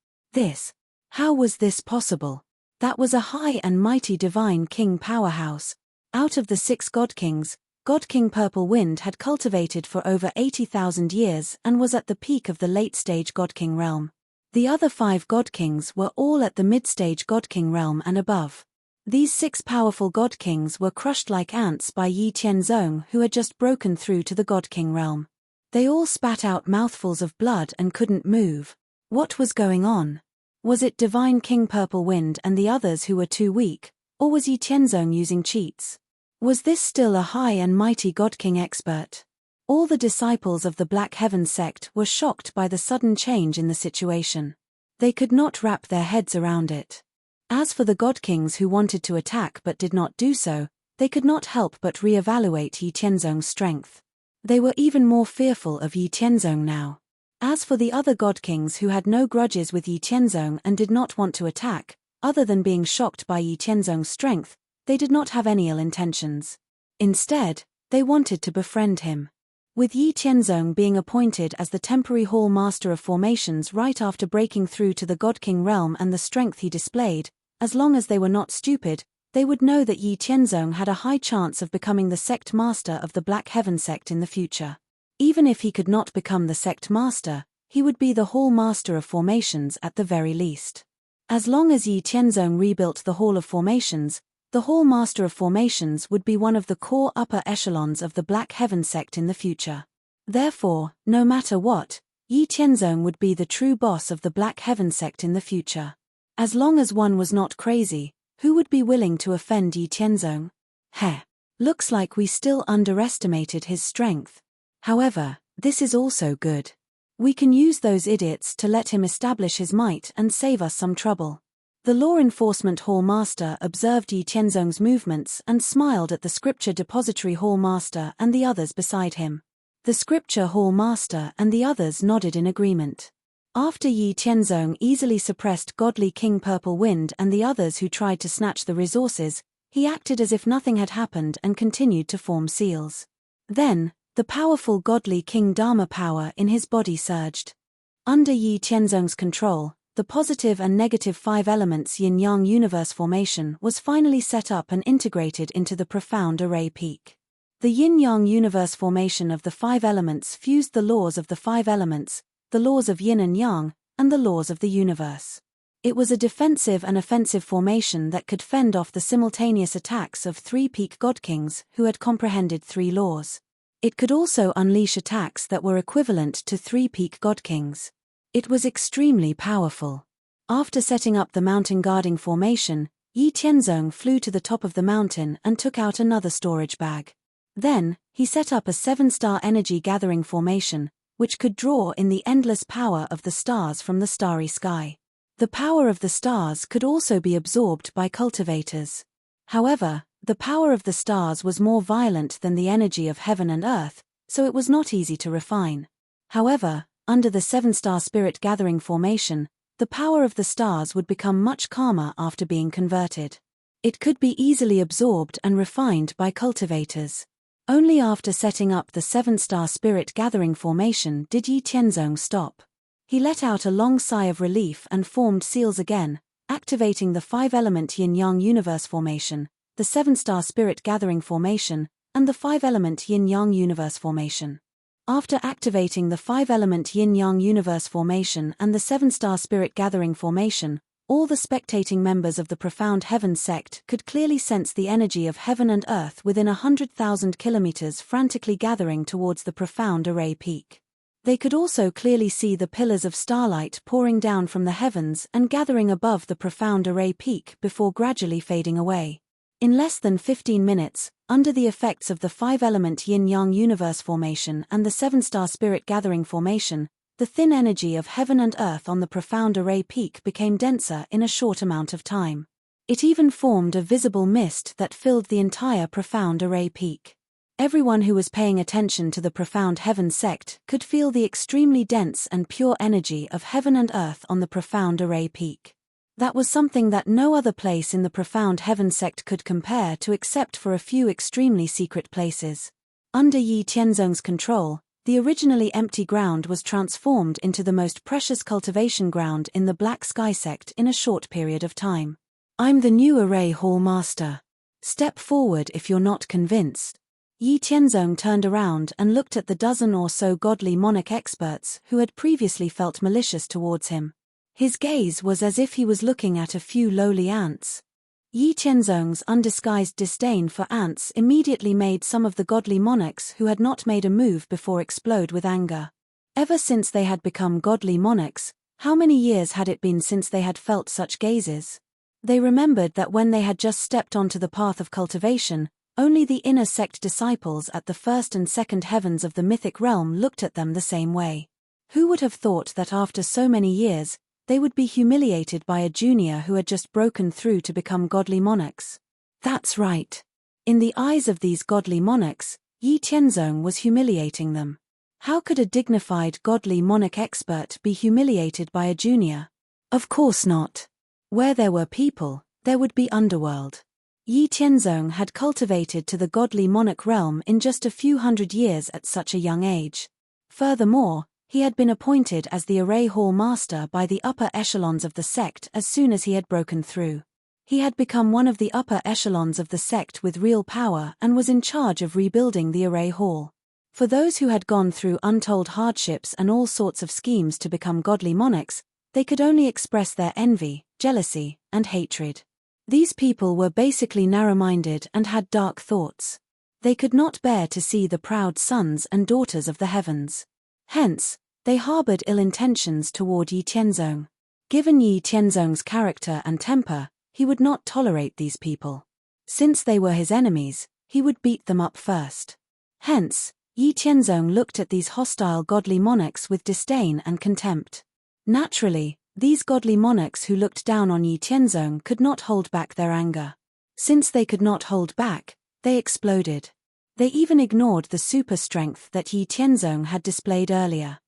How was this possible? That was a high and mighty divine king powerhouse. Out of the 6 God-Kings, God-King Purple Wind had cultivated for over 80,000 years and was at the peak of the late-stage God-King realm. The other 5 God-Kings were all at the mid-stage God-King realm and above. These 6 powerful God-Kings were crushed like ants by Yi Tianzong, who had just broken through to the God-King realm. They all spat out mouthfuls of blood and couldn't move. What was going on? Was it Divine King Purple Wind and the others who were too weak, or was Yi Tianzong using cheats? Was this still a high and mighty God-King expert? All the disciples of the Black Heaven sect were shocked by the sudden change in the situation. They could not wrap their heads around it. As for the God-Kings who wanted to attack but did not do so, they could not help but re-evaluate Yi Tianzong's strength. They were even more fearful of Yi Tianzong now. As for the other God-Kings who had no grudges with Yi Tianzong and did not want to attack, other than being shocked by Yi Tianzong's strength, they did not have any ill intentions. Instead, they wanted to befriend him. With Yi Tianzong being appointed as the temporary Hall Master of Formations right after breaking through to the God-King realm and the strength he displayed, as long as they were not stupid, they would know that Yi Tianzong had a high chance of becoming the sect master of the Black Heaven sect in the future. Even if he could not become the sect master, he would be the Hall Master of Formations at the very least. As long as Yi Tianzong rebuilt the Hall of Formations, the Hall Master of Formations would be one of the core upper echelons of the Black Heaven sect in the future. Therefore, no matter what, Yi Tianzong would be the true boss of the Black Heaven sect in the future. As long as one was not crazy, who would be willing to offend Yi Tianzong? Looks like we still underestimated his strength. However, this is also good. We can use those idiots to let him establish his might and save us some trouble. The Law Enforcement Hall Master observed Yi Tianzong's movements and smiled at the Scripture Depository Hall Master and the others beside him. The Scripture Hall Master and the others nodded in agreement. After Yi Tianzong easily suppressed Godly King Purple Wind and the others who tried to snatch the resources, he acted as if nothing had happened and continued to form seals. Then, the powerful Godly King Dharma power in his body surged. Under Yi Tianzong's control, the positive and negative 5 elements yin-yang universe formation was finally set up and integrated into the profound array peak. The yin-yang universe formation of the 5 elements fused the laws of the 5 elements, the laws of yin and yang, and the laws of the universe. It was a defensive and offensive formation that could fend off the simultaneous attacks of 3 peak God-Kings who had comprehended 3 laws. It could also unleash attacks that were equivalent to 3 peak God-Kings. It was extremely powerful. After setting up the mountain guarding formation, Yi Tianzong flew to the top of the mountain and took out another storage bag. Then, he set up a 7-star energy gathering formation, which could draw in the endless power of the stars from the starry sky. The power of the stars could also be absorbed by cultivators. However, the power of the stars was more violent than the energy of heaven and earth, so it was not easy to refine. However, under the 7-star spirit gathering formation, the power of the stars would become much calmer after being converted. It could be easily absorbed and refined by cultivators. Only after setting up the 7-star spirit gathering formation did Yi Tianzong stop. He let out a long sigh of relief and formed seals again, activating the 5-element yin-yang universe formation, the 7-star spirit gathering formation, and the 5-element yin-yang universe formation. After activating the 5-element yin-yang universe formation and the 7-star spirit gathering formation, all the spectating members of the Profound Heaven sect could clearly sense the energy of heaven and earth within 100,000 kilometers frantically gathering towards the profound array peak. They could also clearly see the pillars of starlight pouring down from the heavens and gathering above the profound array peak before gradually fading away. In less than 15 minutes, under the effects of the 5-element yin-yang universe formation and the 7-star spirit gathering formation, the thin energy of heaven and earth on the profound array peak became denser in a short amount of time. It even formed a visible mist that filled the entire profound array peak. Everyone who was paying attention to the profound heaven sect could feel the extremely dense and pure energy of heaven and earth on the profound array peak. That was something that no other place in the profound heaven sect could compare to except for a few extremely secret places. Under Yi Tianzong's control, the originally empty ground was transformed into the most precious cultivation ground in the Black Sky sect in a short period of time. I'm the new array hall master. Step forward if you're not convinced. Yi Tianzong turned around and looked at the dozen or so godly monarch experts who had previously felt malicious towards him. His gaze was as if he was looking at a few lowly ants. Yi Tianzong's undisguised disdain for ants immediately made some of the godly monarchs who had not made a move before explode with anger. Ever since they had become godly monarchs, how many years had it been since they had felt such gazes? They remembered that when they had just stepped onto the path of cultivation, only the inner sect disciples at the first and second heavens of the mythic realm looked at them the same way. Who would have thought that after so many years, they would be humiliated by a junior who had just broken through to become godly monarchs? That's right. In the eyes of these godly monarchs, Yi Tianzong was humiliating them. How could a dignified godly monarch expert be humiliated by a junior? Of course not. Where there were people, there would be underworld. Yi Tianzong had cultivated to the godly monarch realm in just a few hundred years at such a young age. Furthermore, he had been appointed as the array hall master by the upper echelons of the sect as soon as he had broken through. He had become one of the upper echelons of the sect with real power and was in charge of rebuilding the array hall. For those who had gone through untold hardships and all sorts of schemes to become godly monarchs, they could only express their envy, jealousy, and hatred. These people were basically narrow-minded and had dark thoughts. They could not bear to see the proud sons and daughters of the heavens. Hence, they harbored ill intentions toward Yi Tianzong. Given Yi Tianzong's character and temper, he would not tolerate these people. Since they were his enemies, he would beat them up first. Hence, Yi Tianzong looked at these hostile godly monarchs with disdain and contempt. Naturally, these godly monarchs who looked down on Yi Tianzong could not hold back their anger. Since they could not hold back, they exploded. They even ignored the super strength that Yi Tianzong had displayed earlier.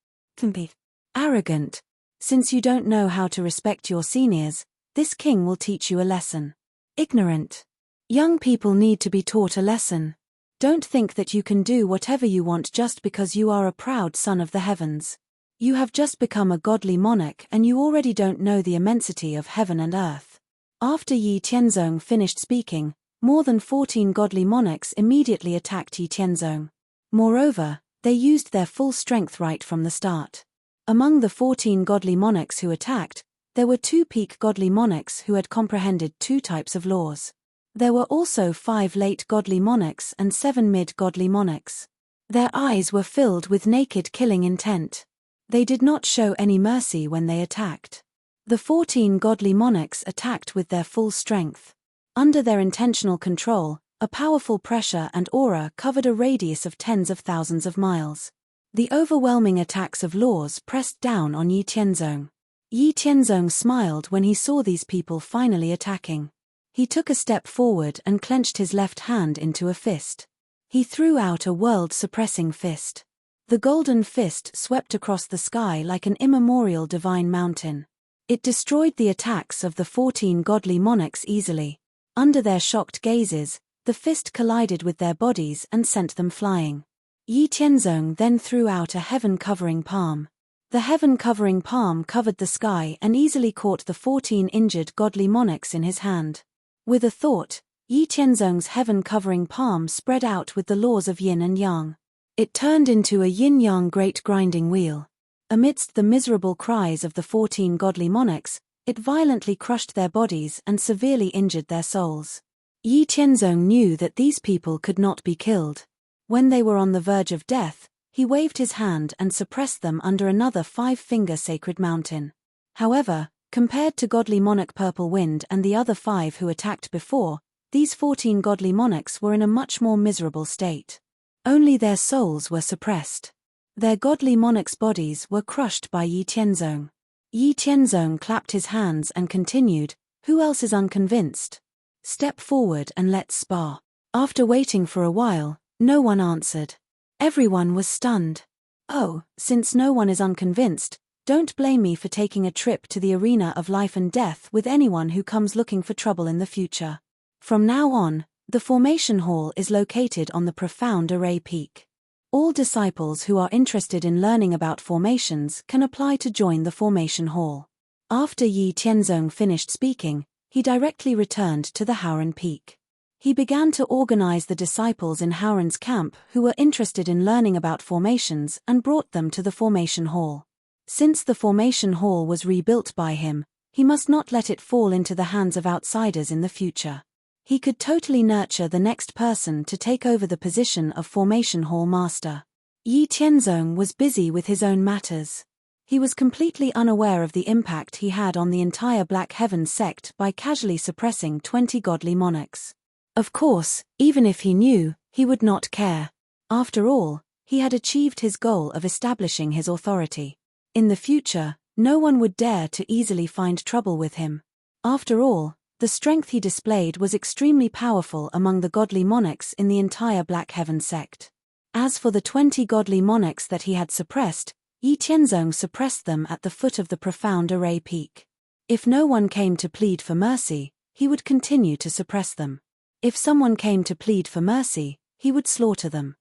Arrogant. Since you don't know how to respect your seniors, this king will teach you a lesson. Ignorant. Young people need to be taught a lesson. Don't think that you can do whatever you want just because you are a proud son of the heavens. You have just become a godly monarch and you already don't know the immensity of heaven and earth. After Yi Tianzong finished speaking, more than 14 godly monarchs immediately attacked Yi Tianzong. Moreover, they used their full strength right from the start. Among the 14 godly monarchs who attacked, there were 2 peak godly monarchs who had comprehended 2 types of laws. There were also 5 late godly monarchs and 7 mid-godly monarchs. Their eyes were filled with naked killing intent. They did not show any mercy when they attacked. The 14 godly monarchs attacked with their full strength. Under their intentional control, a powerful pressure and aura covered a radius of tens of thousands of miles. The overwhelming attacks of laws pressed down on Yi Tianzong. Yi Tianzong smiled when he saw these people finally attacking. He took a step forward and clenched his left hand into a fist. He threw out a world-suppressing fist. The golden fist swept across the sky like an immemorial divine mountain. It destroyed the attacks of the 14 godly monarchs easily. Under their shocked gazes, the fist collided with their bodies and sent them flying. Yi Tianzong then threw out a heaven-covering palm. The heaven-covering palm covered the sky and easily caught the 14 injured godly monarchs in his hand. With a thought, Yi Tianzong's heaven-covering palm spread out with the laws of yin and yang. It turned into a yin-yang great grinding wheel. Amidst the miserable cries of the 14 godly monarchs, it violently crushed their bodies and severely injured their souls. Yi Tianzong knew that these people could not be killed. When they were on the verge of death, he waved his hand and suppressed them under another 5-finger sacred mountain. However, compared to godly monarch Purple Wind and the other 5 who attacked before, these 14 godly monarchs were in a much more miserable state. Only their souls were suppressed. Their godly monarchs' bodies were crushed by Yi Tianzong. Yi Tianzong clapped his hands and continued, "Who else is unconvinced? Step forward and let's spar." After waiting for a while, No one answered. Everyone was stunned. Oh, since no one is unconvinced, don't blame me for taking a trip to the arena of life and death with anyone who comes looking for trouble in the future. From now on, the formation hall is located on the profound array peak. All disciples who are interested in learning about formations can apply to join the formation hall. After Yi Tianzong finished speaking, he directly returned to the Howran peak. He began to organize the disciples in Howran's camp who were interested in learning about formations and brought them to the formation hall. Since the formation hall was rebuilt by him, he must not let it fall into the hands of outsiders in the future. He could totally nurture the next person to take over the position of formation hall master. Yi Tianzong was busy with his own matters. He was completely unaware of the impact he had on the entire Black Heaven sect by casually suppressing 20 godly monarchs. Of course, even if he knew, he would not care. After all, he had achieved his goal of establishing his authority. In the future, no one would dare to easily find trouble with him. After all, the strength he displayed was extremely powerful among the godly monarchs in the entire Black Heaven sect. As for the 20 godly monarchs that he had suppressed, Yi Tianzong suppressed them at the foot of the profound array peak. If no one came to plead for mercy, he would continue to suppress them. If someone came to plead for mercy, he would slaughter them.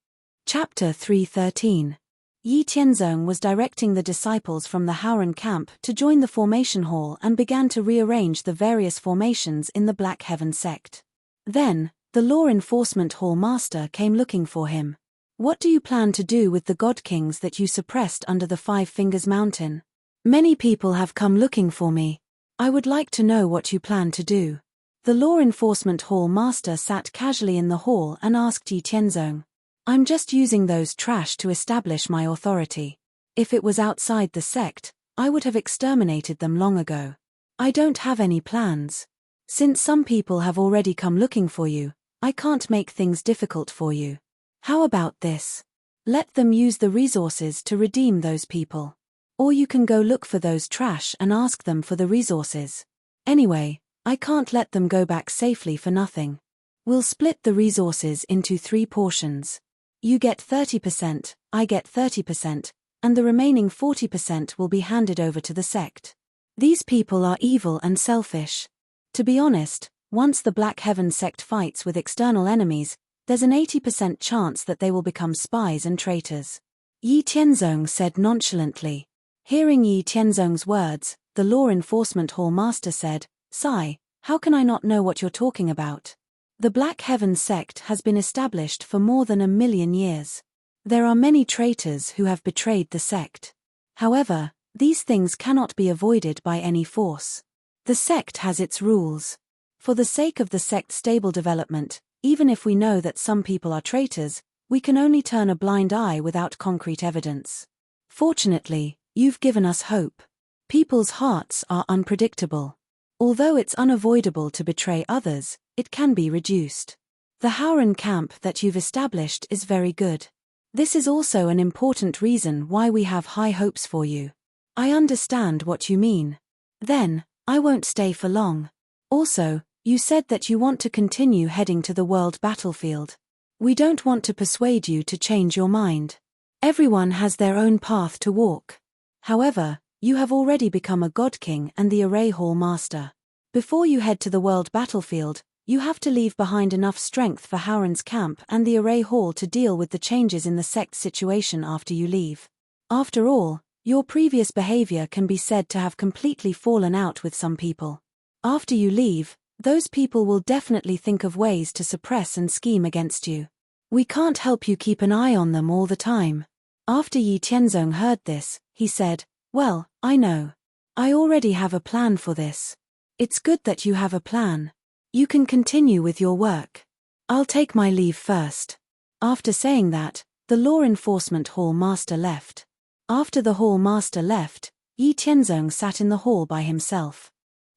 Chapter 3:13. Yi Tianzong was directing the disciples from the Howran camp to join the formation hall and began to rearrange the various formations in the Black Heaven sect. Then, the law enforcement hall master came looking for him. What do you plan to do with the god kings that you suppressed under the Five Fingers Mountain? Many people have come looking for me. I would like to know what you plan to do. The law enforcement hall master sat casually in the hall and asked Yi Tianzong. I'm just using those trash to establish my authority. If it was outside the sect, I would have exterminated them long ago. I don't have any plans. Since some people have already come looking for you, I can't make things difficult for you. How about this? Let them use the resources to redeem those people. Or you can go look for those trash and ask them for the resources. Anyway, I can't let them go back safely for nothing. We'll split the resources into 3 portions. You get 30%, I get 30%, and the remaining 40% will be handed over to the sect. These people are evil and selfish. To be honest, once the Black Heaven sect fights with external enemies, there's an 80% chance that they will become spies and traitors. Yi Tianzong said nonchalantly. Hearing Yi Tianzong's words, the law enforcement hall master said, "Sai, how can I not know what you're talking about? The Black Heaven sect has been established for more than 1,000,000 years. There are many traitors who have betrayed the sect. However, these things cannot be avoided by any force. The sect has its rules. For the sake of the sect's stable development, even if we know that some people are traitors, we can only turn a blind eye without concrete evidence. Fortunately, you've given us hope. People's hearts are unpredictable. Although it's unavoidable to betray others, it can be reduced. The Howran camp that you've established is very good. This is also an important reason why we have high hopes for you. I understand what you mean. Then, I won't stay for long. Also, you said that you want to continue heading to the world battlefield. We don't want to persuade you to change your mind. Everyone has their own path to walk. However, you have already become a god king and the array hall master. Before you head to the world battlefield, you have to leave behind enough strength for Howran's camp and the array hall to deal with the changes in the sect situation after you leave. After all, your previous behavior can be said to have completely fallen out with some people. After you leave, those people will definitely think of ways to suppress and scheme against you. We can't help you keep an eye on them all the time. After Yi Tianzong heard this, he said, "Well, I know. I already have a plan for this. It's good that you have a plan. You can continue with your work. I'll take my leave first." After saying that, the law enforcement hall master left. After the hall master left, Yi Tianzong sat in the hall by himself.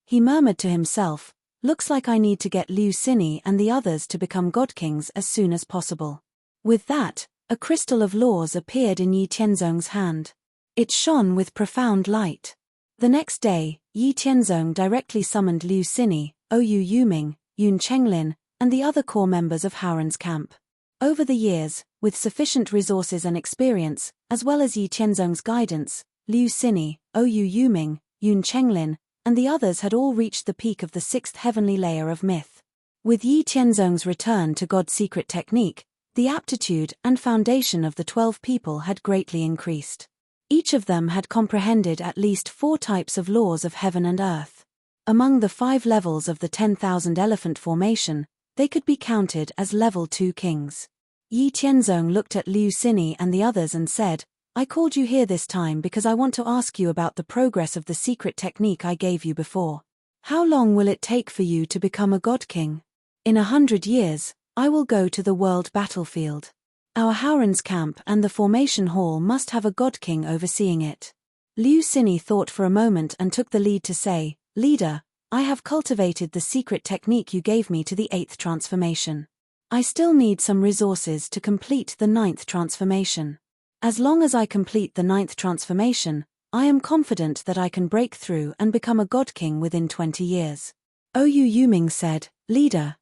He murmured to himself, "Looks like I need to get Liu Xini and the others to become god kings as soon as possible." With that, a crystal of laws appeared in Yi Tianzong's hand. It shone with profound light. The next day, Yi Tianzong directly summoned Liu Xini, Ou Yuming, Yun Chenglin, and the other core members of Howran's camp. Over the years, with sufficient resources and experience, as well as Yi Qianzong's guidance, Liu Xinyi, Oyu Yuming, Yun Chenglin, and the others had all reached the peak of the sixth heavenly layer of myth. With Yi Qianzong's return to God's secret technique, the aptitude and foundation of the 12 people had greatly increased. Each of them had comprehended at least 4 types of laws of heaven and earth. Among the 5 levels of the 10,000 elephant formation, they could be counted as level 2 kings. Yi Qianzong looked at Liu Xinyi and the others and said, "I called you here this time because I want to ask you about the progress of the secret technique I gave you before. How long will it take for you to become a god king? In 100 years, I will go to the world battlefield. Our Howrans camp and the formation hall must have a god king overseeing it." Liu Xinyi thought for a moment and took the lead to say, "Leader, I have cultivated the secret technique you gave me to the 8th transformation. I still need some resources to complete the 9th transformation. As long as I complete the 9th transformation, I am confident that I can break through and become a god king within 20 years. Oyu Yuming said, "Leader,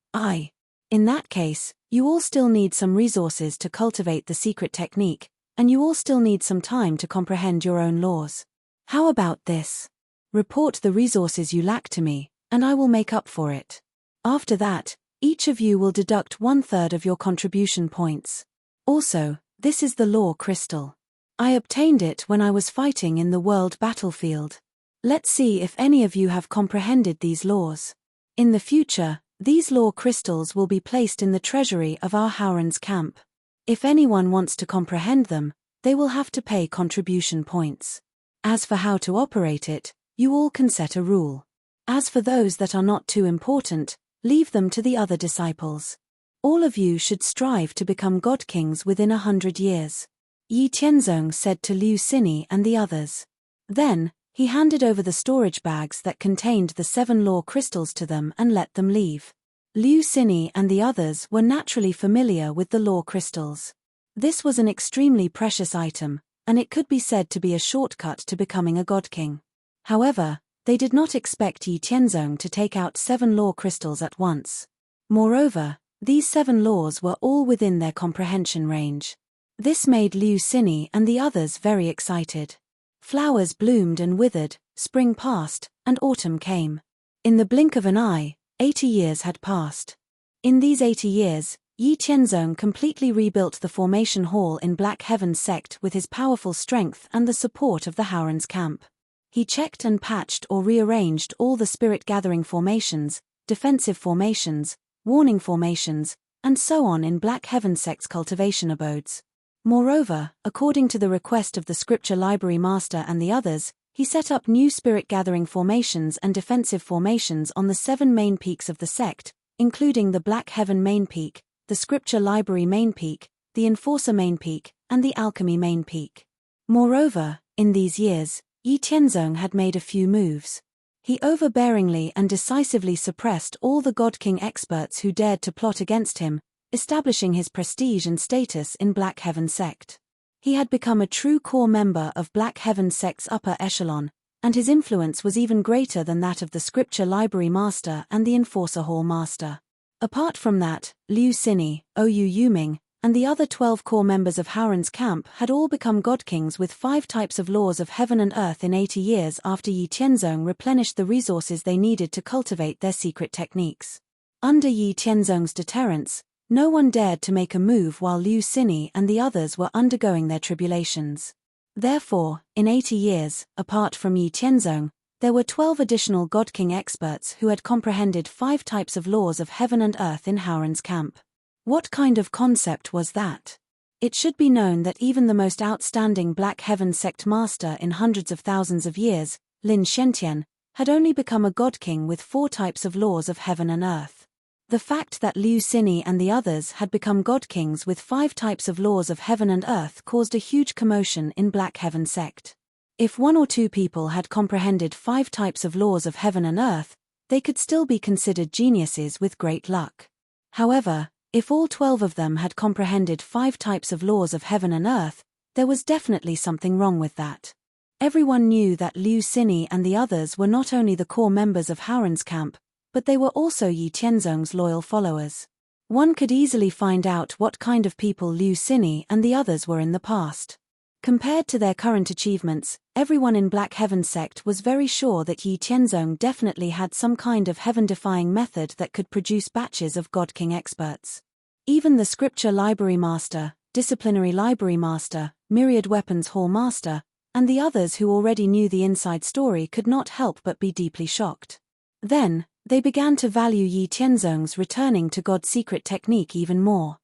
In that case, you all still need some resources to cultivate the secret technique, and you all still need some time to comprehend your own laws. How about this? Report the resources you lack to me, and I will make up for it. After that, each of you will deduct 1/3 of your contribution points. Also, this is the law crystal. I obtained it when I was fighting in the world battlefield. Let's see if any of you have comprehended these laws. In the future, these law crystals will be placed in the treasury of our Howrans camp. If anyone wants to comprehend them, they will have to pay contribution points. As for how to operate it, you all can set a rule. As for those that are not too important, leave them to the other disciples. All of you should strive to become god kings within 100 years. Yi Qianzong said to Liu Xinyi and the others. Then, he handed over the storage bags that contained the 7 law crystals to them and let them leave. Liu Xinyi and the others were naturally familiar with the law crystals. This was an extremely precious item, and it could be said to be a shortcut to becoming a god king. However, they did not expect Yi Qianzong to take out 7 law crystals at once. Moreover, these 7 laws were all within their comprehension range. This made Liu Xinyi and the others very excited. Flowers bloomed and withered, spring passed, and autumn came. In the blink of an eye, 80 years had passed. In these 80 years, Yi Qianzong completely rebuilt the formation hall in Black Heaven's sect with his powerful strength and the support of the Howrans camp. He checked and patched or rearranged all the spirit-gathering formations, defensive formations, warning formations, and so on in Black Heaven sect's cultivation abodes. Moreover, according to the request of the scripture library master and the others, he set up new spirit-gathering formations and defensive formations on the 7 main peaks of the sect, including the Black Heaven main peak, the scripture library main peak, the enforcer main peak, and the alchemy main peak. Moreover, in these years, Yi Qianzong had made a few moves. He overbearingly and decisively suppressed all the God King experts who dared to plot against him, establishing his prestige and status in Black Heaven sect. He had become a true core member of Black Heaven sect's upper echelon, and his influence was even greater than that of the scripture library master and the enforcer hall master. Apart from that, Liu Xinyi, Oyu Yuming, and the other 12 core members of Howrans camp had all become god kings with 5 types of laws of heaven and earth in 80 years after Yi Qianzong replenished the resources they needed to cultivate their secret techniques. Under Yi Qianzong's deterrence, no one dared to make a move while Liu Xinyi and the others were undergoing their tribulations. Therefore, in 80 years, apart from Yi Qianzong, there were 12 additional God King experts who had comprehended 5 types of laws of heaven and earth in Howrans camp. What kind of concept was that? It should be known that even the most outstanding Black Heaven sect master in hundreds of thousands of years, Lin Shentian, had only become a God King with 4 types of laws of heaven and earth. The fact that Liu Xinyi and the others had become God Kings with 5 types of laws of heaven and earth caused a huge commotion in Black Heaven sect. If 1 or 2 people had comprehended 5 types of laws of heaven and earth, they could still be considered geniuses with great luck. However, if all 12 of them had comprehended 5 types of laws of heaven and earth, there was definitely something wrong with that. Everyone knew that Liu Xinyi and the others were not only the core members of Howrans camp, but they were also Yi Qianzong's loyal followers. One could easily find out what kind of people Liu Xini and the others were in the past. Compared to their current achievements, everyone in Black Heaven sect was very sure that Yi Tianzong definitely had some kind of heaven-defying method that could produce batches of God King experts. Even the Scripture Library Master, Disciplinary Library Master, Myriad Weapons Hall Master, and the others who already knew the inside story could not help but be deeply shocked. Then, they began to value Yi Tianzong's returning to God secret technique even more.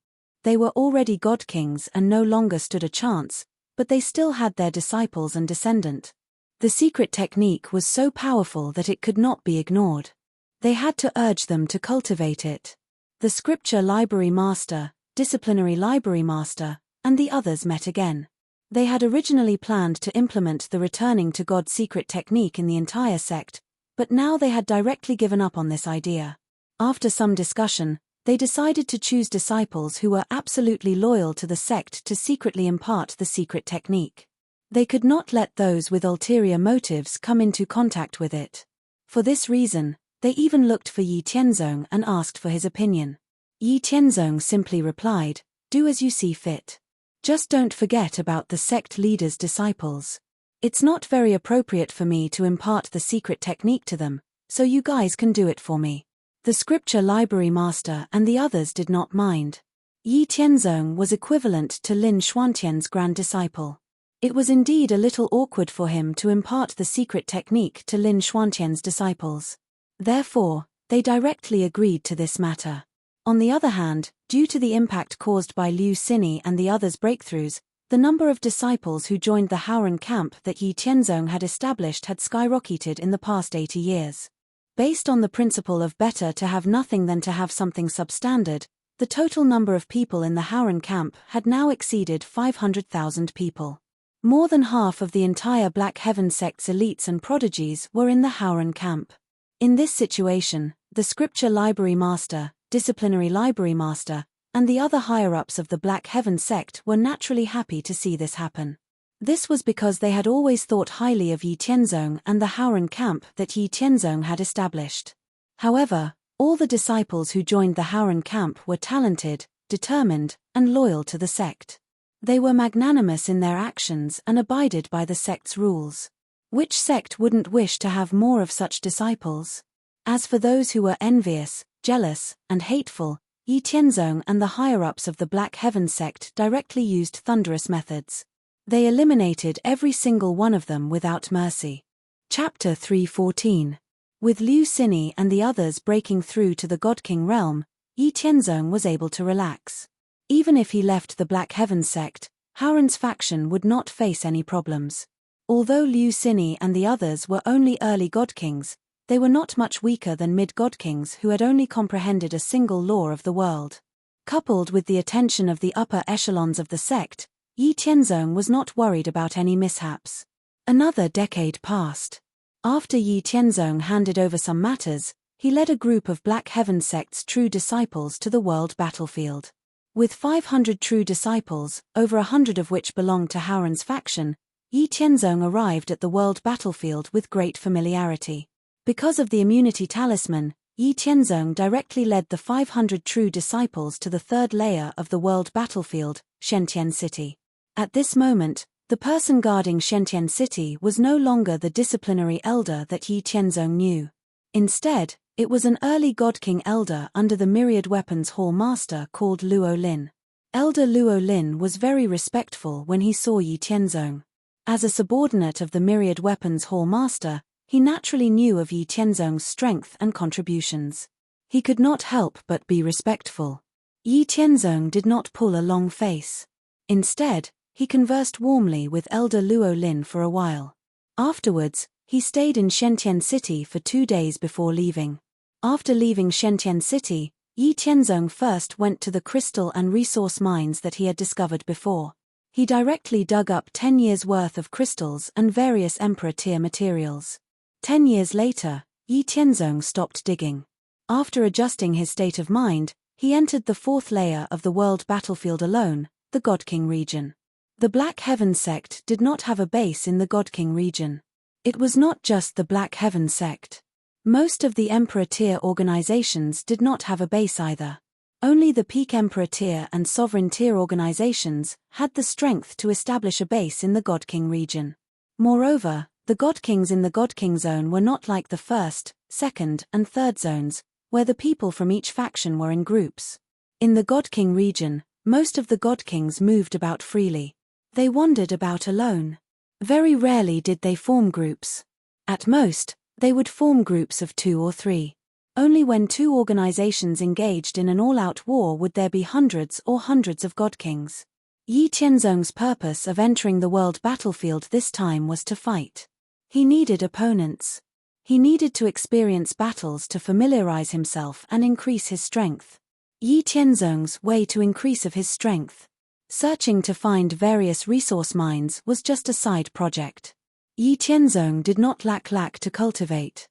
They were already God Kings and no longer stood a chance, but they still had their disciples and descendant. The secret technique was so powerful that it could not be ignored. They had to urge them to cultivate it. The Scripture Library Master, Disciplinary Library Master, and the others met again. They had originally planned to implement the returning to God secret technique in the entire sect, but now they had directly given up on this idea. After some discussion, they decided to choose disciples who were absolutely loyal to the sect to secretly impart the secret technique. They could not let those with ulterior motives come into contact with it. For this reason, they even looked for Yi Tianzong and asked for his opinion. Yi Tianzong simply replied, "Do as you see fit. Just don't forget about the sect leader's disciples. It's not very appropriate for me to impart the secret technique to them, so you guys can do it for me." The Scripture Library Master and the others did not mind. Yi Tianzong was equivalent to Lin Xuantian's grand disciple. It was indeed a little awkward for him to impart the secret technique to Lin Xuantian's disciples. Therefore, they directly agreed to this matter. On the other hand, due to the impact caused by Liu Xini and the others' breakthroughs, the number of disciples who joined the Haoran camp that Yi Tianzong had established had skyrocketed in the past 80 years. Based on the principle of better to have nothing than to have something substandard, the total number of people in the Haoran camp had now exceeded 500,000 people. More than half of the entire Black Heaven sect's elites and prodigies were in the Haoran camp. In this situation, the Scripture Library Master, Disciplinary Library Master, and the other higher-ups of the Black Heaven sect were naturally happy to see this happen. This was because they had always thought highly of Yi Tianzong and the Haoran camp that Yi Tianzong had established. However, all the disciples who joined the Haoran camp were talented, determined, and loyal to the sect. They were magnanimous in their actions and abided by the sect's rules. Which sect wouldn't wish to have more of such disciples? As for those who were envious, jealous, and hateful, Yi Tianzong and the higher-ups of the Black Heaven sect directly used thunderous methods. They eliminated every single one of them without mercy. Chapter 314. With Liu Xini and the others breaking through to the God King realm, Yi Tianzong was able to relax. Even if he left the Black Heaven sect, Haoran's faction would not face any problems. Although Liu Xini and the others were only early God Kings, they were not much weaker than mid-God Kings who had only comprehended a single law of the world. Coupled with the attention of the upper echelons of the sect, Yi Tianzong was not worried about any mishaps. Another decade passed. After Yi Tianzong handed over some matters, he led a group of Black Heaven sect's true disciples to the world battlefield. With 500 true disciples, over 100 of which belonged to Haoran's faction, Yi Tianzong arrived at the world battlefield with great familiarity. Because of the immunity talisman, Yi Tianzong directly led the 500 true disciples to the third layer of the world battlefield, Shentian City. At this moment, the person guarding Shentian City was no longer the disciplinary elder that Yi Tianzong knew. Instead, it was an early God King elder under the Myriad Weapons Hall Master called Luo Lin. Elder Luo Lin was very respectful when he saw Yi Tianzong. As a subordinate of the Myriad Weapons Hall Master, he naturally knew of Yi Tianzong's strength and contributions. He could not help but be respectful. Yi Tianzong did not pull a long face. Instead, he conversed warmly with Elder Luo Lin for a while. Afterwards, he stayed in Shentian City for 2 days before leaving. After leaving Shentian City, Yi Tianzong first went to the crystal and resource mines that he had discovered before. He directly dug up 10 years' worth of crystals and various Emperor-tier materials. 10 years later, Yi Tianzong stopped digging. After adjusting his state of mind, he entered the fourth layer of the world battlefield alone, the God King region. The Black Heaven sect did not have a base in the God King region. It was not just the Black Heaven sect. Most of the Emperor-tier organizations did not have a base either. Only the peak Emperor tier and sovereign tier organizations had the strength to establish a base in the God King region. Moreover, the God Kings in the God King zone were not like the first, second, and third zones, where the people from each faction were in groups. In the God King region, most of the God Kings moved about freely. They wandered about alone. Very rarely did they form groups. At most, they would form groups of 2 or 3. Only when 2 organizations engaged in an all-out war would there be hundreds of God Kings. Yi Tianzong's purpose of entering the world battlefield this time was to fight. He needed opponents. He needed to experience battles to familiarize himself and increase his strength. Yi Tianzong's way to increase of his strength. Searching to find various resource mines was just a side project. Yi Tianzong did not lack to cultivate.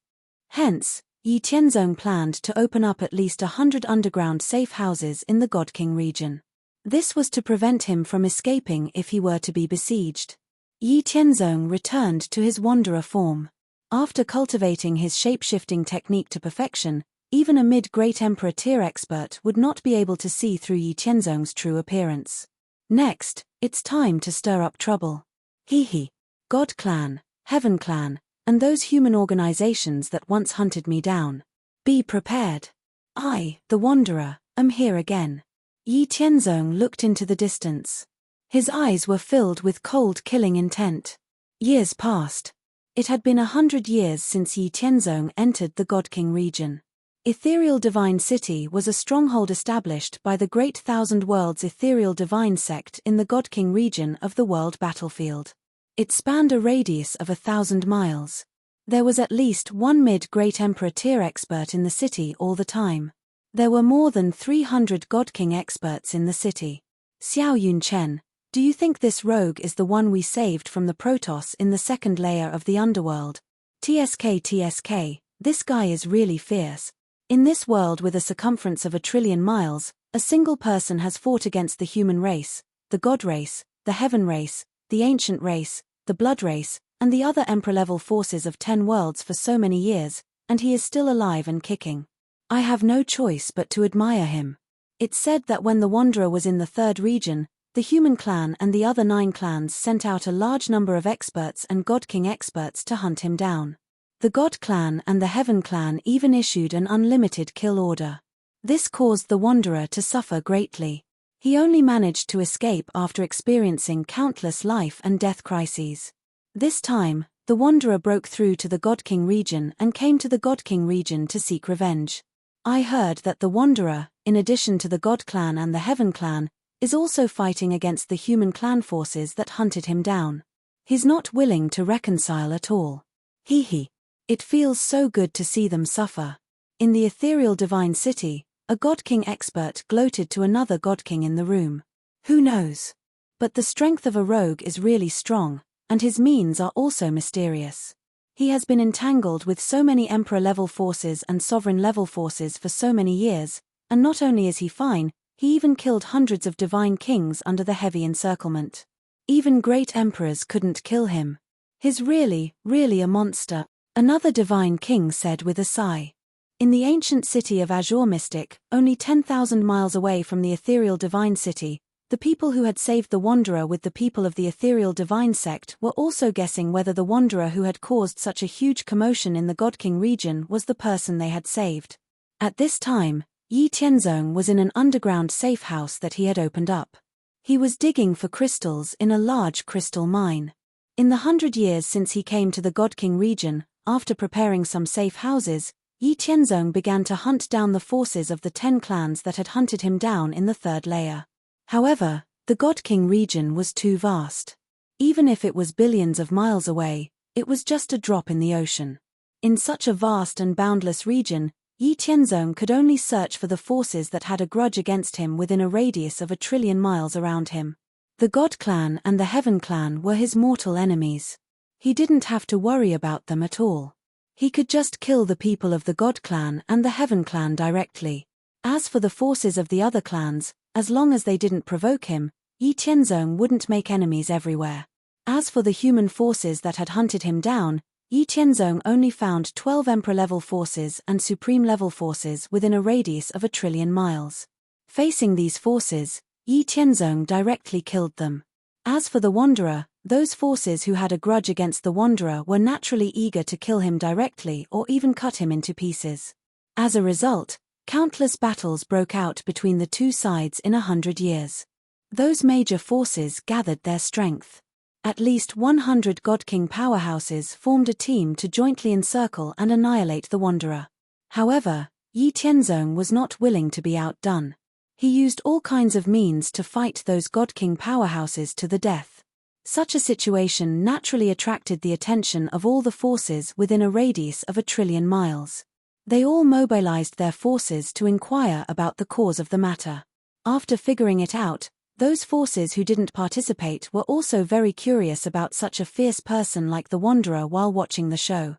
Hence, Yi Tianzong planned to open up at least 100 underground safe houses in the God King region. This was to prevent him from escaping if he were to be besieged. Yi Tianzong returned to his wanderer form. After cultivating his shape-shifting technique to perfection, even a mid-great emperor tier expert would not be able to see through Yi Tianzong's true appearance. Next, it's time to stir up trouble. Hee. God Clan, Heaven Clan, and those human organizations that once hunted me down. Be prepared. I, the Wanderer, am here again. Yi Tianzong looked into the distance. His eyes were filled with cold killing intent. Years passed. It had been 100 years since Yi Tianzong entered the God King region. Ethereal Divine City was a stronghold established by the Great Thousand Worlds Ethereal Divine Sect in the God King region of the world battlefield. It spanned a radius of 1,000 miles. There was at least one mid-great emperor tier expert in the city all the time. There were more than 300 God King experts in the city. Xiao Yunchen, do you think this rogue is the one we saved from the Protoss in the second layer of the underworld? TSK, this guy is really fierce. In this world with a circumference of 1 trillion miles, a single person has fought against the human race, the God race, the heaven race, the ancient race, the blood race, and the other emperor-level forces of 10 worlds for so many years, and he is still alive and kicking. I have no choice but to admire him. It's said that when the Wanderer was in the 3rd region, the Human Clan and the other 9 clans sent out a large number of experts and God King experts to hunt him down. The God Clan and the Heaven Clan even issued an unlimited kill order. This caused the Wanderer to suffer greatly. He only managed to escape after experiencing countless life and death crises. This time, the Wanderer broke through to the God King region and came to the God King region to seek revenge. I heard that the Wanderer, in addition to the God Clan and the Heaven Clan, is also fighting against the Human Clan forces that hunted him down. He's not willing to reconcile at all. Hee. It feels so good to see them suffer. In the Ethereal Divine City, a God King expert gloated to another God King in the room. Who knows? But the strength of a rogue is really strong, and his means are also mysterious. He has been entangled with so many Emperor-level forces and Sovereign-level forces for so many years, and not only is he fine, he even killed hundreds of Divine Kings under the heavy encirclement. Even great Emperors couldn't kill him. He's really a monster, another Divine King said with a sigh. In the ancient city of Azure Mystic, only 10,000 miles away from the Ethereal Divine City, the people who had saved the Wanderer with the people of the Ethereal Divine Sect were also guessing whether the Wanderer who had caused such a huge commotion in the God King region was the person they had saved. At this time, Yi Tianzong was in an underground safe house that he had opened up. He was digging for crystals in a large crystal mine. In the 100 years since he came to the God King region, after preparing some safe houses, Yi Tianzong began to hunt down the forces of the 10 clans that had hunted him down in the 3rd layer. However, the God King region was too vast. Even if it was billions of miles away, it was just a drop in the ocean. In such a vast and boundless region, Yi Tianzong could only search for the forces that had a grudge against him within a radius of 1 trillion miles around him. The God Clan and the Heaven Clan were his mortal enemies. He didn't have to worry about them at all. He could just kill the people of the God Clan and the Heaven Clan directly. As for the forces of the other clans, as long as they didn't provoke him, Yi Tianzong wouldn't make enemies everywhere. As for the human forces that had hunted him down, Yi Tianzong only found 12 Emperor-level forces and Supreme-level forces within a radius of 1 trillion miles. Facing these forces, Yi Tianzong directly killed them. As for the Wanderer, those forces who had a grudge against the Wanderer were naturally eager to kill him directly or even cut him into pieces. As a result, countless battles broke out between the two sides in 100 years. Those major forces gathered their strength. At least 100 God King powerhouses formed a team to jointly encircle and annihilate the Wanderer. However, Yi Tianzong was not willing to be outdone. He used all kinds of means to fight those God King powerhouses to the death. Such a situation naturally attracted the attention of all the forces within a radius of 1 trillion miles. They all mobilized their forces to inquire about the cause of the matter. After figuring it out, those forces who didn't participate were also very curious about such a fierce person like the Wanderer while watching the show.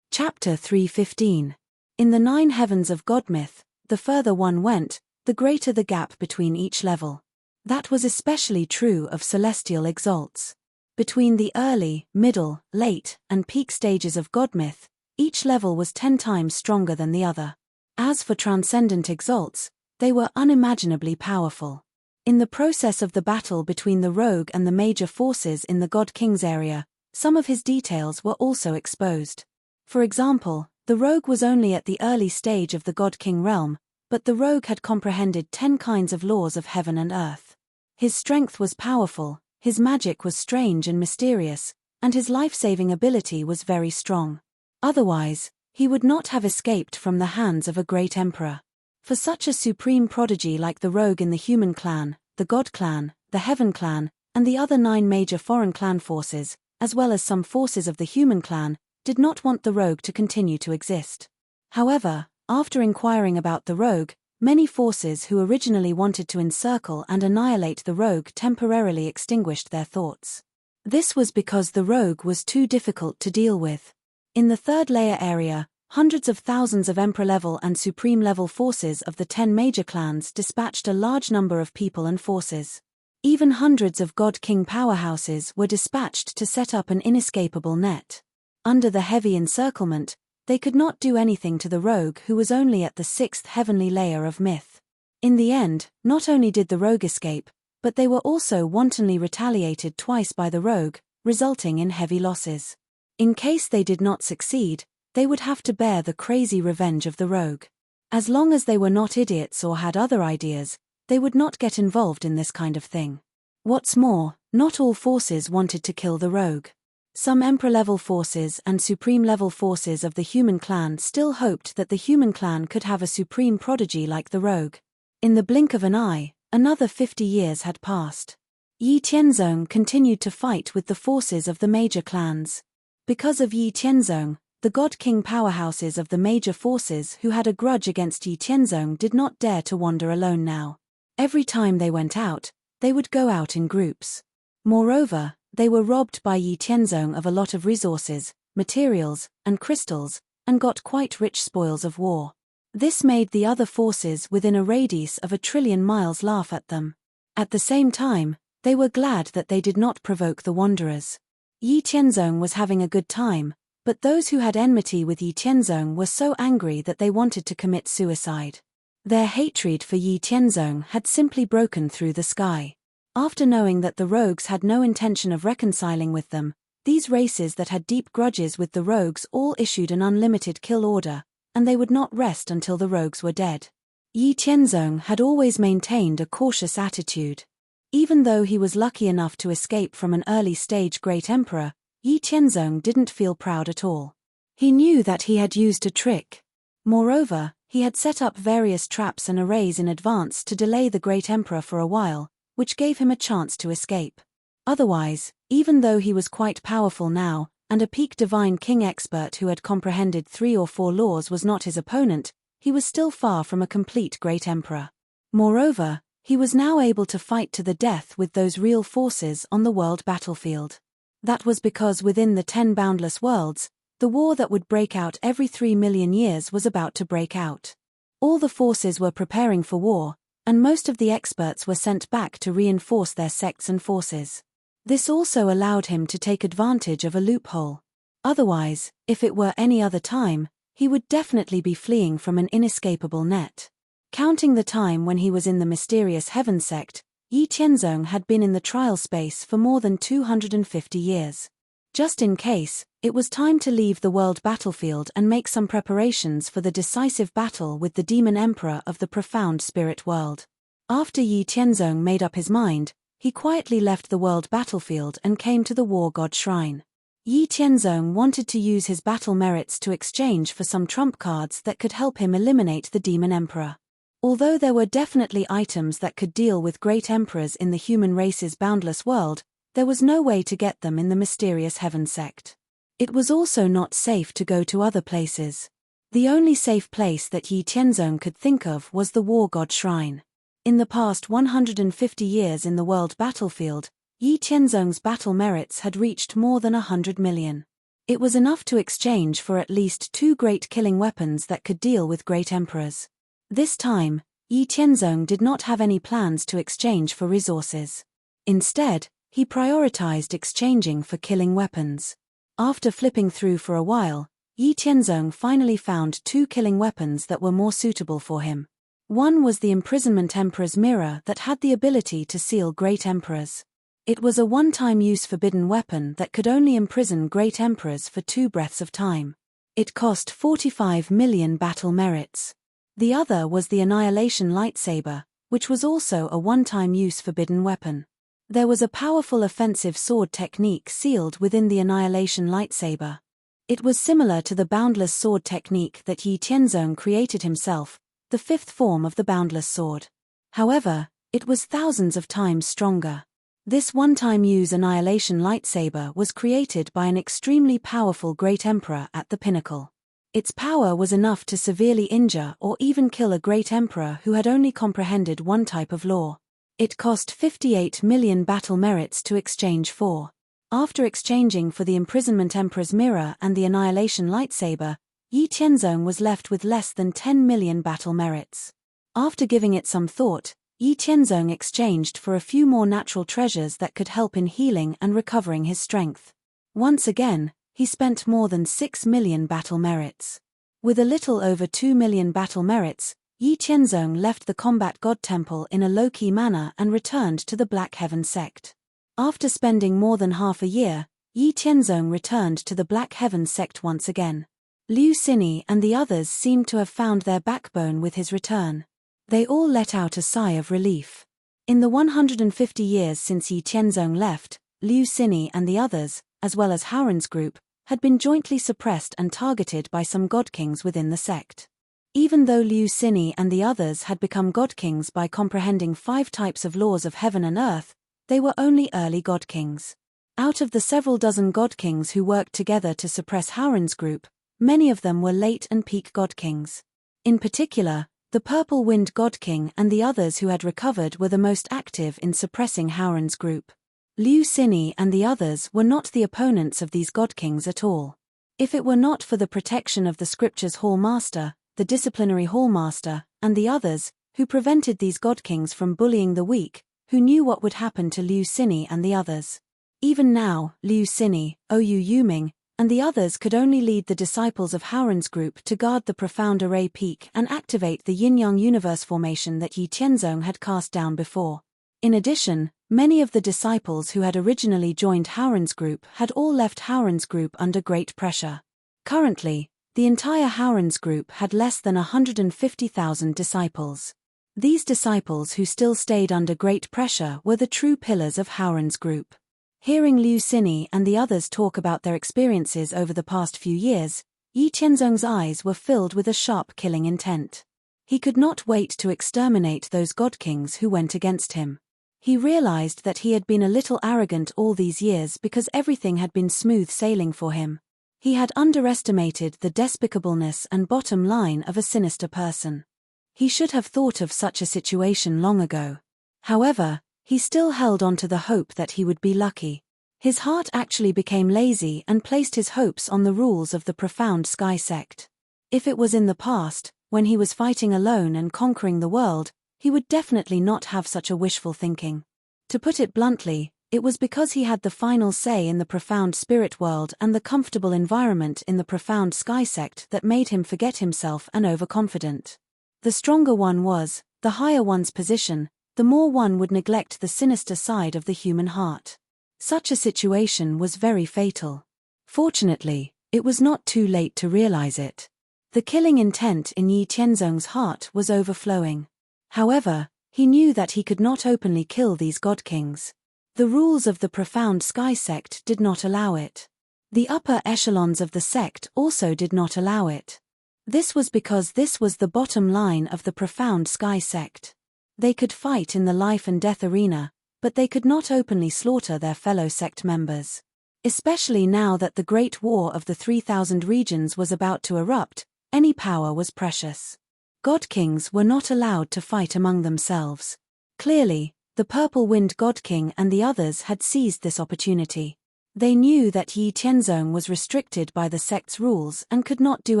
Chapter 3:15. In the 9 heavens of God myth, the further one went, the greater the gap between each level. That was especially true of celestial exalts. Between the early, middle, late, and peak stages of God myth, each level was 10 times stronger than the other. As for transcendent exalts, they were unimaginably powerful. In the process of the battle between the rogue and the major forces in the God King's area, some of his details were also exposed. For example, the rogue was only at the early stage of the God King realm, but the rogue had comprehended 10 kinds of laws of heaven and earth. His strength was powerful, his magic was strange and mysterious, and his life-saving ability was very strong. Otherwise, he would not have escaped from the hands of a great emperor. For such a supreme prodigy like the rogue in the human clan, the God clan, the heaven clan, and the other 9 major foreign clan forces, as well as some forces of the human clan, did not want the rogue to continue to exist. However, after inquiring about the rogue, many forces who originally wanted to encircle and annihilate the rogue temporarily extinguished their thoughts. This was because the rogue was too difficult to deal with. In the 3rd layer area, hundreds of thousands of emperor-level and supreme-level forces of the 10 major clans dispatched a large number of people and forces. Even hundreds of God King powerhouses were dispatched to set up an inescapable net. Under the heavy encirclement, they could not do anything to the rogue who was only at the 6th heavenly layer of myth. In the end, not only did the rogue escape, but they were also wantonly retaliated twice by the rogue, resulting in heavy losses. In case they did not succeed, they would have to bear the crazy revenge of the rogue. As long as they were not idiots or had other ideas, they would not get involved in this kind of thing. What's more, not all forces wanted to kill the rogue. Some emperor-level forces and supreme-level forces of the human clan still hoped that the human clan could have a supreme prodigy like the rogue. In the blink of an eye, another 50 years had passed. Yi Tianzong continued to fight with the forces of the major clans. Because of Yi Tianzong, the God King powerhouses of the major forces who had a grudge against Yi Tianzong did not dare to wander alone now. Every time they went out, they would go out in groups. Moreover, they were robbed by Yi Tianzong of a lot of resources, materials, and crystals, and got quite rich spoils of war. This made the other forces within a radius of 1 trillion miles laugh at them. At the same time, they were glad that they did not provoke the Wanderers. Yi Tianzong was having a good time, but those who had enmity with Yi Tianzong were so angry that they wanted to commit suicide. Their hatred for Yi Tianzong had simply broken through the sky. After knowing that the rogues had no intention of reconciling with them, these races that had deep grudges with the rogues all issued an unlimited kill order, and they would not rest until the rogues were dead. Yi Tianzong had always maintained a cautious attitude. Even though he was lucky enough to escape from an early-stage great emperor, Yi Tianzong didn't feel proud at all. He knew that he had used a trick. Moreover, he had set up various traps and arrays in advance to delay the great emperor for a while, which gave him a chance to escape. Otherwise, even though he was quite powerful now, and a peak divine king expert who had comprehended 3 or 4 laws was not his opponent, he was still far from a complete great emperor. Moreover, he was now able to fight to the death with those real forces on the world battlefield. That was because within the 10 boundless worlds, the war that would break out every 3 million years was about to break out. All the forces were preparing for war, and most of the experts were sent back to reinforce their sects and forces. This also allowed him to take advantage of a loophole. Otherwise, if it were any other time, he would definitely be fleeing from an inescapable net. Counting the time when he was in the mysterious heaven sect, Yi Tianzong had been in the trial space for more than 250 years. Just in case, it was time to leave the world battlefield and make some preparations for the decisive battle with the demon emperor of the profound spirit world. After Yi Tianzong made up his mind, he quietly left the world battlefield and came to the war god shrine. Yi Tianzong wanted to use his battle merits to exchange for some trump cards that could help him eliminate the demon emperor. Although there were definitely items that could deal with great emperors in the human race's boundless world, there was no way to get them in the mysterious heaven sect. It was also not safe to go to other places. The only safe place that Yi Tianzong could think of was the war god shrine. In the past 150 years in the world battlefield, Yi Tianzong's battle merits had reached more than 100 million. It was enough to exchange for at least 2 great killing weapons that could deal with great emperors. This time, Yi Tianzong did not have any plans to exchange for resources. Instead, he prioritized exchanging for killing weapons. After flipping through for a while, Yi Tianzong finally found 2 killing weapons that were more suitable for him. One was the Imprisonment Emperor's Mirror that had the ability to seal great emperors. It was a one-time use forbidden weapon that could only imprison great emperors for 2 breaths of time. It cost 45 million battle merits. The other was the Annihilation Lightsaber, which was also a one-time use forbidden weapon. There was a powerful offensive sword technique sealed within the Annihilation Lightsaber. It was similar to the Boundless Sword technique that Yi Tianzong created himself, the 5th form of the Boundless Sword. However, it was thousands of times stronger. This one-time use Annihilation Lightsaber was created by an extremely powerful Great Emperor at the pinnacle. Its power was enough to severely injure or even kill a great emperor who had only comprehended one type of law. It cost 58 million battle merits to exchange for. After exchanging for the Imprisonment Emperor's Mirror and the Annihilation Lightsaber, Yi Tianzong was left with less than 10 million battle merits. After giving it some thought, Yi Tianzong exchanged for a few more natural treasures that could help in healing and recovering his strength. Once again, he spent more than 6 million battle merits. With a little over 2 million battle merits, Yi Tianzong left the Combat God Temple in a low-key manner and returned to the Black Heaven sect. After spending more than half a year, Yi Tianzong returned to the Black Heaven sect once again. Liu Xinyi and the others seemed to have found their backbone with his return. They all let out a sigh of relief. In the 150 years since Yi Tianzong left, Liu Xinyi and the others, as well as Howren's group, had been jointly suppressed and targeted by some godkings within the sect. Even though Liu Xinyi and the others had become godkings by comprehending 5 types of laws of heaven and earth, they were only early godkings. Out of the several dozen godkings who worked together to suppress Howren's group, many of them were late and peak godkings. In particular, the Purple Wind Godking and the others who had recovered were the most active in suppressing Howren's group. Liu Xinyi and the others were not the opponents of these godkings at all. If it were not for the protection of the Scripture's Hall Master, the Disciplinary Hall Master, and the others, who prevented these godkings from bullying the weak, who knew what would happen to Liu Xinyi and the others. Even now, Liu Xinyi, Oyu Yuming, and the others could only lead the disciples of Howren's group to guard the Profound Array Peak and activate the Yin-Yang universe formation that Yi Tianzong had cast down before. In addition, many of the disciples who had originally joined Howren's group had all left Howren's group under great pressure. Currently, the entire Howren's group had less than 150,000 disciples. These disciples who still stayed under great pressure were the true pillars of Howren's group. Hearing Liu Xinyi and the others talk about their experiences over the past few years, Yi Tianzong's eyes were filled with a sharp killing intent. He could not wait to exterminate those godkings who went against him. He realized that he had been a little arrogant all these years because everything had been smooth sailing for him. He had underestimated the despicableness and bottom line of a sinister person. He should have thought of such a situation long ago. However, he still held on to the hope that he would be lucky. His heart actually became lazy and placed his hopes on the rules of the Profound Sky sect. If it was in the past, when he was fighting alone and conquering the world, he would definitely not have such a wishful thinking. To put it bluntly, it was because he had the final say in the profound spirit world and the comfortable environment in the Profound Sky sect that made him forget himself and overconfident. The stronger one was, the higher one's position, the more one would neglect the sinister side of the human heart. Such a situation was very fatal. Fortunately, it was not too late to realize it. The killing intent in Yi Tianzong's heart was overflowing. However, he knew that he could not openly kill these god kings. The rules of the profound sky sect did not allow it. The upper echelons of the sect also did not allow it. This was because this was the bottom line of the profound sky sect. They could fight in the life and death arena, but they could not openly slaughter their fellow sect members. Especially now that the Great War of the 3,000 regions was about to erupt, any power was precious. God kings were not allowed to fight among themselves. Clearly, the Purple Wind God King and the others had seized this opportunity. They knew that Yi Tianzong was restricted by the sect's rules and could not do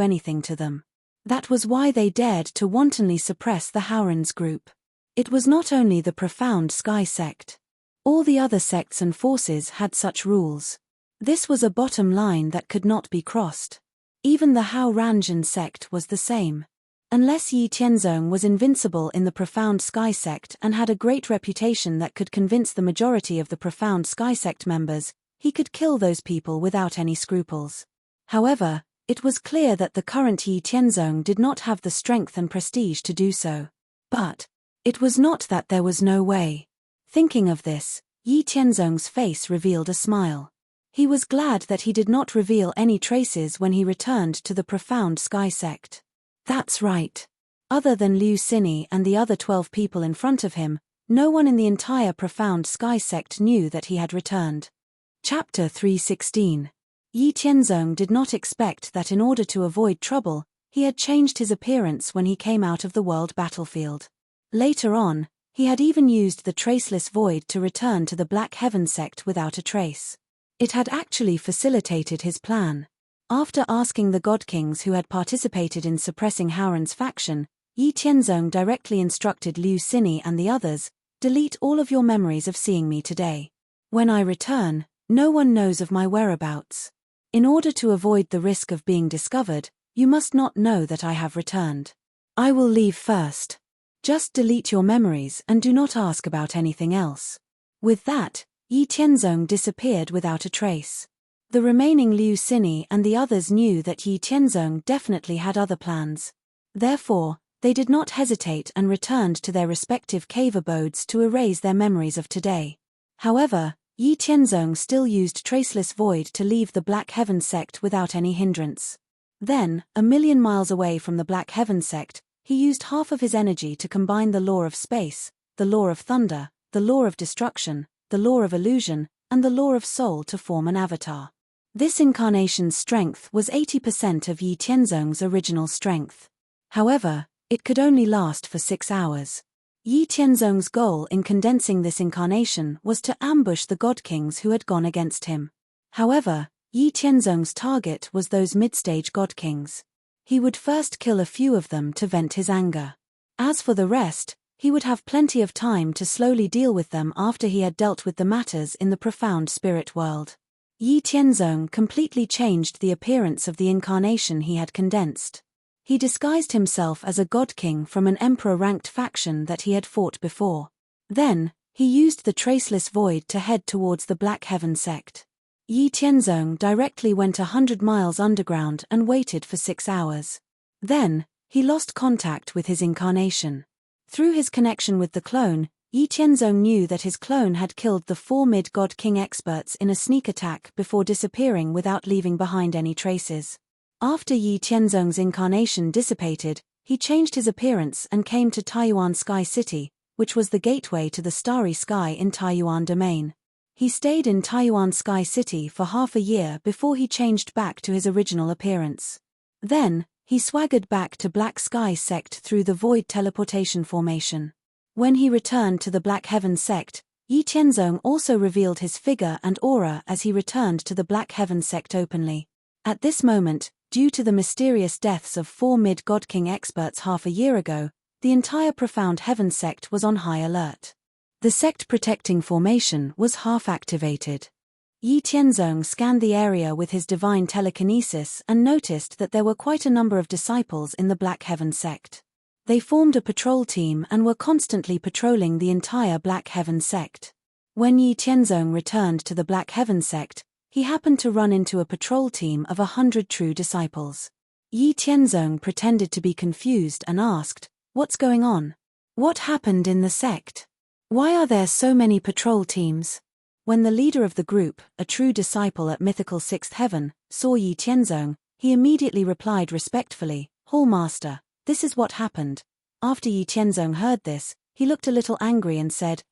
anything to them. That was why they dared to wantonly suppress the Howrans group. It was not only the profound sky sect. All the other sects and forces had such rules. This was a bottom line that could not be crossed. Even the Howranjan sect was the same. Unless Yi Tianzong was invincible in the profound sky sect and had a great reputation that could convince the majority of the profound sky sect members, he could kill those people without any scruples. However, it was clear that the current Yi Tianzong did not have the strength and prestige to do so. But it was not that there was no way. Thinking of this, Yi Tianzong's face revealed a smile. He was glad that he did not reveal any traces when he returned to the profound sky sect. That's right. Other than Liu Xini and the other 12 people in front of him, no one in the entire profound sky sect knew that he had returned. Chapter 316. Yi Tianzong did not expect that in order to avoid trouble, he had changed his appearance when he came out of the world battlefield. Later on, he had even used the traceless void to return to the Black Heaven sect without a trace. It had actually facilitated his plan. After asking the god kings who had participated in suppressing Howran's faction, Yi Tianzong directly instructed Liu Xini and the others, "Delete all of your memories of seeing me today. When I return, no one knows of my whereabouts. In order to avoid the risk of being discovered, you must not know that I have returned. I will leave first. Just delete your memories and do not ask about anything else." With that, Yi Tianzong disappeared without a trace. The remaining Liu Xini and the others knew that Yi Tianzong definitely had other plans. Therefore, they did not hesitate and returned to their respective cave abodes to erase their memories of today. However, Yi Tianzong still used Traceless Void to leave the Black Heaven sect without any hindrance. Then, 1,000,000 miles away from the Black Heaven sect, he used half of his energy to combine the law of space, the law of thunder, the law of destruction, the law of illusion, and the law of soul to form an avatar. This incarnation's strength was 80% of Yi Tianzong's original strength. However, it could only last for 6 hours. Yi Tianzong's goal in condensing this incarnation was to ambush the god kings who had gone against him. However, Yi Tianzong's target was those mid-stage god kings. He would first kill a few of them to vent his anger. As for the rest, he would have plenty of time to slowly deal with them after he had dealt with the matters in the profound spirit world. Yi Tianzong completely changed the appearance of the incarnation he had condensed. He disguised himself as a god king from an emperor-ranked faction that he had fought before. Then, he used the Traceless Void to head towards the Black Heaven sect. Yi Tianzong directly went 100 miles underground and waited for 6 hours. Then, he lost contact with his incarnation. Through his connection with the clone, Yi Tianzong knew that his clone had killed the 4 mid-god king experts in a sneak attack before disappearing without leaving behind any traces. After Yi Tianzong's incarnation dissipated, he changed his appearance and came to Taiyuan Sky City, which was the gateway to the starry sky in Taiyuan Domain. He stayed in Taiyuan Sky City for half a year before he changed back to his original appearance. Then, he swaggered back to Black Sky sect through the Void Teleportation Formation. When he returned to the Black Heaven sect, Yi Tianzong also revealed his figure and aura as he returned to the Black Heaven sect openly. At this moment, due to the mysterious deaths of 4 mid-god king experts half a year ago, the entire Profound Heaven sect was on high alert. The sect-protecting formation was half-activated. Yi Tianzong scanned the area with his divine telekinesis and noticed that there were quite a number of disciples in the Black Heaven sect. They formed a patrol team and were constantly patrolling the entire Black Heaven sect. When Yi Tianzong returned to the Black Heaven sect, he happened to run into a patrol team of 100 true disciples. Yi Tianzong pretended to be confused and asked, "What's going on? What happened in the sect? Why are there so many patrol teams?" When the leader of the group, a true disciple at mythical Sixth Heaven, saw Yi Tianzong, he immediately replied respectfully, "Hall Master, this is what happened." After Yi Tianzong heard this, he looked a little angry and said,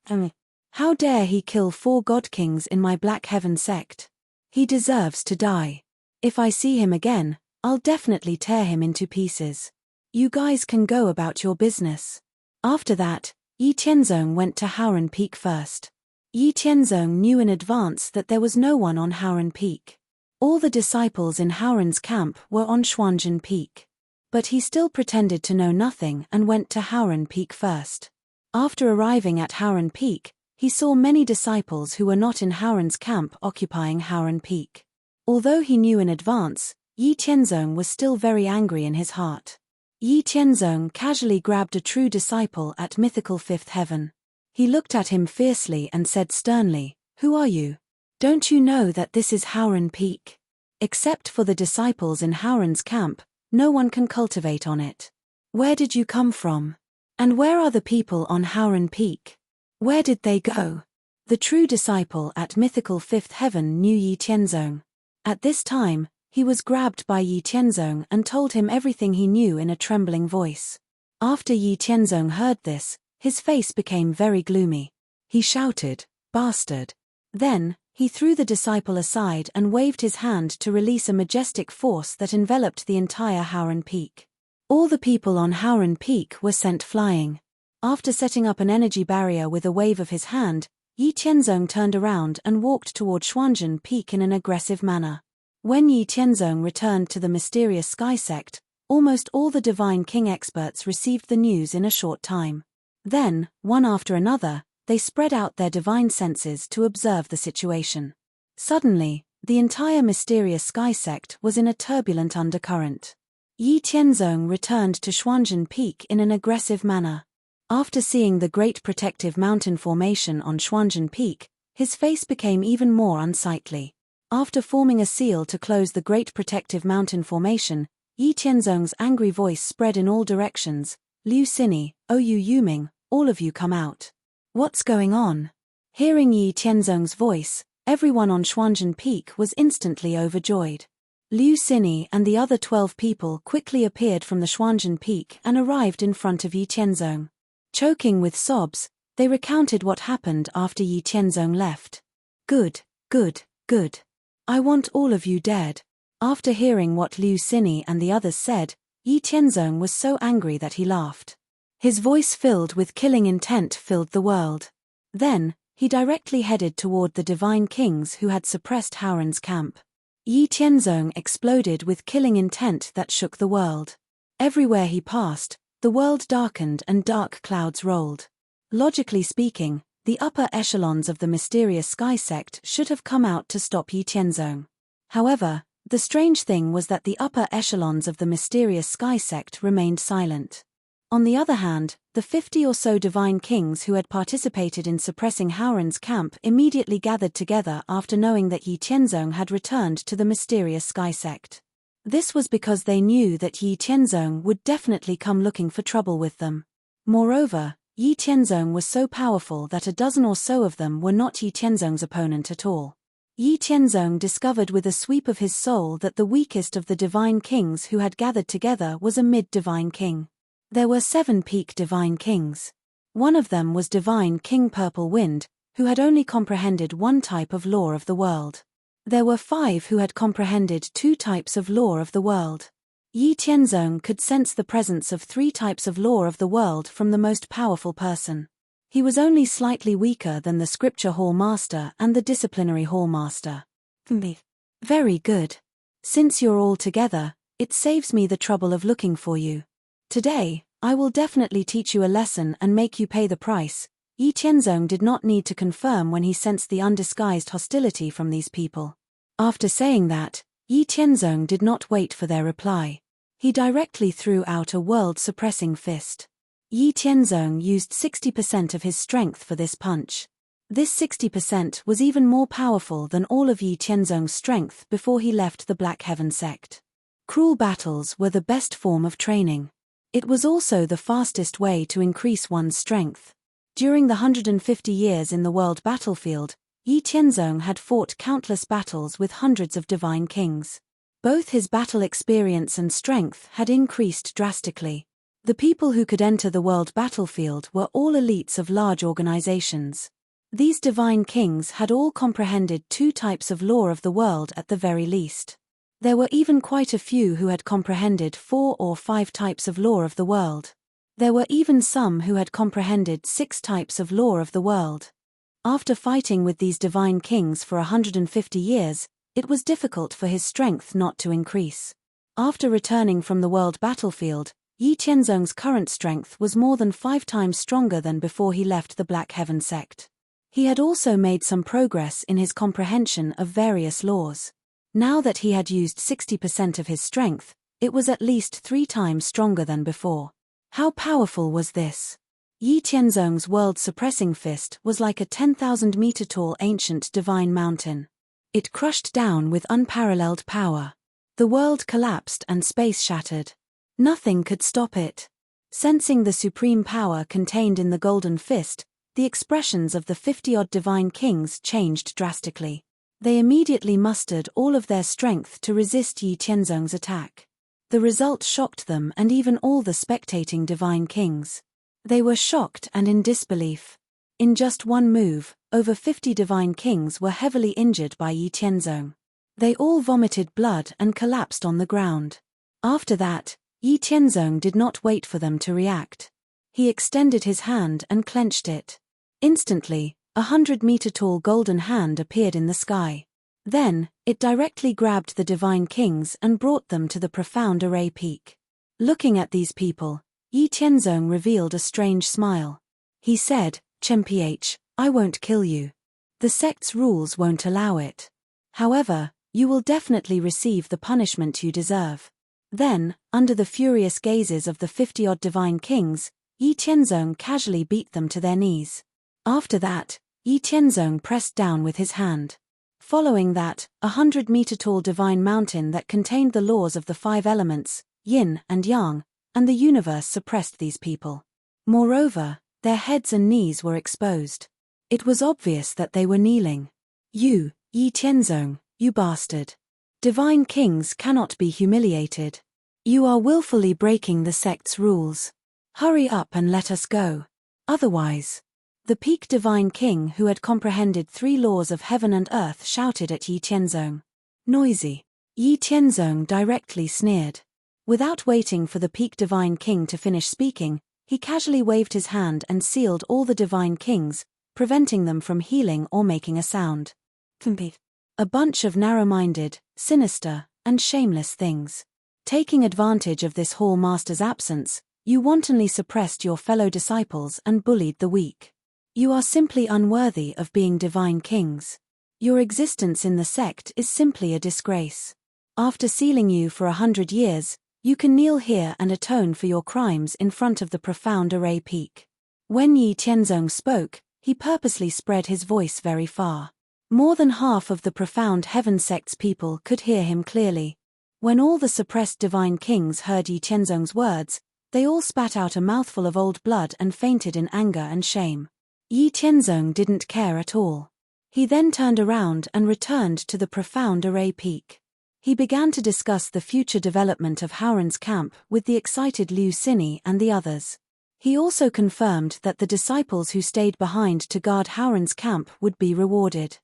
"How dare he kill 4 god kings in my Black Heaven sect? He deserves to die. If I see him again, I'll definitely tear him into pieces. You guys can go about your business." After that, Yi Tianzong went to Howren Peak first. Yi Tianzong knew in advance that there was no one on Howren Peak. All the disciples in Howren's camp were on Xuanzhen Peak. But he still pretended to know nothing and went to Howren Peak first. After arriving at Howren Peak, he saw many disciples who were not in Howren's camp occupying Howren Peak. Although he knew in advance, Yi Tianzong was still very angry in his heart. Yi Tianzong casually grabbed a true disciple at mythical Fifth Heaven. He looked at him fiercely and said sternly, "Who are you? Don't you know that this is Howren Peak? Except for the disciples in Howren's camp, no one can cultivate on it. Where did you come from? And where are the people on Howren Peak? Where did they go?" The true disciple at mythical Fifth Heaven knew Yi Tianzong. At this time, he was grabbed by Yi Tianzong and told him everything he knew in a trembling voice. After Yi Tianzong heard this, his face became very gloomy. He shouted, "Bastard!" Then, he threw the disciple aside and waved his hand to release a majestic force that enveloped the entire Howren Peak. All the people on Howren Peak were sent flying. After setting up an energy barrier with a wave of his hand, Yi Tianzong turned around and walked toward Xuanzhen Peak in an aggressive manner. When Yi Tianzong returned to the mysterious sky sect, almost all the Divine King experts received the news in a short time. Then, one after another, they spread out their divine senses to observe the situation. Suddenly, the entire mysterious sky sect was in a turbulent undercurrent. Yi Tianzong returned to Xuanzhen Peak in an aggressive manner. After seeing the great protective mountain formation on Xuanzhen Peak, his face became even more unsightly. After forming a seal to close the great protective mountain formation, Yi Tianzong's angry voice spread in all directions, "Liu Xinyi, O Yu Yuming, all of you come out. What's going on?" Hearing Yi Tianzong's voice, everyone on Xuanzhen Peak was instantly overjoyed. Liu Xinyi and the other 12 people quickly appeared from the Xuanzhen Peak and arrived in front of Yi Tianzong. Choking with sobs, they recounted what happened after Yi Tianzong left. "Good, good, good. I want all of you dead." After hearing what Liu Xinyi and the others said, Yi Tianzong was so angry that he laughed. His voice filled with killing intent filled the world. Then, he directly headed toward the divine kings who had suppressed Howren's camp. Yi Tianzong exploded with killing intent that shook the world. Everywhere he passed, the world darkened and dark clouds rolled. Logically speaking, the upper echelons of the mysterious sky sect should have come out to stop Yi Tianzong. However, the strange thing was that the upper echelons of the mysterious sky sect remained silent. On the other hand, the 50 or so divine kings who had participated in suppressing Howren's camp immediately gathered together after knowing that Yi Tianzong had returned to the mysterious sky sect. This was because they knew that Yi Tianzong would definitely come looking for trouble with them. Moreover, Yi Tianzong was so powerful that a dozen or so of them were not Yi Tianzong's opponent at all. Yi Tianzong discovered with a sweep of his soul that the weakest of the divine kings who had gathered together was a mid-divine king. There were 7 peak divine kings. One of them was Divine King Purple Wind, who had only comprehended one type of law of the world. There were 5 who had comprehended 2 types of law of the world. Yi Tianzong could sense the presence of 3 types of law of the world from the most powerful person. He was only slightly weaker than the Scripture Hall Master and the Disciplinary Hall Master. Very good. Since you're all together, it saves me the trouble of looking for you. Today, I will definitely teach you a lesson and make you pay the price. Yi Tianzong did not need to confirm when he sensed the undisguised hostility from these people. After saying that, Yi Tianzong did not wait for their reply. He directly threw out a world-suppressing fist. Yi Tianzong used 60% of his strength for this punch. This 60% was even more powerful than all of Yi Tianzong's strength before he left the Black Heaven sect. Cruel battles were the best form of training. It was also the fastest way to increase one's strength. During the 150 years in the world battlefield, Yi Tianzong had fought countless battles with hundreds of divine kings. Both his battle experience and strength had increased drastically. The people who could enter the world battlefield were all elites of large organizations. These divine kings had all comprehended 2 types of law of the world at the very least. There were even quite a few who had comprehended 4 or 5 types of law of the world. There were even some who had comprehended 6 types of law of the world. After fighting with these divine kings for 150 years, it was difficult for his strength not to increase. After returning from the world battlefield, Yi Tianzong's current strength was more than 5 times stronger than before he left the Black Heaven sect. He had also made some progress in his comprehension of various laws. Now that he had used 60% of his strength, it was at least 3 times stronger than before. How powerful was this? Yi Tianzong's world-suppressing fist was like a 10,000-meter-tall ancient divine mountain. It crushed down with unparalleled power. The world collapsed and space shattered. Nothing could stop it. Sensing the supreme power contained in the golden fist, the expressions of the 50-odd divine kings changed drastically. They immediately mustered all of their strength to resist Yi Tianzong's attack. The result shocked them and even all the spectating divine kings. They were shocked and in disbelief. In just one move, over 50 divine kings were heavily injured by Yi Tianzong. They all vomited blood and collapsed on the ground. After that, Yi Tianzong did not wait for them to react. He extended his hand and clenched it. Instantly, a 100-meter-tall golden hand appeared in the sky. Then, it directly grabbed the divine kings and brought them to the profound array peak. Looking at these people, Yi Tianzong revealed a strange smile. He said, "Chen-ph, I won't kill you. The sect's rules won't allow it. However, you will definitely receive the punishment you deserve." Then, under the furious gazes of the 50-odd divine kings, Yi Tianzong casually beat them to their knees. After that, Yi Tianzong pressed down with his hand. Following that, a 100-meter-tall divine mountain that contained the laws of the 5 elements, yin and yang, and the universe suppressed these people. Moreover, their heads and knees were exposed. It was obvious that they were kneeling. "You, Yi Tianzong, you bastard. Divine kings cannot be humiliated. You are willfully breaking the sect's rules. Hurry up and let us go. Otherwise..." The peak divine king who had comprehended 3 laws of heaven and earth shouted at Yi Tianzong. "Noisy." Yi Tianzong directly sneered. Without waiting for the peak divine king to finish speaking, he casually waved his hand and sealed all the divine kings, preventing them from healing or making a sound. A bunch of narrow-minded, sinister, and shameless things. Taking advantage of this hall master's absence, you wantonly suppressed your fellow disciples and bullied the weak. You are simply unworthy of being divine kings. Your existence in the sect is simply a disgrace. After sealing you for 100 years, you can kneel here and atone for your crimes in front of the profound array peak. When Yi Tianzong spoke, he purposely spread his voice very far. More than half of the profound heaven sect's people could hear him clearly. When all the suppressed divine kings heard Yi Tianzong's words, they all spat out a mouthful of old blood and fainted in anger and shame. Yi Tianzong didn't care at all. He then turned around and returned to the profound array peak. He began to discuss the future development of Howren's camp with the excited Liu Xinyi and the others. He also confirmed that the disciples who stayed behind to guard Howren's camp would be rewarded.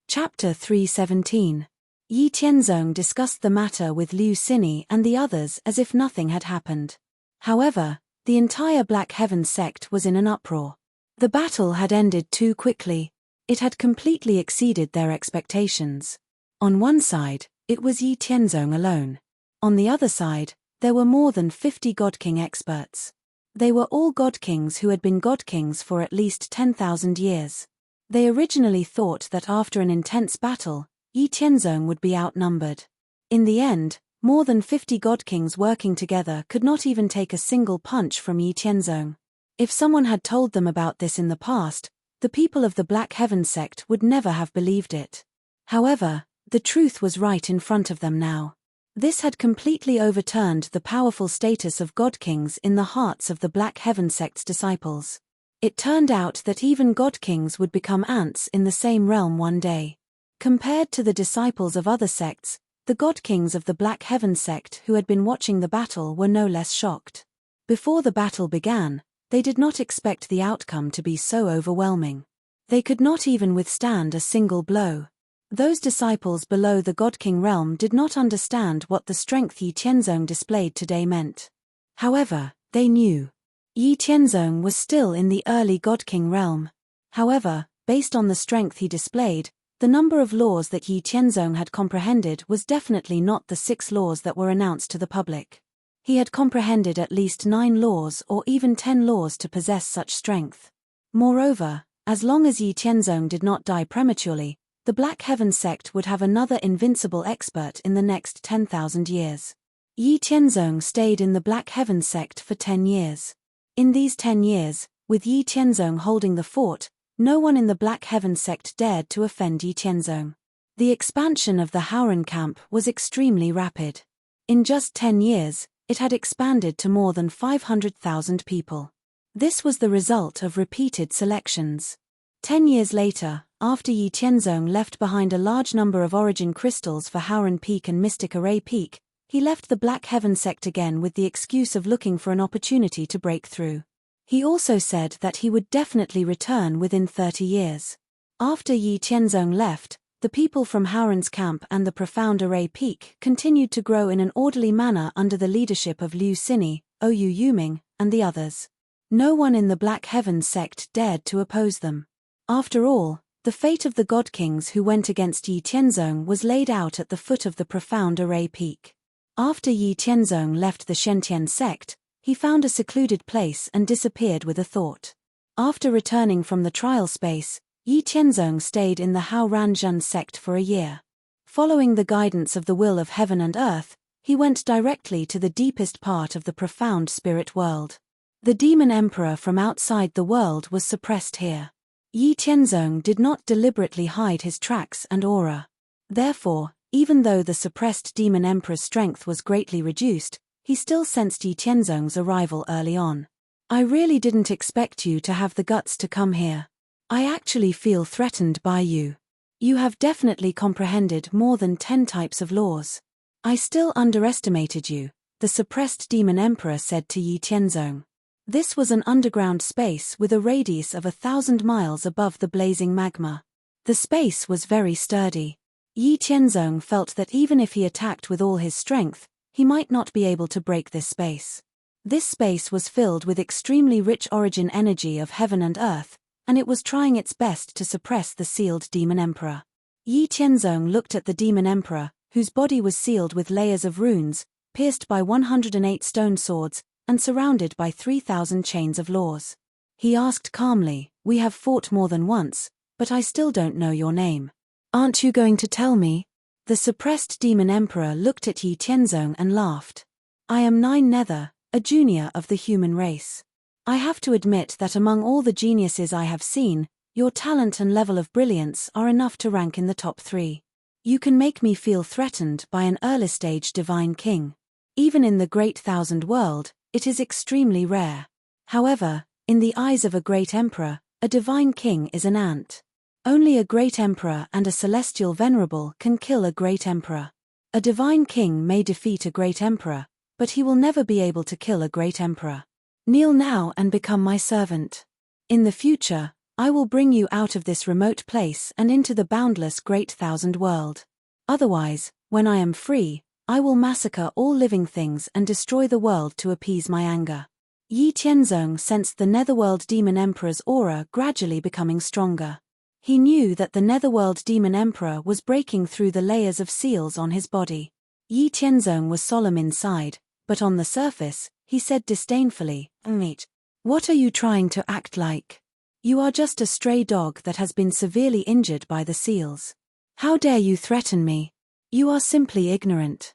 Chapter 317. Yi Tianzong discussed the matter with Liu Xinyi and the others as if nothing had happened. However, the entire Black Heaven sect was in an uproar. The battle had ended too quickly. It had completely exceeded their expectations. On one side, it was Yi Tianzong alone. On the other side, there were more than 50 God King experts. They were all God Kings who had been God Kings for at least 10,000 years. They originally thought that after an intense battle, Yi Tianzong would be outnumbered. In the end, More than 50 god kings working together could not even take a single punch from Yi Tianzong. If someone had told them about this in the past, the people of the Black Heaven sect would never have believed it. However, the truth was right in front of them now. This had completely overturned the powerful status of god kings in the hearts of the Black Heaven sect's disciples. It turned out that even god kings would become ants in the same realm one day. Compared to the disciples of other sects, the god kings of the Black Heaven sect who had been watching the battle were no less shocked. Before the battle began, they did not expect the outcome to be so overwhelming. They could not even withstand a single blow. Those disciples below the God King realm did not understand what the strength Yi Tianzong displayed today meant. However, they knew. Yi Tianzong was still in the early God King realm. However, based on the strength he displayed, the number of laws that Yi Tianzong had comprehended was definitely not the 6 laws that were announced to the public. He had comprehended at least 9 laws or even 10 laws to possess such strength. Moreover, as long as Yi Tianzong did not die prematurely, the Black Heaven sect would have another invincible expert in the next 10,000 years. Yi Tianzong stayed in the Black Heaven sect for 10 years. In these 10 years, with Yi Tianzong holding the fort, no one in the Black Heaven sect dared to offend Yi Tianzong. The expansion of the Howran camp was extremely rapid. In just 10 years, it had expanded to more than 500,000 people. This was the result of repeated selections. 10 years later, after Yi Tianzong left behind a large number of origin crystals for Howran Peak and Mystic Array Peak, he left the Black Heaven sect again with the excuse of looking for an opportunity to break through. He also said that he would definitely return within 30 years. After Yi Tianzong left, the people from Howran's camp and the Profound Array Peak continued to grow in an orderly manner under the leadership of Liu Xinyi, Ou Yuming, and the others. No one in the Black Heaven sect dared to oppose them. After all, the fate of the God Kings who went against Yi Tianzong was laid out at the foot of the Profound Array Peak. After Yi Tianzong left the Shentian sect, he found a secluded place and disappeared with a thought. After returning from the trial space, Yi Tianzong stayed in the Hao Ranzhen sect for a year. Following the guidance of the will of heaven and earth, he went directly to the deepest part of the profound spirit world. The demon emperor from outside the world was suppressed here. Yi Tianzong did not deliberately hide his tracks and aura. Therefore, even though the suppressed demon emperor's strength was greatly reduced, he still sensed Yi Tianzong's arrival early on. I really didn't expect you to have the guts to come here. I actually feel threatened by you. You have definitely comprehended more than 10 types of laws. I still underestimated you, the suppressed demon emperor said to Yi Tianzong. This was an underground space with a radius of 1,000 miles above the blazing magma. The space was very sturdy. Yi Tianzong felt that even if he attacked with all his strength, he might not be able to break this space. This space was filled with extremely rich origin energy of heaven and earth, and it was trying its best to suppress the sealed demon emperor. Yi Tianzong looked at the demon emperor, whose body was sealed with layers of runes, pierced by 108 stone swords, and surrounded by 3,000 chains of laws. He asked calmly, "We have fought more than once, but I still don't know your name. Aren't you going to tell me?" The suppressed demon emperor looked at Yi Tianzong and laughed. "I am Nine Nether, a junior of the human race. I have to admit that among all the geniuses I have seen, your talent and level of brilliance are enough to rank in the top 3. You can make me feel threatened by an early-stage divine king. Even in the Great Thousand World, it is extremely rare. However, in the eyes of a great emperor, a divine king is an ant. Only a great emperor and a celestial venerable can kill a great emperor. A divine king may defeat a great emperor, but he will never be able to kill a great emperor. Kneel now and become my servant. In the future, I will bring you out of this remote place and into the boundless Great Thousand World. Otherwise, when I am free, I will massacre all living things and destroy the world to appease my anger." Yi Tianzong sensed the Netherworld Demon Emperor's aura gradually becoming stronger. He knew that the Netherworld Demon Emperor was breaking through the layers of seals on his body. Yi Tianzong was solemn inside, but on the surface, he said disdainfully, "Mate, what are you trying to act like? You are just a stray dog that has been severely injured by the seals. How dare you threaten me? You are simply ignorant."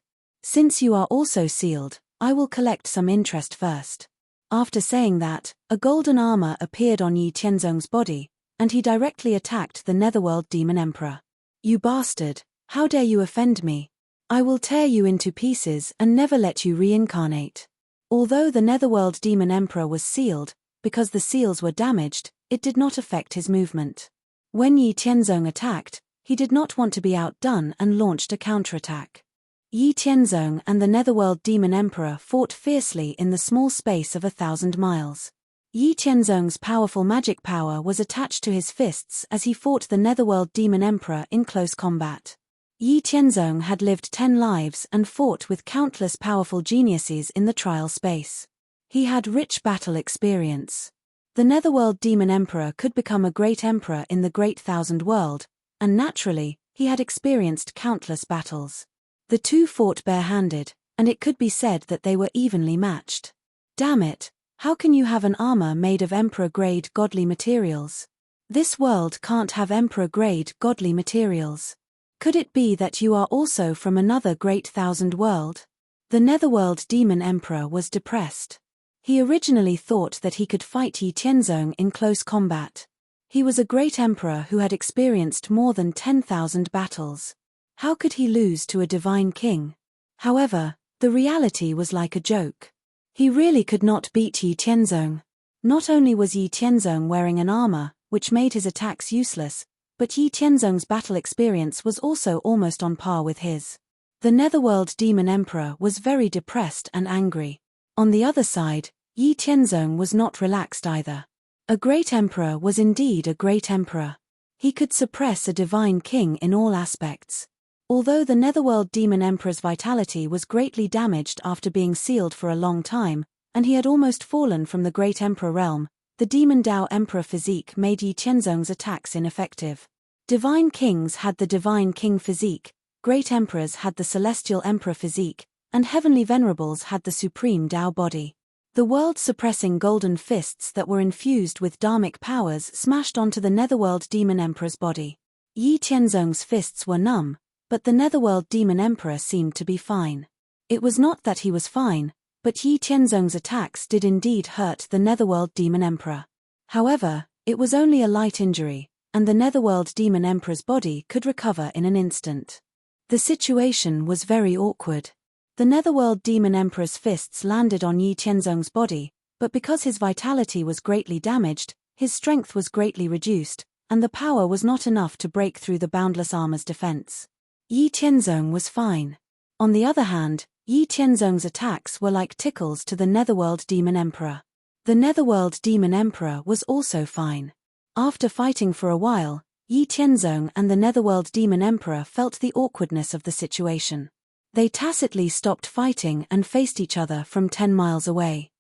Since you are also sealed, I will collect some interest first. After saying that, a golden armor appeared on Yi Tianzong's body, and he directly attacked the Netherworld Demon Emperor. You bastard, how dare you offend me? I will tear you into pieces and never let you reincarnate. Although the Netherworld Demon Emperor was sealed, because the seals were damaged, it did not affect his movement. When Yi Tianzong attacked, he did not want to be outdone and launched a counterattack. Yi Tianzong and the Netherworld Demon Emperor fought fiercely in the small space of 1,000 miles. Yi Tianzong's powerful magic power was attached to his fists as he fought the Netherworld Demon Emperor in close combat. Yi Tianzong had lived 10 lives and fought with countless powerful geniuses in the trial space. He had rich battle experience. The Netherworld Demon Emperor could become a great emperor in the Great Thousand World, and naturally, he had experienced countless battles. The two fought barehanded, and it could be said that they were evenly matched. Damn it, how can you have an armor made of emperor-grade godly materials? This world can't have emperor-grade godly materials. Could it be that you are also from another Great Thousand World? The Netherworld Demon Emperor was depressed. He originally thought that he could fight Yi Tianzong in close combat. He was a great emperor who had experienced more than 10,000 battles. How could he lose to a divine king? However, the reality was like a joke. He really could not beat Yi Tianzong. Not only was Yi Tianzong wearing an armor, which made his attacks useless, but Yi Tianzong's battle experience was also almost on par with his. The Netherworld Demon Emperor was very depressed and angry. On the other side, Yi Tianzong was not relaxed either. A great emperor was indeed a great emperor. He could suppress a divine king in all aspects. Although the Netherworld Demon Emperor's vitality was greatly damaged after being sealed for a long time, and he had almost fallen from the Great Emperor realm, the Demon Dao Emperor physique made Yi Tianzong's attacks ineffective. Divine kings had the Divine King physique, great emperors had the Celestial Emperor physique, and heavenly venerables had the Supreme Dao body. The world-suppressing golden fists that were infused with dharmic powers smashed onto the Netherworld Demon Emperor's body. Yi Tianzong's fists were numb, but the Netherworld Demon Emperor seemed to be fine. It was not that he was fine, but Yi Tianzong's attacks did indeed hurt the Netherworld Demon Emperor. However, it was only a light injury, and the Netherworld Demon Emperor's body could recover in an instant. The situation was very awkward. The Netherworld Demon Emperor's fists landed on Yi Tianzong's body, but because his vitality was greatly damaged, his strength was greatly reduced, and the power was not enough to break through the boundless armor's defense. Yi Tianzong was fine. On the other hand, Yi Tianzong's attacks were like tickles to the Netherworld Demon Emperor. The Netherworld Demon Emperor was also fine. After fighting for a while, Yi Tianzong and the Netherworld Demon Emperor felt the awkwardness of the situation. They tacitly stopped fighting and faced each other from 10 miles away.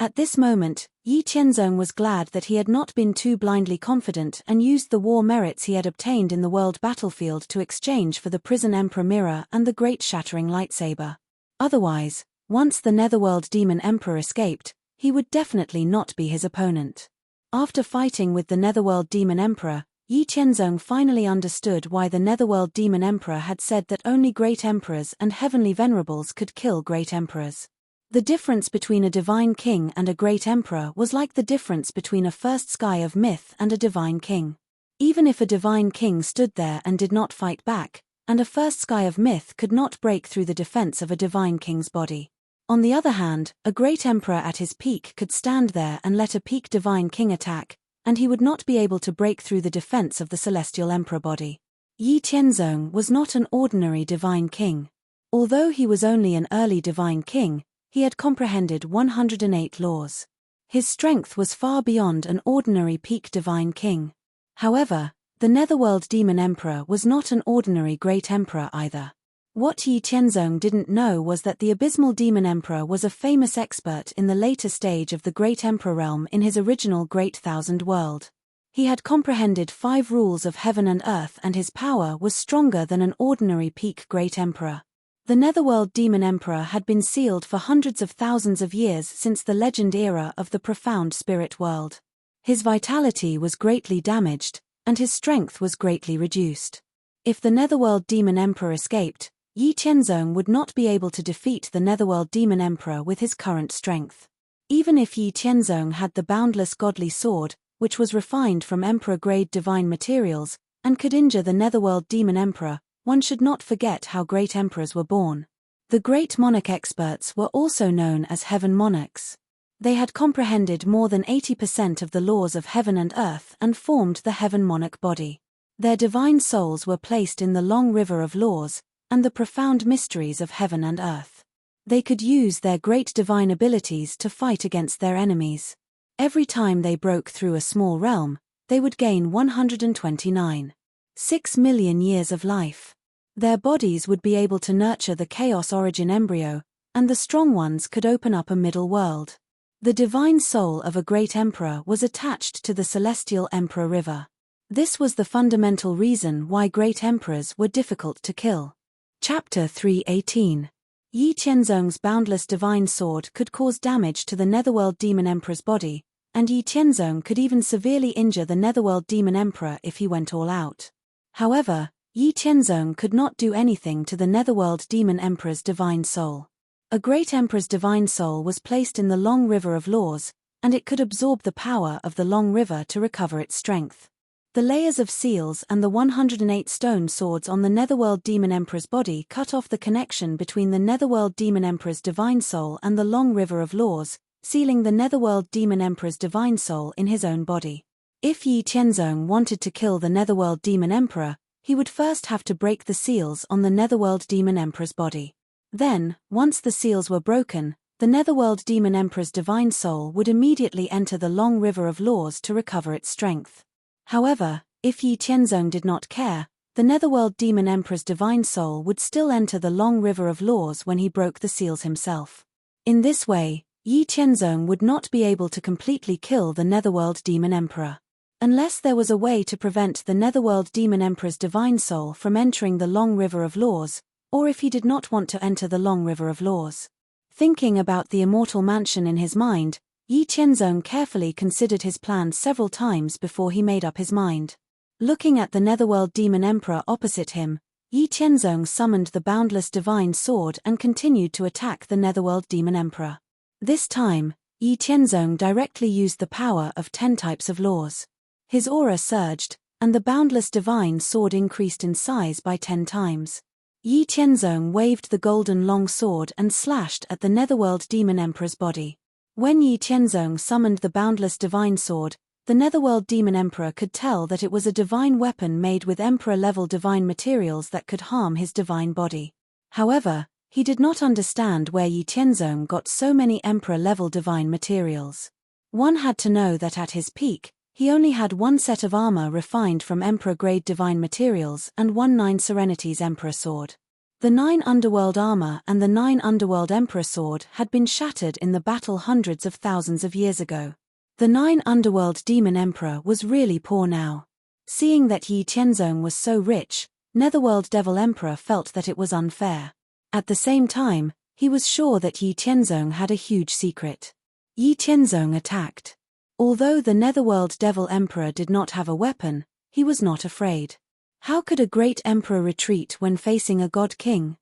At this moment, Yi Tianzong was glad that he had not been too blindly confident and used the war merits he had obtained in the world battlefield to exchange for the Prison Emperor mirror and the Great Shattering Lightsaber. Otherwise, once the Netherworld Demon Emperor escaped, he would definitely not be his opponent. After fighting with the Netherworld Demon Emperor, Yi Tianzong finally understood why the Netherworld Demon Emperor had said that only great emperors and heavenly venerables could kill great emperors. The difference between a divine king and a great emperor was like the difference between a first sky of myth and a divine king. Even if a divine king stood there and did not fight back, and a first sky of myth could not break through the defense of a divine king's body. On the other hand, a great emperor at his peak could stand there and let a peak divine king attack, and he would not be able to break through the defense of the celestial emperor body. Yi Tianzong was not an ordinary divine king. Although he was only an early divine king, he had comprehended 108 laws. His strength was far beyond an ordinary peak divine king. However, the Netherworld Demon Emperor was not an ordinary great emperor either. What Yi Tianzong didn't know was that the Abysmal Demon Emperor was a famous expert in the later stage of the Great Emperor realm in his original Great Thousand World. He had comprehended 5 rules of heaven and earth, and his power was stronger than an ordinary peak great emperor. The Netherworld Demon Emperor had been sealed for hundreds of thousands of years since the legend era of the profound spirit world. His vitality was greatly damaged, and his strength was greatly reduced. If the Netherworld Demon Emperor escaped, Yi Qianzong would not be able to defeat the Netherworld Demon Emperor with his current strength. Even if Yi Qianzong had the boundless godly sword, which was refined from Emperor-grade divine materials, and could injure the Netherworld Demon Emperor, one should not forget how great emperors were born. The great monarch experts were also known as heaven monarchs. They had comprehended more than 80% of the laws of heaven and earth and formed the heaven monarch body. Their divine souls were placed in the long river of laws, and the profound mysteries of heaven and earth. They could use their great divine abilities to fight against their enemies. Every time they broke through a small realm, they would gain 129.6 million years of life. Their bodies would be able to nurture the chaos origin embryo, and the strong ones could open up a middle world. The divine soul of a great emperor was attached to the celestial emperor river. This was the fundamental reason why great emperors were difficult to kill. Chapter 318. Yi Qianzong's boundless divine sword could cause damage to the Netherworld Demon Emperor's body, and Yi Qianzong could even severely injure the Netherworld Demon Emperor if he went all out. However, Yi Qianzong could not do anything to the Netherworld Demon Emperor's divine soul. A great emperor's divine soul was placed in the long river of laws, and it could absorb the power of the long river to recover its strength. The layers of seals and the 108 stone swords on the Netherworld Demon Emperor's body cut off the connection between the Netherworld Demon Emperor's divine soul and the long river of laws, sealing the Netherworld Demon Emperor's divine soul in his own body. If Yi Qianzong wanted to kill the Netherworld Demon Emperor, he would first have to break the seals on the Netherworld Demon Emperor's body. Then, once the seals were broken, the Netherworld Demon Emperor's divine soul would immediately enter the long river of laws to recover its strength. However, if Yi Qianzong did not care, the Netherworld Demon Emperor's divine soul would still enter the long river of laws when he broke the seals himself. In this way, Yi Qianzong would not be able to completely kill the Netherworld Demon Emperor. Unless there was a way to prevent the Netherworld Demon Emperor's divine soul from entering the long river of laws, or if he did not want to enter the long river of laws. Thinking about the immortal mansion in his mind, Yi Qianzong carefully considered his plan several times before he made up his mind. Looking at the Netherworld Demon Emperor opposite him, Yi Qianzong summoned the boundless divine sword and continued to attack the Netherworld Demon Emperor. This time, Yi Qianzong directly used the power of 10 types of laws. His aura surged, and the boundless divine sword increased in size by 10 times. Yi Qianzong waved the golden long sword and slashed at the Netherworld Demon Emperor's body. When Yi Qianzong summoned the boundless divine sword, the Netherworld Demon Emperor could tell that it was a divine weapon made with Emperor-level divine materials that could harm his divine body. However, he did not understand where Yi Qianzong got so many Emperor-level divine materials. One had to know that at his peak, he only had one set of armor refined from Emperor-grade divine materials and 9 Serenity's Emperor sword. The 9 Underworld armor and the 9 Underworld Emperor sword had been shattered in the battle hundreds of thousands of years ago. The 9 Underworld Demon Emperor was really poor now. Seeing that Yi Qianzong was so rich, Netherworld Devil Emperor felt that it was unfair. At the same time, he was sure that Yi Qianzong had a huge secret. Yi Qianzong attacked. Although the Netherworld Devil Emperor did not have a weapon, he was not afraid. How could a great emperor retreat when facing a god king?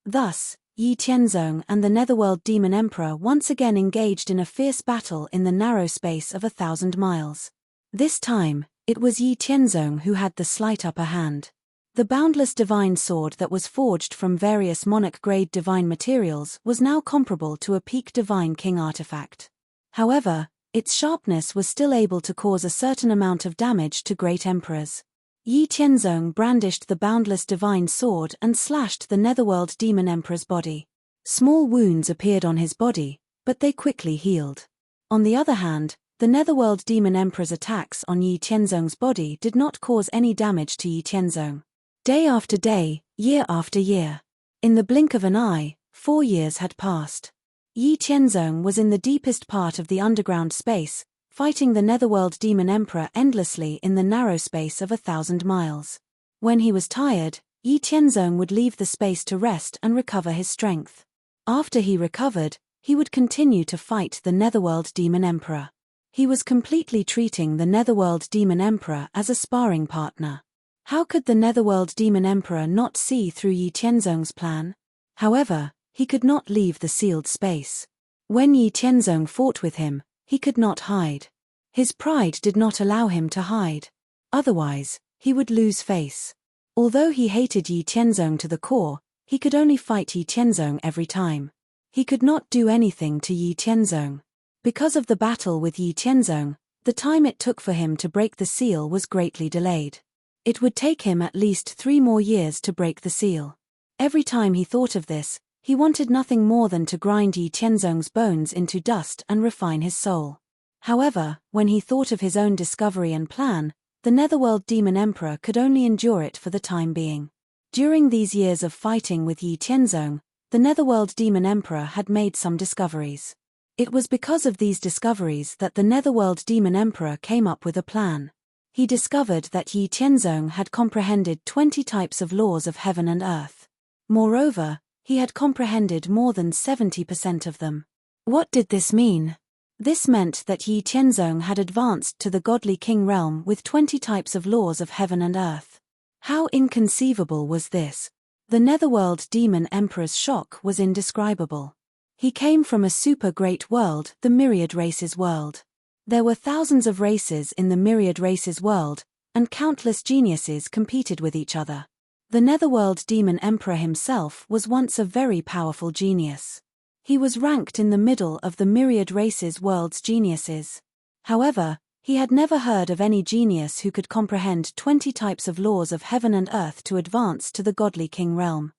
Thus, Yi Qianzong and the Netherworld Demon Emperor once again engaged in a fierce battle in the narrow space of 1,000 miles. This time, it was Yi Qianzong who had the slight upper hand. The boundless divine sword that was forged from various monarch-grade divine materials was now comparable to a peak divine king artifact. However, its sharpness was still able to cause a certain amount of damage to great emperors. Yi Qianzong brandished the boundless divine sword and slashed the Netherworld Demon Emperor's body. Small wounds appeared on his body, but they quickly healed. On the other hand, the Netherworld Demon Emperor's attacks on Yi Qianzong's body did not cause any damage to Yi Qianzong. Day after day, year after year. In the blink of an eye, 4 years had passed. Yi Qianzong was in the deepest part of the underground space, fighting the Netherworld Demon Emperor endlessly in the narrow space of 1,000 miles. When he was tired, Yi Qianzong would leave the space to rest and recover his strength. After he recovered, he would continue to fight the Netherworld Demon Emperor. He was completely treating the Netherworld Demon Emperor as a sparring partner. How could the Netherworld Demon Emperor not see through Yi Tianzong's plan? However, he could not leave the sealed space. When Yi Tianzong fought with him, he could not hide. His pride did not allow him to hide. Otherwise, he would lose face. Although he hated Yi Tianzong to the core, he could only fight Yi Tianzong every time. He could not do anything to Yi Tianzong. Because of the battle with Yi Tianzong, the time it took for him to break the seal was greatly delayed. It would take him at least 3 more years to break the seal. Every time he thought of this, he wanted nothing more than to grind Yi Tianzong's bones into dust and refine his soul. However, when he thought of his own discovery and plan, the Netherworld Demon Emperor could only endure it for the time being. During these years of fighting with Yi Tianzong, the Netherworld Demon Emperor had made some discoveries. It was because of these discoveries that the Netherworld Demon Emperor came up with a plan. He discovered that Yi Tianzong had comprehended 20 types of laws of heaven and earth. Moreover, he had comprehended more than 70% of them. What did this mean? This meant that Yi Tianzong had advanced to the godly king realm with 20 types of laws of heaven and earth. How inconceivable was this? The Netherworld Demon Emperor's shock was indescribable. He came from a super great world, the Myriad Races world. There were thousands of races in the Myriad Races world, and countless geniuses competed with each other. The Netherworld Demon Emperor himself was once a very powerful genius. He was ranked in the middle of the Myriad Races world's geniuses. However, he had never heard of any genius who could comprehend 20 types of laws of heaven and earth to advance to the godly king realm.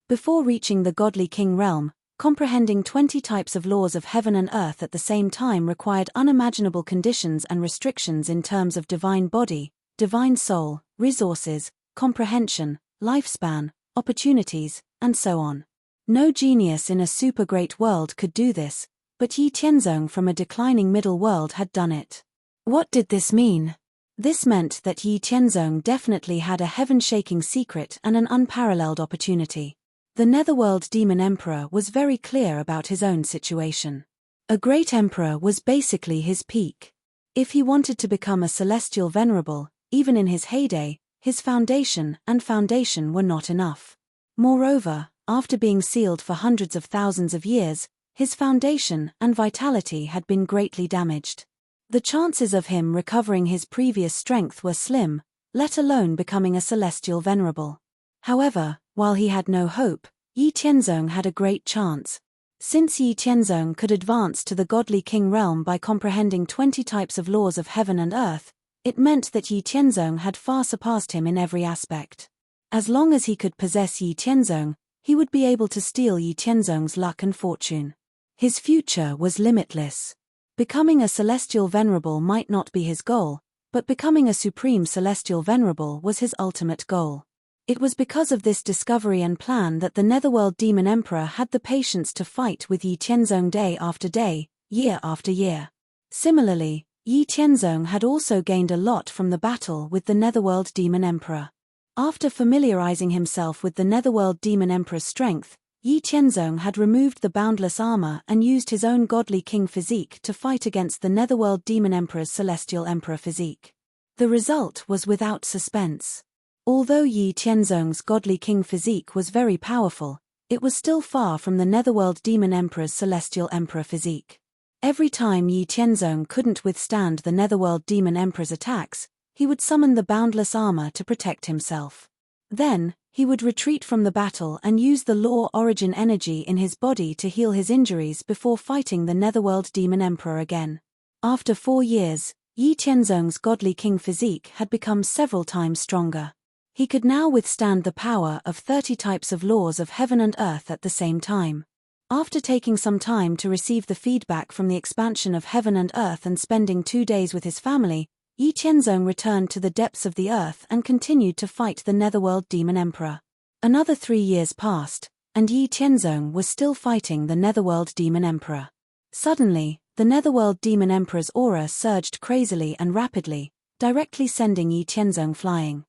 Before reaching the godly king realm, comprehending 20 types of laws of heaven and earth at the same time required unimaginable conditions and restrictions in terms of divine body, divine soul, resources, comprehension, lifespan, opportunities, and so on. No genius in a super great world could do this, but Yi Tianzong from a declining middle world had done it. What did this mean? This meant that Yi Tianzong definitely had a heaven-shaking secret and an unparalleled opportunity. The Netherworld Demon Emperor was very clear about his own situation. A great emperor was basically his peak. If he wanted to become a celestial venerable, even in his heyday, his foundation were not enough. Moreover, after being sealed for hundreds of thousands of years, his foundation and vitality had been greatly damaged. The chances of him recovering his previous strength were slim, let alone becoming a celestial venerable. However, while he had no hope, Yi Tianzong had a great chance. Since Yi Tianzong could advance to the godly king realm by comprehending 20 types of laws of heaven and earth, it meant that Yi Tianzong had far surpassed him in every aspect. As long as he could possess Yi Tianzong, he would be able to steal Yi Tianzong's luck and fortune. His future was limitless. Becoming a celestial venerable might not be his goal, but becoming a supreme celestial venerable was his ultimate goal. It was because of this discovery and plan that the Netherworld Demon Emperor had the patience to fight with Yi Tianzong day after day, year after year. Similarly, Yi Tianzong had also gained a lot from the battle with the Netherworld Demon Emperor. After familiarizing himself with the Netherworld Demon Emperor's strength, Yi Tianzong had removed the boundless armor and used his own godly king physique to fight against the Netherworld Demon Emperor's celestial emperor physique. The result was without suspense. Although Yi Tianzong's godly king physique was very powerful, it was still far from the Netherworld Demon Emperor's celestial emperor physique. Every time Yi Tianzong couldn't withstand the Netherworld Demon Emperor's attacks, he would summon the boundless armor to protect himself. Then, he would retreat from the battle and use the law origin energy in his body to heal his injuries before fighting the Netherworld Demon Emperor again. After 4 years, Yi Tianzong's godly king physique had become several times stronger. He could now withstand the power of 30 types of laws of heaven and earth at the same time. After taking some time to receive the feedback from the expansion of heaven and earth and spending 2 days with his family, Yi Tianzong returned to the depths of the earth and continued to fight the Netherworld Demon Emperor. Another 3 years passed, and Yi Tianzong was still fighting the Netherworld Demon Emperor. Suddenly, the Netherworld Demon Emperor's aura surged crazily and rapidly, directly sending Yi Tianzong flying.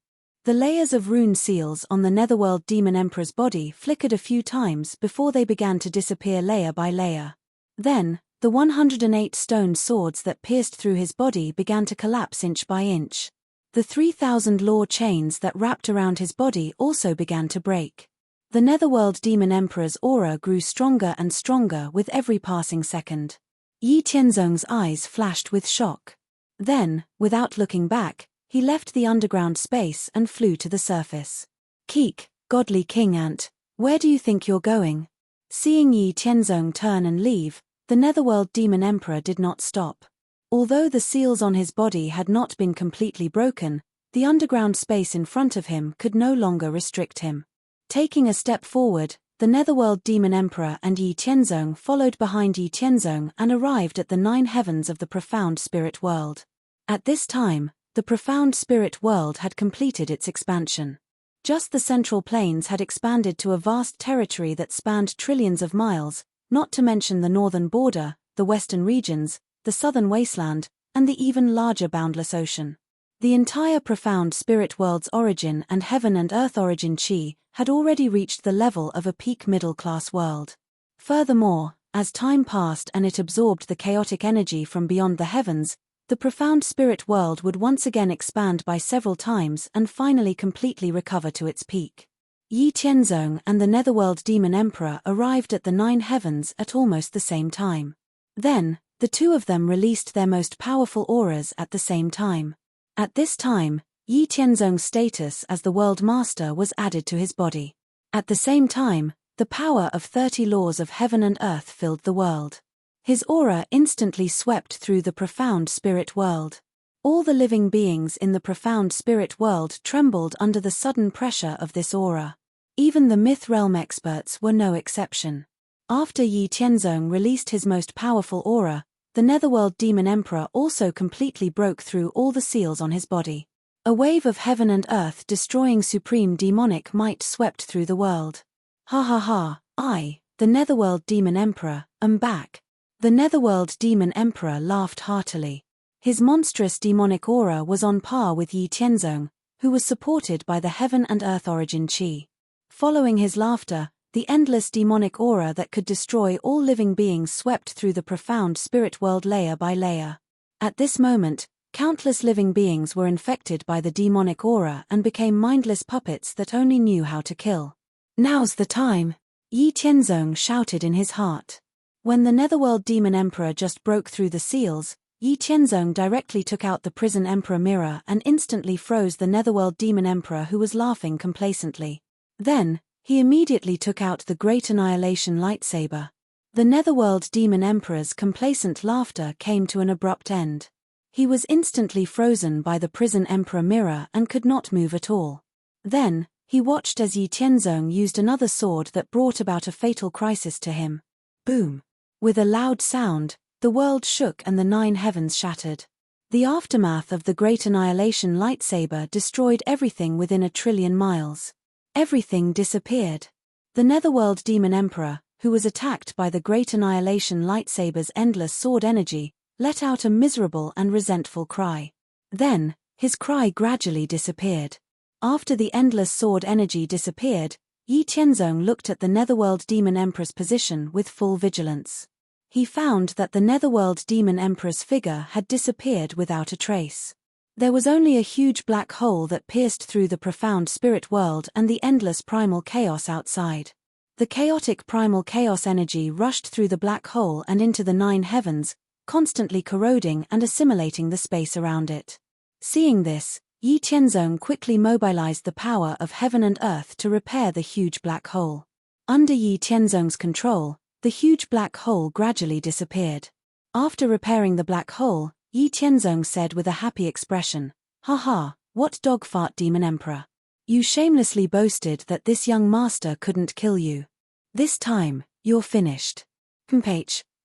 The layers of rune seals on the Netherworld Demon Emperor's body flickered a few times before they began to disappear layer by layer. Then, the 108 stone swords that pierced through his body began to collapse inch by inch. The 3,000 law chains that wrapped around his body also began to break. The Netherworld Demon Emperor's aura grew stronger and stronger with every passing second. Yi Tianzong's eyes flashed with shock. Then, without looking back, he left the underground space and flew to the surface. "Keek, godly king ant, where do you think you're going?" Seeing Yi Tianzong turn and leave, the Netherworld Demon Emperor did not stop. Although the seals on his body had not been completely broken, the underground space in front of him could no longer restrict him. Taking a step forward, the Netherworld Demon Emperor and Yi Tianzong followed behind Yi Tianzong and arrived at the 9 heavens of the profound spirit world. At this time, the profound spirit world had completed its expansion. Just the central plains had expanded to a vast territory that spanned trillions of miles, not to mention the northern border, the western regions, the southern wasteland, and the even larger boundless ocean. The entire profound spirit world's origin and heaven and earth origin chi had already reached the level of a peak middle-class world. Furthermore, as time passed and it absorbed the chaotic energy from beyond the heavens, the profound spirit world would once again expand by several times and finally completely recover to its peak. Yi Tianzong and the Netherworld Demon Emperor arrived at the 9 heavens at almost the same time. Then, the two of them released their most powerful auras at the same time. At this time, Yi Tianzong's status as the World Master was added to his body. At the same time, the power of 30 laws of heaven and earth filled the world. His aura instantly swept through the profound spirit world. All the living beings in the profound spirit world trembled under the sudden pressure of this aura. Even the myth realm experts were no exception. After Yi Tianzong released his most powerful aura, the Netherworld Demon Emperor also completely broke through all the seals on his body. A wave of heaven and earth destroying supreme demonic might swept through the world. "Ha ha ha, I, the Netherworld Demon Emperor, am back." The Netherworld Demon Emperor laughed heartily. His monstrous demonic aura was on par with Yi Tianzong, who was supported by the heaven and earth origin chi. Following his laughter, the endless demonic aura that could destroy all living beings swept through the profound spirit world layer by layer. At this moment, countless living beings were infected by the demonic aura and became mindless puppets that only knew how to kill. "Now's the time!" Yi Tianzong shouted in his heart. When the Netherworld Demon Emperor just broke through the seals, Yi Tianzong directly took out the Prison Emperor mirror and instantly froze the Netherworld Demon Emperor, who was laughing complacently. Then, he immediately took out the Great Annihilation lightsaber. The Netherworld Demon Emperor's complacent laughter came to an abrupt end. He was instantly frozen by the Prison Emperor mirror and could not move at all. Then, he watched as Yi Tianzong used another sword that brought about a fatal crisis to him. Boom! With a loud sound, the world shook and the 9 heavens shattered. The aftermath of the Great Annihilation lightsaber destroyed everything within 1,000,000,000,000 miles. Everything disappeared. The Netherworld Demon Emperor, who was attacked by the Great Annihilation lightsaber's endless sword energy, let out a miserable and resentful cry. Then, his cry gradually disappeared. After the endless sword energy disappeared, Yi Tianzong looked at the Netherworld Demon Emperor's position with full vigilance. He found that the Netherworld Demon Emperor's figure had disappeared without a trace. There was only a huge black hole that pierced through the profound spirit world and the endless primal chaos outside. The chaotic primal chaos energy rushed through the black hole and into the 9 heavens, constantly corroding and assimilating the space around it. Seeing this, Yi Tianzong quickly mobilized the power of heaven and earth to repair the huge black hole. Under Yi Tianzong's control, the huge black hole gradually disappeared. After repairing the black hole, Yi Tianzong said with a happy expression, "Haha, what dog fart, Demon Emperor. You shamelessly boasted that this young master couldn't kill you. This time, you're finished.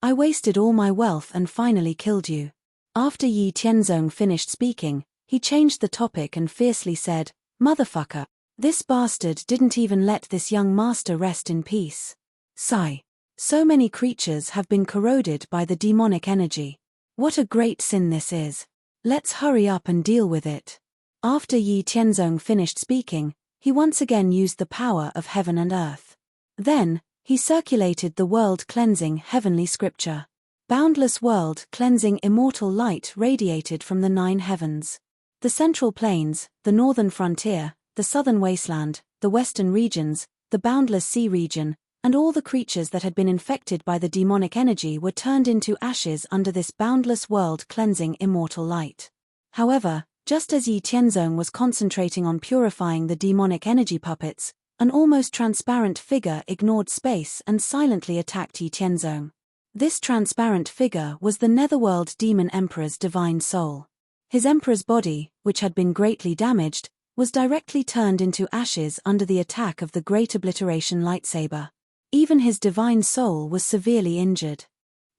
I wasted all my wealth and finally killed you." After Yi Tianzong finished speaking, he changed the topic and fiercely said, "Motherfucker, this bastard didn't even let this young master rest in peace. Sigh. So many creatures have been corroded by the demonic energy. What a great sin this is. Let's hurry up and deal with it." After Yi Tianzong finished speaking, he once again used the power of heaven and earth. Then, he circulated the world-cleansing heavenly scripture. Boundless world-cleansing immortal light radiated from the 9 heavens. The Central Plains, the Northern Frontier, the Southern Wasteland, the Western regions, the Boundless Sea region, and all the creatures that had been infected by the demonic energy were turned into ashes under this boundless world-cleansing immortal light. However, just as Yi Tianzong was concentrating on purifying the demonic energy puppets, an almost transparent figure ignored space and silently attacked Yi Tianzong. This transparent figure was the Netherworld Demon Emperor's divine soul. His emperor's body, which had been greatly damaged, was directly turned into ashes under the attack of the Great Obliteration lightsaber. Even his divine soul was severely injured.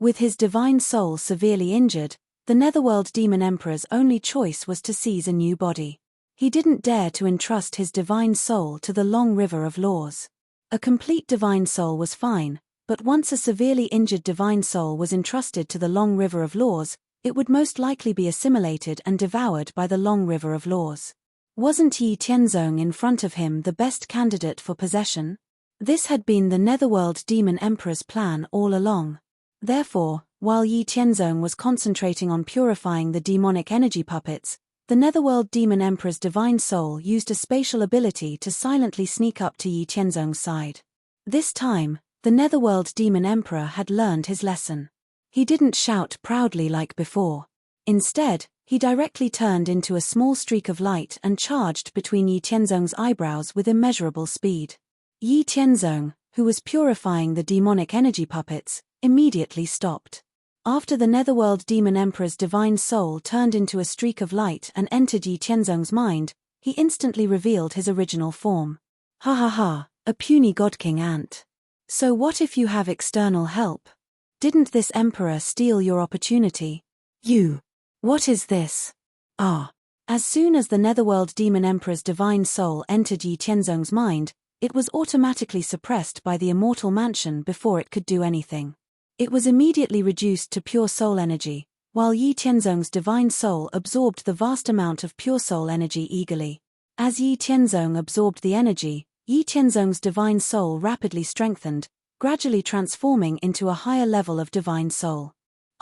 With his divine soul severely injured, the Netherworld Demon Emperor's only choice was to seize a new body. He didn't dare to entrust his divine soul to the long river of laws. A complete divine soul was fine, but once a severely injured divine soul was entrusted to the long river of laws, it would most likely be assimilated and devoured by the long river of laws. Wasn't Yi Tianzong in front of him the best candidate for possession? This had been the Netherworld Demon Emperor's plan all along. Therefore, while Yi Tianzong was concentrating on purifying the demonic energy puppets, the Netherworld Demon Emperor's divine soul used a spatial ability to silently sneak up to Yi Tianzong's side. This time, the Netherworld Demon Emperor had learned his lesson. He didn't shout proudly like before. Instead, he directly turned into a small streak of light and charged between Yi Tianzong's eyebrows with immeasurable speed. Yi Tianzong, who was purifying the demonic energy puppets, immediately stopped. After the Netherworld Demon Emperor's divine soul turned into a streak of light and entered Yi Tianzong's mind, he instantly revealed his original form. Ha ha ha, a puny God-King ant. So what if you have external help? Didn't this emperor steal your opportunity? You. What is this? Ah. As soon as the Netherworld Demon Emperor's divine soul entered Yi Tianzong's mind, it was automatically suppressed by the immortal mansion before it could do anything. It was immediately reduced to pure soul energy, while Yi Tianzong's divine soul absorbed the vast amount of pure soul energy eagerly. As Yi Tianzong absorbed the energy, Yi Tianzong's divine soul rapidly strengthened, gradually transforming into a higher level of divine soul.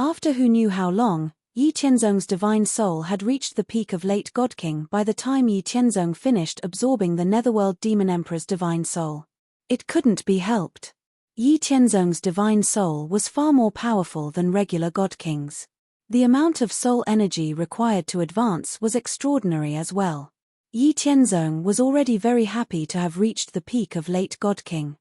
After who knew how long, Yi Tianzong's divine soul had reached the peak of late God-King by the time Yi Tianzong finished absorbing the Netherworld Demon Emperor's divine soul. It couldn't be helped. Yi Tianzong's divine soul was far more powerful than regular God-Kings. The amount of soul energy required to advance was extraordinary as well. Yi Tianzong was already very happy to have reached the peak of late God-King.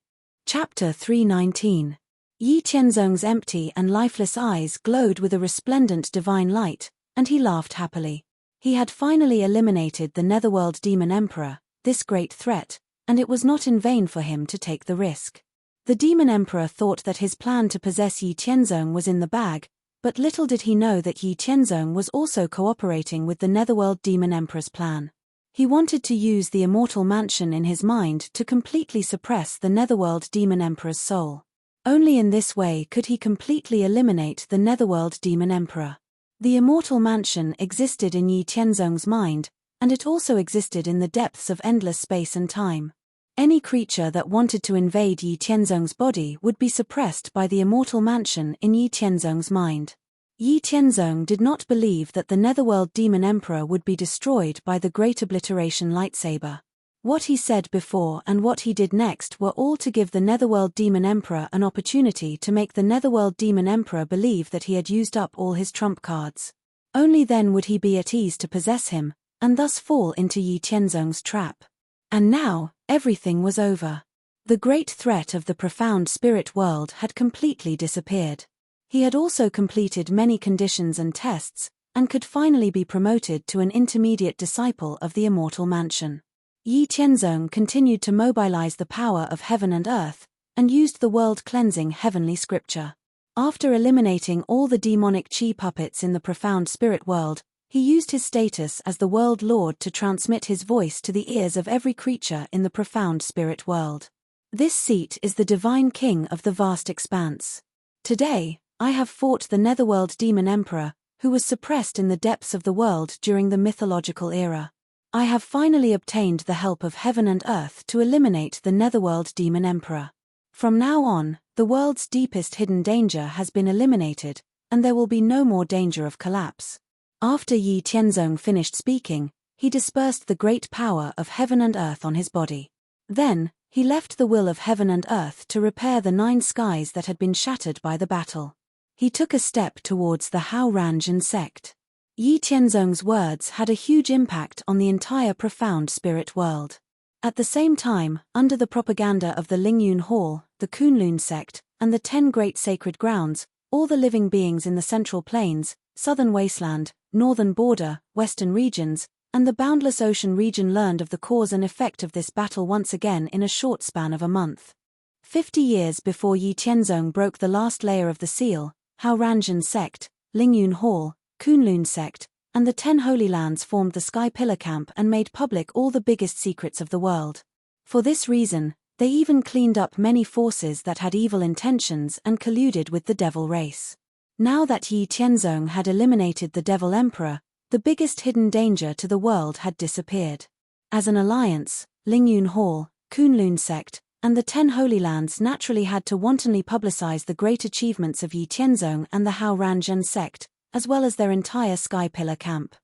Chapter 319. Yi Tianzong's empty and lifeless eyes glowed with a resplendent divine light, and he laughed happily. He had finally eliminated the Netherworld Demon Emperor, this great threat, and it was not in vain for him to take the risk. The Demon Emperor thought that his plan to possess Yi Tianzong was in the bag, but little did he know that Yi Tianzong was also cooperating with the Netherworld Demon Emperor's plan. He wanted to use the immortal mansion in his mind to completely suppress the Netherworld Demon Emperor's soul. Only in this way could he completely eliminate the Netherworld Demon Emperor. The immortal mansion existed in Yi Tianzong's mind, and it also existed in the depths of endless space and time. Any creature that wanted to invade Yi Tianzong's body would be suppressed by the immortal mansion in Yi Tianzong's mind. Yi Tianzong did not believe that the Netherworld Demon Emperor would be destroyed by the Great Obliteration lightsaber. What he said before and what he did next were all to give the Netherworld Demon Emperor an opportunity to make the Netherworld Demon Emperor believe that he had used up all his trump cards. Only then would he be at ease to possess him, and thus fall into Yi Tianzong's trap. And now, everything was over. The great threat of the profound spirit world had completely disappeared. He had also completed many conditions and tests, and could finally be promoted to an intermediate disciple of the immortal mansion. Yi Tianzong continued to mobilize the power of heaven and earth, and used the world-cleansing heavenly scripture. After eliminating all the demonic chi puppets in the profound spirit world, he used his status as the world lord to transmit his voice to the ears of every creature in the profound spirit world. This seat is the divine king of the vast expanse. Today, I have fought the Netherworld Demon Emperor, who was suppressed in the depths of the world during the mythological era. I have finally obtained the help of heaven and earth to eliminate the Netherworld Demon Emperor. From now on, the world's deepest hidden danger has been eliminated, and there will be no more danger of collapse. After Yi Tianzong finished speaking, he dispersed the great power of heaven and earth on his body. Then, he left the will of heaven and earth to repair the 9 skies that had been shattered by the battle. He took a step towards the Hao Ranjin sect. Yi Tianzong's words had a huge impact on the entire profound spirit world. At the same time, under the propaganda of the Lingyun Hall, the Kunlun sect, and the 10 great sacred grounds, all the living beings in the Central Plains, Southern Wasteland, Northern Border, Western regions, and the Boundless Ocean region learned of the cause and effect of this battle once again in a short span of a month. 50 years before Yi Tianzong broke the last layer of the seal, Hao Ranjin sect, Lingyun Hall, Kunlun sect, and the 10 Holy Lands formed the Sky Pillar Camp and made public all the biggest secrets of the world. For this reason, they even cleaned up many forces that had evil intentions and colluded with the Devil race. Now that Yi Tianzong had eliminated the Devil Emperor, the biggest hidden danger to the world had disappeared. As an alliance, Lingyun Hall, Kunlun sect, and the 10 Holy Lands naturally had to wantonly publicize the great achievements of Yi Tianzong and the Hao Ranjin sect, as well as their entire Sky Pillar Camp.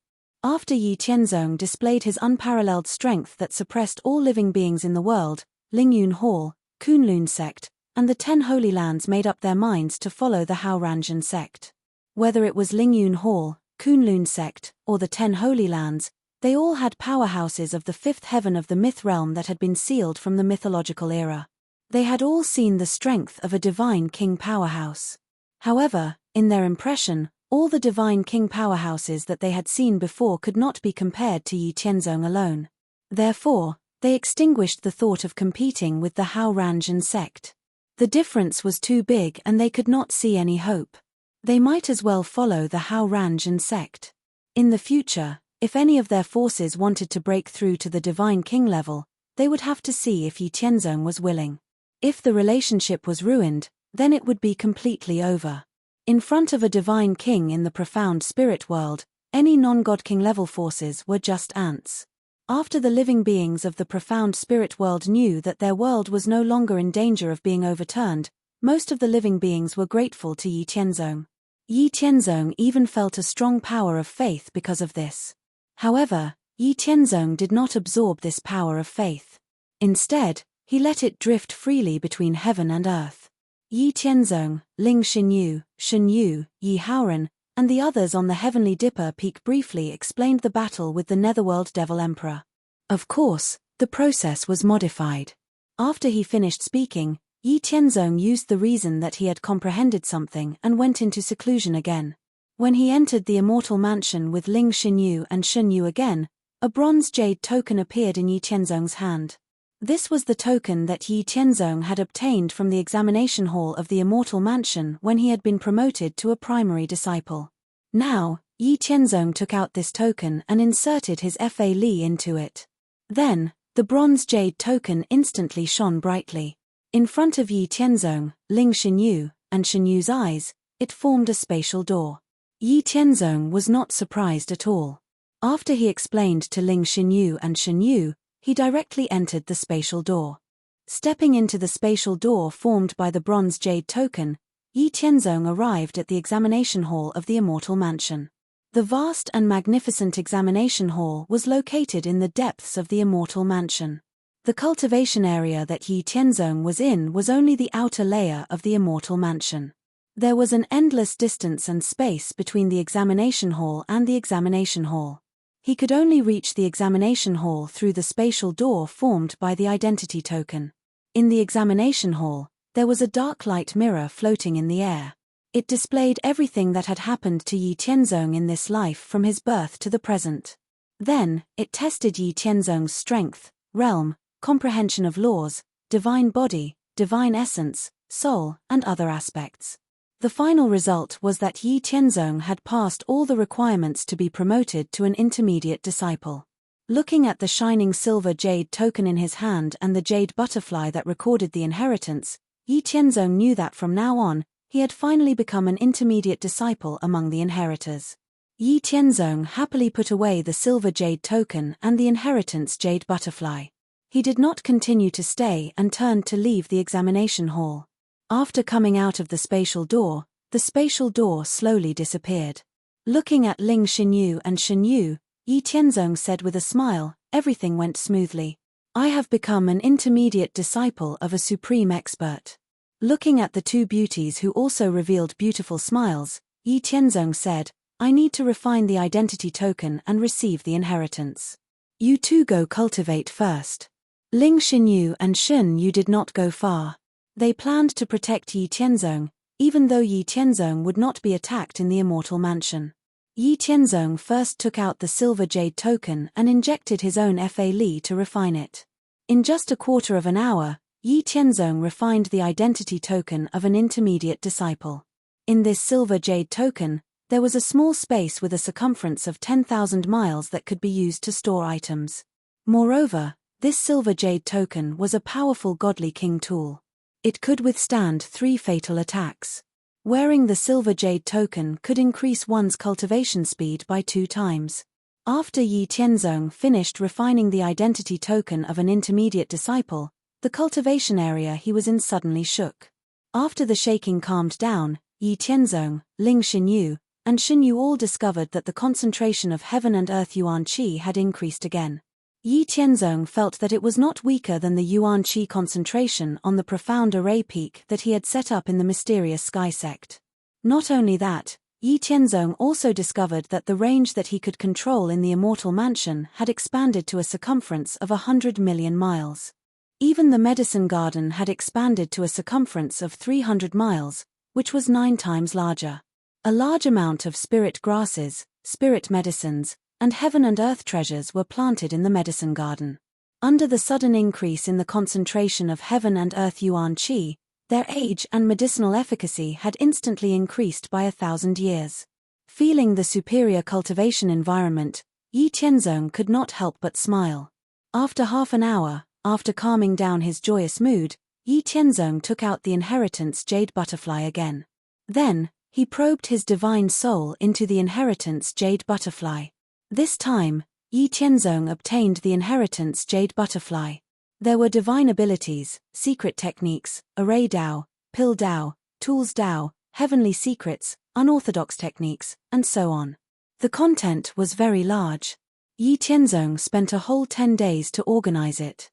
After Yi Tianzong displayed his unparalleled strength that suppressed all living beings in the world, Lingyun Hall, Kunlun sect, and the 10 Holy Lands made up their minds to follow the Hao Ranjin sect. Whether it was Lingyun Hall, Kunlun sect, or the 10 Holy Lands, they all had powerhouses of the 5th heaven of the myth realm that had been sealed from the mythological era. They had all seen the strength of a divine king powerhouse. However, in their impression, all the divine king powerhouses that they had seen before could not be compared to Yi Tianzong alone. Therefore, they extinguished the thought of competing with the Hao Ranjin sect. The difference was too big and they could not see any hope. They might as well follow the Hao Ranjin sect. In the future, if any of their forces wanted to break through to the divine king level, they would have to see if Yi Tianzong was willing. If the relationship was ruined, then it would be completely over. In front of a divine king in the profound spirit world, any non-god king level forces were just ants. After the living beings of the profound spirit world knew that their world was no longer in danger of being overturned, most of the living beings were grateful to Yi Tianzong. Yi Tianzong even felt a strong power of faith because of this. However, Yi Tianzong did not absorb this power of faith. Instead, he let it drift freely between heaven and earth. Yi Tianzong, Ling Xinyu, Xinyu, Yi Haoran, and the others on the Heavenly Dipper Peak briefly explained the battle with the Netherworld Devil Emperor. Of course, the process was modified. After he finished speaking, Yi Tianzong used the reason that he had comprehended something and went into seclusion again. When he entered the immortal mansion with Ling Xinyu and Xinyu again, a bronze jade token appeared in Yi Tianzong's hand. This was the token that Yi Tianzong had obtained from the examination hall of the immortal mansion when he had been promoted to a primary disciple. Now, Yi Tianzong took out this token and inserted his Fa Li into it. Then, the bronze jade token instantly shone brightly. In front of Yi Tianzong, Ling Xinyu, and Xinyu's eyes, it formed a spatial door. Yi Tianzong was not surprised at all. After he explained to Ling Xinyu and Xinyu, he directly entered the spatial door. Stepping into the spatial door formed by the bronze jade token, Yi Tianzong arrived at the examination hall of the immortal mansion. The vast and magnificent examination hall was located in the depths of the immortal mansion. The cultivation area that Yi Tianzong was in was only the outer layer of the immortal mansion. There was an endless distance and space between the examination hall and the examination hall. He could only reach the examination hall through the spatial door formed by the identity token. In the examination hall, there was a dark light mirror floating in the air. It displayed everything that had happened to Yi Tianzong in this life from his birth to the present. Then, it tested Yi Tianzong's strength, realm, comprehension of laws, divine body, divine essence, soul, and other aspects. The final result was that Yi Tianzong had passed all the requirements to be promoted to an intermediate disciple. Looking at the shining silver jade token in his hand and the jade butterfly that recorded the inheritance, Yi Tianzong knew that from now on, he had finally become an intermediate disciple among the inheritors. Yi Tianzong happily put away the silver jade token and the inheritance jade butterfly. He did not continue to stay and turned to leave the examination hall. After coming out of the spatial door slowly disappeared. Looking at Ling Xinyu and Xinyu, Yi Tianzong said with a smile, "Everything went smoothly. I have become an intermediate disciple of a supreme expert." Looking at the two beauties who also revealed beautiful smiles, Yi Tianzong said, "I need to refine the identity token and receive the inheritance. You two go cultivate first." Ling Xinyu and Shun Yu did not go far. They planned to protect Yi Tianzong, even though Yi Tianzong would not be attacked in the immortal mansion. Yi Tianzong first took out the silver jade token and injected his own Fa Li to refine it. In just a quarter of an hour, Yi Tianzong refined the identity token of an intermediate disciple. In this silver jade token, there was a small space with a circumference of 10,000 miles that could be used to store items. Moreover, this silver jade token was a powerful godly king tool. It could withstand 3 fatal attacks. Wearing the silver jade token could increase one's cultivation speed by 2 times. After Yi Tianzong finished refining the identity token of an intermediate disciple, the cultivation area he was in suddenly shook. After the shaking calmed down, Yi Tianzong, Ling Xinyu, and Xinyu all discovered that the concentration of heaven and earth yuan qi had increased again. Yi Tianzong felt that it was not weaker than the yuan qi concentration on the profound array peak that he had set up in the mysterious sky sect. Not only that, Yi Tianzong also discovered that the range that he could control in the immortal mansion had expanded to a circumference of 100 million miles. Even the medicine garden had expanded to a circumference of 300 miles, which was 9 times larger. A large amount of spirit grasses, spirit medicines, and heaven and earth treasures were planted in the medicine garden. Under the sudden increase in the concentration of heaven and earth yuan qi, their age and medicinal efficacy had instantly increased by 1,000 years. Feeling the superior cultivation environment, Yi Tianzong could not help but smile. After half an hour, after calming down his joyous mood, Yi Tianzong took out the inheritance jade butterfly again. Then, he probed his divine soul into the inheritance jade butterfly. This time, Yi Tianzong obtained the inheritance jade butterfly. There were divine abilities, secret techniques, array Dao, pill Dao, tools Dao, heavenly secrets, unorthodox techniques, and so on. The content was very large. Yi Tianzong spent a whole 10 days to organize it.